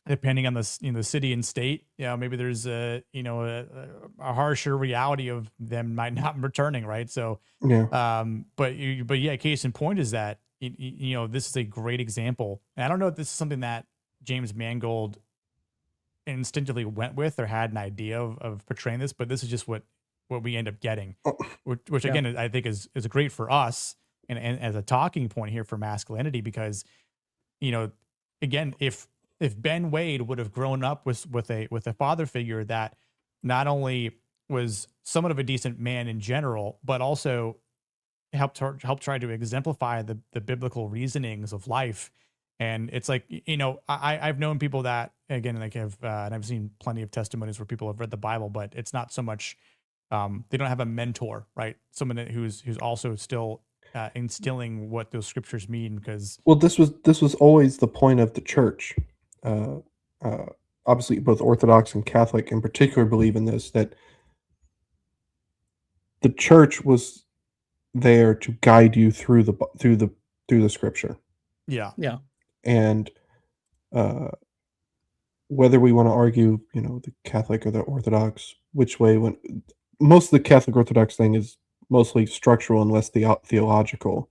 depending on the city and state, maybe there's a harsher reality of them might not returning, right? So Yeah. But yeah, case in point is that this is a great example, and I don't know if this is something that James Mangold instinctively went with or had an idea of portraying this, but this is just what we end up getting, which again, I think is great for us and as a talking point here for masculinity, because again, if Ben Wade would have grown up with a father figure that not only was somewhat of a decent man in general, but also helped try to exemplify the biblical reasonings of life. And it's like, I've known people that, again, like have, and I've seen plenty of testimonies where people have read the Bible, but it's not so much, they don't have a mentor, right? Someone who's also still instilling what those scriptures mean, because this was always the point of the church. Obviously, both Orthodox and Catholic in particular believe in this, that the church was there to guide you through the scripture. Yeah. And whether we want to argue, the Catholic or the Orthodox, which way, when most of the Catholic Orthodox thing is mostly structural and less theological.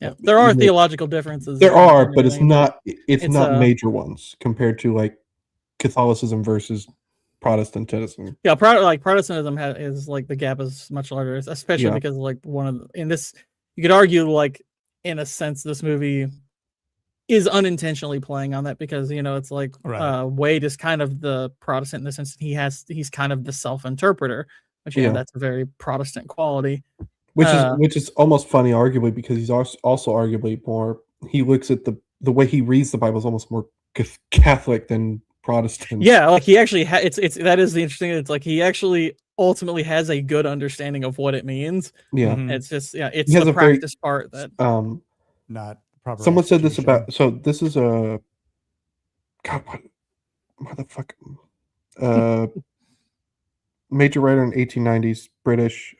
Yeah, there are theological differences. There are, but it's not major ones compared to like Catholicism versus Protestantism. Yeah, Protestantism is like the gap is much larger, especially because like in this, you could argue like in a sense this movie is unintentionally playing on that, because it's like Wade is kind of the Protestant in the sense that he's kind of the self-interpreter, which that's a very Protestant quality. Which is almost funny, arguably, because he's also arguably more. He looks at the way he reads the Bible is almost more Catholic than Protestant. Yeah, like he actually it's that is the interesting. It's like he actually ultimately has a good understanding of what it means. Yeah. It's just it's He has the a very, practice part that not proper someone said this execution. about, so this is a, God, what motherfucker, major writer in 1890s, British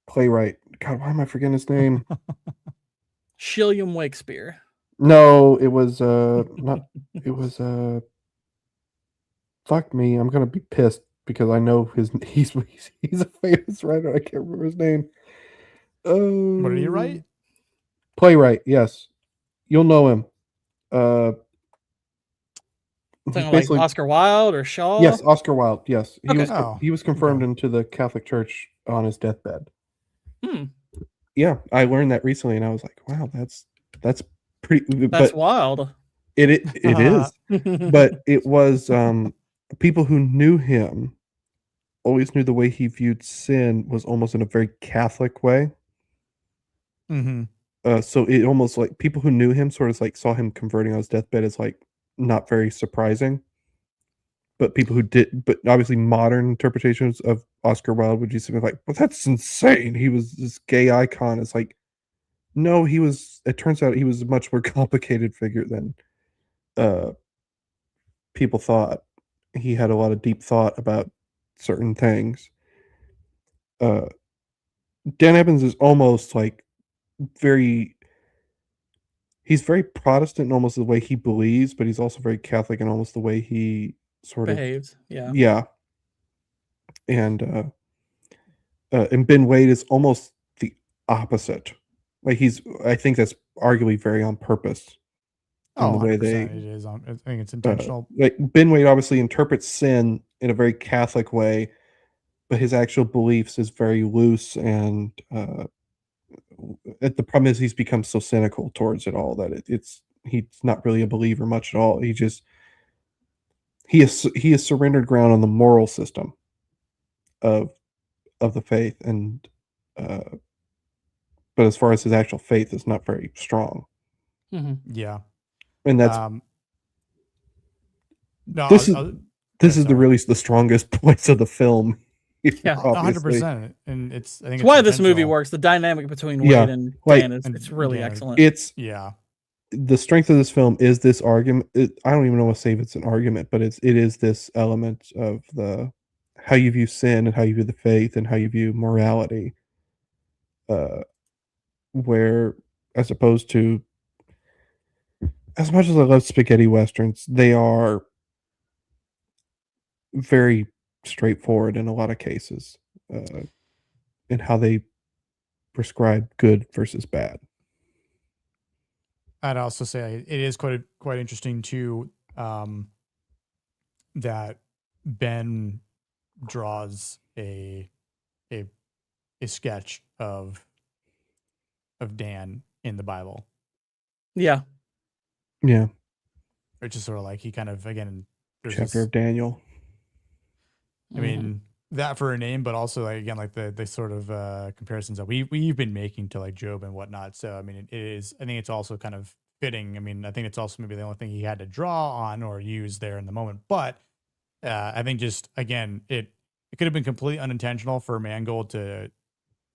playwright. God, why am I forgetting his name? William Shakespeare. No, it was not. It was fuck me. I'm gonna be pissed because I know he's a famous writer. I can't remember his name. What did he write? Playwright. Yes, you'll know him. He's Something like basically Oscar Wilde or Shaw. Yes, Oscar Wilde. Yes, he was confirmed okay. into the Catholic Church on his deathbed. Hmm. Yeah, I learned that recently, and I was like, wow, that's pretty. That's But wild. it is, but it was people who knew him always knew the way he viewed sin was almost in a very Catholic way. So it almost like people who knew him sort of like saw him converting on his deathbed as like not very surprising. But people who did, but obviously modern interpretations of Oscar Wilde would just be like, well, that's insane. He was this gay icon. It's like, no, he was, it turns out he was a much more complicated figure than people thought. He had a lot of deep thought about certain things. Dan Evans is almost like he's very Protestant in almost the way he believes, but he's also very Catholic in almost the way he sort behaves. of Yeah. And Ben Wade is almost the opposite. Like I think that's arguably very on purpose. In the way it is. I think it's intentional. Like Ben Wade obviously interprets sin in a very Catholic way, but his actual beliefs is very loose, and the problem is he's become so cynical towards it all that he's not really a believer much at all. He has surrendered ground on the moral system of the faith, and but as far as his actual faith is not very strong. Yeah, and that's no, this is the strongest points of the film. Yeah, 100%. And I think it's why this movie works. The dynamic between Wade and Dan it's really excellent. It's the strength of this film is this argument. I don't even know what to say if it's an argument, but it is this element of the how you view sin and how you view the faith and how you view morality. Where, as opposed to, as much as I love spaghetti westerns, they are very straightforward in a lot of cases, in how they prescribe good versus bad. I'd also say it is quite interesting too, that Ben draws a sketch of Dan in the Bible. Yeah. Which is sort of like he kind of, again, chapter of Daniel. I mean, that for a name, but also like, again, like the sort of comparisons that we've been making to like Job and whatnot. So I mean, it is. I think it's also kind of fitting. I mean, I think it's also maybe the only thing he had to draw on or use there in the moment. But I think just again, it could have been completely unintentional for Mangold to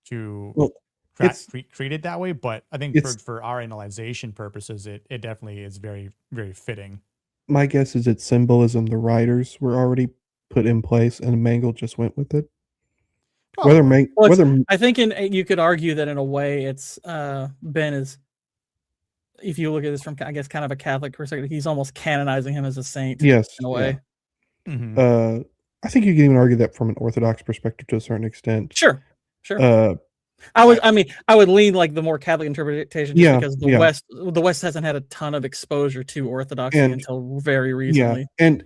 treat it that way. But I think for our analyzation purposes, it definitely is very, very fitting. My guess is it's symbolism the writers were already put in place, and Mangold just went with it. I think you could argue that in a way, it's Ben is. If you look at this from, I guess, kind of a Catholic perspective, he's almost canonizing him as a saint. Yes, in a way. Yeah. I think you can even argue that from an Orthodox perspective to a certain extent. Sure. I would lean like the more Catholic interpretation, just because the West hasn't had a ton of exposure to Orthodoxy until very recently. Yeah, and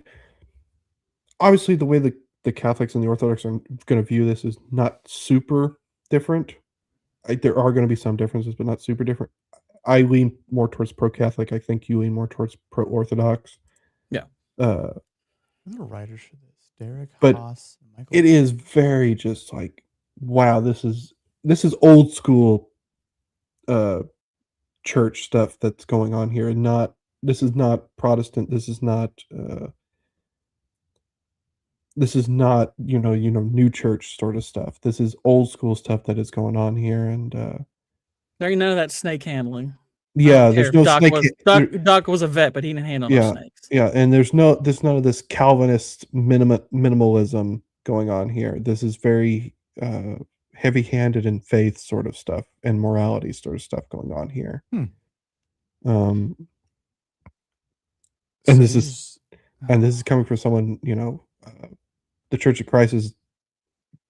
obviously the way the Catholics and the Orthodox are going to view this is not super different. There are going to be some differences, but not super different. I lean more towards pro-Catholic. I think you lean more towards pro-Orthodox. Yeah. The writers for this, Derek Haas, Michael. It is very just like, wow, this is old school church stuff that's going on here, and this is not Protestant. This is not This is not, new church sort of stuff. This is old school stuff that is going on here, and There ain't none of that snake handling. yeah, there's no snake. Doc was a vet, but he didn't handle no Yeah, snakes. yeah, and there's none of this Calvinist minimalism going on here. This is very heavy-handed in faith sort of stuff and morality sort of stuff going on here. And this is coming from someone, the Church of Christ is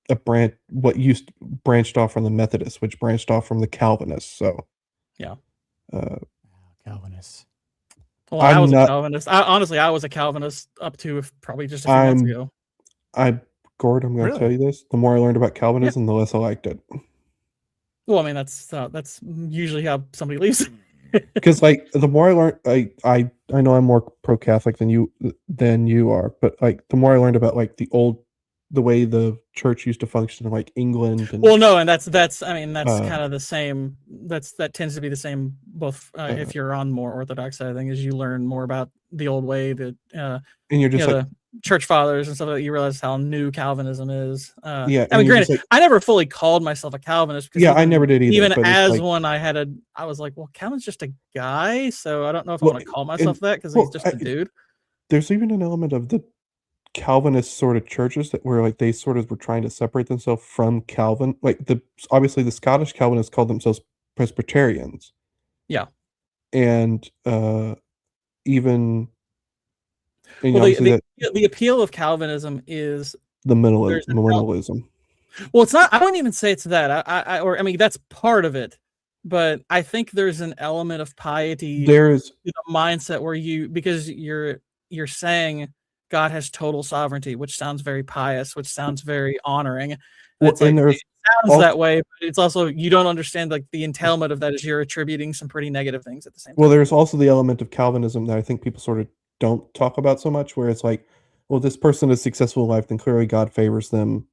a branched off from the Methodists, which branched off from the Calvinists. So yeah, Calvinists. Well, I was a Calvinist. Honestly, I was a Calvinist up to probably just a few months ago. Gord, I'm going to tell you this. The more I learned about Calvinism, the less I liked it. Well, I mean, that's usually how somebody leaves. Because the more I learned, I know I'm more pro-Catholic than you are, but the more I learned about the way the church used to function in England. And, well, no, and that's kind of the same. That tends to be the same. Both if you're on more Orthodox side of things, you learn more about the old way that and you're just the church fathers and stuff like that. You realize how new Calvinism is. Yeah, I mean, granted, I never fully called myself a Calvinist. Because I never did either. Even as one, I was like, well, Calvin's just a guy, so I don't know if I want to call myself that because he's just a dude. There's even an element of the Calvinist sort of churches that were they sort of were trying to separate themselves from Calvin. Obviously the Scottish Calvinists called themselves Presbyterians. Yeah. And even the appeal of Calvinism is the minimalism. Well, it's not. I wouldn't even say it's that. I mean, that's part of it, but I think there's an element of piety. There's a mindset where because you're saying God has total sovereignty, which sounds very pious, which sounds very honoring. Well, it sounds that way, but it's also you don't understand the entailment of that is you're attributing some pretty negative things at the same time. Well, there's also the element of Calvinism that I think people sort of don't talk about so much, where it's well, this person is successful in life, then clearly God favors them,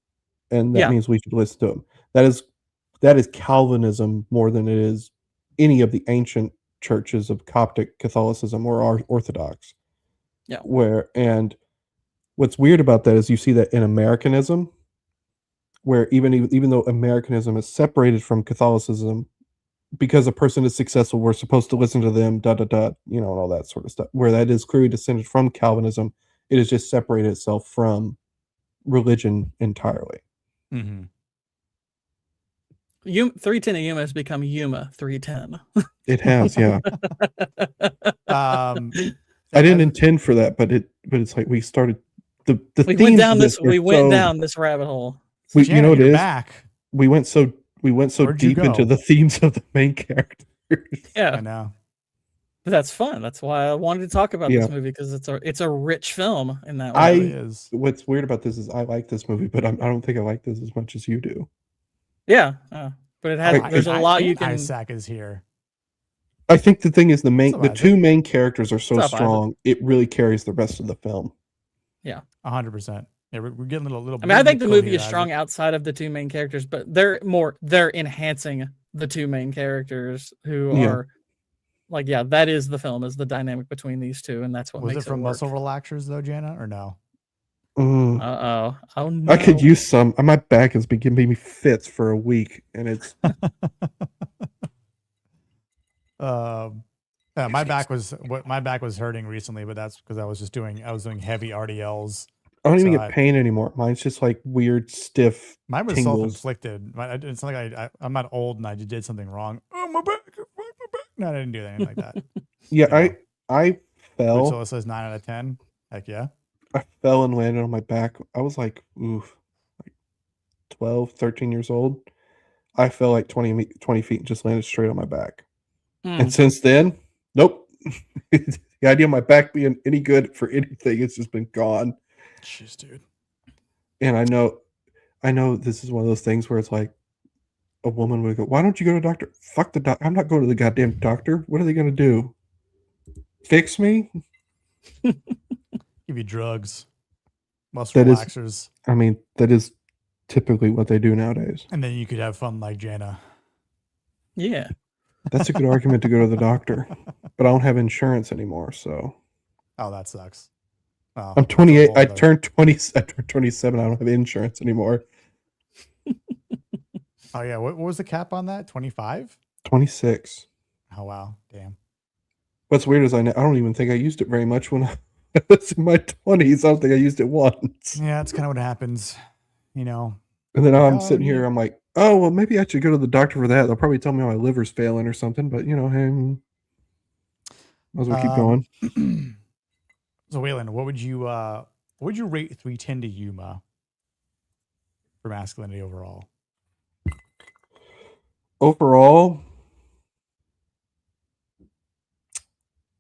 and that means we should listen to him. That is Calvinism more than it is any of the ancient churches of Coptic Catholicism or Orthodox. Yeah. And what's weird about that is you see that in Americanism, where even though Americanism is separated from Catholicism, because a person is successful, we're supposed to listen to them, and all that sort of stuff. Where that is clearly descended from Calvinism, it has just separated itself from religion entirely. Mm-hmm. 310 of Yuma has become Yuma 310. It has, yeah. I didn't intend for that, but it's we started the we went down this rabbit hole. It is back. We went so deep into the themes of the main characters. Yeah, I know. But that's fun. That's why I wanted to talk about this movie, because it's a rich film in that way. What's weird about this is I like this movie, but I don't think I like this as much as you do. Yeah, but it has. There's a lot you can. Isaac is here. I think the thing is the two main characters are so strong, Isaac. It really carries the rest of the film. Yeah, 100%. Yeah, we're getting a little. I mean, I think the movie is strong outside of the two main characters, but they're enhancing the two main characters who are that is the film, is the dynamic between these two, and that's what makes it from work. Muscle Relaxers though, Jana, or no? Oh no! I could use some. My back has been giving me fits for a week, and it's. My back was hurting recently, but that's because I was doing heavy RDLs. I don't even get pain anymore. Mine's just weird, stiff. Mine was tingles. self-inflicted. It's not like I'm not old and I did something wrong. Oh, my back. No, I didn't do anything like that. Yeah, I fell. So it says 9 out of 10. Heck yeah. I fell and landed on my back. I was 12, 13 years old. I fell 20 feet and just landed straight on my back. And since then, nope. The idea of my back being any good for anything, it's just been gone. Jeez, dude. And I know this is one of those things where it's a woman would go, "Why don't you go to a doctor?" Fuck the doctor. I'm not going to the goddamn doctor. What are they going to do? Fix me? Give you drugs. Muscle relaxers. That is typically what they do nowadays. And then you could have fun like Jana. Yeah. That's a good argument to go to the doctor. But I don't have insurance anymore, so. Oh, that sucks. Oh, I'm 28. I turned 20. I turned 27. I don't have insurance anymore. Oh yeah, what was the cap on that? 25? 26. Oh wow, damn. What's weird is I don't even think I used it very much when I was in my 20s. I don't think I used it once. Yeah, that's kind of what happens, you know. And then Like, I'm sitting here, I'm like, oh, well, maybe I should go to the doctor for that. They'll probably tell me my liver's failing or something, but you know, hey, might as well keep going. So Waylon, what would you rate 310 to Yuma for masculinity overall? Overall,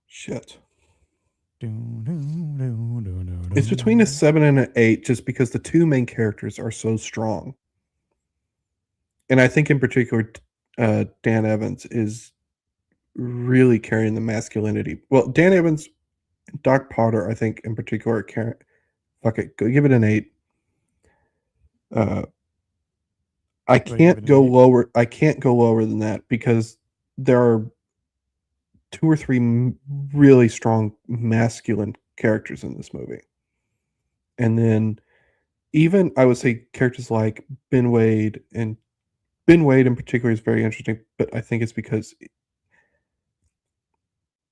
shit. It's between a 7 and an 8 just because the two main characters are so strong. And I think in particular, Dan Evans is really carrying the masculinity. Well, Dan Evans, Doc Potter, I think in particular, fuck it, go give it an 8. I can't go lower. I can't go lower than that because there are 2 or 3 really strong masculine characters in this movie. And then even I would say characters like Ben Wade, and Ben Wade in particular is very interesting, but I think it's because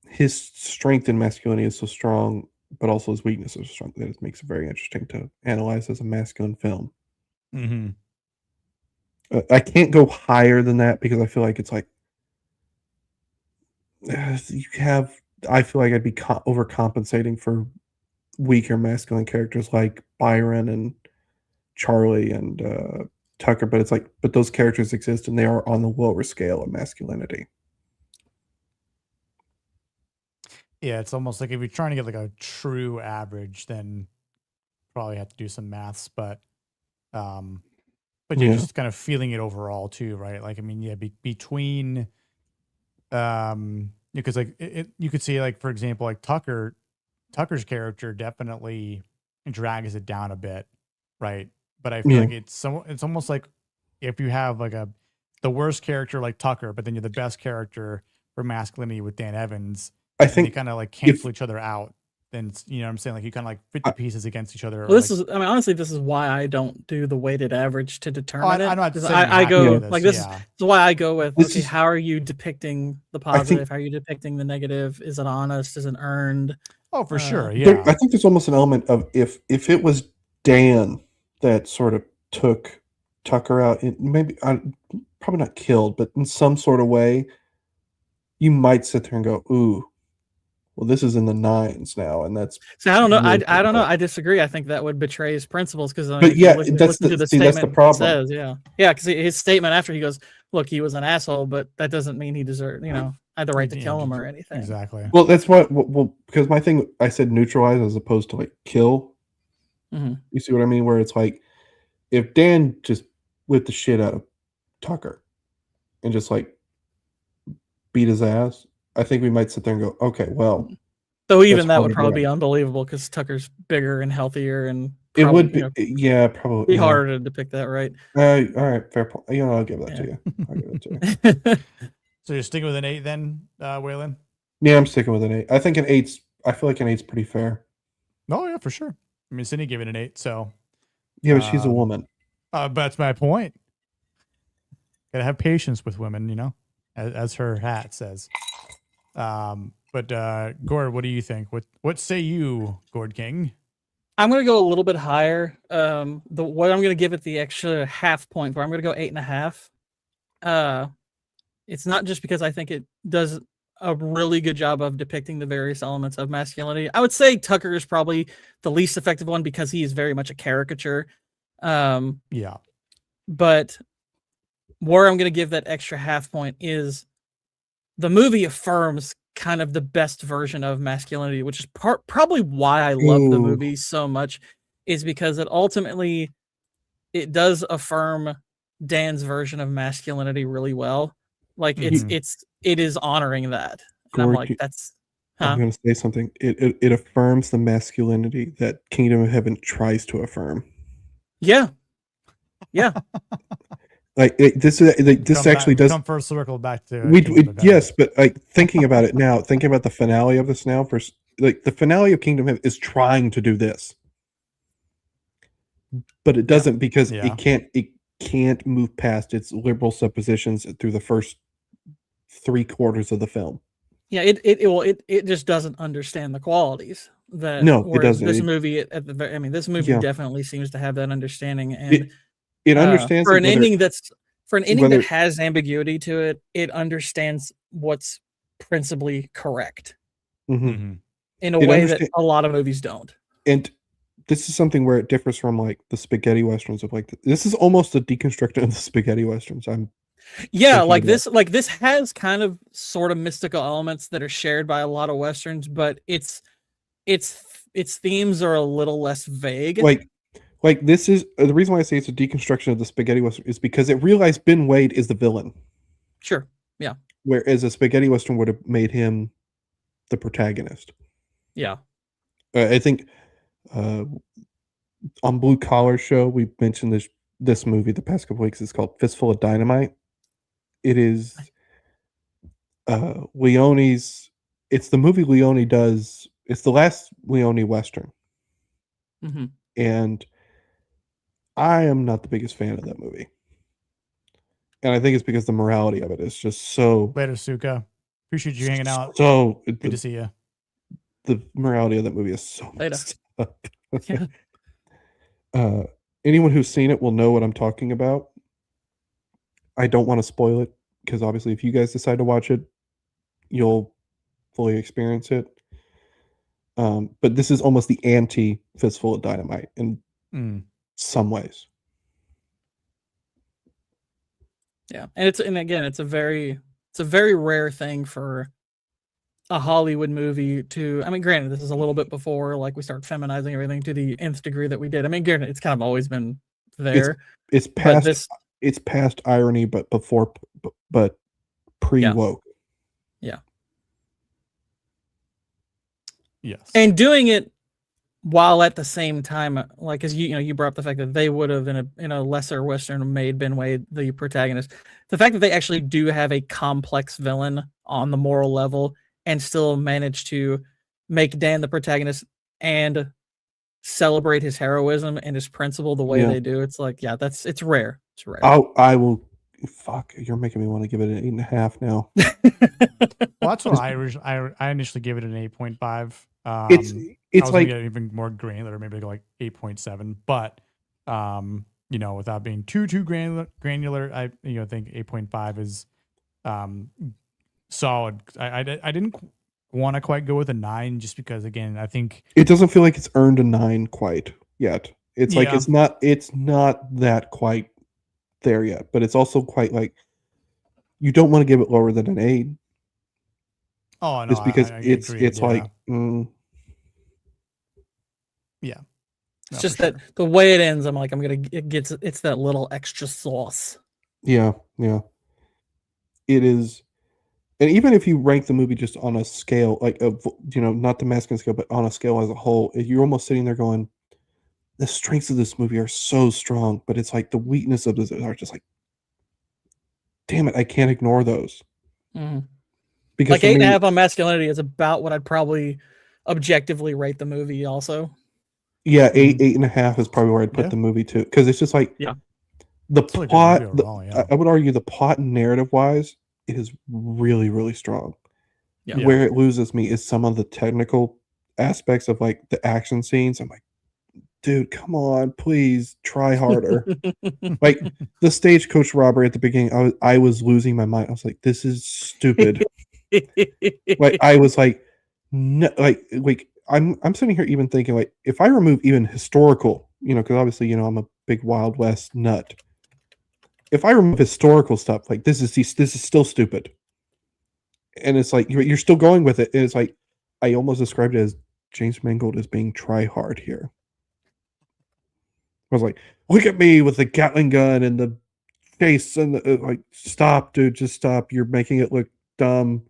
his strength in masculinity is so strong, but also his weakness is strong that it makes it very interesting to analyze as a masculine film. Mm-hmm. I can't go higher than that because I feel like it's like I feel like I'd be overcompensating for weaker masculine characters like Byron and Charlie and Tucker, but it's like, but those characters exist and they are on the lower scale of masculinity. Yeah, it's almost like if you're trying to get like a true average, then probably have to do some maths, but you're just kind of feeling it overall too, right? Like, I mean, yeah, between, because like you could see like, for example, like Tucker's character definitely drags it down a bit, right? But I feel like it's almost like if you have like the worst character like Tucker, but then you're the best character for masculinity with Dan Evans, I think they kind of like cancel each other out. Then you know what I'm saying, like you kind of like fit the pieces against each other. Well, this is, I mean, honestly, this is why I don't do the weighted average to determine it. I'm not saying I go this, like this. Yeah. Is why I go with okay. How are you depicting the positive? How are you depicting the negative? Is it honest? Is it earned? Oh, for sure. Yeah. I think there's almost an element of if it was Dan that sort of took Tucker out, maybe probably not killed, but in some sort of way, you might sit there and go, "Ooh, well, this is in the 9s now," and that's. So I don't know. I don't know. I disagree. I think that would betray his principles because. But yeah, that's the problem. Says, yeah, because his statement after he goes, "Look, he was an asshole, but that doesn't mean he deserved, had the right to kill him or anything." Exactly. Well, that's what. Well, because my thing, I said neutralize as opposed to like kill. Mm-hmm. You see what I mean? Where it's like, if Dan just whipped the shit out of Tucker and just like beat his ass, I think we might sit there and go, okay, well. Though even that would probably be unbelievable because Tucker's bigger and healthier and it would be, yeah, probably be harder to depict that, right? All right, fair point. I'll give that to you. I'll give it to you. So you're sticking with an 8 then, Waylon? Yeah, I'm sticking with an 8. I think an 8's. I feel like an 8's pretty fair. Oh yeah, for sure. I mean, Sydney gave it an 8, so. Yeah, but she's a woman. That's my point. Gotta have patience with women, as her hat says. But Gord, what do you think? What say you, Gord King? I'm gonna go a little bit higher. What I'm gonna give it the extra half point for. I'm gonna go 8.5. It's not just because I think it does a really good job of depicting the various elements of masculinity. I would say Tucker is probably the least effective one because he is very much a caricature. Yeah. But where I'm going to give that extra half point is the movie affirms kind of the best version of masculinity, which is probably why I love the movie so much, is because it ultimately, it does affirm Dan's version of masculinity really well. Like it is honoring that. And Gord, I'm like, that's. I'm going to say something. It affirms the masculinity that Kingdom of Heaven tries to affirm. Yeah. Yeah. Like this actually does come first circle back to we yes, but like thinking about it now, thinking about the finale of this now, like the finale of Kingdom is trying to do this, but it doesn't because it can't move past its liberal suppositions through the first 3/4 of the film. Yeah, it just doesn't understand the qualities that. No, it doesn't. This movie this movie definitely seems to have that understanding, and it understands for an ending that whether, has ambiguity to it. It understands what's principally correct in a way that a lot of movies don't. And this is something where it differs from like the spaghetti westerns of like this is almost a deconstruction of the spaghetti westerns. This has kind of sort of mystical elements that are shared by a lot of westerns, but its themes are a little less vague. Like this is the reason why I say it's a deconstruction of the spaghetti western is because it realized Ben Wade is the villain. Sure. Yeah. Whereas a spaghetti western would have made him the protagonist. Yeah. I think on Blue Collar Show we mentioned this movie the past couple weeks. It's called Fistful of Dynamite. It is Leone's. It's the movie Leone does. It's the last Leone western, and I am not the biggest fan of that movie. And I think it's because the morality of it is just so. Later, Suka. Appreciate you hanging out. So good to see you. The morality of that movie is so. Later. Anyone who's seen it will know what I'm talking about. I don't want to spoil it because obviously, if you guys decide to watch it, you'll fully experience it. But this is almost the anti Fistful of Dynamite in some ways. Yeah, and it's a very rare thing for a Hollywood movie to. I mean, granted, this is a little bit before like we start feminizing everything to the nth degree that we did. I mean, granted, it's kind of always been there. It's past. It's past irony, but pre-woke. Yeah. Yes. And doing it while at the same time, like as you brought up the fact that they would have in a lesser western made Ben Wade the protagonist. The fact that they actually do have a complex villain on the moral level and still manage to make Dan the protagonist and celebrate his heroism and his principle the way they do. It's like, it's rare. It's rare. I will. Fuck, you're making me want to give it an 8.5 now. Well, that's what I initially gave it an 8.5. It's like get even more granular, maybe like 8.7. But without being too granular, I think 8.5 is solid. I didn't want to quite go with a 9 just because again I think it doesn't feel like it's earned a 9 quite yet. It's like it's not that quite there yet, but it's also quite like you don't want to give it lower than an 8. Oh no, just because I it's agree, like It's just that the way it ends, I'm like, it's that little extra sauce. Yeah. It is, and even if you rank the movie just on a scale, like not the masculine scale, but on a scale as a whole, you're almost sitting there going, the strengths of this movie are so strong, but it's like the weakness of this are just like, damn it, I can't ignore those. Because like 8.5 on Masculinity is about what I'd probably objectively rate the movie also. Yeah, 8.5 is probably where I'd put the movie too, because it's just like the plot. I would argue the plot and narrative wise, it is really, really strong. Yeah. Where it loses me is some of the technical aspects of like the action scenes. I'm like, dude, come on, please try harder. Like the stagecoach robbery at the beginning, I was losing my mind. I was like, this is stupid. Like I was like, no, like I'm sitting here even thinking like if I remove even historical, because obviously I'm a big Wild West nut. If I remove historical stuff, like this is still stupid. And it's like you're still going with it. And it's like I almost described it as James Mangold as being try hard here. I was like, look at me with the Gatling gun and the face and the like. Stop, dude! Just stop! You're making it look dumb.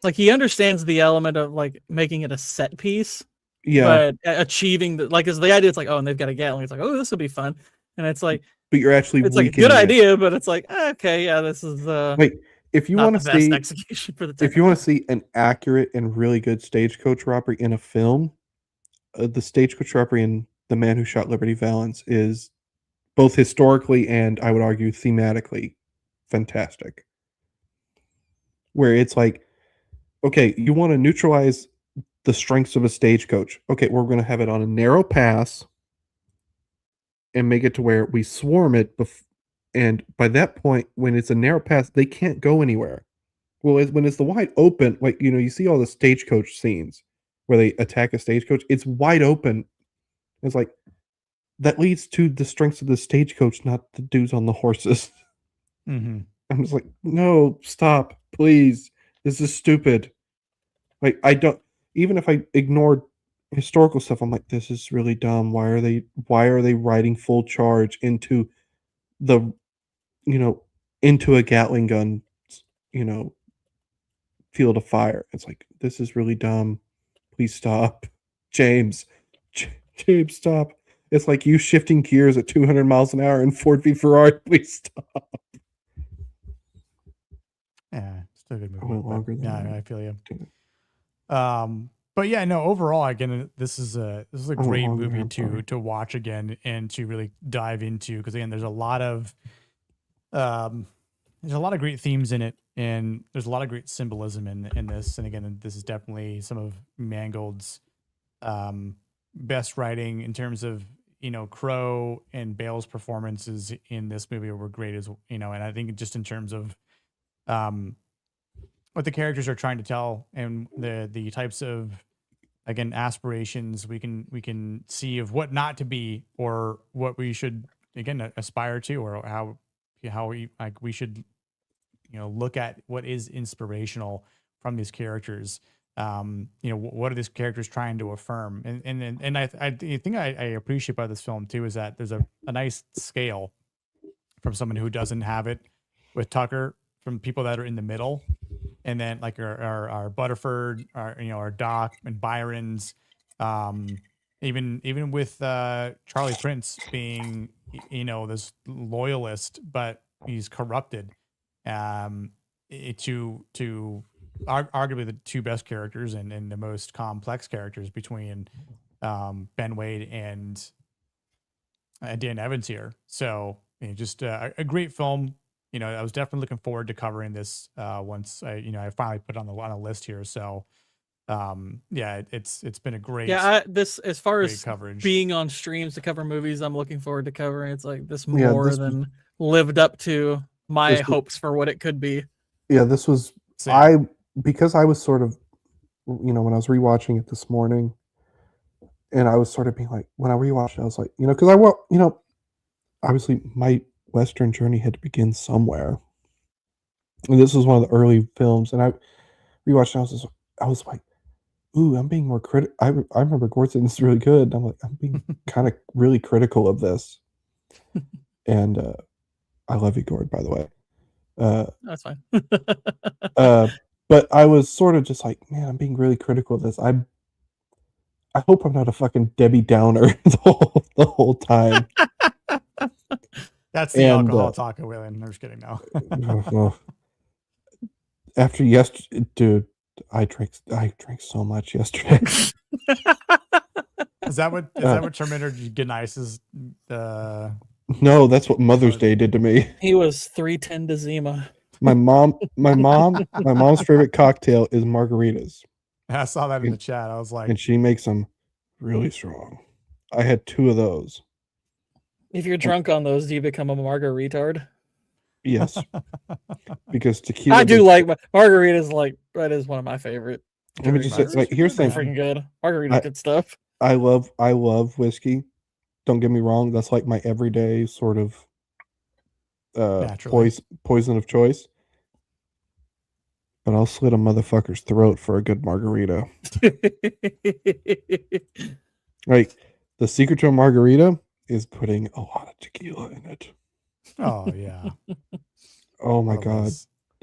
Like he understands the element of like making it a set piece, but achieving the idea. It's like, oh, and they've got a Gatling. It's like, oh, this will be fun, and it's like, but you're actually it's like a good idea, but it's like, okay, yeah, this is like if you Not want the to best see execution for the if you want to technical. see an accurate and really good stagecoach robbery in a film, the stagecoach robbery in The Man Who Shot Liberty Valance is both historically and I would argue thematically fantastic. Where it's like, okay, you want to neutralize the strengths of a stagecoach. Okay, we're going to have it on a narrow pass and make it to where we swarm it. And by that point, when it's a narrow pass, they can't go anywhere. Well, when it's the wide open, like, you see all the stagecoach scenes where they attack a stagecoach, it's wide open. It's like, that leads to the strengths of the stagecoach, not the dudes on the horses. Mm-hmm. I'm just like, no, stop, please. This is stupid. Like, I don't, even if I ignored historical stuff, I'm like, this is really dumb. Why are they riding full charge into the, into a Gatling gun, field of fire? It's like, this is really dumb. Please stop. James, James, stop. It's like you shifting gears at 200 miles an hour in Ford v Ferrari. Please stop. Yeah, still a good movie. I went longer than that. I feel you. But yeah, no, overall, again, this is a great movie to watch again and to really dive into, because again, there's a lot of great themes in it, and there's a lot of great symbolism in this. And again, this is definitely some of Mangold's best writing in terms of, Crow and Bale's performances in this movie were great and I think just in terms of what the characters are trying to tell and the types of, again, aspirations we can see of what not to be, or what we should, again, aspire to, or how we should look at what is inspirational from these characters. What are these characters trying to affirm? And I think I appreciate about this film too is that there's a nice scale from someone who doesn't have it with Tucker, from people that are in the middle, and then like our Butterford, our Doc and Byron's, even with Charlie Prince being this loyalist, but he's corrupted. Arguably the two best characters and the most complex characters between Ben Wade and Dan Evans here. So just a great film. I was definitely looking forward to covering this once I finally put it on the list here. So it's been a great this, as far as coverage, being on streams to cover movies I'm looking forward to covering. It's like this more than lived up to my hopes for what it could be. Yeah, this was because I was sort of, when I was rewatching it this morning, and I was sort of being like, when I rewatched it, I was like, because obviously my Western journey had to begin somewhere, and this was one of the early films, and I rewatched it. I was like, ooh, I'm being more critical. I remember Gord saying this is really good. And I'm like, I'm being kind of really critical of this, and I love you, Gord, by the way. That's fine. But I was sort of just like, man, I'm being really critical of this. I hope I'm not a fucking Debbie Downer the whole time. That's the alcohol talk, William. I'm just kidding now. After yesterday, dude, I drank so much yesterday. Is that what Terminator Genice's No, that's what Mother's Day did to me. He was 310 to Zima. My mom's favorite cocktail is margaritas. I saw that in the chat. I was like, and she makes them really strong. I had 2 of those. If you're drunk on those, do you become a margaritard? Yes, because tequila. I do like margaritas. Like, that is one of my favorite. Let me just say, like, here's the thing. Freaking good. Margarita's good stuff. I love whiskey. Don't get me wrong. That's like my everyday sort of poison of choice. But I'll slit a motherfucker's throat for a good margarita. Like, the secret to a margarita is putting a lot of tequila in it. Oh yeah. Oh my god.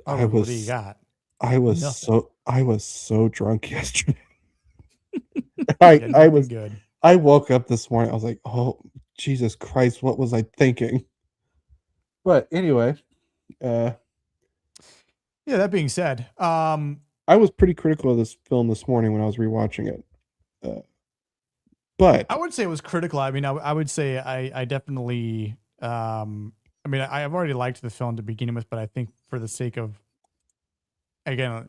What do you got? I was so drunk yesterday. I was good. I woke up this morning. I was like, oh Jesus Christ, what was I thinking? But anyway, Yeah, that being said, I was pretty critical of this film this morning when I was rewatching it. But I would say it was critical. I mean, I would say I definitely, I mean, I've already liked the film to begin with, but I think for the sake of, again,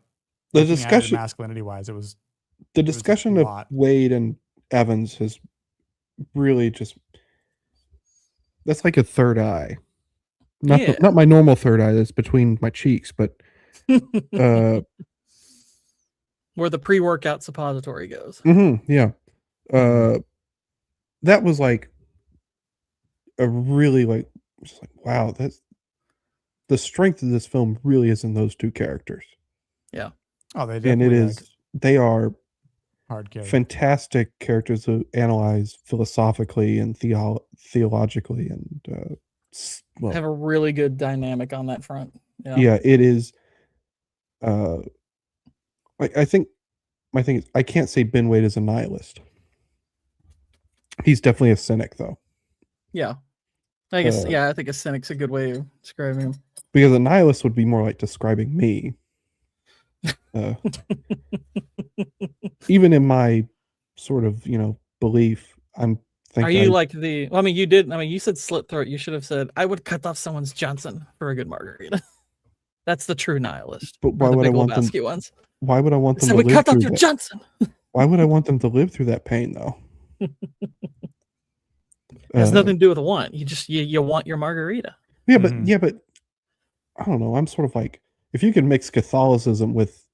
the discussion, masculinity wise, it was the discussion of Wade and Evans has really just, that's like a third eye. Not my normal third eye that's between my cheeks, but where the pre-workout suppository goes. Yeah. That was like a really like, just like, wow, that's the strength of this film really is in those two characters. Yeah. Oh, they and it is they are hard characters. Fantastic characters to analyze philosophically and theologically, and have a really good dynamic on that front. Yeah, it is. I think my thing is I can't say Ben Wade is a nihilist. He's definitely a cynic, though. Yeah, I guess. I think a cynic's a good way of describing him. Because a nihilist would be more like describing me. Even in my sort of belief, I'm thinking. Are you like the? Well, I mean, you did. I mean, you said slit throat. You should have said, "I would cut off someone's Johnson for a good margarita." That's the true nihilist. But why would I want them? Ones. Why would I want them to live cut off your Johnson? Why would I want them to live through that pain, though? It has nothing to do with want. You just you want your margarita. Yeah, but I don't know. I'm sort of like, if you can mix Catholicism with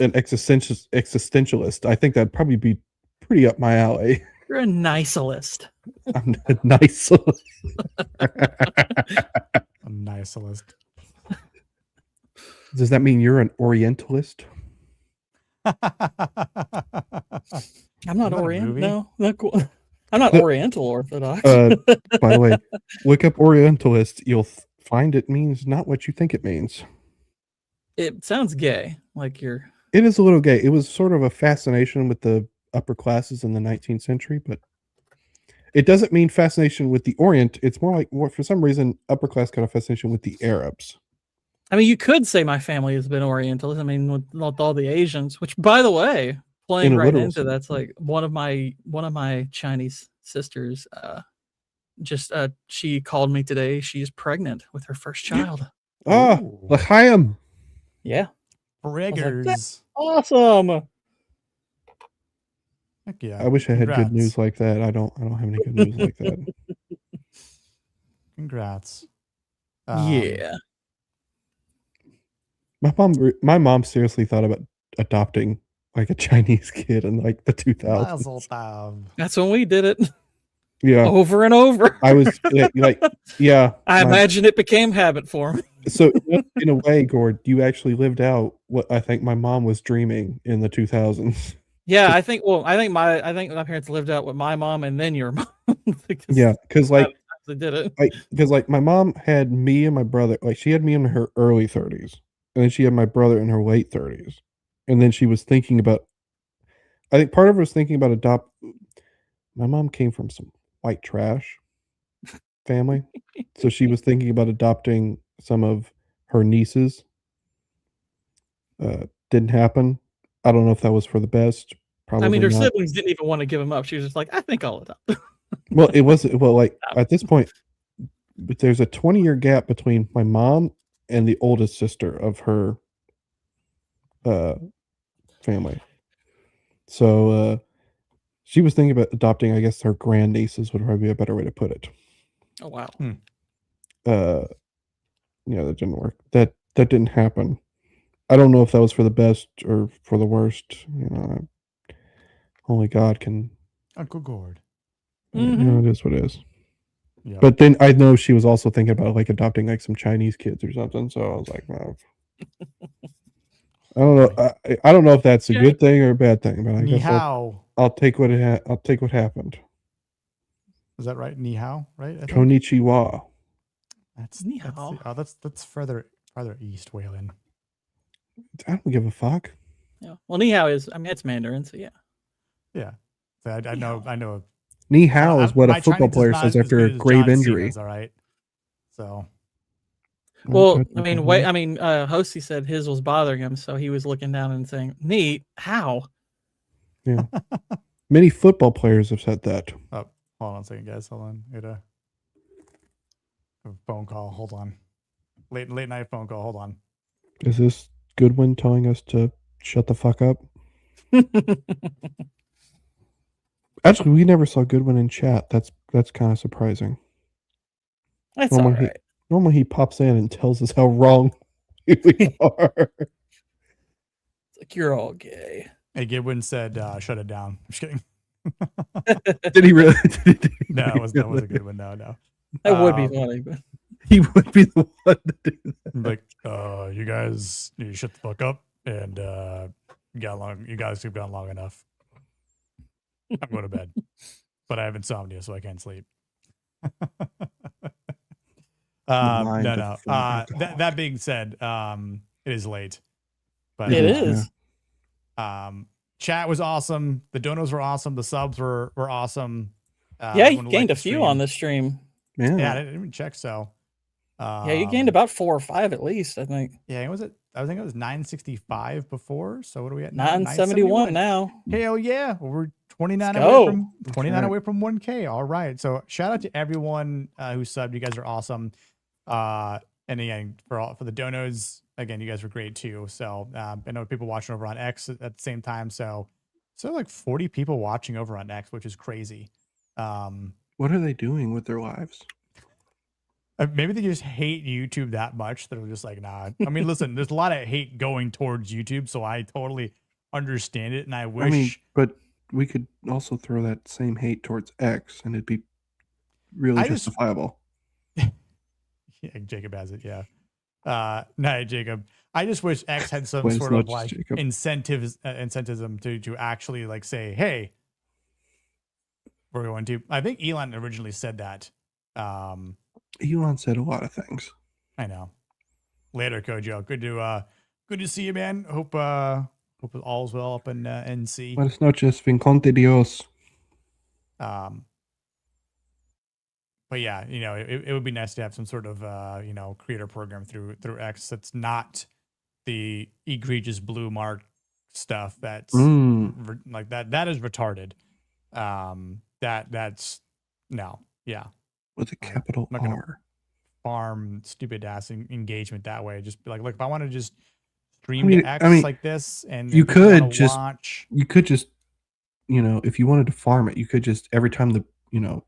an existentialist, I think that'd probably be pretty up my alley. You're a nicelist. I'm a nicelist. A nicelist. Does that mean you're an Orientalist? I'm not Oriental. No, not cool. I'm not Oriental Orthodox. By the way, look up Orientalist. You'll find it means not what you think it means. It sounds gay, like you're. It is a little gay. It was sort of a fascination with the upper classes in the 19th century, but it doesn't mean fascination with the Orient. It's more like, for some reason, upper class got a fascination with the Arabs. I mean, you could say my family has been Orientalist. I mean, with all the Asians, which, by the way, playing right into that's like one of my Chinese sisters. She called me today. She's pregnant with her first child. Oh, l'chaim. Yeah, Briggers. Awesome. Heck yeah. I wish I had good news like that. I don't have any good news like that. Congrats. Yeah. My mom seriously thought about adopting like a Chinese kid in like the 2000s. That's when we did it. Yeah. Over and over. I was yeah. I imagine it became habit form. So in a way, Gord, you actually lived out what I think my mom was dreaming in the 2000s. Yeah, I think my parents lived out with my mom and then your mom. because like they did it. Because like my mom had me and my brother, like she had me in her early 30s, and then she had my brother in her late 30s, and then she was thinking about. I think part of her was thinking about adopt. My mom came from some white trash family, so she was thinking about adopting some of her nieces. Didn't happen. I don't know if that was for the best. Probably. I mean, her not. siblings didn't even want to give him up. She was just like, I think I'll adopt. Well, it was like at this point, but there's a 20-year gap between my mom and the oldest sister of her family. So she was thinking about adopting, I guess her grandnieces would probably be a better way to put it. Oh wow. That didn't work. That didn't happen. I don't know if that was for the best or for the worst. Only God can. Uncle Gord. It is what it is. Yeah. But then I know she was also thinking about like adopting like some Chinese kids or something. So I was like, well, I don't know. I don't know if that's a good thing or a bad thing, but I guess I'll take what I'll take what happened. Is that right? Ni hao, right? Konnichiwa. That's ni hao. That's further east, Waylon. I don't give a fuck. Yeah. Well, ni hao is. I mean, it's Mandarin, so yeah. Yeah. So I know. Ni hao is what a football player says after a grave injury. All right. So. Well, I mean, Hosty said his was bothering him, so he was looking down and saying, "Neat, how?" Yeah. Many football players have said that. Oh, hold on a second, guys. Hold on. Get a phone call. Hold on. Late night phone call. Hold on. Is this Goodwin telling us to shut the fuck up? Actually, we never saw Goodwin in chat. That's kind of surprising. That's all right. Normally he pops in and tells us how wrong we are. It's like, you're all gay. Hey, Goodwin said, shut it down. I'm just kidding. Did he really? No, that was a good one. No. That would be funny, but he would be the one to do that. Like, you guys need to shut the fuck up, and you guys have gone long enough. I'm going to bed, but I have insomnia, so I can't sleep. No. That being said, it is late, but it is. Chat was awesome. The donos were awesome. The subs were awesome. Yeah, you gained a few on this stream. Yeah, I didn't even check. So, yeah, you gained about 4 or 5 at least, I think. Yeah, I think it was 965 before. So what are we at? 971 now. Hell yeah, we're 29 away from 1K. All right. So shout out to everyone who subbed. You guys are awesome. And again, for the donos, again, you guys were great too. So I know people watching over on X at the same time. So like 40 people watching over on X, which is crazy. What are they doing with their lives? Maybe they just hate YouTube that much that they're just like, nah. I mean, listen, there's a lot of hate going towards YouTube, so I totally understand it. And I wish, but we could also throw that same hate towards X, and it'd be really justifiable. Yeah, Jacob has it. Yeah. No, Jacob. I just wish X had some sort of like incentivism to actually like say, hey, we're going to. I think Elon originally said that. Elon said a lot of things. I know. Later, Kojo. Good to see you, man. Hope all's well up in NC. Buenas noches, Vincente Dios. But yeah, it would be nice to have some sort of creator program through X that's not the egregious blue mark stuff that's like that. That is retarded. That's no, yeah. With a capital I'm not gonna R. Farm stupid ass engagement that way. Just be like, look, if I want to just stream to X like this, and you could just watch, if you wanted to farm it, you could just every time the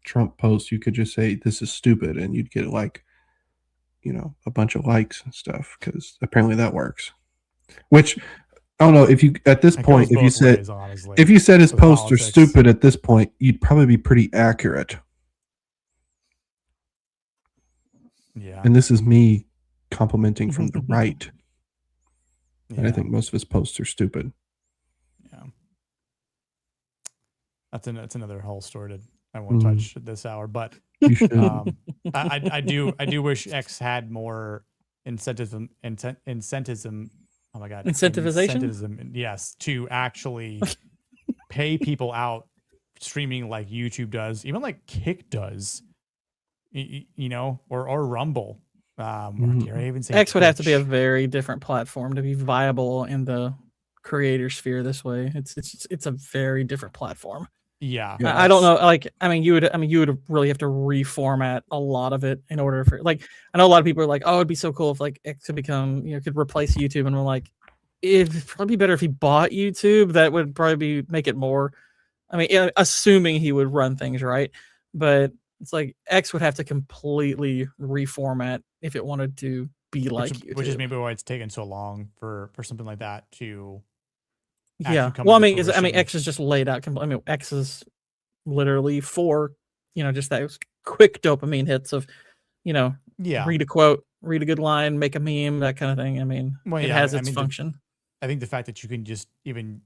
Trump posts, you could just say this is stupid, and you'd get like a bunch of likes and stuff because apparently that works. Which I don't know if you at this point if you said his posts are stupid at this point, you'd probably be pretty accurate. Yeah. And this is me complimenting from the right. And I think most of his posts are stupid. Yeah. That's another whole story that I won't touch at this hour, but you should. I do wish X had more incentism. Oh my God. Incentivization? Yes. To actually pay people out streaming like YouTube does, even like Kick does. Or Rumble. Or dare I even say X would have to be a Twitch? very different platform to be viable in the creator sphere this way. It's a very different platform. Yeah. I don't know. You would really have to reformat a lot of it in order for I know a lot of people are like, oh, it'd be so cool if X could become, could replace YouTube. And we're like, it'd probably be better if he bought YouTube. That would probably make it more, assuming he would run things right. But it's like X would have to completely reformat if it wanted to be like YouTube. Which is maybe why it's taken so long for something like that to. Yeah. Well, X is just laid out. X is literally for, just those quick dopamine hits of, read a quote, read a good line, make a meme, that kind of thing. It has its function. I think the fact that you can just even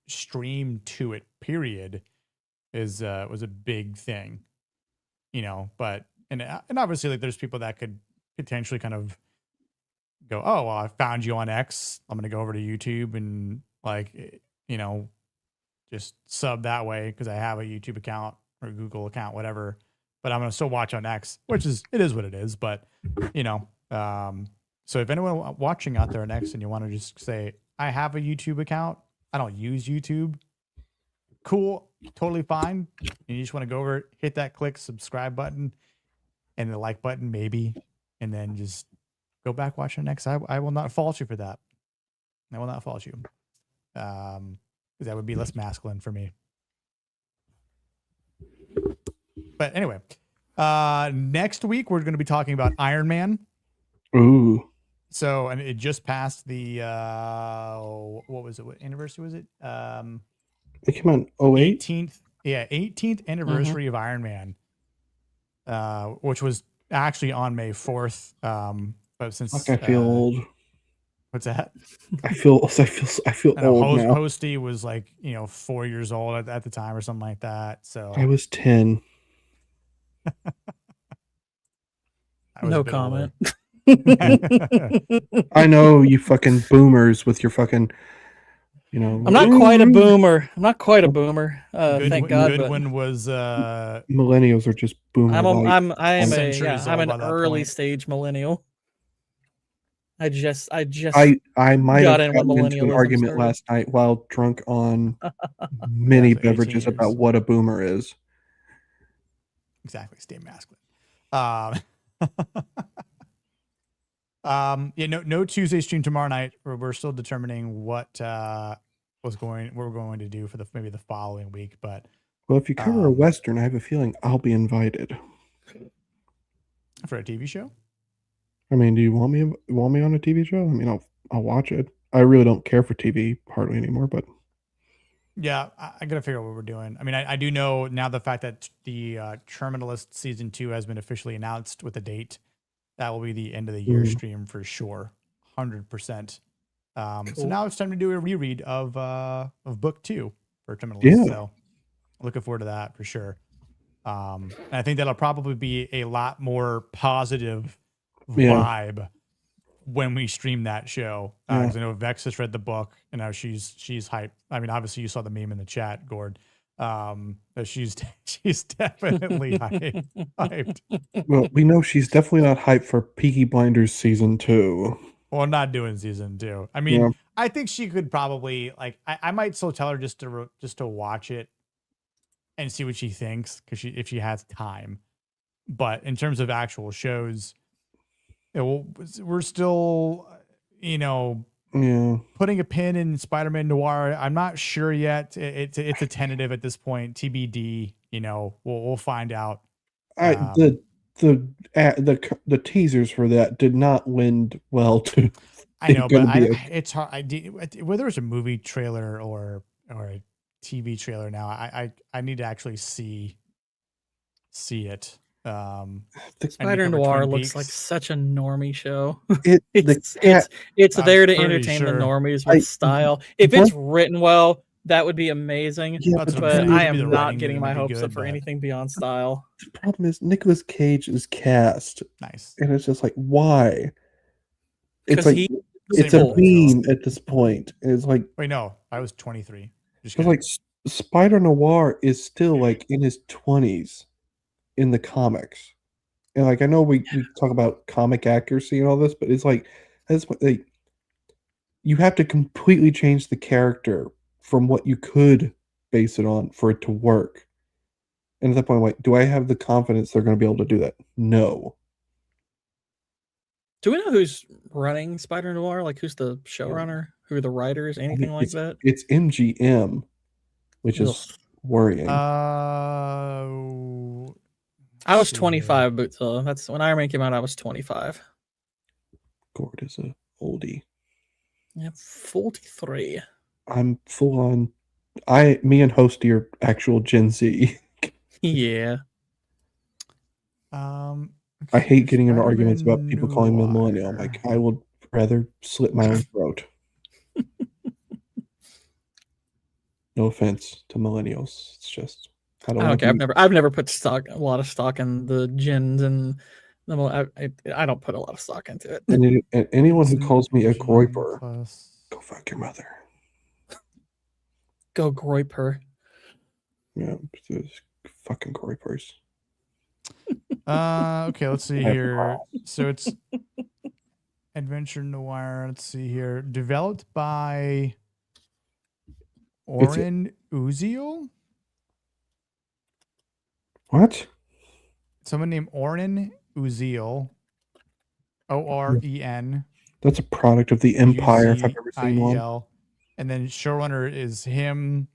stream to it, period, was a big thing. But and obviously there's people that could potentially kind of go, oh, well, I found you on X. I'm going to go over to YouTube and just sub that way because I have a YouTube account or Google account, whatever. But I'm going to still watch on X, which it is what it is. But, So if anyone watching out there next and you want to just say, I have a YouTube account, I don't use YouTube, cool, totally fine. And you just want to go over, hit that click subscribe button and the like button, maybe, and then just go back, watch the next. I will not fault you for that. I will not fault you. Because that would be less masculine for me. But anyway, next week we're going to be talking about Iron Man. Ooh. So, and it just passed the what was it? What anniversary was it? It came out in 08? 18th. Yeah, 18th anniversary of Iron Man. Which was actually on May 4th. But since Like I feel old. What's that? I feel old now. Hosty was like, 4 years old at the time or something like that. So I was 10. No comment. I know, you fucking boomers with your fucking, I'm not quite a boomer. Thank God. Goodwin was millennials are just boomer. I'm an early stage millennial. I might got have in when gotten into an millennialism argument started. last night while drunk on many beverages about what a boomer is. Exactly, stay masculine. No Tuesday stream tomorrow night. We're still determining what we're going to do for maybe the following week. But well, if you cover a Western, I have a feeling I'll be invited for a TV show. I mean, do you want me on a TV show? I mean, I'll watch it. I really don't care for TV hardly anymore, but yeah, I gotta figure out what we're doing. I mean, I do know now the fact that the Terminalist season 2 has been officially announced with a date. That will be the end of the year stream for sure, 100%. So now it's time to do a reread of book 2 for Terminalist. Yeah. So looking forward to that for sure. And I think that'll probably be a lot more positive vibe when we stream that show. Because I know Vex has read the book and now she's hyped. I mean, obviously you saw the meme in the chat, Gord. But she's definitely hyped. Well, we know she's definitely not hyped for Peaky Blinders season 2. Well, not doing season 2. I mean, I think she could probably I might still tell her just to watch it and see what she thinks if she has time. But in terms of actual shows, we're still, putting a pin in Spider-Man Noir. I'm not sure yet. It's a tentative at this point. TBD. We'll find out. The teasers for that did not lend well to. I know, but it's hard. Whether it's a movie trailer or a TV trailer now, I need to actually see it. Spider Noir looks like such a normie show. It's there to entertain the normies with style. If it's written well, that would be amazing. Yeah, but I am not getting my hopes up for anything beyond style. The problem is Nicolas Cage is cast. Nice. And it's just like, why? It's like it's a meme at this point. It's like, wait, no, I was 23. It's like Spider Noir is still like in his 20s in the comics. And like I know we talk about comic accuracy and all this, but it's like that's what you have to completely change the character from what you could base it on for it to work. And at that point, like, do I have the confidence they're going to be able to do that? No. Do we know who's running Spider Noir? Like, who's the showrunner? Who are the writers? Anything like that? It's MGM, which is worrying. I was 25, but that's when Iron Man came out. I was 25. Gord is a oldie. Yeah, 43. I'm full on. Me and Hosty are actual Gen Z. Yeah. I hate getting into arguments about people calling me millennial. I'm like, I would rather slit my own throat. No offense to millennials. It's just I don't care. I've never put a lot of stock in the gens, and I don't put a lot of stock into it. And anyone who calls me a groiper, go fuck your mother. Go groiper. Yeah, fucking groipers. Okay, let's see here. So it's adventure noir. Let's see here. Developed by Oren Uziel. What? Someone named Oren Uziel. Oren. That's a product of the Empire, if I've ever seen one. Uziel. And then showrunner is him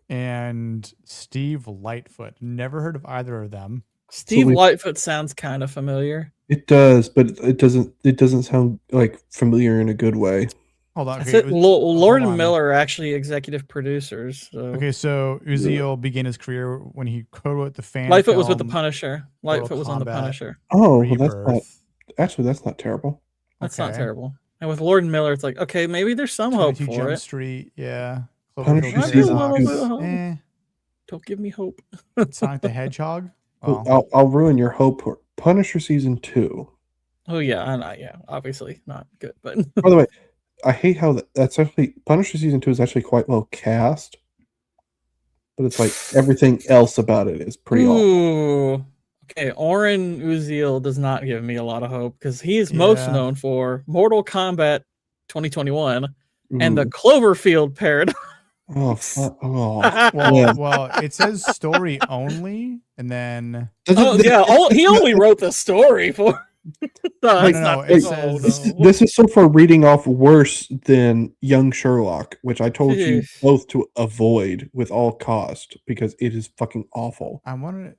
and Steve Lightfoot. Never heard of either of them. Steve Lightfoot sounds kind of familiar. It does, but it doesn't sound like familiar in a good way. Hold on. Okay, Lord and Miller are actually executive producers. So. Okay, so Uziel began his career when he co-wrote the fan. Lightfoot was with the Punisher. Lightfoot was on the Punisher. Oh, well, that's not terrible. That's not terrible. And with Lord and Miller, it's like, okay, maybe there's some hope for Jump it. Street, yeah. Punisher season Don't give me hope. Sonic the Hedgehog. Well, I'll ruin your hope. Punisher season 2. Oh yeah, yeah, obviously not good. But by the way, I hate how that's actually Punisher season 2 is actually quite well cast, but it's like everything else about it is pretty awful. Okay, Oren Uziel does not give me a lot of hope because he is most known for Mortal Kombat 2021 and the Cloverfield paradox. Well, it says story only, and then he only wrote the story for. This is so far reading off worse than Young Sherlock, which I told you both to avoid with all cost because it is fucking awful. I wonder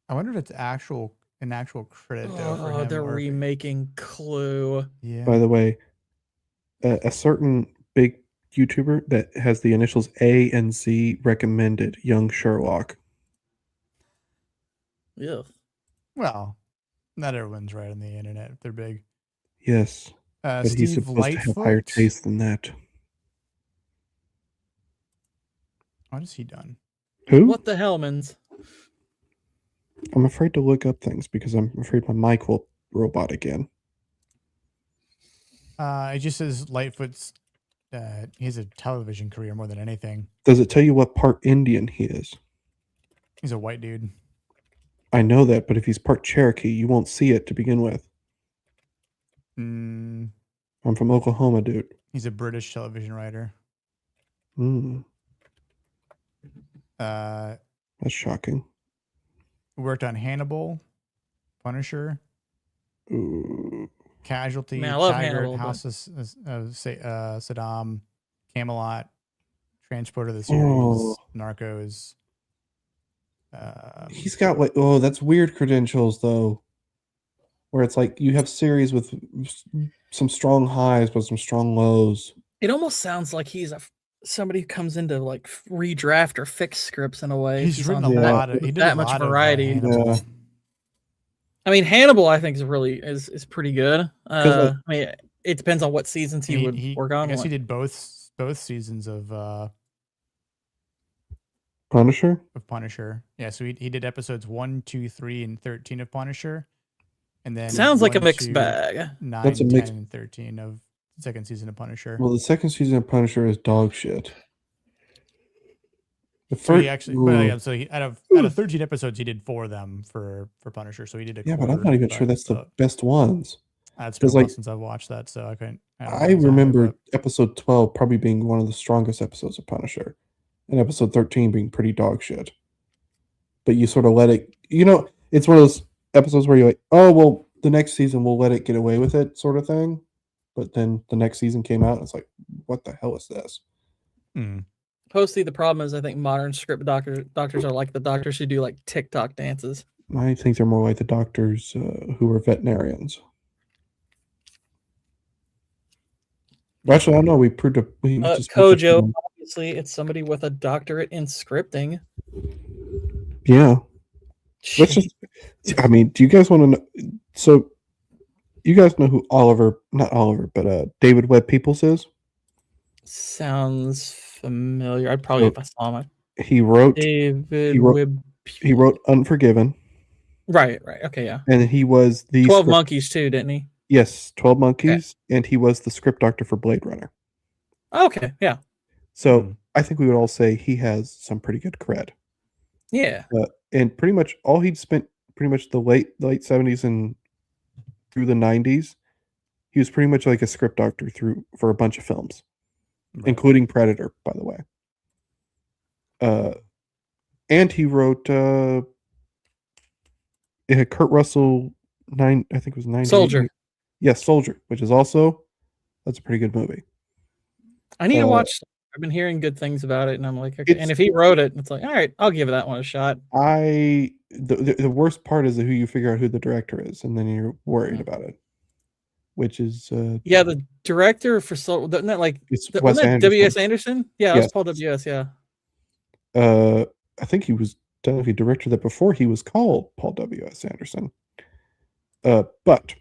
if it's an actual credit. Oh, they're remaking Clue. Yeah. By the way, a certain big YouTuber that has the initials A and Z recommended Young Sherlock. Yeah. Well, not everyone's right on the internet if they're big. Yes. But he's supposed to have higher taste than that. What has he done? Who? What the Hellmans? I'm afraid to look up things because I'm afraid my mic will robot again. It just says Lightfoot's. He has a television career more than anything. Does it tell you what part Indian he is? He's a white dude. I know that, but if he's part Cherokee, you won't see it to begin with. Mm. I'm from Oklahoma, dude. He's a British television writer. That's shocking. Worked on Hannibal, Punisher, Casualty, Man, I love Tiger, Hannibal, House of Saddam, Camelot, Transporter of the Series, Narcos. He's got like that's weird credentials though, where it's like you have series with some strong highs but some strong lows. It almost sounds like he's somebody who comes in to like redraft or fix scripts in a way. He's written a lot of that much variety. I mean, Hannibal, I think is pretty good. I mean, it depends on what seasons he would work on. I guess he did both seasons of Punisher. Yeah, so he did episodes 1, 2, 3, and 13 of Punisher, and then sounds like a mixed bag. 9, That's a 10, mix. and 13 of the second season of Punisher. Well, the second season of Punisher is dog shit. The So first, he actually, out of 13 episodes, he did 4 of them for Punisher. So he did a but I'm not even sure that's the best ones. That's been a while since I've watched that, so I couldn't. I remember episode 12 probably being one of the strongest episodes of Punisher, and episode 13 being pretty dog shit. But you sort of let it, it's one of those episodes where you're like, oh, well, the next season we'll let it get away with it, sort of thing. But then the next season came out, and it's like, what the hell is this? Mostly the problem is I think modern script doctors are like the doctors who do like TikTok dances. I think they're more like the doctors who are veterinarians. Actually, I don't know. We proved it. Kojo, obviously, it's somebody with a doctorate in scripting. Yeah. Let's just. I mean, do you guys want to know? So, you guys know who not Oliver, but David Webb Peoples is? Sounds familiar. I'd probably if I saw him. He wrote. Webb. He wrote Unforgiven. Right. Okay, yeah. And he was the 12 Monkeys too, didn't he? Yes, 12 Monkeys, and he was the script doctor for Blade Runner. Okay, yeah. So I think we would all say he has some pretty good cred. Yeah. And pretty much all he'd spent pretty much the late 70s and through the 90s, he was pretty much like a script doctor for a bunch of films, including Predator, by the way. And he wrote Kurt Russell I think it was 98. Soldier. Yes, Soldier, which is also that's a pretty good movie. I need to watch. I've been hearing good things about it, and I'm like, okay. And if he wrote it, it's like, all right, I'll give that one a shot. The worst part is who you figure out who the director is, and then you're worried about it. Which is the director for wasn't that like Wes Anderson. W.S. Anderson? Yeah, yes. That's Paul W.S. Yeah. I think he was technically director that before he was called Paul W.S. Anderson. But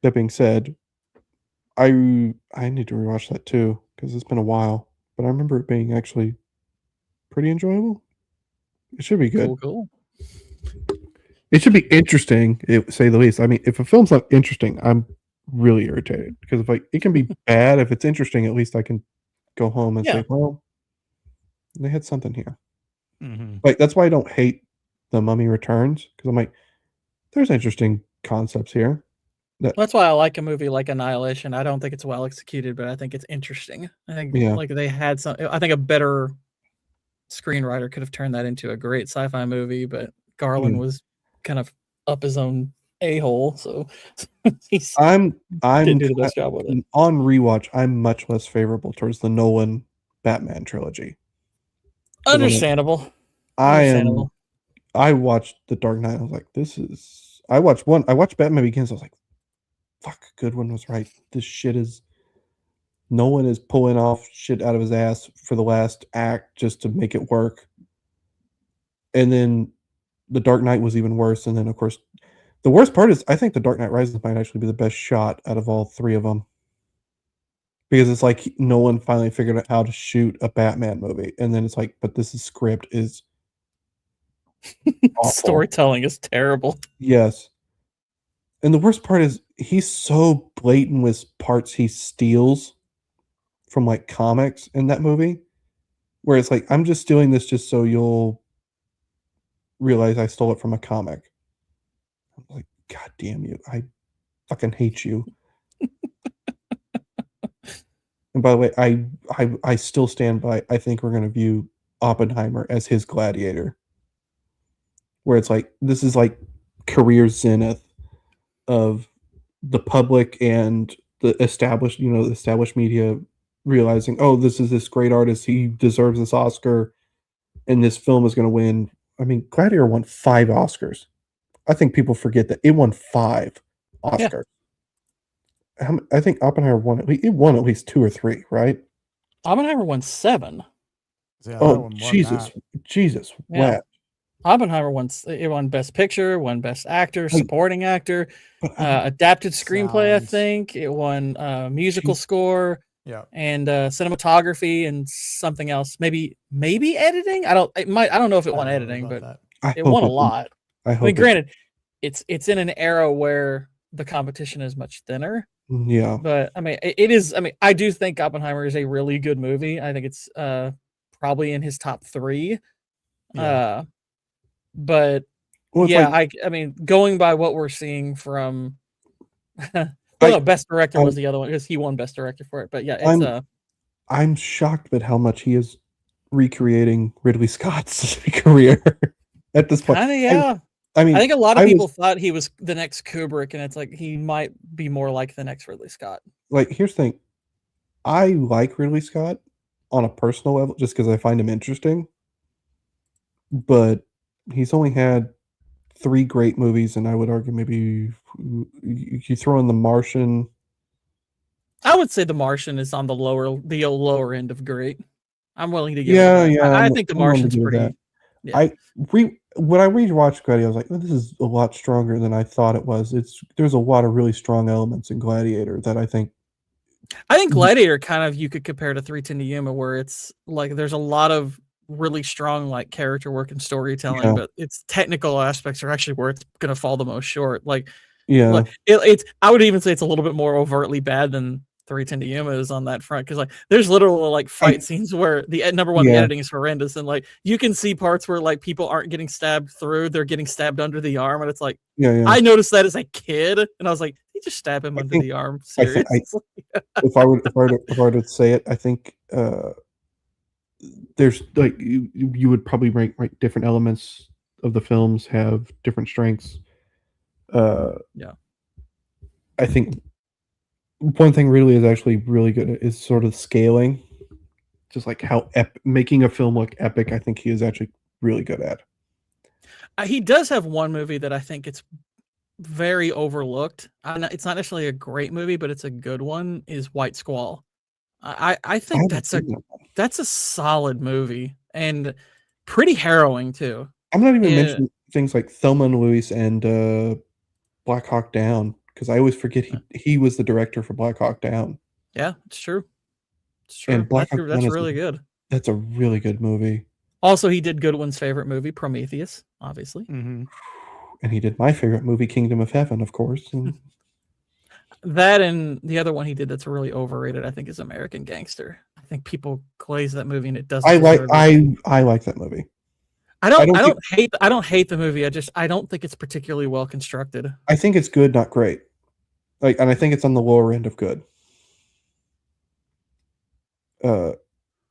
that being said, I need to rewatch that too because it's been a while. But I remember it being actually pretty enjoyable. It should be good. Cool. It should be interesting, to say the least. I mean, if a film's not interesting, I'm really irritated because if it can be bad. If it's interesting, at least I can go home and say, well, they had something here. Mm-hmm. Like that's why I don't hate The Mummy Returns because I'm like, there's interesting concepts here. That's why I like a movie like Annihilation. I don't think it's well executed, but I think it's interesting. I think like they had some. I think a better screenwriter could have turned that into a great sci-fi movie, but Garland was kind of up his own a-hole, so I'm didn't do the best job with it. On rewatch, I'm much less favorable towards the Nolan Batman trilogy. Understandable. I watched The Dark Knight. I was like, I watched Batman Begins. I was like, fuck, Goodwin was right. This shit is Nolan is pulling off shit out of his ass for the last act just to make it work. And then The Dark Knight was even worse. And then, of course, the worst part is I think The Dark Knight Rises might actually be the best shot out of all three of them. Because it's like Nolan finally figured out how to shoot a Batman movie. And then it's like, but this script is awful. Storytelling is terrible. Yes. And the worst part is he's so blatant with parts he steals from like comics in that movie. Where it's like, I'm just stealing this just so you'll realize I stole it from a comic. I'm like, God damn you. I fucking hate you. And by the way, I still stand by, I think we're going to view Oppenheimer as his Gladiator. Where it's like, this is like career zenith of the public and the established media realizing, oh, this is this great artist. He deserves this Oscar. And this film is going to win. I mean, Gladiator won 5 Oscars. I think people forget that it won 5 Oscars. Yeah. I think Oppenheimer won at least 2 or 3, right? Oppenheimer won 7. Yeah, oh, Jesus. Yeah. Oppenheimer won Best Picture, won Best Actor, Supporting Actor, Adapted Screenplay, I think. It won Musical Score. Yeah. And cinematography and something else. Maybe editing? I don't know if it won editing, but it won a lot. I mean, granted, it's in an era where the competition is much thinner. Yeah. But I mean, it is. I mean, I do think Oppenheimer is a really good movie. I think it's probably in his top 3. Yeah. But I mean, going by what we're seeing from Best Director was the other one because he won Best Director for it. But yeah, it's I'm shocked at how much he is recreating Ridley Scott's career at this point. Yeah. I think a lot of people thought he was the next Kubrick, and it's like he might be more like the next Ridley Scott. Like, here's the thing. I like Ridley Scott on a personal level just because I find him interesting. But he's only had 3 great movies, and I would argue maybe you throw in The Martian. I would say The Martian is on the lower end of great. I'm willing to give it that. I think The Martian's pretty. Yeah. When I rewatched Gladiator, I was like, oh, this is a lot stronger than I thought it was. There's a lot of really strong elements in Gladiator that I think Gladiator kind of you could compare to 3:10 to Yuma, where it's like there's a lot of really strong like character work and storytelling, but its technical aspects are actually where it's going to fall the most short. Like, it's I would even say it's a little bit more overtly bad than 310 to Yuma is on that front, because like there's literal like fight scenes where the number one, the editing is horrendous, and like you can see parts where like people aren't getting stabbed through, they're getting stabbed under the arm, and it's like I noticed that as a kid, and I was like, he just stab him under the arm. Seriously. If I were to say it, I think there's like you would probably rank different elements of the films have different strengths. Yeah. I think one thing really is actually really good is sort of scaling, just like how making a film look epic. I think he is actually really good at. He does have one movie that I think it's very overlooked. It's not necessarily a great movie, but it's a good one. Is White Squall. I think that's a solid movie and pretty harrowing too. I'm not even mentioning things like Thelma and Louise and Black Hawk Down, because I always forget he was the director for Black Hawk Down. Yeah, it's true. It's true. And Black Hawk Down that's really good. That's a really good movie. Also, he did Goodwin's favorite movie, Prometheus, obviously. And he did my favorite movie, Kingdom of Heaven, of course. That and the other one he did that's really overrated, I think, is American Gangster. I think people glaze that movie and it doesn't. I like that movie. I don't hate the movie. I don't think it's particularly well constructed. I think it's good, not great. And I think it's on the lower end of good.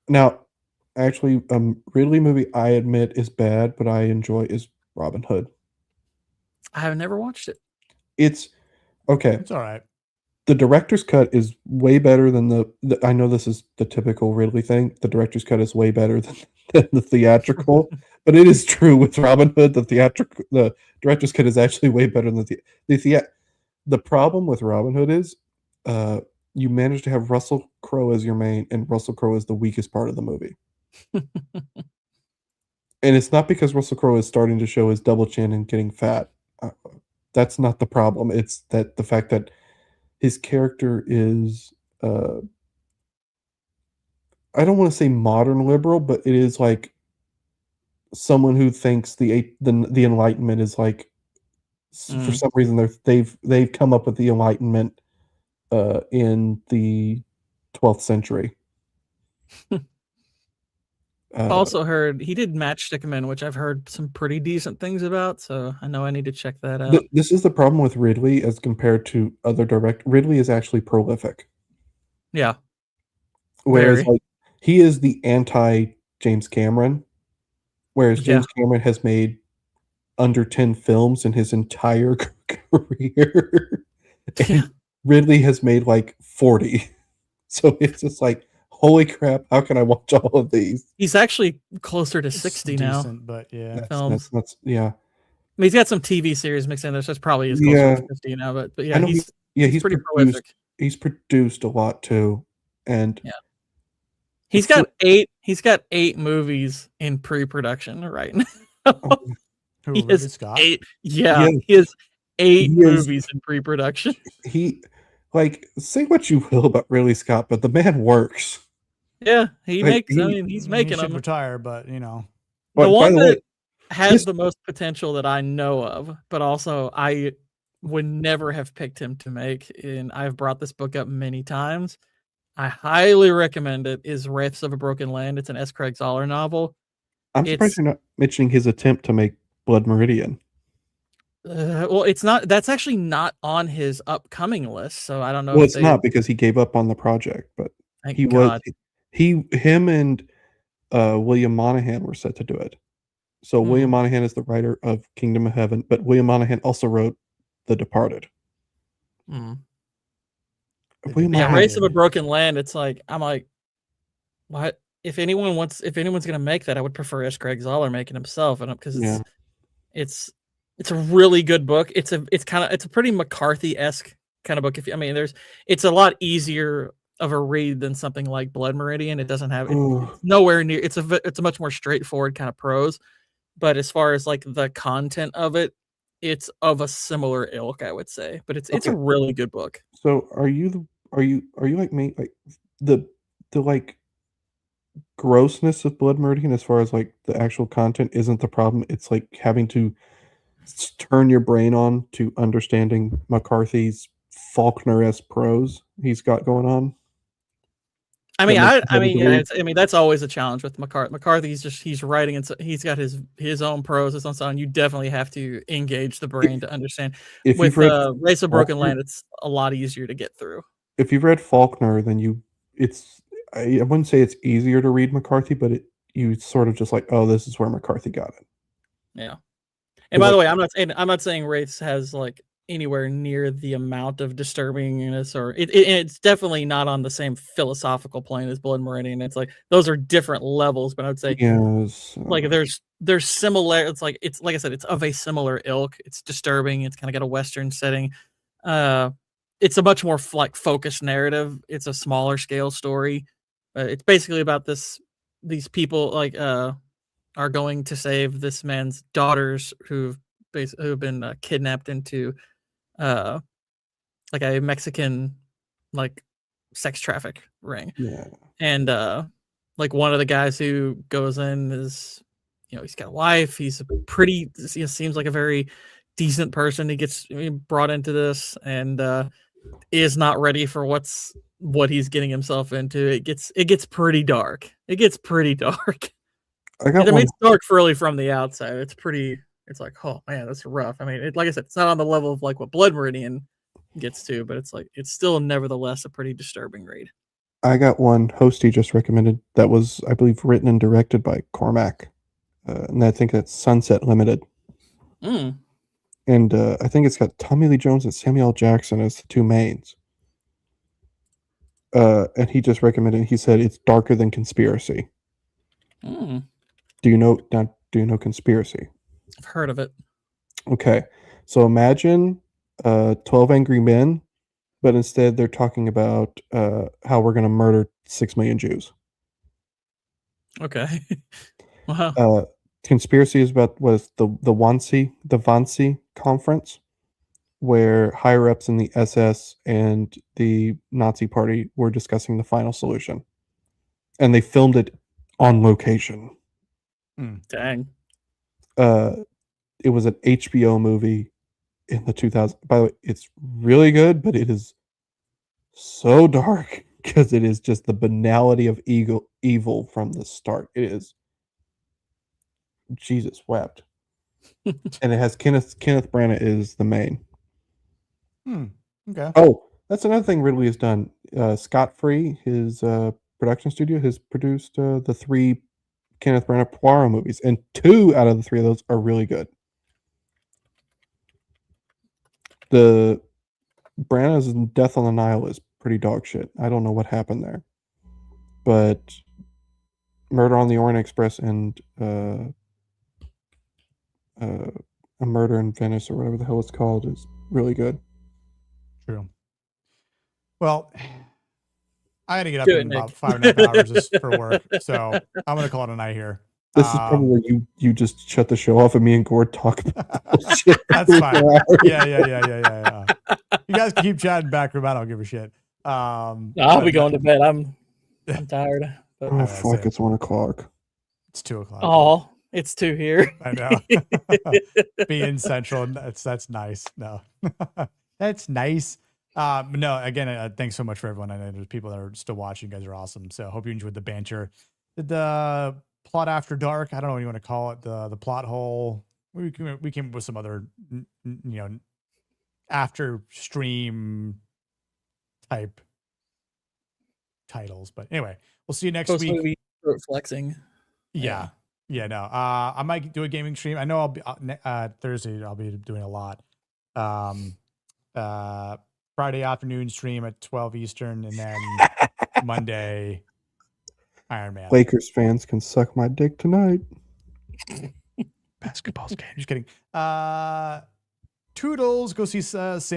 Now, actually, Ridley movie I admit is bad, but I enjoy is Robin Hood. I have never watched it. It's okay. It's all right. The director's cut is way better than the I know this is the typical Ridley thing. The director's cut is way better than the theatrical, but it is true with Robin Hood. The director's cut is actually way better than the problem with Robin Hood is you managed to have Russell Crowe as your main, and Russell Crowe is the weakest part of the movie. And it's not because Russell Crowe is starting to show his double chin and getting fat. That's not the problem. It's that the fact that his character is I don't want to say modern liberal, but it is like someone who thinks the Enlightenment is like for some reason they've come up with the Enlightenment in the 12th century. Also heard he did Matchstick Men, which I've heard some pretty decent things about, so I know I need to check that out. This is the problem with Ridley as compared to other Ridley is actually prolific. Yeah. Whereas like he is the anti James Cameron, whereas James Cameron has made under 10 films in his entire career. And Ridley has made like 40. So it's just like, holy crap, how can I watch all of these? He's actually closer to 60 now. But yeah. Films. That's yeah. I mean, he's got some TV series mixed in there, so it's probably is closer to 50 now. But yeah, he's pretty prolific. He's produced a lot too. And he's got 8 movies in pre-production right now. He has Scott? 8. Yeah, he has 8 movies in pre-production. He like say what you will about Ridley Scott, but the man works. Yeah, he makes. I mean, he's making them. Retire, but you know, the one that has the most potential that I know of, but also I would never have picked him to make. And I've brought this book up many times. I highly recommend it. Is Wraiths of a Broken Land? It's an S. Craig Zahler novel. I'm surprised you're not mentioning his attempt to make Blood Meridian. Well, it's not. That's actually not on his upcoming list, so I don't know. Well, it's not because he gave up on the project, but him and William Monahan were set to do it. So William Monahan is the writer of Kingdom of Heaven, but William Monahan also wrote The Departed. Race of a Broken Land. It's like I'm like, what? If anyone's gonna make that, I would prefer S. Craig Zahler making himself, and because it's a really good book. It's a pretty McCarthy-esque kind of book. It's a lot easier of a read than something like Blood Meridian. It doesn't have it's nowhere near. It's a much more straightforward kind of prose, but as far as like the content of it, it's of a similar ilk, I would say. But it's a really good book. So are you like me? Like the like grossness of Blood Meridian as far as like the actual content isn't the problem. It's like having to turn your brain on to understanding McCarthy's Faulkner-esque prose he's got going on. I mean, that's always a challenge with McCarthy. McCarthy's he's writing, and he's got his own prose, his own style. You definitely have to engage the brain to understand. With Race of Broken Land, it's a lot easier to get through. If you've read Faulkner, then I wouldn't say it's easier to read McCarthy, but you sort of just like, oh, this is where McCarthy got it. Yeah. And by the way, I'm not saying Race has like anywhere near the amount of disturbingness, or it's definitely not on the same philosophical plane as Blood Meridian. It's like those are different levels, but I would say like there's similar. It's like I said, it's of a similar ilk. It's disturbing. It's kind of got a Western setting. It's a much more like focused narrative. It's a smaller scale story. It's basically about these people like are going to save this man's daughters who've been kidnapped into like a Mexican like sex traffic ring. Yeah. And like one of the guys who goes in is, he's got a wife. He's seems like a very decent person. He gets brought into this and is not ready for what he's getting himself into. It gets pretty dark. It gets pretty dark. It's dark really from the outside. It's like, oh man, that's rough. I mean, like I said, it's not on the level of like what Blood Meridian gets to, but it's still nevertheless a pretty disturbing read. I got one Hosty just recommended that was, I believe, written and directed by Cormac, and I think that's Sunset Limited. And I think it's got Tommy Lee Jones and Samuel L. Jackson as the two mains. And he just recommended. He said it's darker than Conspiracy. Do you know Conspiracy? I've heard of it. Okay, so imagine 12 Angry Men, but instead they're talking about how we're going to murder 6 million Jews. Okay. Wow. Conspiracy is about the Wannsee Conference, where higher ups in the SS and the Nazi Party were discussing the final solution, and they filmed it on location. Dang. It was an HBO movie in the 2000s. By the way, it's really good, but it is so dark because it is just the banality of evil from the start. It is Jesus wept. And it has Kenneth Branagh is the main. Okay. Oh, that's another thing Ridley has done. Scott Free, his production studio, has produced the 3 Kenneth Branagh Poirot movies, and 2 out of the 3 of those are really good. The Branagh's Death on the Nile is pretty dog shit. I don't know what happened there, but Murder on the Orient Express and A Murder in Venice, or whatever the hell it's called, is really good. True. Well, I had to get up in about 5.5 hours just for work, so I'm gonna call it a night here. This is probably where you just shut the show off and me and Gord talk about shit. That's fine. Yeah. You guys can keep chatting back room. I don't give a shit. I'll be going to bed. I'm tired. But oh fuck! It's 1 o'clock. It's 2 o'clock. Oh, it's 2 here. I know. Being central, that's nice. No, that's nice. No, again, thanks so much for everyone. I know there's people that are still watching. You guys are awesome. So hope you enjoyed the banter. The plot after dark. I don't know what you want to call it. The plot hole. We came up with some other, after stream type titles. But anyway, we'll see you next week. Flexing. Yeah. No. I might do a gaming stream. I know I'll be Thursday. I'll be doing a lot. Friday afternoon stream at 12 Eastern, and then Monday Iron Man. Lakers fans can suck my dick tonight. Basketball's game. Just kidding. Toodles. Go see